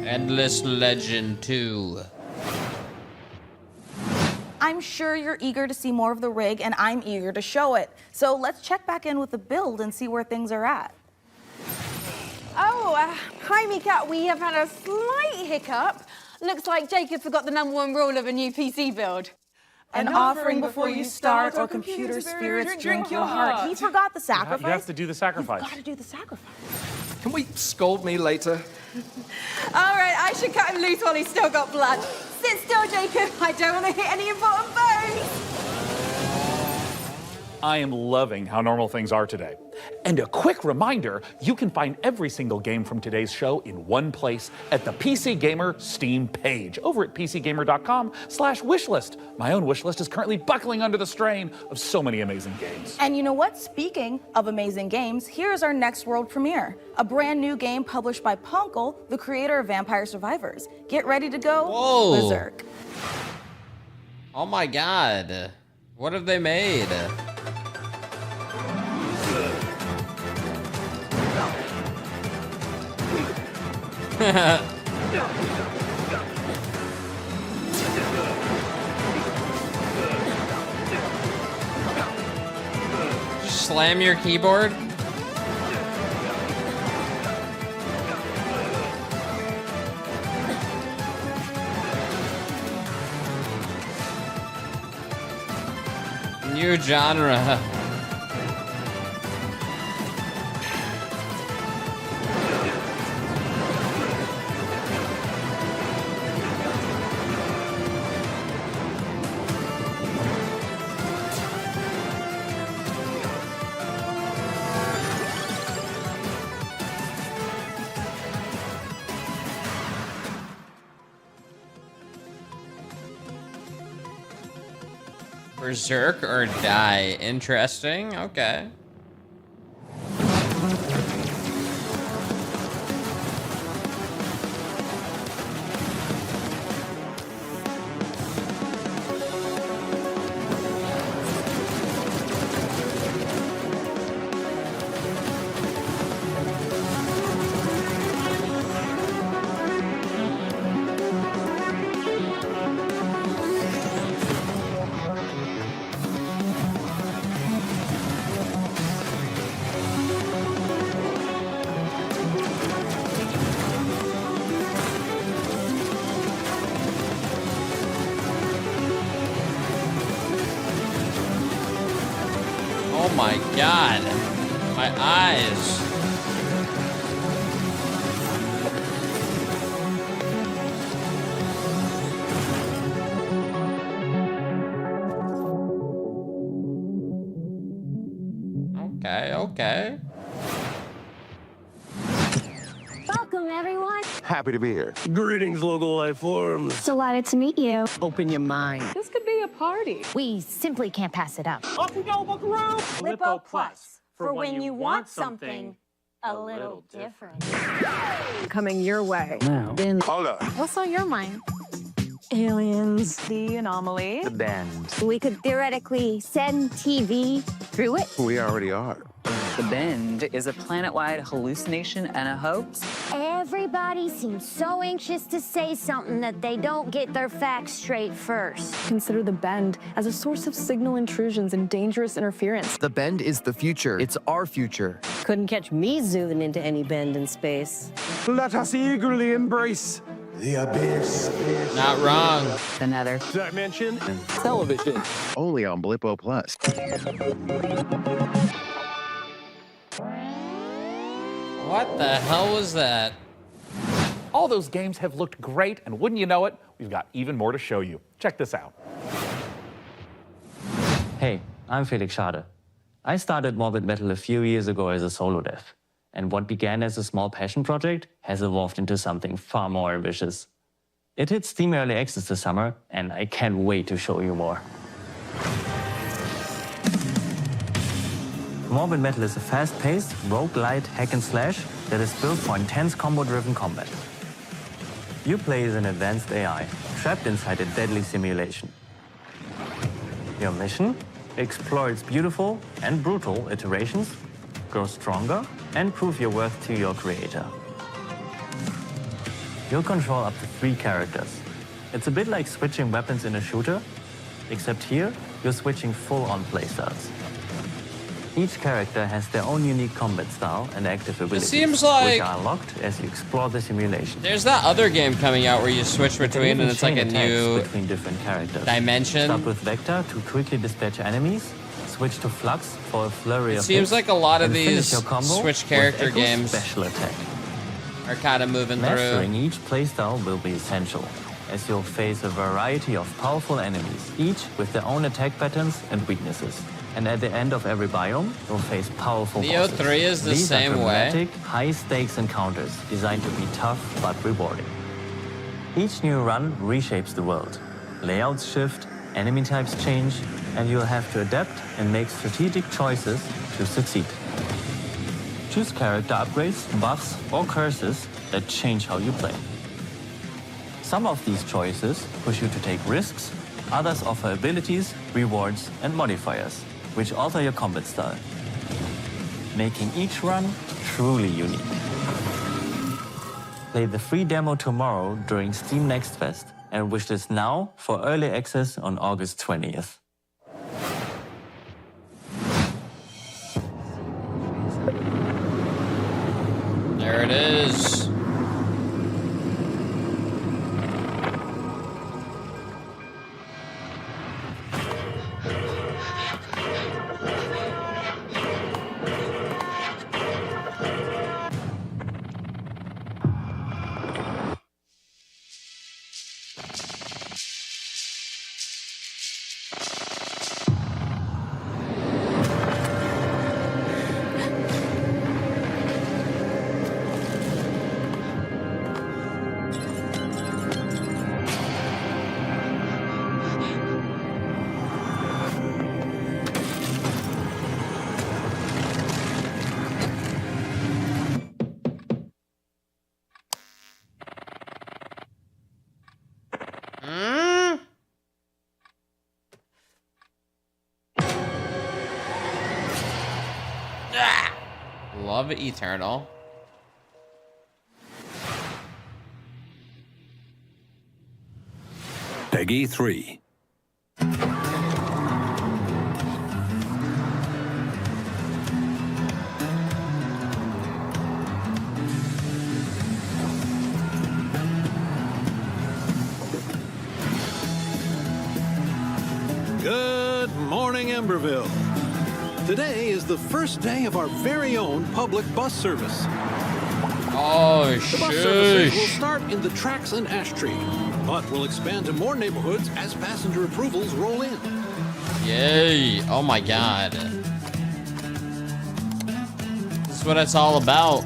Endless Legend 2. I'm sure you're eager to see more of the rig, and I'm eager to show it. So let's check back in with the build and see where things are at. Oh, hi, Mika. We have had a slight hiccup. Looks like Jacob forgot the #1 rule of a new PC build. An offering before you start, or computer spirits drink your heart. He forgot the sacrifice. You have to do the sacrifice. You've got to do the sacrifice. Can we scold me later? All right, I should cut him loose while he's still got blood. Sit still, Jacob. I don't want to hit any important bones. I am loving how normal things are today. And a quick reminder, you can find every single game from today's show in one place at the PC Gamer Steam page over at pcgamer.com/wishlist. My own wishlist is currently buckling under the strain of so many amazing games. And you know what? Speaking of amazing games, here's our next world premiere. A brand new game published by Punkle, the creator of Vampire Survivors. Get ready to go berserk. Oh my god. What have they made? Just slam your keyboard? New genre. Berserk or die. Interesting. Okay. Oh my god. My eyes. Okay. Welcome, everyone. Happy to be here. Greetings, local life forms. Delighted to meet you. Open your mind. This could be a party. We simply can't pass it up. Up we go, buckaroo! Lippo Plus, for when you want something a little different. Coming your way. Now. Hold up. What's on your mind? Aliens. The anomaly. The bend. We could theoretically send TV through it. We already are. The Bend is a planet-wide hallucination and a hoax. Everybody seems so anxious to say something that they don't get their facts straight first. Consider the Bend as a source of signal intrusions and dangerous interference. The Bend is the future. It's our future. Couldn't catch me zooming into any bend in space. Let us eagerly embrace the abyss. Not wrong. The Nether. Dimension. Television. Only on Blippo Plus. What the hell was that? All those games have looked great, and wouldn't you know it, we've got even more to show you. Check this out. Hey, I'm Felix Schade. I started Morbid Metal a few years ago as a solo dev, and what began as a small passion project has evolved into something far more ambitious. It hit Steam Early Access this summer, and I can't wait to show you more. Morbid Metal is a fast-paced, roguelite hack-and-slash that is built for intense combo-driven combat. You play as an advanced AI, trapped inside a deadly simulation. Your mission? Explore its beautiful and brutal iterations, grow stronger, and prove your worth to your creator. You'll control up to 3 characters. It's a bit like switching weapons in a shooter, except here, you're switching full-on playstyles. Each character has their own unique combat style and active abilities, seems like which are unlocked as you explore the simulation. There's that other game coming out where you switch between and it's like a new between different characters. dimension. Start with Vector to quickly dispatch enemies, switch to Flux for a flurry of hits. It seems like a lot of and these finish your combo switch with character Echo's games special attack. are kind of moving Mastering through. each playstyle will be essential, as you'll face a variety of powerful enemies, each with their own attack patterns and weaknesses. And at the end of every biome, you'll face powerful Neo bosses. 3 is the These same are way. dramatic, high-stakes encounters designed to be tough but rewarding. Each new run reshapes the world. Layouts shift, enemy types change, and you'll have to adapt and make strategic choices to succeed. Choose character upgrades, buffs, or curses that change how you play. Some of these choices push you to take risks, others offer abilities, rewards, and modifiers, which alter your combat style, making each run truly unique. Play the free demo tomorrow during Steam Next Fest and wishlist now for early access on August 20th. There it is. Love Eternal. Peggy 3. Good morning, Emberville. Today is the first day of our very own public bus service. Oh, The bus services will start in the tracks and ash tree, but will expand to more neighborhoods as passenger approvals roll in. Yay. Oh my god. This is what it's all about.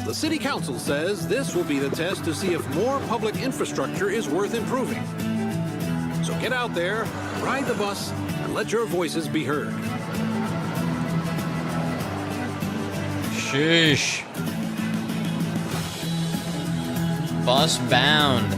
The City Council says this will be the test to see if more public infrastructure is worth improving. So get out there, ride the bus, and let your voices be heard. Sheesh. Bus bound.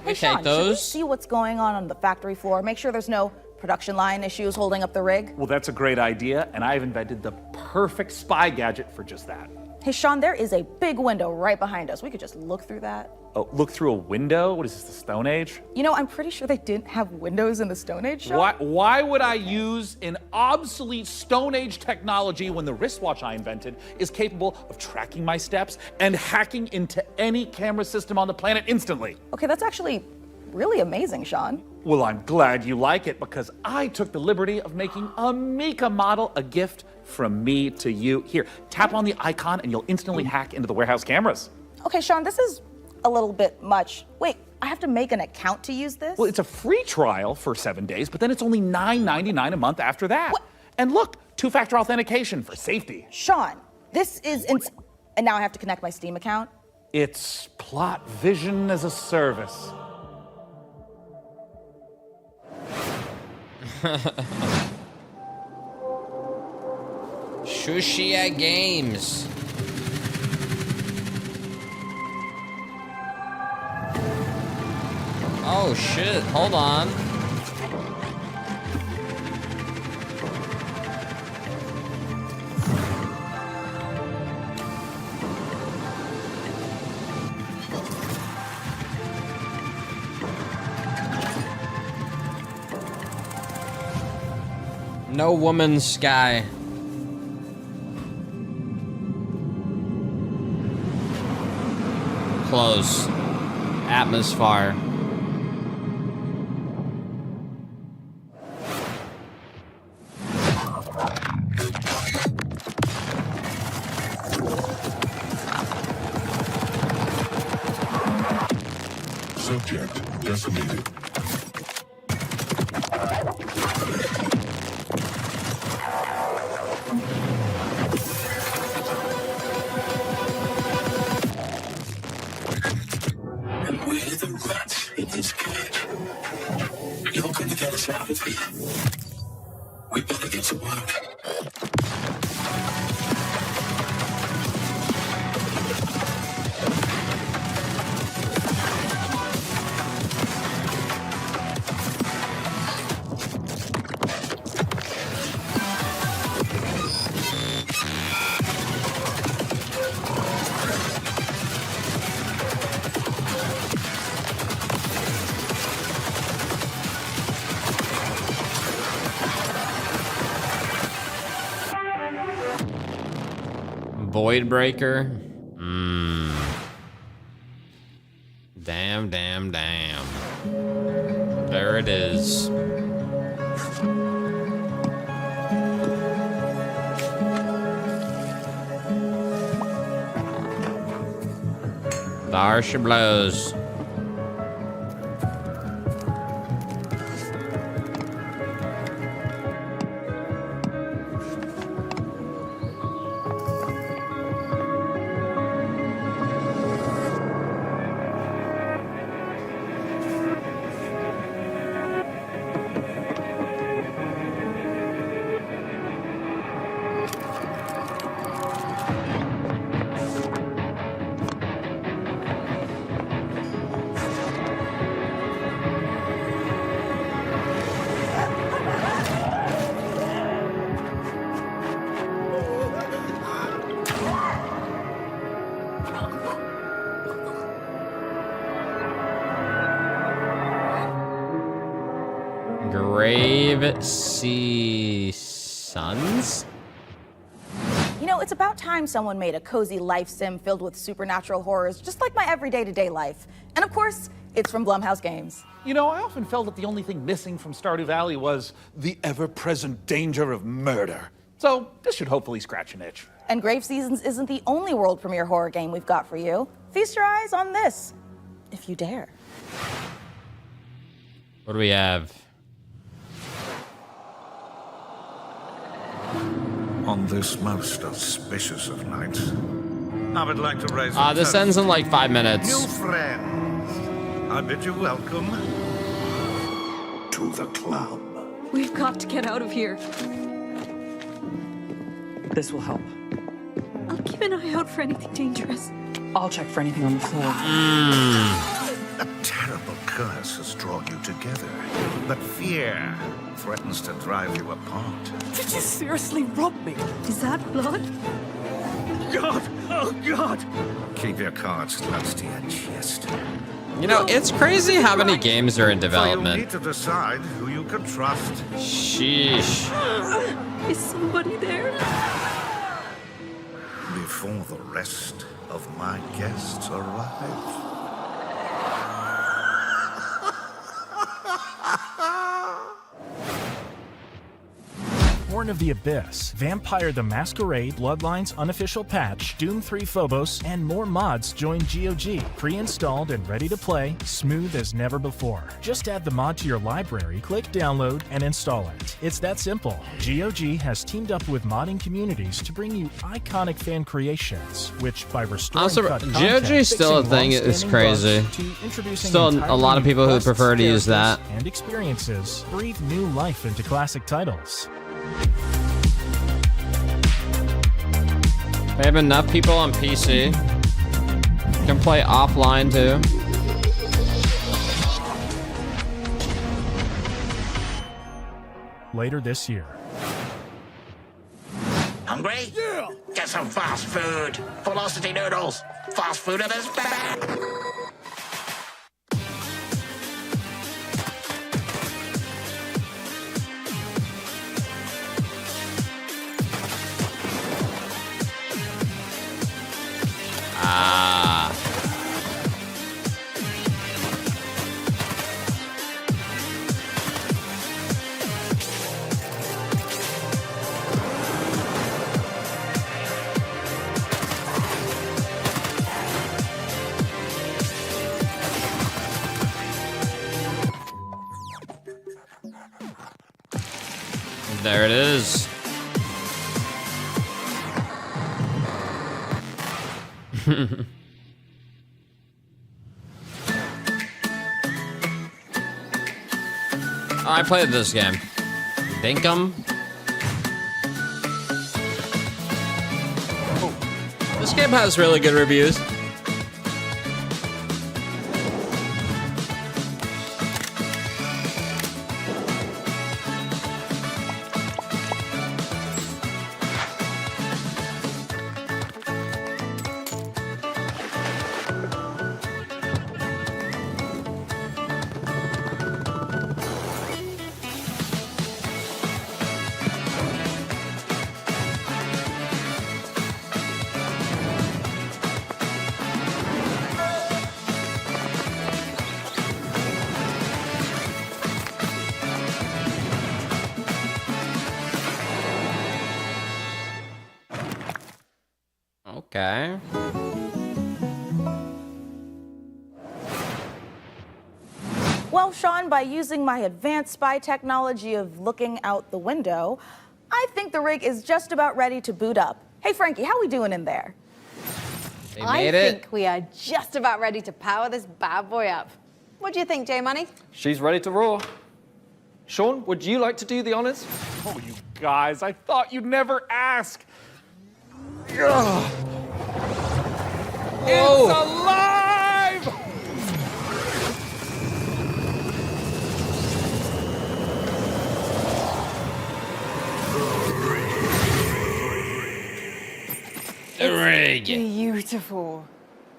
Hey, take Sean, should we those? see what's going on the factory floor? Make sure there's no production line issues holding up the rig? Well, that's a great idea, and I've invented the perfect spy gadget for just that. Hey, Sean, there is a big window right behind us. We could just look through that. Oh, look through a window? What is this, the Stone Age? You know, I'm pretty sure they didn't have windows in the Stone Age, Sean. Why would I use an obsolete Stone Age technology when the wristwatch I invented is capable of tracking my steps and hacking into any camera system on the planet instantly? Okay, that's actually really amazing, Sean. Well, I'm glad you like it because I took the liberty of making a Mika model a gift from me to you. Here, tap on the icon and you'll instantly hack into the warehouse cameras. Okay, Sean, this is a little bit much. Wait, I have to make an account to use this? Well, it's a free trial for 7 days, but then it's only $9.99 a month after that. What? And look, two-factor authentication for safety. Sean, this is and now I have to connect my Steam account? It's plot vision as a service. Shushia Games. Oh shit, hold on. No Woman's Sky. Close. Atmosphere. Subject decimated. Void Breaker. Damn. There it is. There she blows. Grave Sea Suns? You know, it's about time someone made a cozy life sim filled with supernatural horrors, just like my everyday to day life. And of course, it's from Blumhouse Games. You know, I often felt that the only thing missing from Stardew Valley was the ever-present danger of murder. So this should hopefully scratch an itch. And Grave Seasons isn't the only world premiere horror game we've got for you. Feast your eyes on this, if you dare. What do we have? On this most auspicious of nights, I would like to raise This ends in like 5 minutes. New friends, I bid you welcome to the club. We've got to get out of here. This will help. I'll keep an eye out for anything dangerous. I'll check for anything on the floor. A terrible curse has drawn you together, but fear threatens to drive you apart. Did you seriously rob me? Is that blood? God! Oh, God! Keep your cards close to your chest. You know, it's crazy how many games are in So you development. need to decide who you can trust. Sheesh. Is somebody there? Before the rest of my guests arrive. Born of the Abyss, Vampire the Masquerade, Bloodlines Unofficial Patch, Doom 3 Phobos, and more mods join GOG. Pre-installed and ready to play, smooth as never before. Just add the mod to your library, click download, and install it. It's that simple. GOG has teamed up with modding communities to bring you iconic fan creations, which by restoring Also, cut GOG content, is still a fixing thing. It's long-standing crazy. bugs, to introducing Still a entirely lot of new people who quests, prefer to use that. characters, and experiences, breathe new life into classic titles. We have enough people on PC. Can play offline too. Later this year. Hungry? Yeah! Get some fast food. Velocity noodles. Fast food in this bag. Ah. There it is. I played this game. Dinkum. This game has really good reviews. Okay. Well, Sean, by using my advanced spy technology of looking out the window, I think the rig is just about ready to boot up. Hey, Frankie, how we doing in there? They I made it. think we are just about ready to power this bad boy up. What do you think, J-Money? She's ready to roar. Sean, would you like to do the honors? Oh, you guys, I thought you'd never ask. Ugh. It's alive! The rig. Beautiful.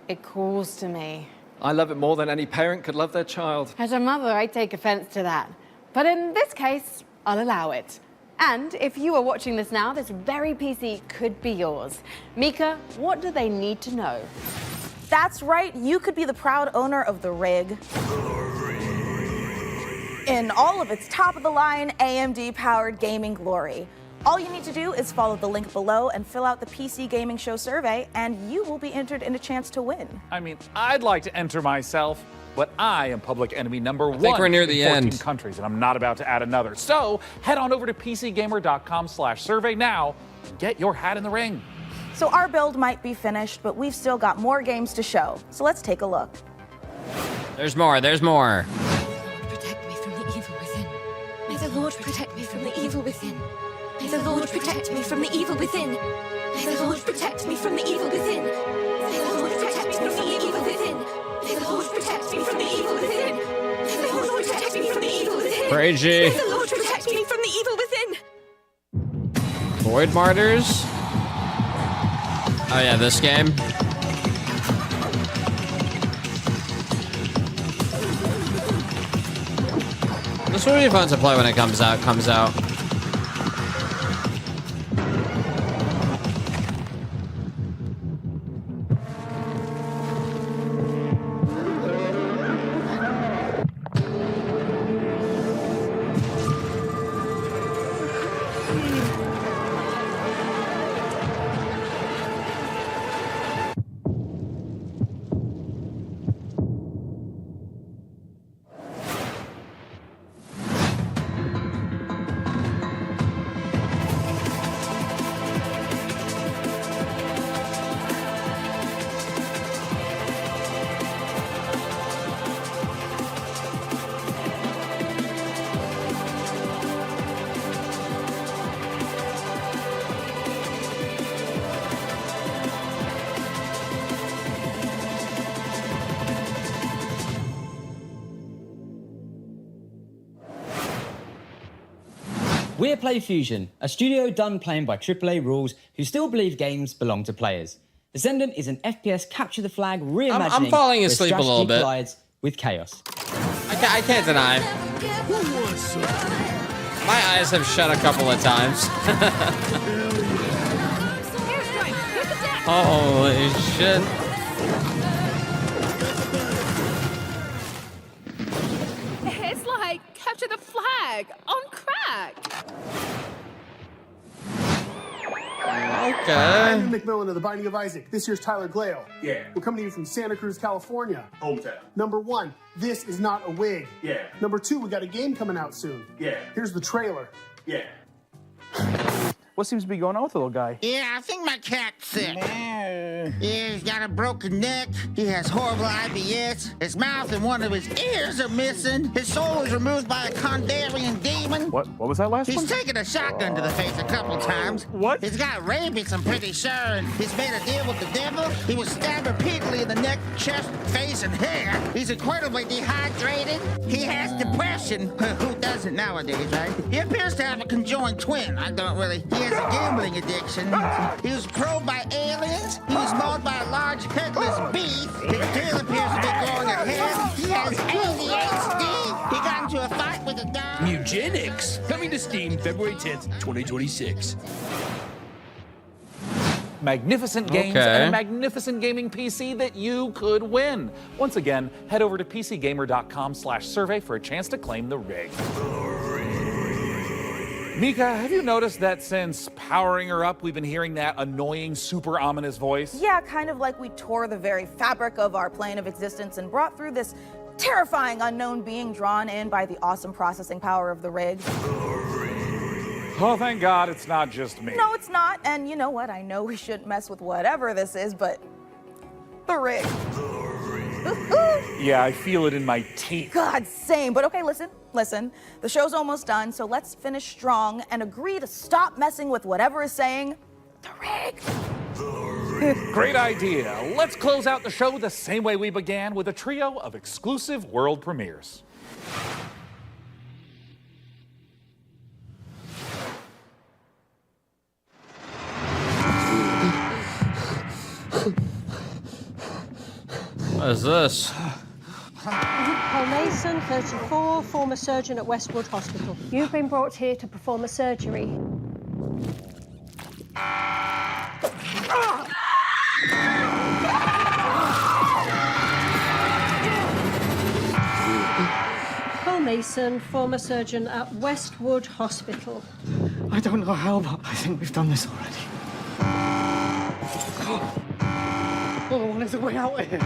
It calls to me. I love it more than any parent could love their child. As a mother, I take offense to that. But in this case, I'll allow it. And if you are watching this now, this very PC could be yours. Mika, what do they need to know? That's right, you could be the proud owner of the rig. In all of its top-of-the-line AMD-powered gaming glory. All you need to do is follow the link below and fill out the PC Gaming Show survey, and you will be entered in a chance to win. I mean, I'd like to enter myself, but I am public enemy number one. I think we're near the in 14 end. countries, and I'm not about to add another. So head on over to PCGamer.com/survey now and get your hat in the ring. So our build might be finished, but we've still got more games to show. So let's take a look. There's more. There's more. Protect me from the evil within. May the Lord protect me from the evil within. May the Lord protect me from the evil within. May the Lord protect me from the evil within. May the Lord protect me from the evil within. May the Lord protect me from the evil within. May the Lord protect me from the evil within. Crazy. May the Lord protect me from the evil within. Void Martyrs. Oh yeah, this game. This will be fun to play when it comes out. We're PlayFusion, a studio done playing by AAA rules who still believe games belong to players. Descendant is an FPS capture the flag reimagining I'm falling asleep where a little strategy bit. collides with chaos. I can't deny. My eyes have shut a couple of times. Holy shit. It's like capture the flag on crack. Okay. I'm McMillan of The Binding of Isaac. This here's Tyler Glale. Yeah. We're coming to you from Santa Cruz, California. Hometown. Number one, this is not a wig. Yeah. Number two, we got a game coming out soon. Yeah. Here's the trailer. Yeah. What seems to be going on with the little guy? Yeah, I think my cat's sick. Yeah, he's got a broken neck. He has horrible IBS. His mouth and one of his ears are missing. His soul was removed by a Kondarian demon. What was that last one? He's taken a shotgun to the face a couple times. What? He's got rabies, I'm pretty sure. And he's made a deal with the devil. He was stabbed repeatedly in the neck, chest, face, and hair. He's incredibly dehydrated. He has depression. Who doesn't nowadays, right? He appears to have a conjoined twin. He has a gambling addiction. He was probed by aliens. He was mauled by a large headless beast. His tail appears to be growing a head. He has ADHD. He got into a fight with a dog. Eugenics, coming to Steam February 10th, 2026. Magnificent games and a magnificent gaming PC that you could win. Once again, head over to PCGamer.com/survey for a chance to claim the rig. Mika, have you noticed that since powering her up, we've been hearing that annoying, super ominous voice? Yeah, kind of like we tore the very fabric of our plane of existence and brought through this terrifying unknown being drawn in by the awesome processing power of the rig. Oh, thank God it's not just me. No, it's not. And you know what? I know we shouldn't mess with whatever this is, but the rig. Yeah, I feel it in my teeth. God, same. But okay, listen. The show's almost done, so let's finish strong and agree to stop messing with whatever is saying the rig. Great idea. Let's close out the show the same way we began, with a trio of exclusive world premieres. What is this? Paul Mason, 34, former surgeon at Westwood Hospital. You've been brought here to perform a surgery. Paul Mason, former surgeon at Westwood Hospital. I don't know how, but I think we've done this already. Oh, what is the way out of here?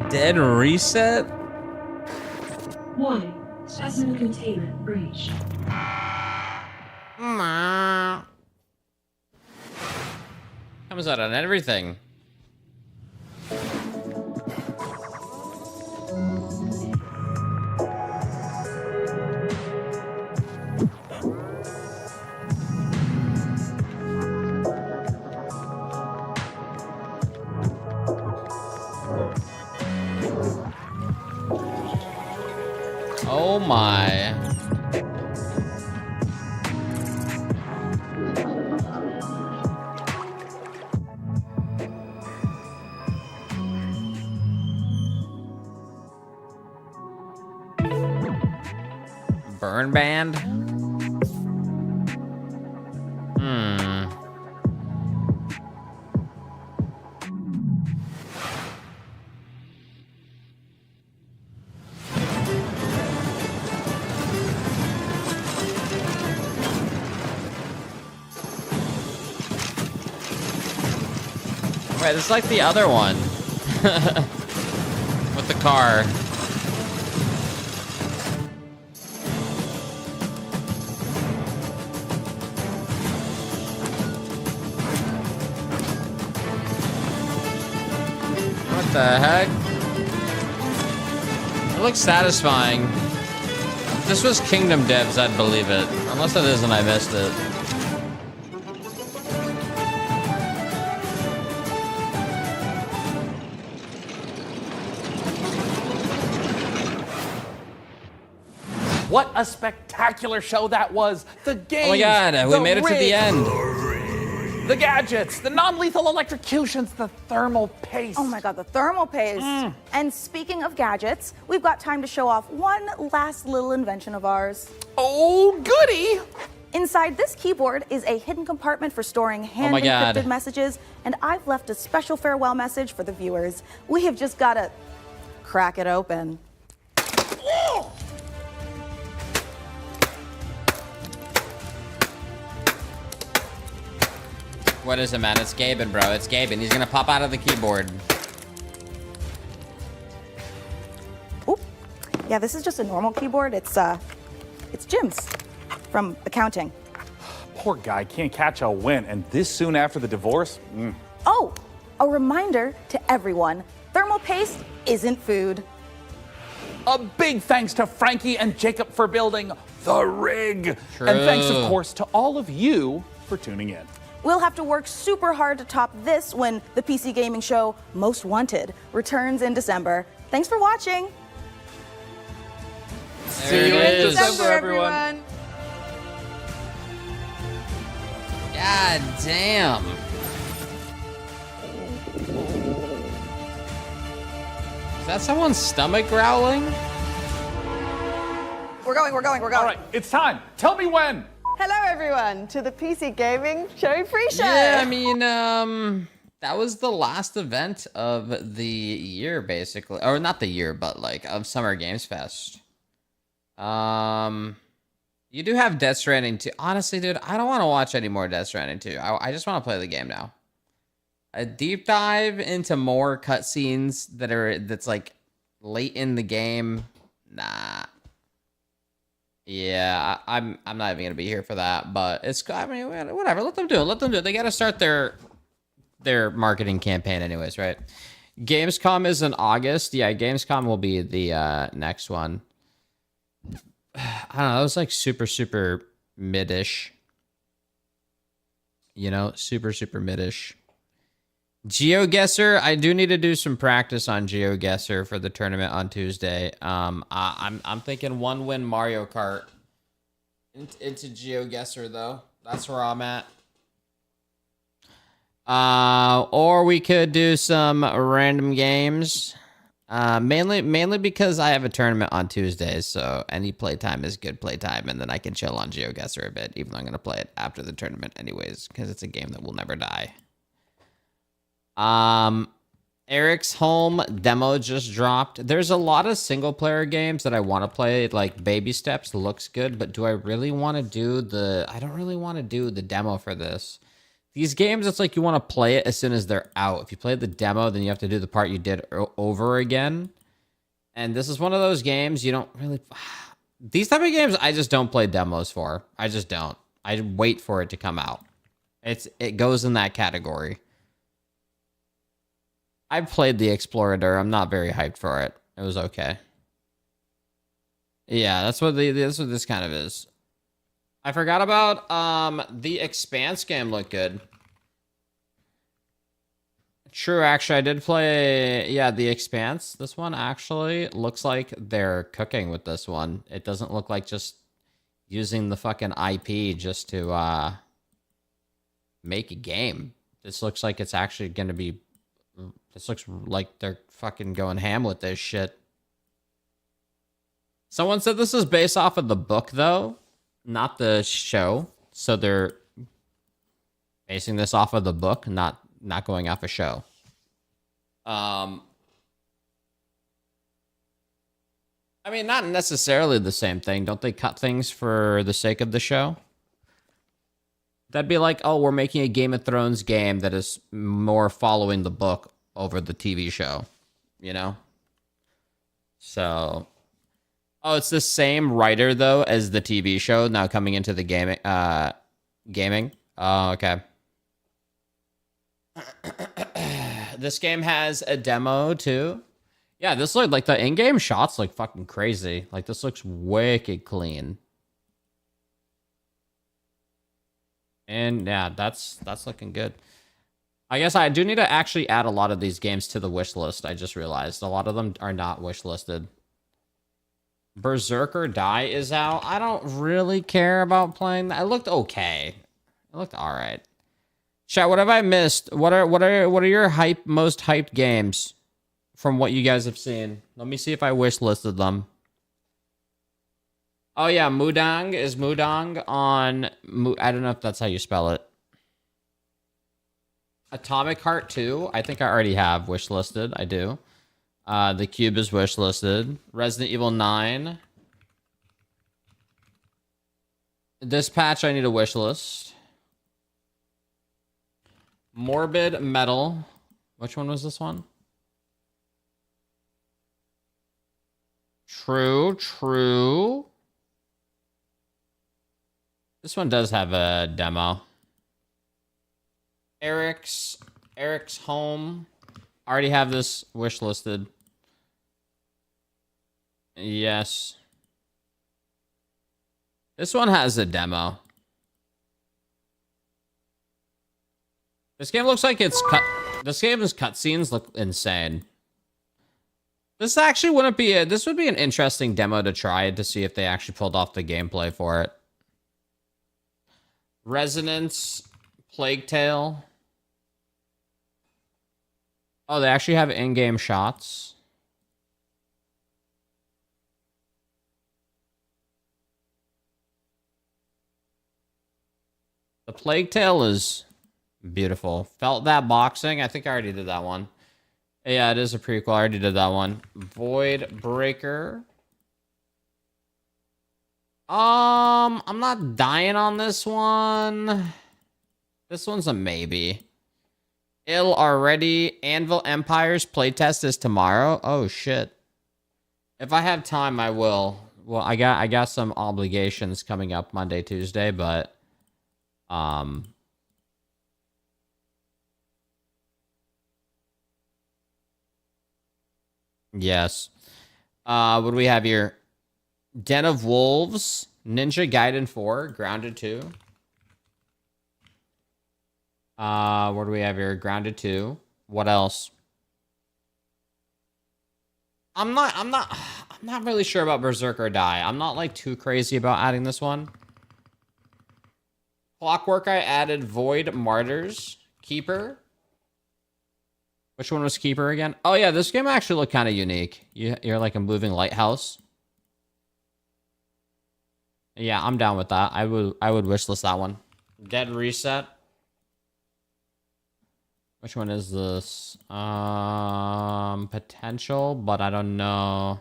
Dead reset? Warning, specimen containment breached. Comes out on everything. Oh my. Burn band? Wait, it's like the other one. With the car. What the heck? It looks satisfying. If this was Kingdom devs, I'd believe it. Unless it isn't, I missed it. What a spectacular show that was. The games, Oh my god, we made it to the end. The gadgets, the non-lethal electrocutions, the thermal paste. Oh my God, the thermal paste. And speaking of gadgets, we've got time to show off one last little invention of ours. Oh, goody! Inside this keyboard is a hidden compartment for storing hand-encrypted messages, and I've left a special farewell message for the viewers. We have just got to crack it open. What is it, man? It's Gaben, bro. It's Gaben. He's gonna pop out of the keyboard. Oop. Yeah, this is just a normal keyboard. It's Jim's from accounting. Poor guy can't catch a win, and this soon after the divorce? Oh, a reminder to everyone, thermal paste isn't food. A big thanks to Frankie and Jacob for building the rig. True. And thanks, of course, to all of you for tuning in. We'll have to work super hard to top this when the PC gaming show Most Wanted returns in December. Thanks for watching. See you in December, everyone. God damn. Is that someone's stomach growling? We're going. All right, it's time. Tell me when. Hello, everyone, to the PC Gaming Show Pre-Show. Yeah, I mean, that was the last event of the year, basically, or not the year, but like of Summer Games Fest. You do have Death Stranding 2. Honestly, dude, I don't want to watch any more Death Stranding 2. I just want to play the game now. A deep dive into more cutscenes that's like late in the game. Nah. Yeah, I'm not even gonna be here for that. But it's, I mean, whatever. Let them do it. Let them do it. They got to start their marketing campaign, anyways, right? Gamescom is in August. Yeah, Gamescom will be the next one. I don't know. It was like super mid-ish. You know, super mid-ish. GeoGuessr, I do need to do some practice on GeoGuessr for the tournament on Tuesday. I'm thinking 1-win Mario Kart into GeoGuessr though. That's where I'm at. Or we could do some random games. Mainly because I have a tournament on Tuesdays, so any playtime is good playtime, and then I can chill on GeoGuessr a bit, even though I'm gonna play it after the tournament anyways, because it's a game that will never die. Eric's Home demo just dropped. There's a lot of single player games that I want to play, like Baby Steps looks good, but do I really want to do I don't really want to do the demo for this. These games, it's like you want to play it as soon as they're out. If you play the demo, then you have to do the part you did over again. And this is one of those games you don't really... These type of games, I just don't play demos for. I just don't. I wait for it to come out. It goes in that category. I played the Explorator. I'm not very hyped for it. It was okay. Yeah, that's what this kind of is. I forgot about the Expanse game looked good. True, actually, I did play, yeah, the Expanse. This one actually looks like they're cooking with this one. It doesn't look like just using the fucking IP just to make a game. This looks like it's actually going to be... This looks like they're fucking going ham with this shit. Someone said this is based off of the book, though, not the show. So they're basing this off of the book, not going off a show. I mean, not necessarily the same thing. Don't they cut things for the sake of the show? That'd be like, oh, we're making a Game of Thrones game that is more following the book over the TV show, you know? So, oh, it's the same writer, though, as the TV show now coming into the gaming. Oh, okay. This game has a demo, too. Yeah, this looked like the in-game shots look fucking crazy. Like, this looks wicked clean. And, yeah, that's looking good. I guess I do need to actually add a lot of these games to the wish list. I just realized a lot of them are not wish listed. Berserker Die is out. I don't really care about playing that. It looked okay. It looked all right. Chat, what have I missed? What are your most hyped games from what you guys have seen? Let me see if I wish listed them. Oh yeah, Mudang is Mudang on... I don't know if that's how you spell it. Atomic Heart 2, I think I already have wish listed. I do. The Cube is wish listed. Resident Evil 9. This patch I need a wish list. Morbid Metal. Which one was this one? True. This one does have a demo. Eric's Home. I already have this wish listed. Yes. This one has a demo. This game looks like it's cut. This game's cutscenes look insane. This actually wouldn't be this would be an interesting demo to try to see if they actually pulled off the gameplay for it. Resonance, Plague Tale. Oh, they actually have in-game shots. The Plague Tale is Beautiful. Felt that boxing. I think I already did that one. Yeah, it is a prequel. I already did that one. Void Breaker. I'm not dying on this one. This one's a maybe. Ill already. Anvil Empire's playtest is tomorrow. Oh shit. If I have time, I will. Well, I got some obligations coming up Monday, Tuesday, but yes. What do we have here? Den of Wolves, Ninja Gaiden 4, Grounded 2. What do we have here? Grounded 2. What else? I'm not really sure about Berserker Die. I'm not like too crazy about adding this one. Clockwork, I added Void Martyrs, Keeper. Which one was Keeper again? Oh yeah, this game actually looked kind of unique. You're like a moving lighthouse. Yeah, I'm down with that. I would wishlist that one. Dead Reset. Which one is this? Potential, but I don't know.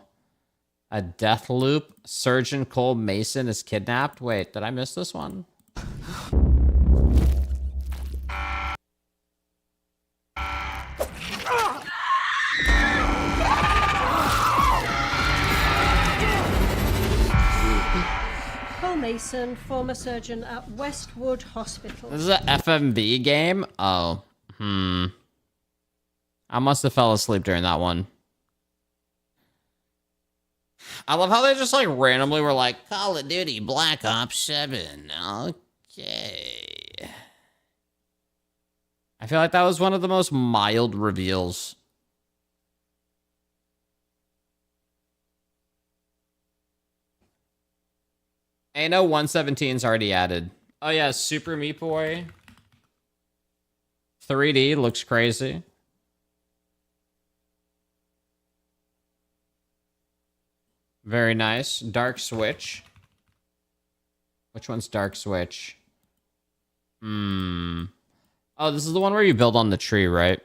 A Death Loop. Surgeon Cole Mason is kidnapped. Wait, did I miss this one? Cole Mason, former surgeon at Westwood Hospital. This is an FMV game? Oh. I must have fell asleep during that one. I love how they just like randomly were like, Call of Duty Black Ops 7. Okay. I feel like that was one of the most mild reveals. I know 117's already added. Oh yeah, Super Meat Boy. 3D looks crazy. Very nice. Dark Switch. Which one's Dark Switch? Oh, this is the one where you build on the tree, right?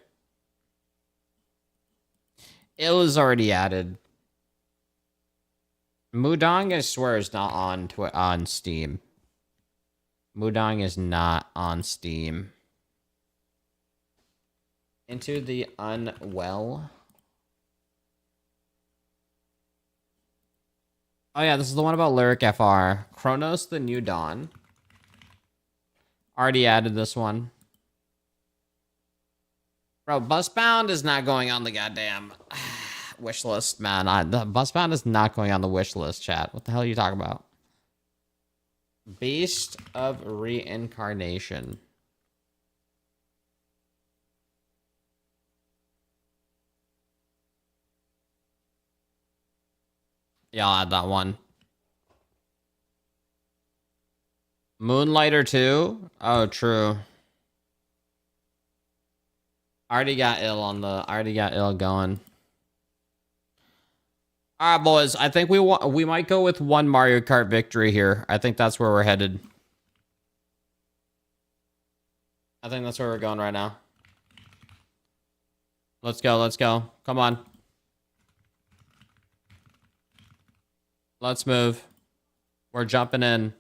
It was already added. Mudong, I swear, is not on Steam. Mudong is not on Steam. Into the Unwell. Oh yeah, this is the one about Lirik FR. Chronos the New Dawn. Already added this one. Bro, Busbound is not going on the goddamn wish list, man. The Busbound is not going on the wish list, chat. What the hell are you talking about? Beast of Reincarnation. Yeah, I'll add that one. Moonlighter 2? Oh, true. I already got ill going. All right, boys. I think we might go with one Mario Kart victory here. I think that's where we're headed. I think that's where we're going right now. Let's go. Let's go. Come on. Let's move. We're jumping in.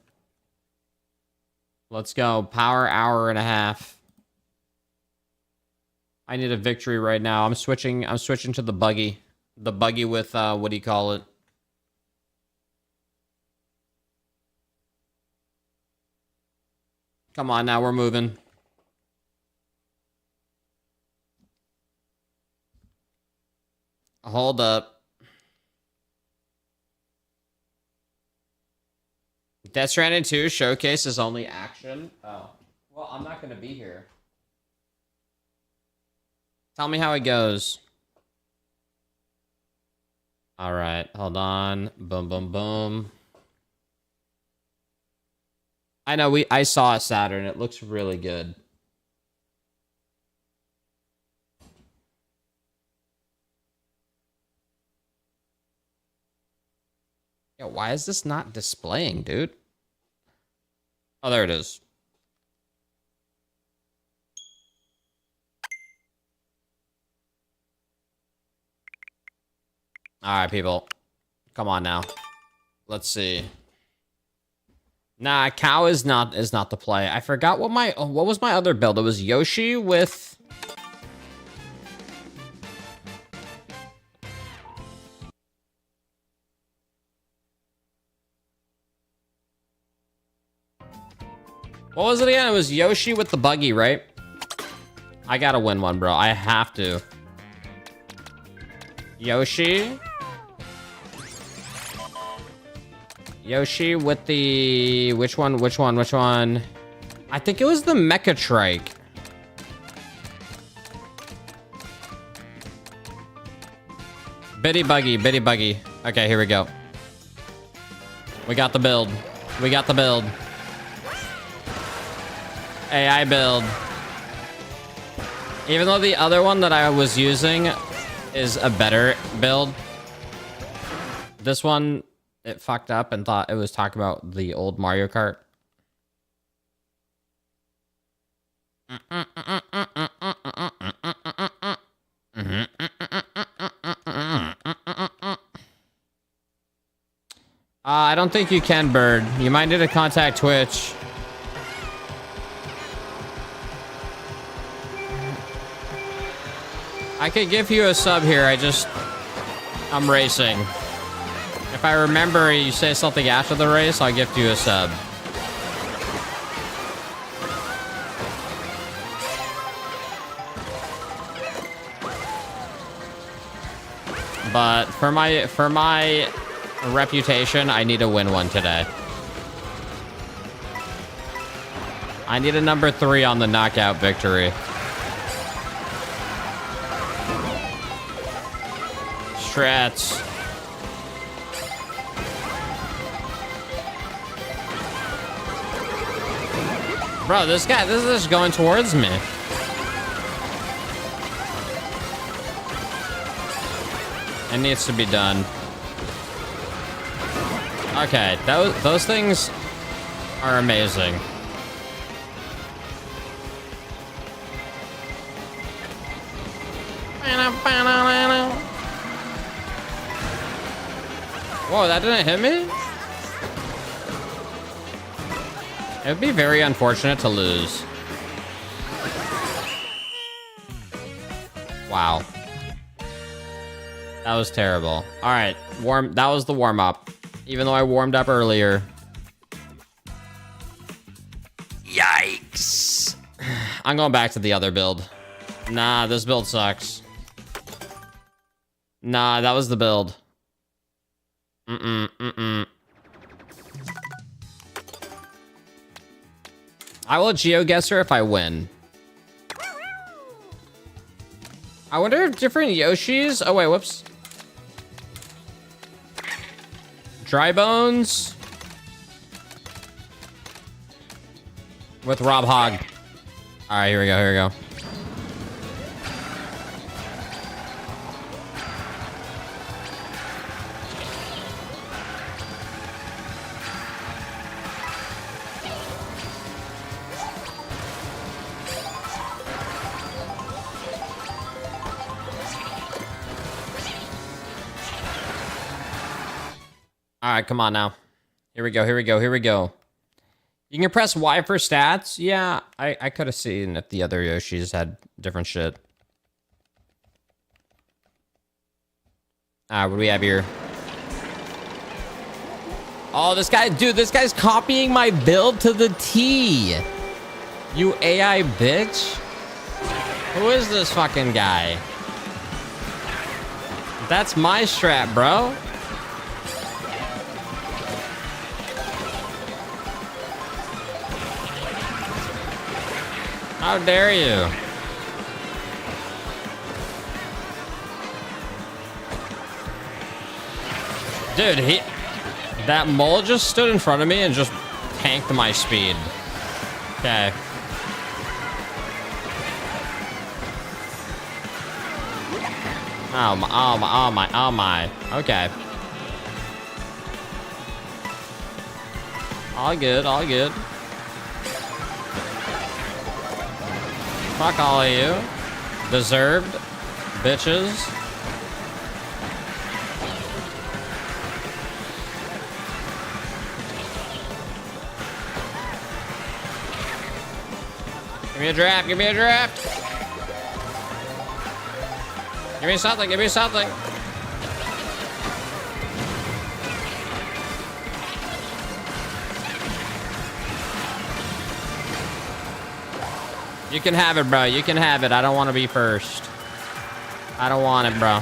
Let's go. Power hour and a half. I need a victory right now. I'm switching to the buggy. The buggy with what do you call it? Come on now, we're moving. Hold up. Death Stranding 2 showcase is only action. Oh. Well, I'm not going to be here. Tell me how it goes. All right, hold on. Boom, boom, boom. I know I saw Saturn. It looks really good. Yeah, why is this not displaying, dude? Oh, there it is. All right, people. Come on now. Let's see. Nah, cow is not the play. I forgot what was my other build. It was Yoshi with what was it again? It was Yoshi with the buggy, right? I gotta win one, bro. I have to. Yoshi with the... Which one? I think it was the Mecha Trike. Bitty Buggy. Okay, here we go. We got the build. AI build. Even though the other one that I was using is a better build, this one, it fucked up and thought it was talking about the old Mario Kart. I don't think you can, Bird. You might need to contact Twitch. I could give you a sub here. I'm racing. If I remember you say something after the race, I'll gift you a sub. But for my reputation, I need to win one today. I need a number 3 on the knockout victory. Strats. Bro, this is just going towards me. It needs to be done. Okay, those things are amazing. Whoa, that didn't hit me? It would be very unfortunate to lose. Wow. That was terrible. All right, that was the warm-up. Even though I warmed up earlier. Yikes. I'm going back to the other build. Nah, this build sucks. Nah, that was the build. I will GeoGuessr if I win. I wonder if different Yoshis... Oh, wait, whoops. Dry Bones. With Rob Hogg. All right, here we go. All right, come on now. Here we go. You can press Y for stats. Yeah, I could have seen if the other Yoshis had different shit. What do we have here? Oh, this guy's copying my build to the T. You AI bitch. Who is this fucking guy? That's my strat, bro. How dare you? Dude, that mole just stood in front of me and just tanked my speed. Okay. Oh my. Okay. All good. Fuck all of you. Deserved. Bitches. Give me a draft. Give me a draft. Give me something. Give me something. You can have it, bro. You can have it. I don't want to be first. I don't want it, bro.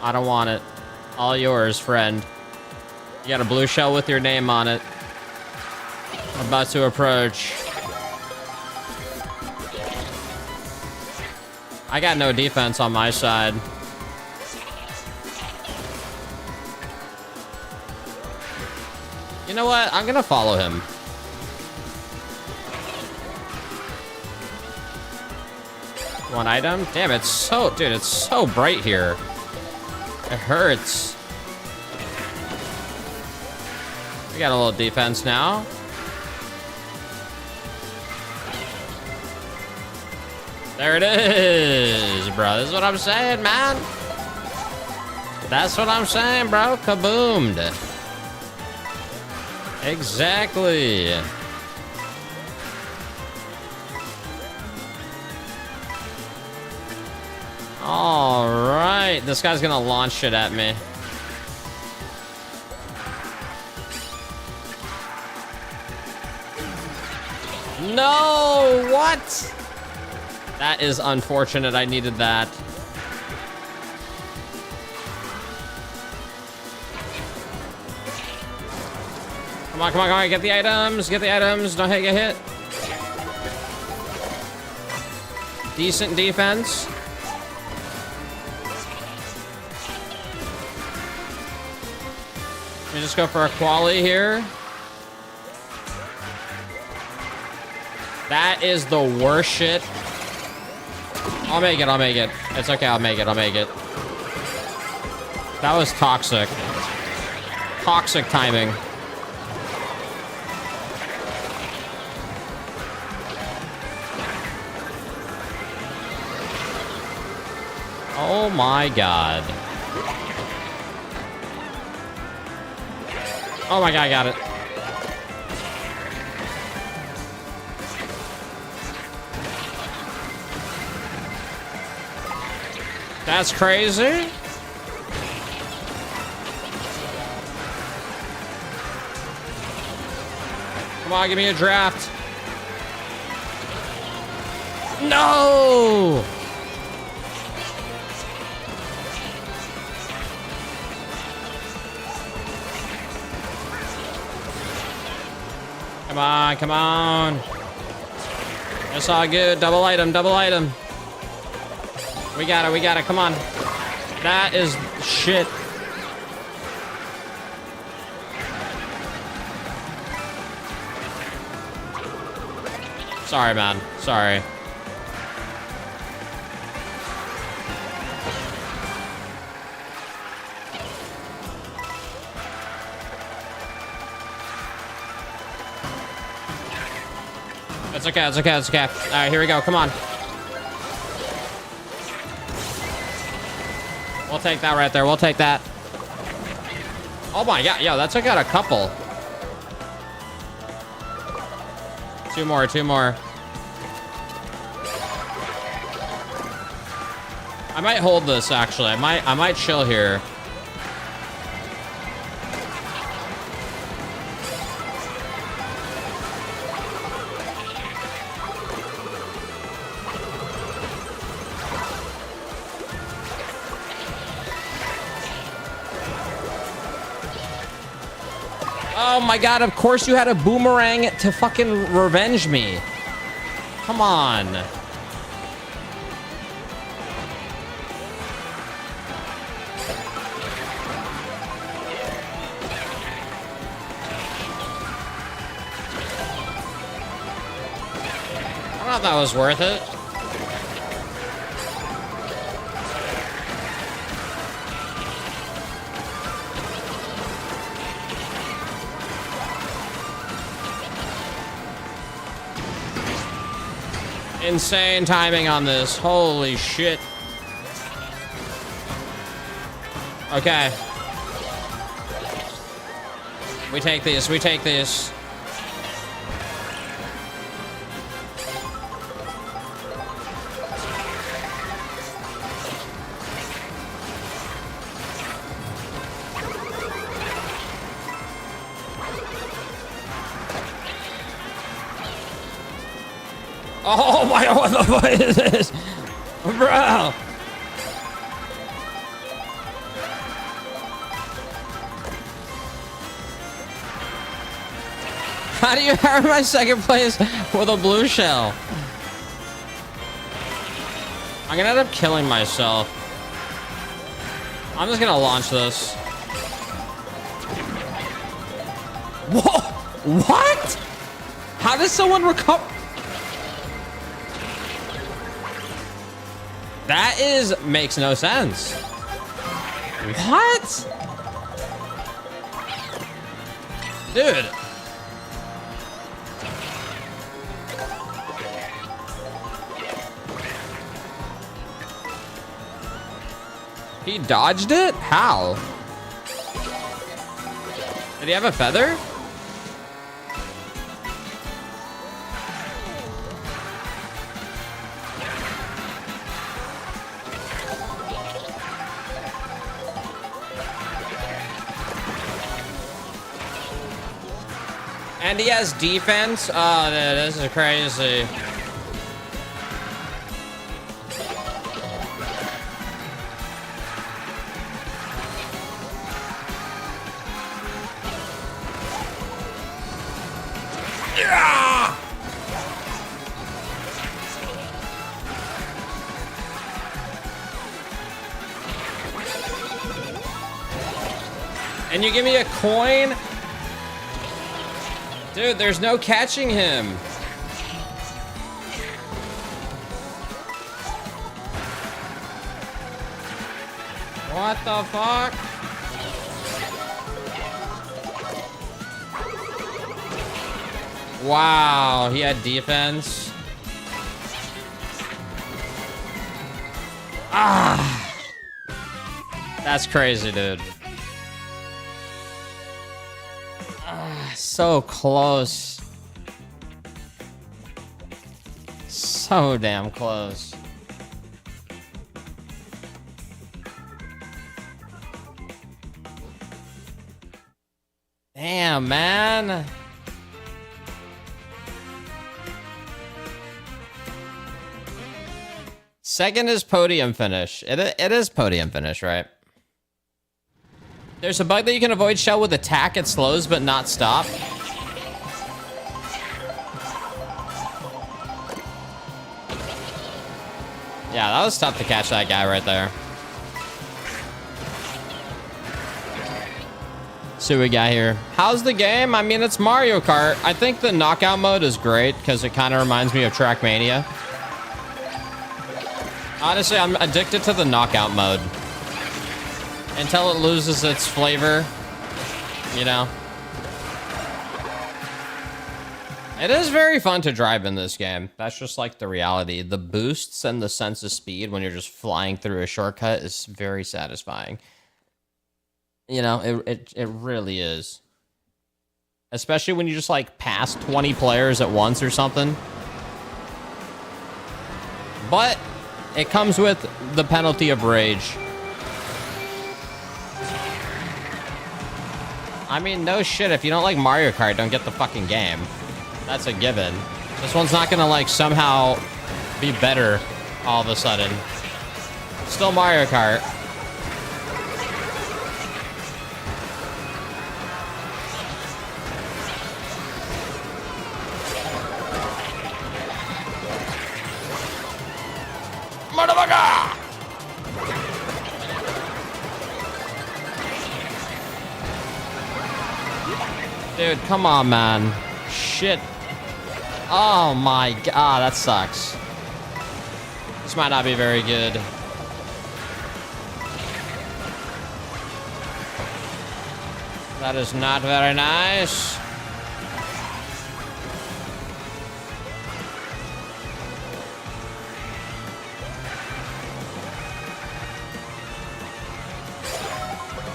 I don't want it. All yours, friend. You got a blue shell with your name on it. I'm about to approach. I got no defense on my side. You know what? I'm gonna follow him. One item? Damn, it's so... Dude, it's so bright here. It hurts. We got a little defense now. There it is, bro. This is what I'm saying, man. That's what I'm saying, bro. Kaboomed. Exactly. All right. This guy's gonna launch shit at me. No, what? That is unfortunate. I needed that. Come on, come on, come on. Get the items. Get the items. Don't get hit. Decent defense. Let me just go for a quali here. That is the worst shit. I'll make it. I'll make it. It's okay. I'll make it. I'll make it. That was toxic. Toxic timing. Oh my god. Oh my god, I got it. That's crazy. Come on, give me a draft. No! Come on, come on. It's all good. Double item, double item. We got it, come on. That is shit. Sorry, man. Sorry. It's okay, it's okay, it's okay. All right, here we go. Come on. We'll take that right there. We'll take that. Oh my god, yo, that's got a couple. Two more, two more. I might hold this actually. I might chill here. Oh my god, of course you had a boomerang to fucking revenge me. Come on. I thought that was worth it. Insane timing on this. Holy shit. Okay. We take this. We take this. Oh my god, what the fuck is this? Bro! How do you earn my second place with a blue shell? I'm gonna end up killing myself. I'm just gonna launch this. Whoa! What? How does someone recover? That makes no sense. What? Dude. He dodged it? How? Did he have a feather? And he has defense? Oh, dude, this is crazy. Yeah! And you give me a coin? Dude, there's no catching him. What the fuck? Wow, he had defense. Ah. That's crazy, dude. So close. So damn close. Damn, man. Second is podium finish. It is podium finish, right? There's a bug that you can avoid shell with attack. It slows but not stop. Yeah, that was tough to catch that guy right there. See what we got here. How's the game? I mean, it's Mario Kart. I think the knockout mode is great because it kind of reminds me of Trackmania. Honestly, I'm addicted to the knockout mode. Until it loses its flavor, you know. It is very fun to drive in this game. That's just like the reality. The boosts and the sense of speed when you're just flying through a shortcut is very satisfying. You know, it really is. Especially when you just like pass 20 players at once or something. But it comes with the penalty of rage. I mean, no shit. If you don't like Mario Kart, don't get the fucking game. That's a given. This one's not gonna, like, somehow be better all of a sudden. Still Mario Kart. Motherfucker! Dude, come on, man. Shit. Oh my god, that sucks. This might not be very good. That is not very nice.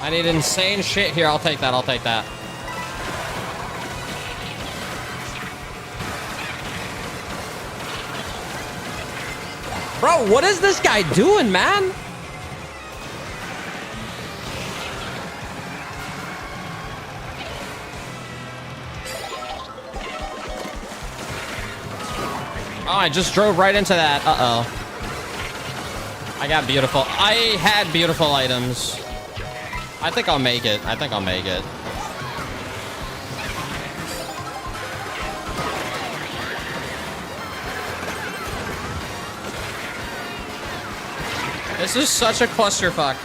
I need insane shit here. I'll take that. I'll take that. Bro, what is this guy doing, man? Oh, I just drove right into that. Uh-oh. I got beautiful. I had beautiful items. I think I'll make it. I think I'll make it. This is such a clusterfuck.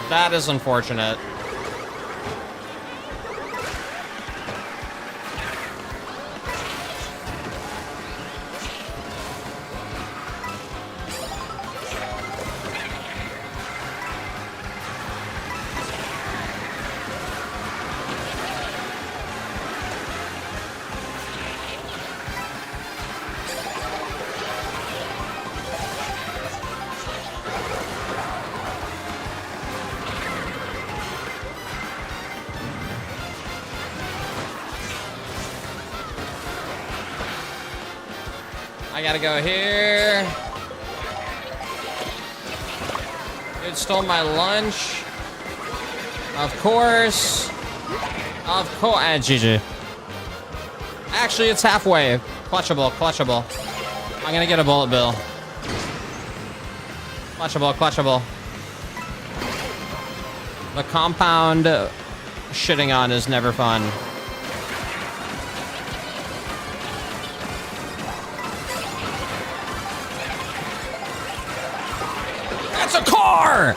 That is unfortunate. I gotta go here. Dude stole my lunch. Of course. Of course. And GG. Actually, it's halfway. Clutchable, clutchable. I'm gonna get a bullet bill. Clutchable, clutchable. The compound shitting on is never fun. That's a car!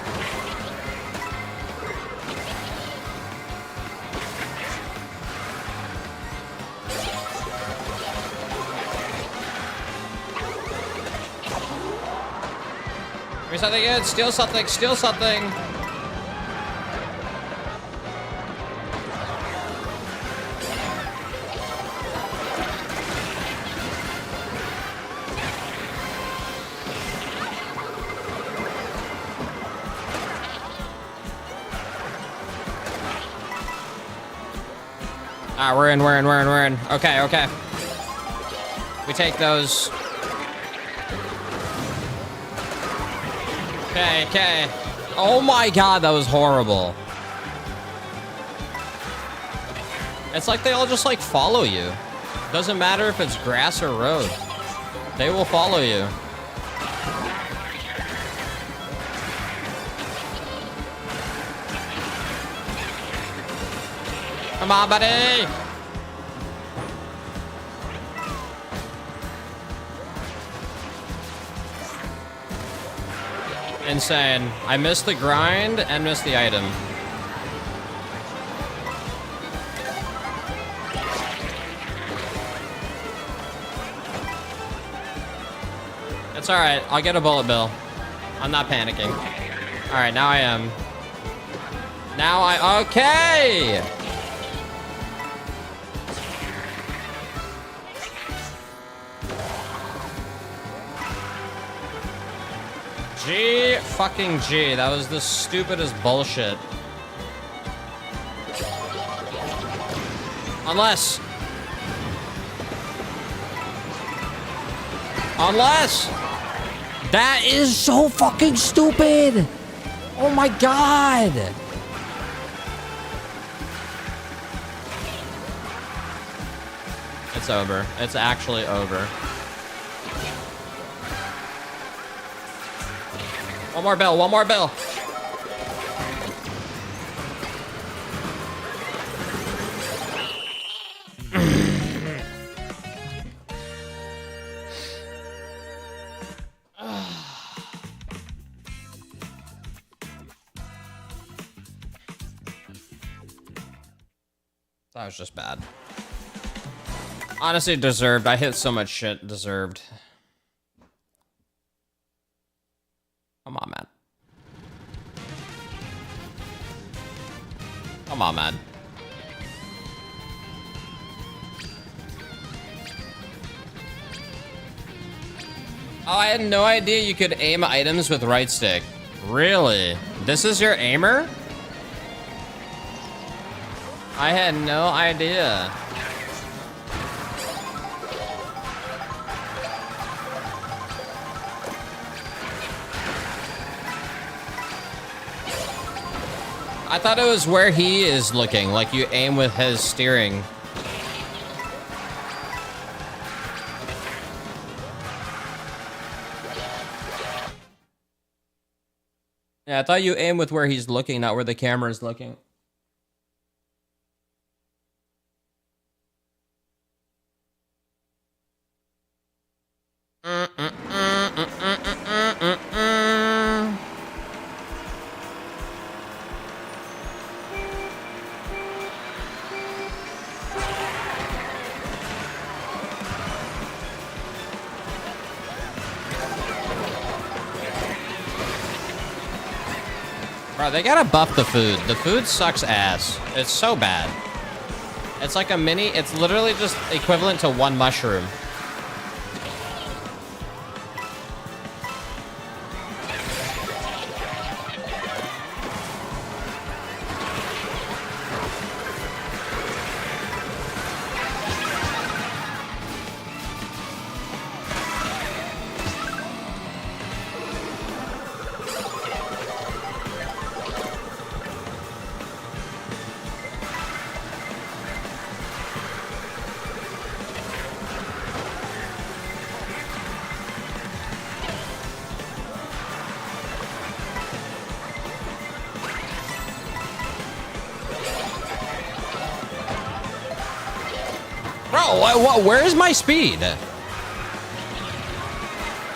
Give me something good. Steal something. Steal something. Ah, we're in. Okay, okay. We take those. Okay, okay. Oh my god, that was horrible. It's like they all just like follow you. Doesn't matter if it's grass or road. They will follow you. Come on, buddy! Insane. I missed the grind and missed the item. It's alright. I'll get a bullet bill. I'm not panicking. Alright, now I am. Now I... Okay! G fucking G. That was the stupidest bullshit. Unless. That is so fucking stupid. Oh my god. It's over. It's actually over. One more bell, one more bell. That was just bad. Honestly, deserved. I hit so much shit. Deserved. Come on, man. Come on, man. Oh, I had no idea you could aim items with right stick. Really? This is your aimer? I had no idea. I thought it was where he is looking, like you aim with his steering. Yeah, I thought you aim with where he's looking, not where the camera's looking. Bro, they gotta buff the food. The food sucks ass. It's so bad. It's like a mini, it's literally just equivalent to one mushroom. Bro, where is my speed?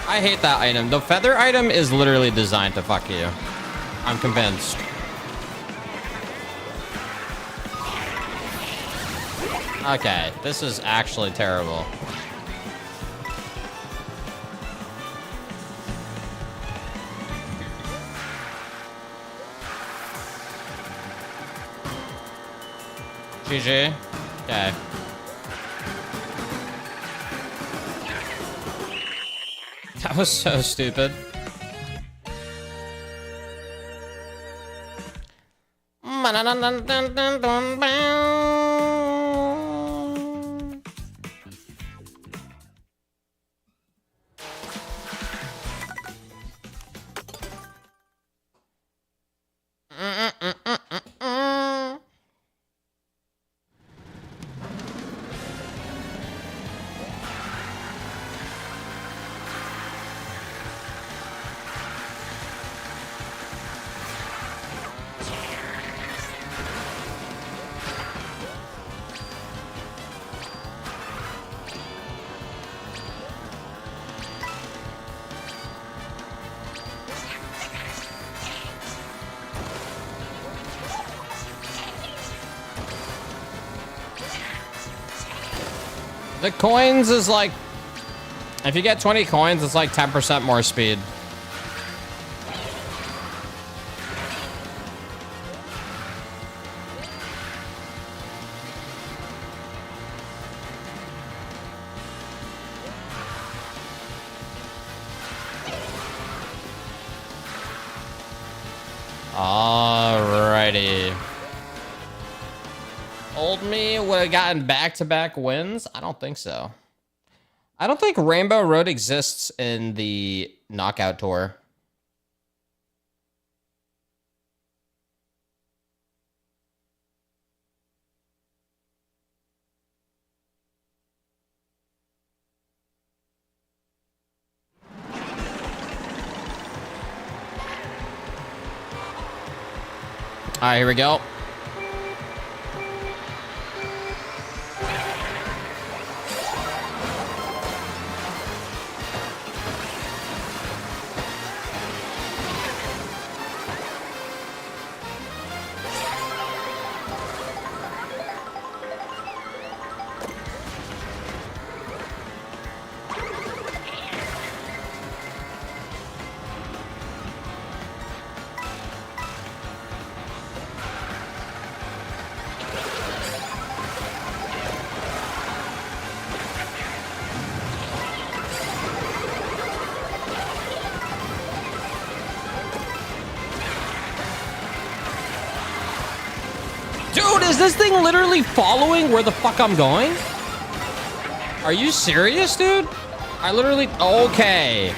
I hate that item. The feather item is literally designed to fuck you. I'm convinced. Okay, this is actually terrible. GG. Okay. That was so stupid. The coins is like, if you get 20 coins, it's like 10% more speed. Alrighty. Old me would have gotten back-to-back wins? I don't think so. I don't think Rainbow Road exists in the Knockout Tour. All right, here we go. Dude, is this thing literally following where the fuck I'm going? Are you serious, dude? I literally... Okay.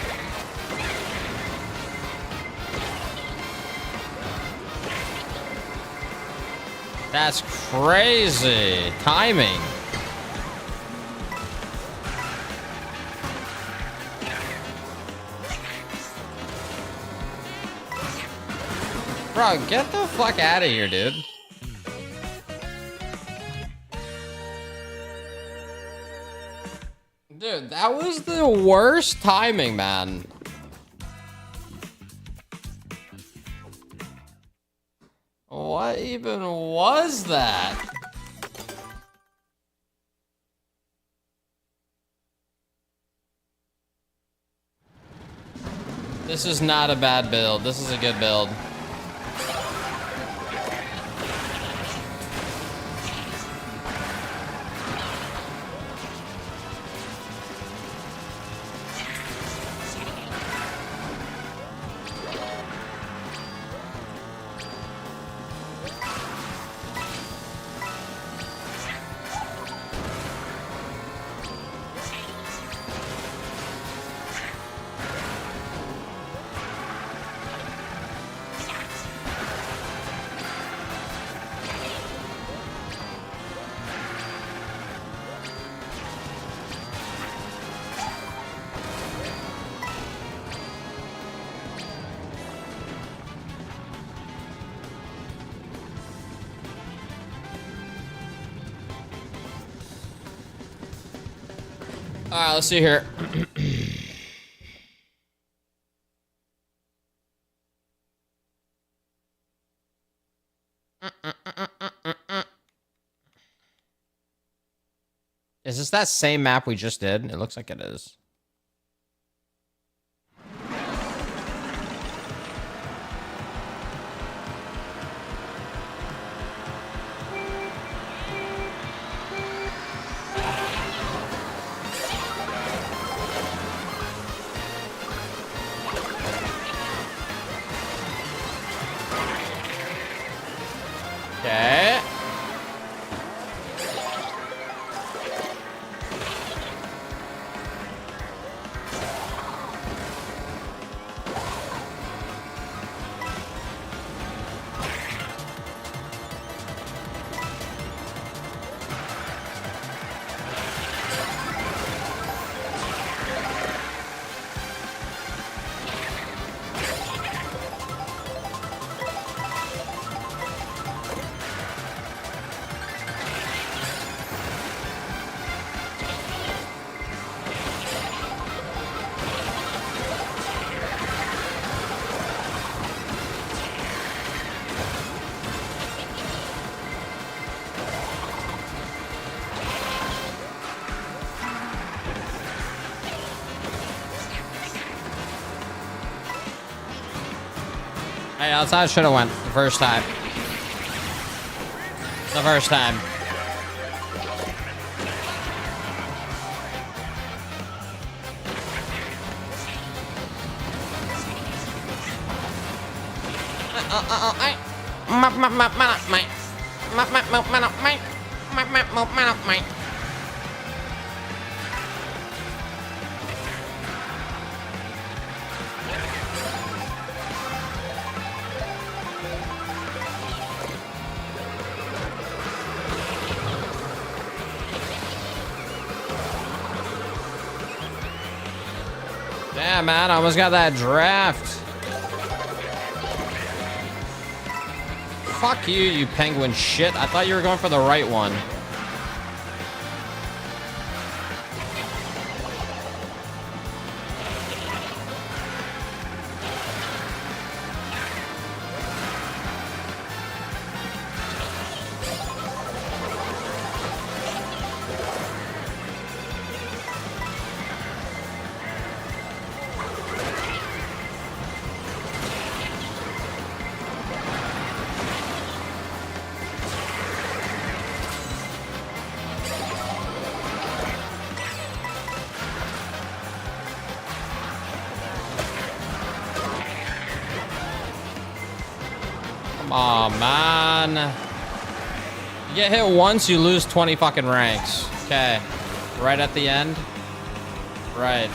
That's crazy. Timing. Bro, get the fuck out of here, dude. Dude, that was the worst timing, man. What even was that? This is not a bad build. This is a good build. All right, let's see here. Is this that same map we just did? It looks like it is. Okay. Hey, that's how I should have went the first time. The first time. Damn, man, I almost got that draft. Fuck you, you penguin shit. I thought you were going for the right one. Aw, man. You get hit once, you lose 20 fucking ranks. Okay. Right at the end. Right.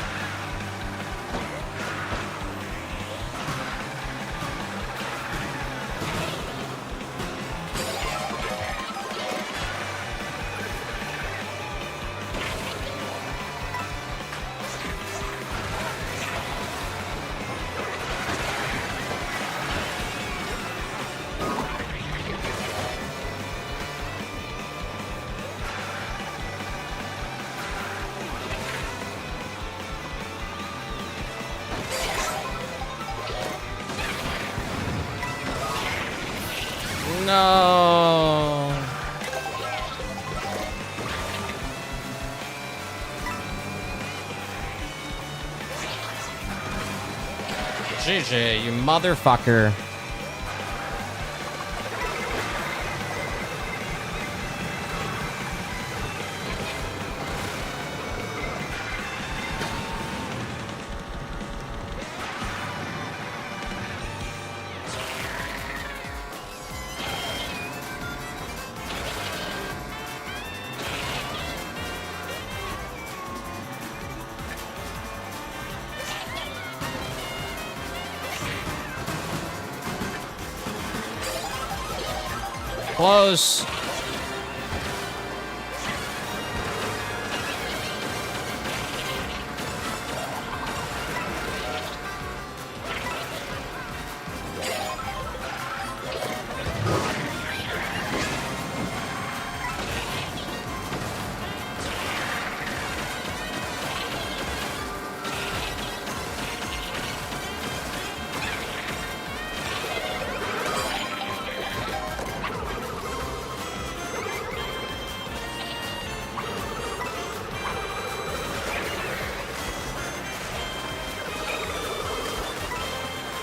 No. GG, you motherfucker. Close.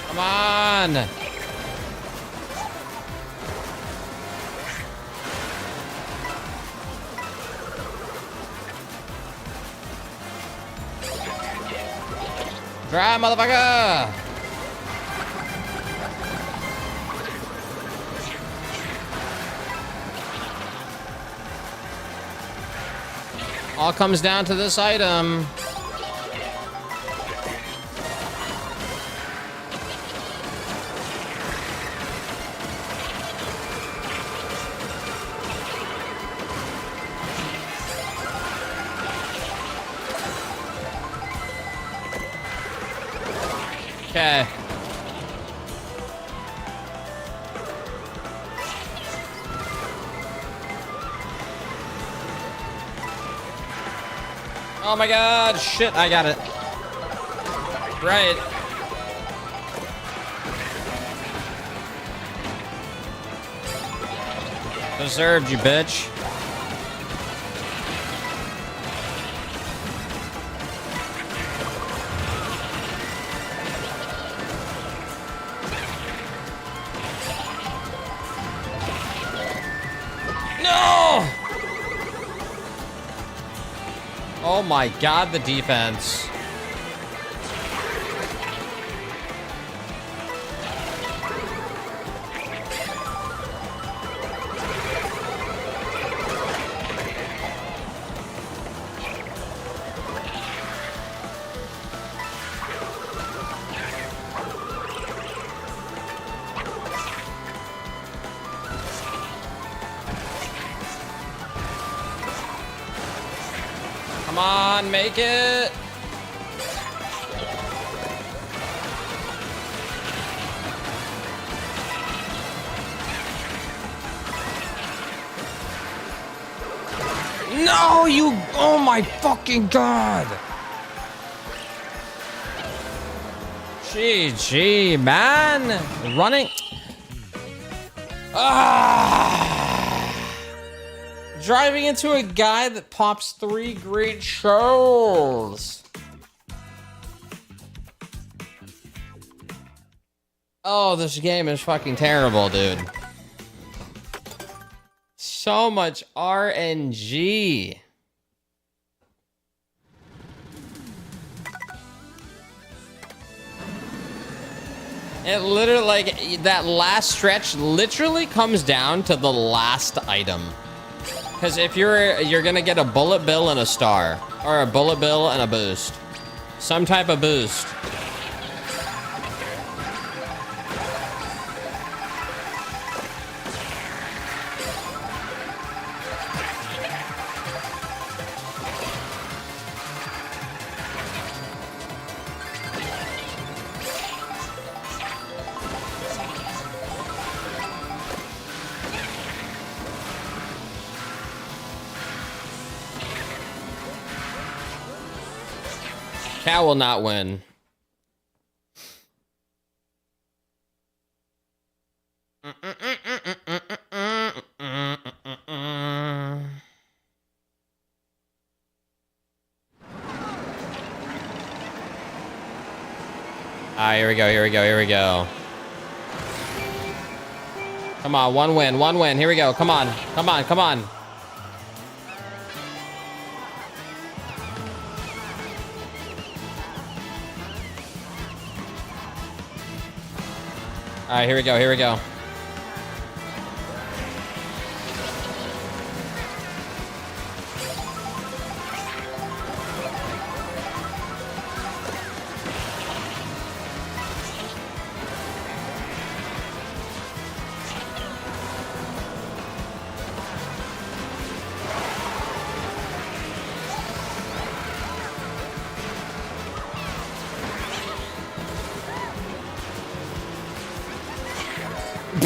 Come on. Try, motherfucker. All comes down to this item. Okay. Oh my god, shit, I got it. Right. Deserved, you bitch. No! Oh my god, the defense. Come on, make it. No, you, oh my fucking god. GG, man. Running. Driving into a guy that pops 3 great shows. Oh, this game is fucking terrible, dude. So much RNG. It literally, like, that last stretch literally comes down to the last item. Because if you're gonna get a bullet bill and a star, or a bullet bill and a boost, some type of boost. Cat will not win. Alright, here we go, here we go, here we go. Come on, one win, one win. Here we go. Come on, come on, come on. Alright, here we go, here we go.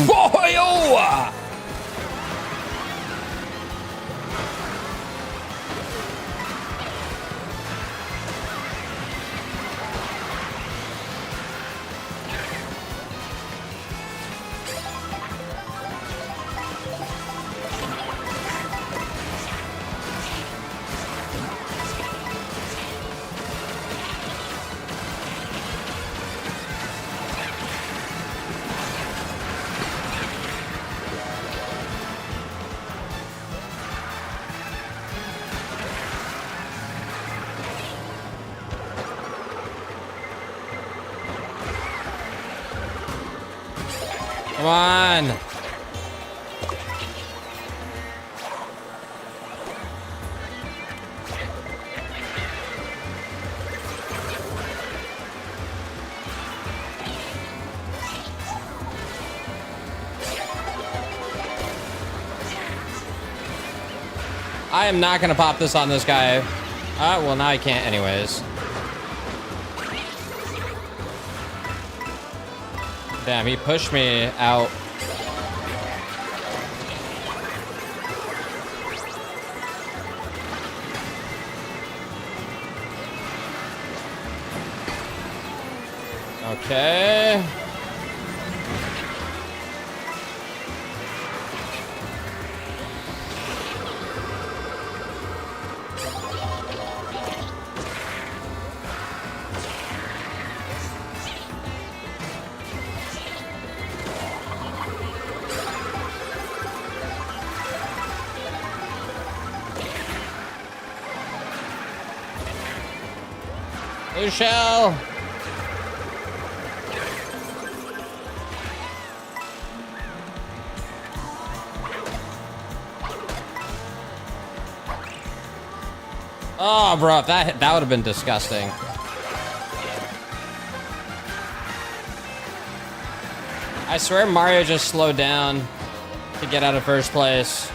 Boy-oh! Come on. I am not gonna pop this on this guy. Well, now I can't anyways. Damn, he pushed me out. Okay. Blue shell. Oh, bro, that would have been disgusting. I swear Mario just slowed down to get out of first place.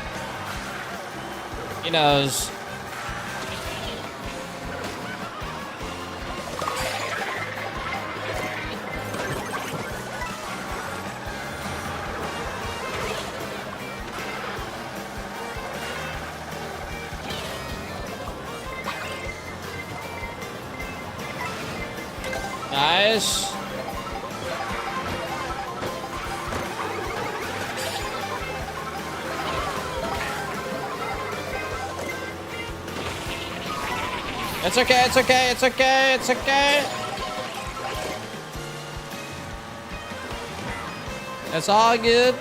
He knows. Nice. It's okay, it's okay, it's okay, it's okay. It's all good.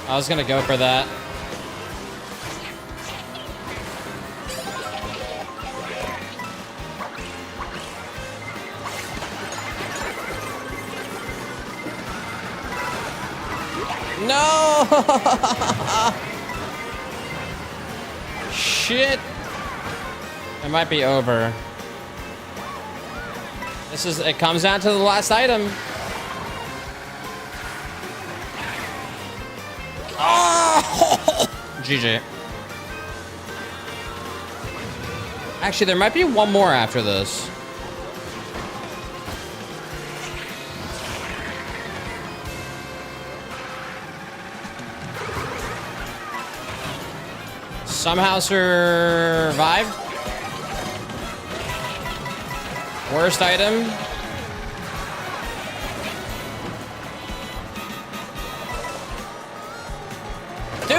I was gonna go for that. No! Shit! It might be over. It comes down to the last item. Oh! GG. Actually, there might be one more after this. Somehow survived. Worst item.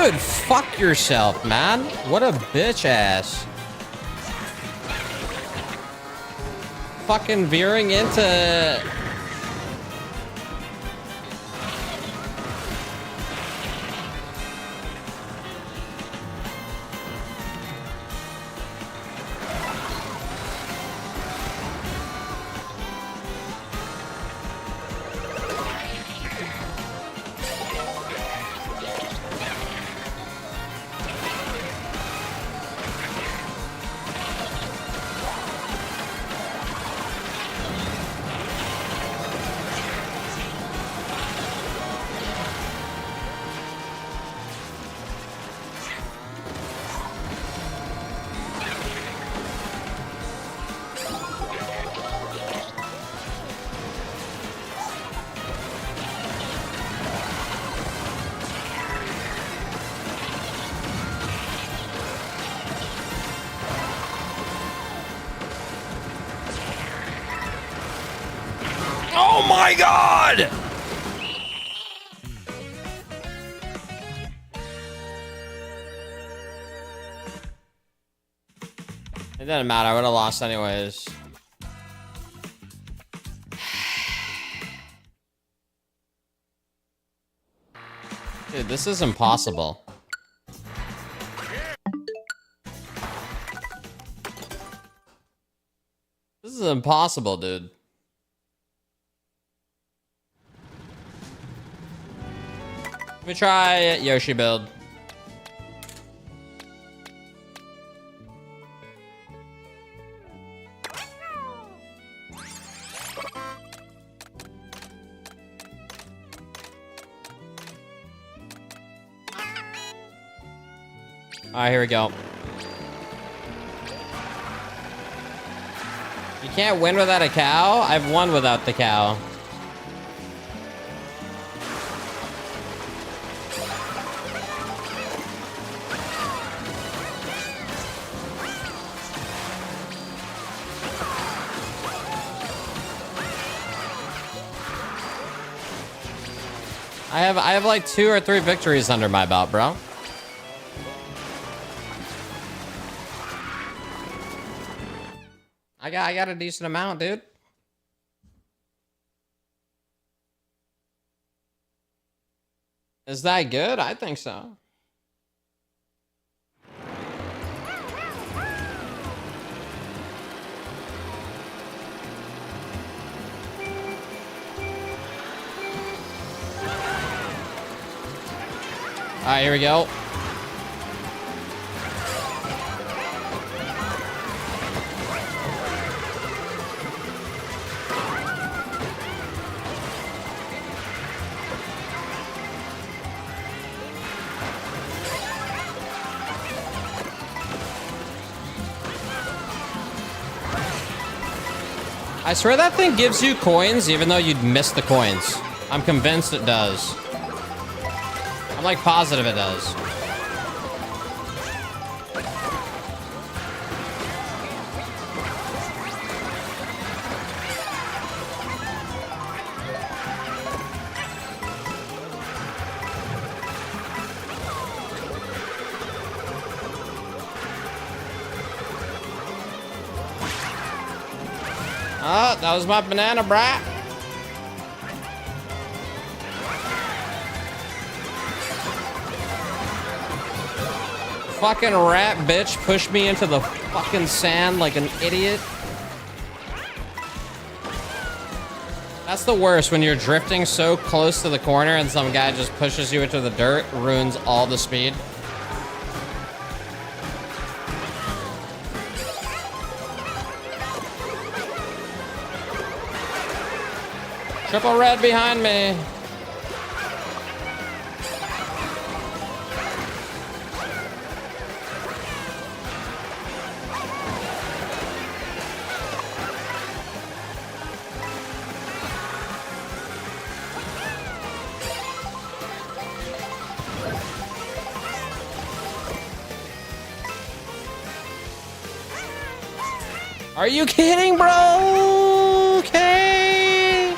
Dude, fuck yourself, man. What a bitch ass. Fucking veering into... Oh my god! It doesn't matter, I would have lost anyways. Dude, this is impossible. This is impossible, dude. Let me try Yoshi build. Alright, here we go. You can't win without a cow? I've won without the cow. I have like 2 or 3 victories under my belt, bro. I got a decent amount, dude. Is that good? I think so. All right, here we go. I swear that thing gives you coins even though you'd miss the coins. I'm convinced it does. I'm like positive it does. Oh, that was my banana brat. Fucking rat bitch pushed me into the fucking sand like an idiot. That's the worst, when you're drifting so close to the corner and some guy just pushes you into the dirt, ruins all the speed. Triple red behind me. Are you kidding, bro? Okay.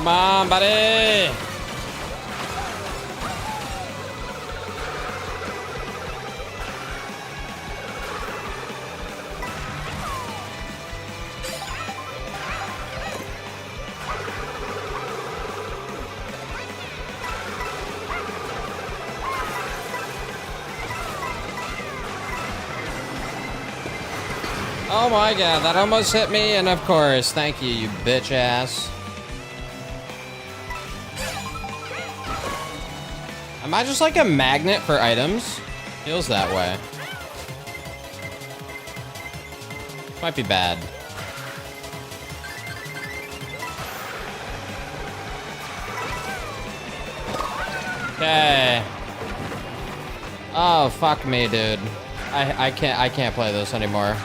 Come on, buddy. Oh my god, that almost hit me, and of course, thank you, you bitch ass. Am I just like a magnet for items? Feels that way. Might be bad. Okay. Oh, fuck me, dude. I can't play this anymore.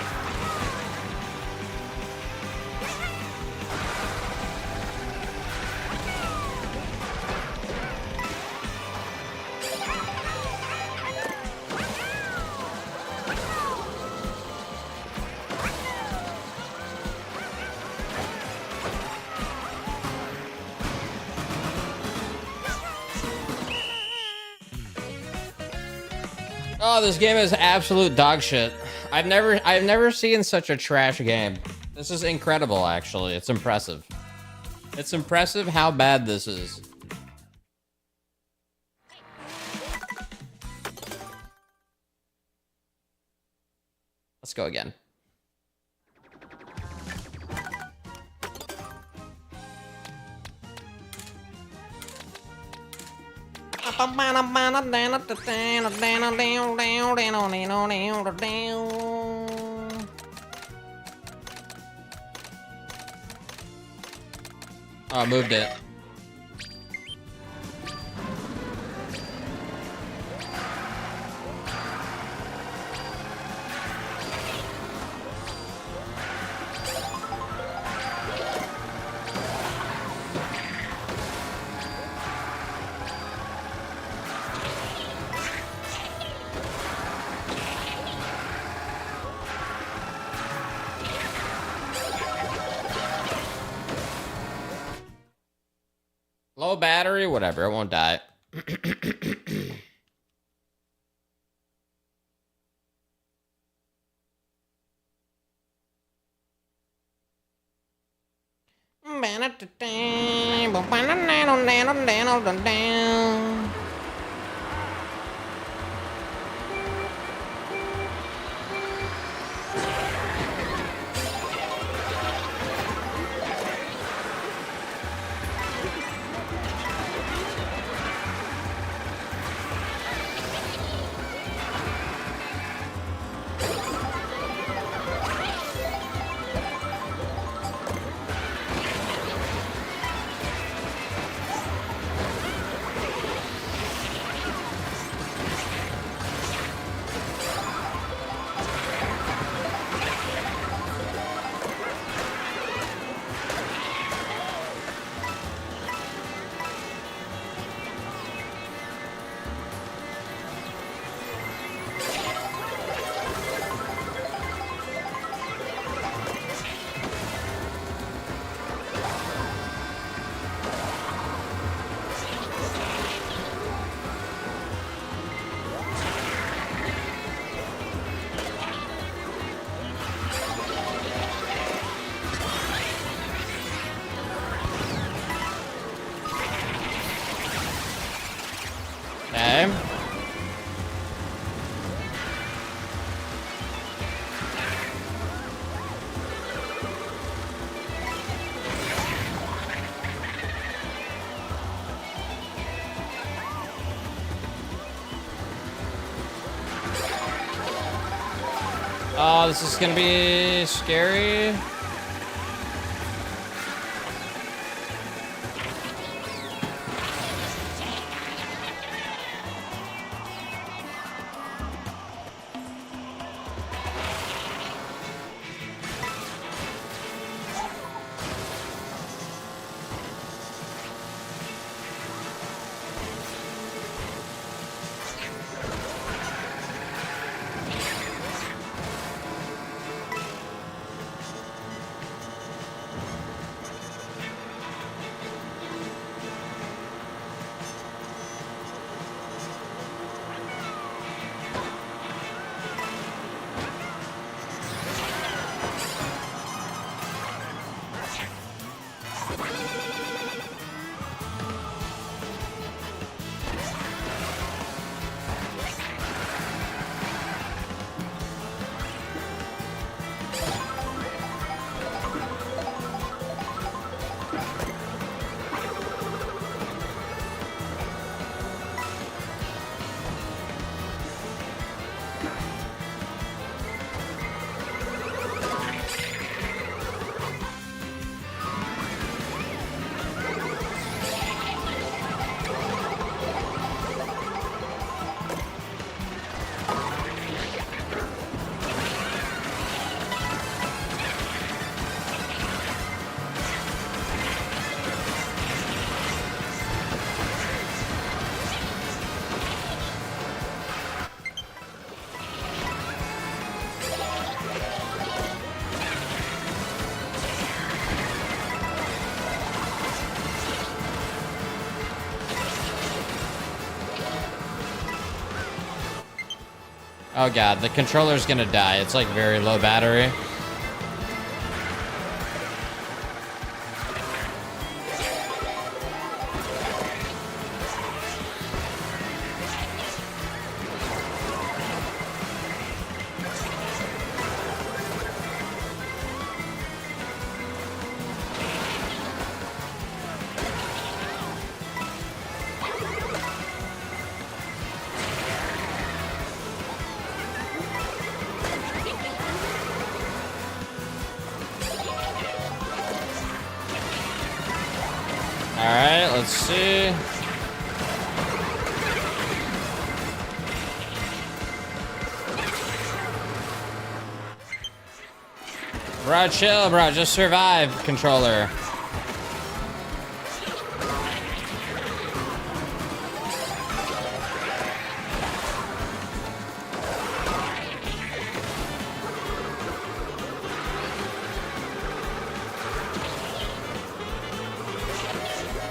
Oh, this game is absolute dog shit. I've never seen such a trash game. This is incredible, actually. It's impressive. It's impressive how bad this is. Let's go again. Oh, I moved it. Low battery, whatever, it won't die. Okay. Oh, this is gonna be scary. Oh god, the controller's gonna die. It's like very low battery. Alright, let's see. Bro, chill, bro. Just survive, controller.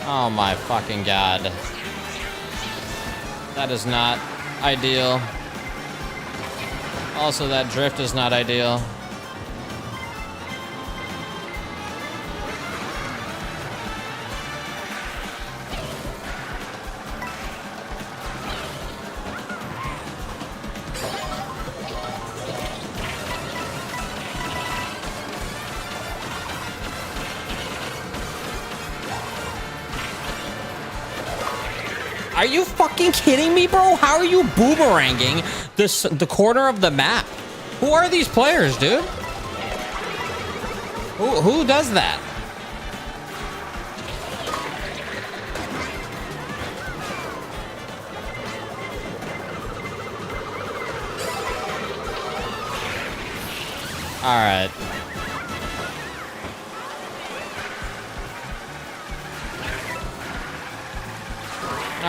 Oh my fucking god. That is not ideal. Also, that drift is not ideal. Are you fucking kidding me, bro? How are you boomeranging the corner of the map? Who are these players, dude? Who does that? All right.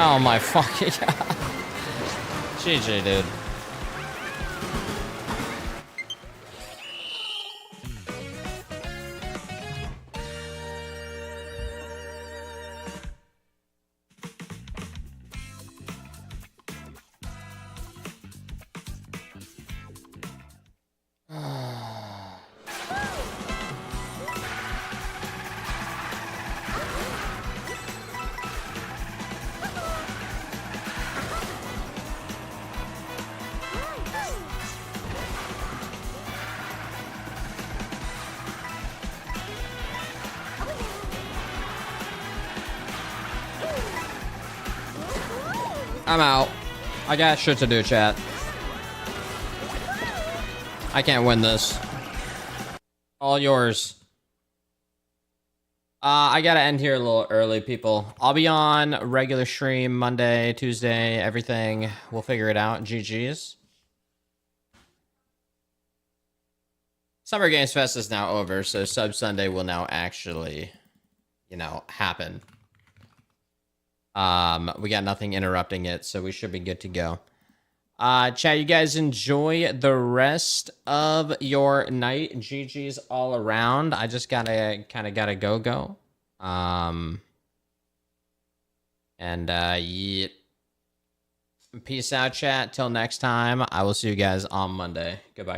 Oh my fucking god. GG, dude. I'm out. I got shit to do, chat. I can't win this. All yours. I gotta end here a little early, people. I'll be on regular stream Monday, Tuesday, everything. We'll figure it out. GG's. Summer Games Fest is now over, so Sub Sunday will now actually, happen. We got nothing interrupting it, so we should be good to go. Chat, you guys enjoy the rest of your night. GG's all around. I just gotta go. Yeah. Peace out, chat. Till next time. I will see you guys on Monday. Goodbye.